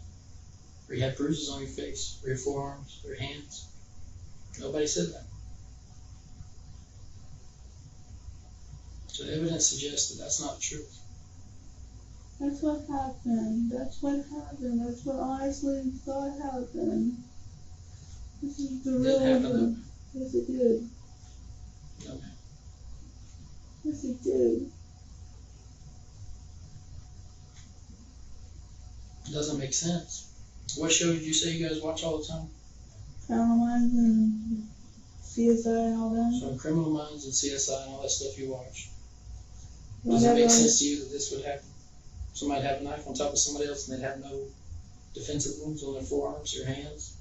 Or you had bruises on your face, or your forearms, or your hands. Nobody said that. So the evidence suggests that that's not true. That's what happened. That's what happened. That's what honestly thought happened. This is the It real didn't happen, one. Yes, it did. No, man. Yes, it did. It doesn't make sense. What show did you say you guys watch all the time? Criminal Minds and CSI and all that. So in Criminal Minds and CSI and all that stuff you watch. Does it make sense to you that this would happen? Somebody'd have a knife on top of somebody else and they'd have no defensive wounds on their forearms or hands?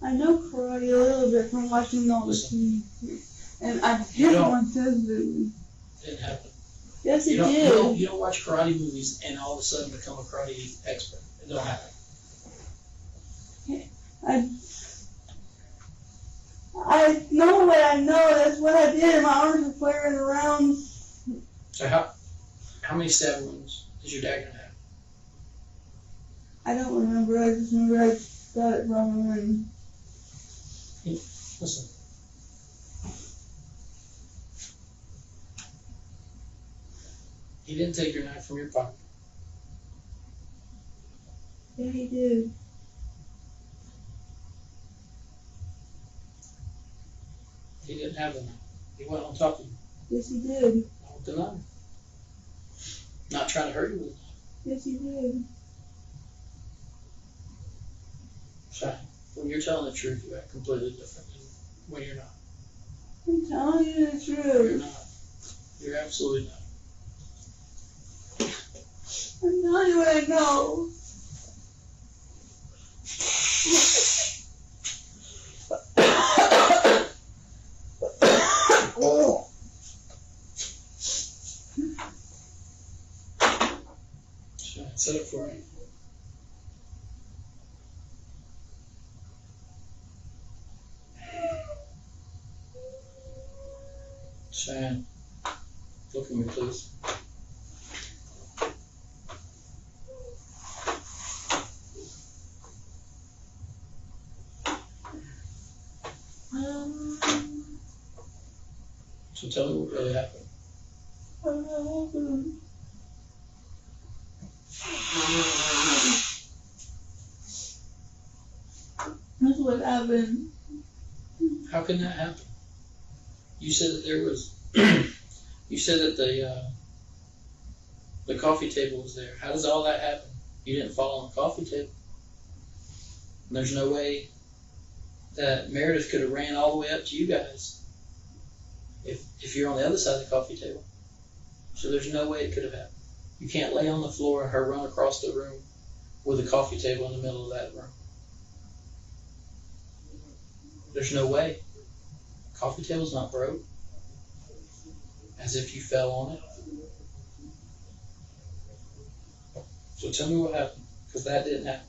I know karate a little bit from watching all the TV. And I You did don't. one says that. It didn't happen. Yes, it You did. don't watch karate movies and all of a sudden become a karate expert. It don't happen. I know what I know. That's what I did. My arms were flaring around. So how many stab wounds is your dad gonna have? I don't remember. I just remember I got it from him and Listen. He didn't take your knife from your pocket. yeah, he did. He didn't have the knife. He went on top of you. Yes, he did. Not with the knife. Not trying to hurt you with it. Yes, he did. Shine. When you're telling the truth, you act completely different than when you're not. I'm telling you the You're truth. not. You're absolutely not. I'm telling you what I know. Oh, Shine. Set up for me. Shine. Look at me, please. So tell me what really happened. That's what happened. How can that happen? You said that there was. You said that the coffee table was there. How does all that happen? You didn't fall on the coffee table. And there's no way that Meredith could have ran all the way up to you guys if you're on the other side of the coffee table. So there's no way it could have happened. You can't lay on the floor and her run across the room with a coffee table in the middle of that room. There's no way. Coffee table's not broke. As if you fell on it. So tell me what happened, because that didn't happen.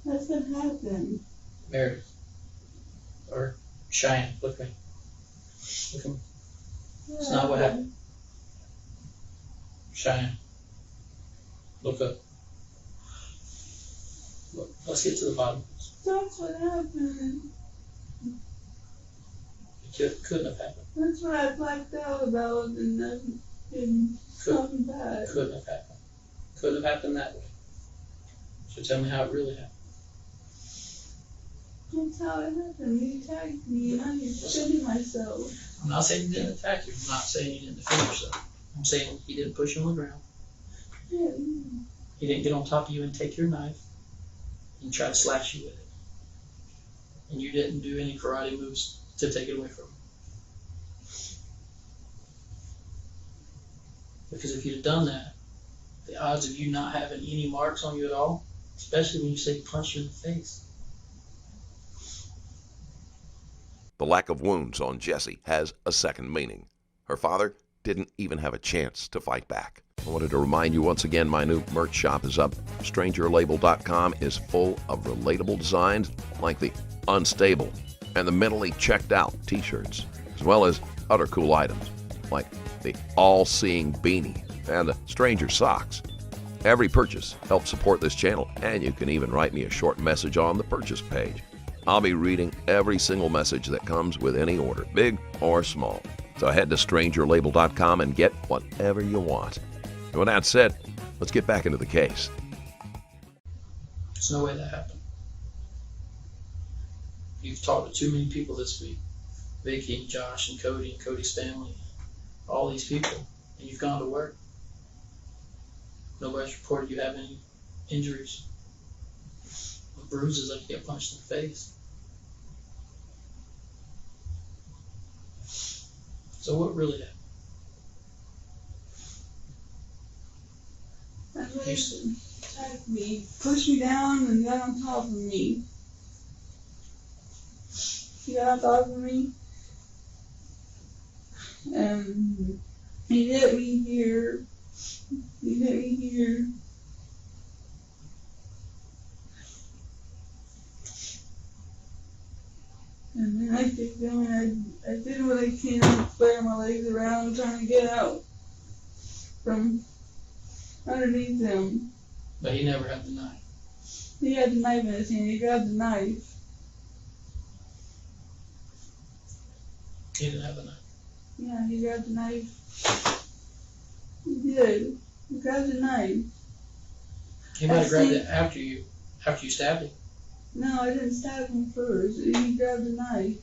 That's what happened. Meredith. Or Cheyenne, look at me. Look at me. It's not what happened. Cheyenne. Look up. Look, let's get to the bottom. That's what happened. It couldn't have happened. That's what I blacked out about and then coming back. Couldn't have happened. Couldn't have happened that way. So tell me how it really happened. That's how it happened. You attacked me and I'm defending myself. I'm not saying he didn't attack you. I'm not saying you didn't defend yourself. I'm saying he didn't push you on the ground. Yeah. He didn't get on top of you and take your knife and try to slash you with it. And you didn't do any karate moves to take it away from him. Because if you'd have done that, the odds of you not having any marks on you at all, especially when you say he punched you in the face. The lack of wounds on Jessie has a second meaning. Her father didn't even have a chance to fight back. I wanted to remind you once again, my new merch shop is up. StrangerLabel.com is full of relatable designs like the Unstable and the Mentally Checked Out t-shirts, as well as other cool items like the All-Seeing Beanie and the Stranger Socks. Every purchase helps support this channel, and you can even write me a short message on the purchase page. I'll be reading every single message that comes with any order, big or small. So head to StrangerLabel.com and get whatever you want. And with that said, let's get back into the case. There's no way that happened. You've talked to too many people this week. Vicky and Josh and Cody and Cody's family. All these people. And you've gone to work. Nobody's reported you have any injuries. Or bruises like you get punched in the face. So what really happened? That lady attacked me, pushed me down, and got on top of me. She got on top of me, and he hit me here. He hit me here. And then I kept going. I did what I can, flare my legs around, trying to get out from underneath him. But he never had the knife. He had the knife in his hand. He grabbed the knife. He didn't have the knife. Yeah, he grabbed the knife. He did. He grabbed the knife. He might have grabbed it after you stabbed him. No, I didn't stab him first. He grabbed the knife.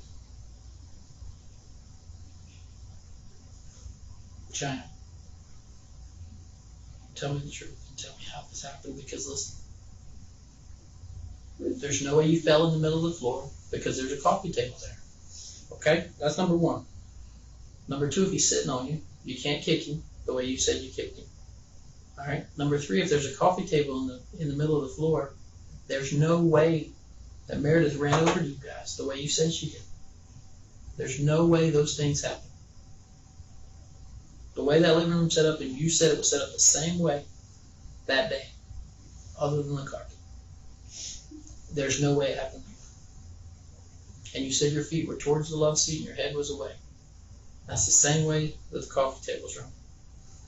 China. Tell me the truth and tell me how this happened, because listen, there's no way you fell in the middle of the floor because there's a coffee table there. Okay? That's number one. Number two, if he's sitting on you, you can't kick him the way you said you kicked him. Alright? Number three, if there's a coffee table in the middle of the floor, there's no way that Meredith ran over to you guys the way you said she did. There's no way those things happen. The way that living room set up, and you said it was set up the same way that day, other than the carpet. There's no way it happened. And you said your feet were towards the love seat and your head was away. That's the same way that the coffee table's run.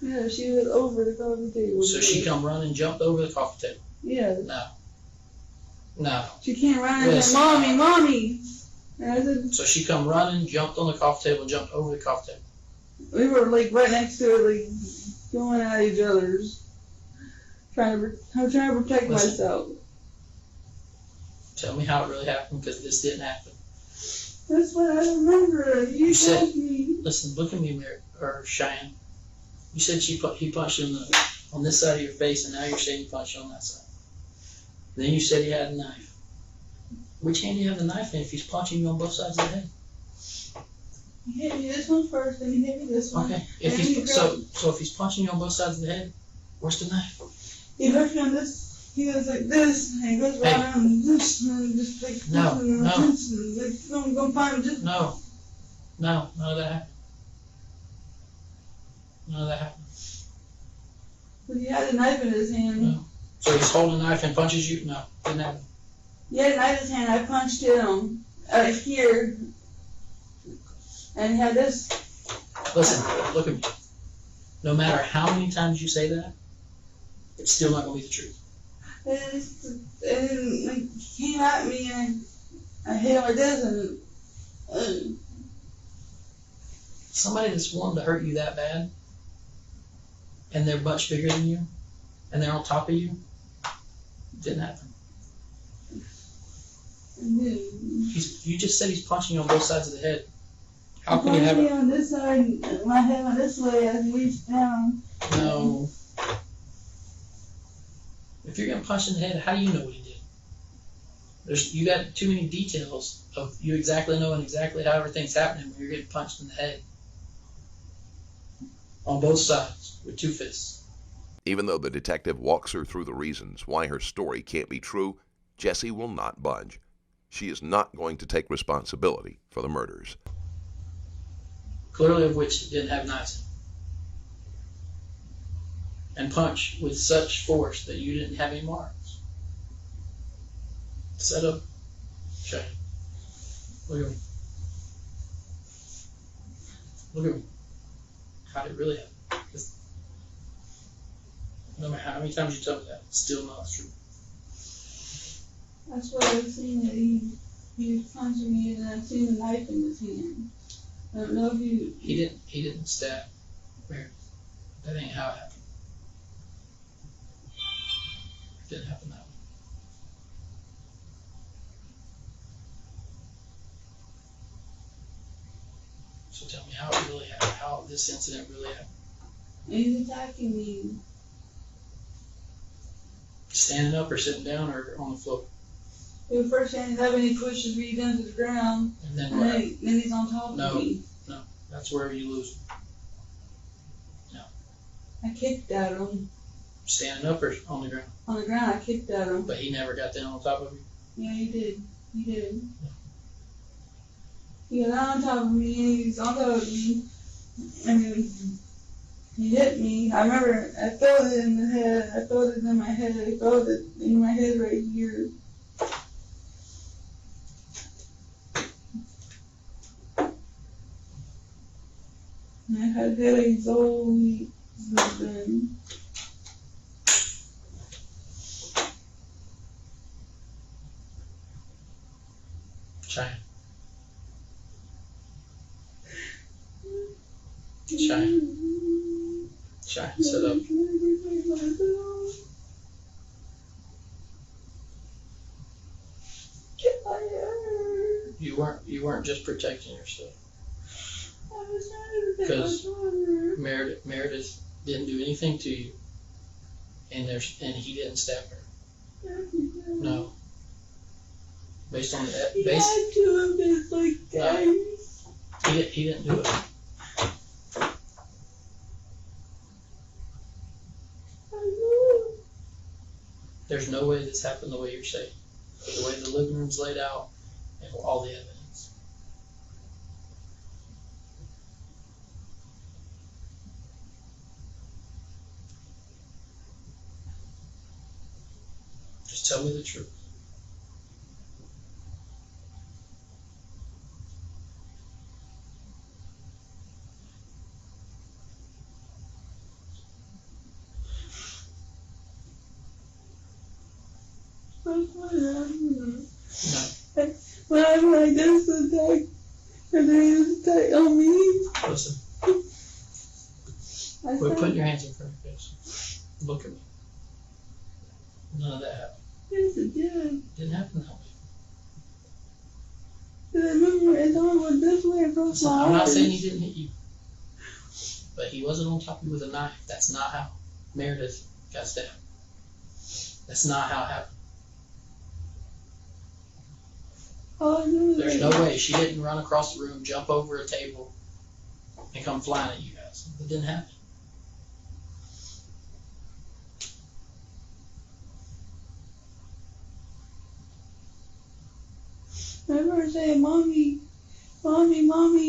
Yeah, she was over the coffee table. So she come running and jumped over the coffee table. Yeah. No. She can't run and say, Mommy, Mommy. And I said, So she come running, jumped on the coffee table, jumped over the coffee table. we were like right next to her, like going at each other's. I'm trying to protect myself. Tell me how it really happened, because this didn't happen. That's what I remember. You said- told me. Listen, look at me, Cheyenne. You said he punched you on this side of your face, and now you're saying he punched you on that side. Then you said he had a knife. Which hand do you have the knife in if he's punching you on both sides of the head? He hit me this one first, then he hit me this one. Okay. If he's punching you on both sides of the head, where's the knife? He hurt me on this. he goes like this, and he goes Hey. around this, and just like this, No, and no. this, and like, I'm gonna find just. No, none of that happened. None of that happened. But he had a knife in his hand. No. So he's holding a knife and punches you? No, didn't happen. He had a knife in his hand. I punched him here, and he had this. Listen, look at me. No matter how many times you say that, it's still not going to be the truth. And like, he came at me, and I hit him like this, and Somebody that's wanting to hurt you that bad, and they're much bigger than you, and they're on top of you, didn't happen. You just said he's punching you on both sides of the head. How can you have me it? on this side, my head on this way, as he reached down. No. If you're getting punched in the head, how do you know what he did? You got too many details of you exactly knowing exactly how everything's happening when you're getting punched in the head. On both sides, with 2 fists. Even though the detective walks her through the reasons why her story can't be true, Jessie will not budge. She is not going to take responsibility for the murders. Clearly of which it didn't have knives in. And punch with such force that you didn't have any marks. Set up. Okay. Look at me. Look at me. How did it really happen? No matter how many times you tell me that, it's still not true. That's what I've seen, that he was punching me, and I've seen the knife in his hand. I don't know if you. He didn't stab Mary. That ain't how it happened. It didn't happen that way. So tell me how it really happened, how this incident really happened. He's attacking me. Standing up or sitting down or on the floor? He was first standing up, and he pushes me down to the ground, And then and what? then he's on top No. of me. That's where you lose. I kicked at him. Standing up or on the ground? On the ground, I kicked at him. But he never got down on top of you? Yeah, he did. He did. He got on top of me, and he's on top of me, and he hit me. I remember I felt it in the head. I felt it in my head. I felt it in my head right here. And I had headaches all week since then. Try. Sit up. You weren't just protecting yourself. Because Meredith didn't do anything to you, and he didn't stab her. No. Based on the He had to have been like that. he didn't do it. There's no way this happened the way you're saying. The way the living room's laid out and all the evidence. Just tell me the truth. No. No. When I'm like this attack, and then he's attack on me. Listen. Quit putting your hands in front of your face. Look at me. None of that happened. Yes, it did. Didn't happen that way. And I remember his arm went this way across Listen, my I'm not eyes. saying he didn't hit you. But he wasn't on top of you with a knife. That's not how Meredith got stabbed. That's not how it happened. Oh, no, There's no way. She didn't run across the room, jump over a table, and come flying at you guys. It didn't happen. Remember saying, Mommy, Mommy, Mommy.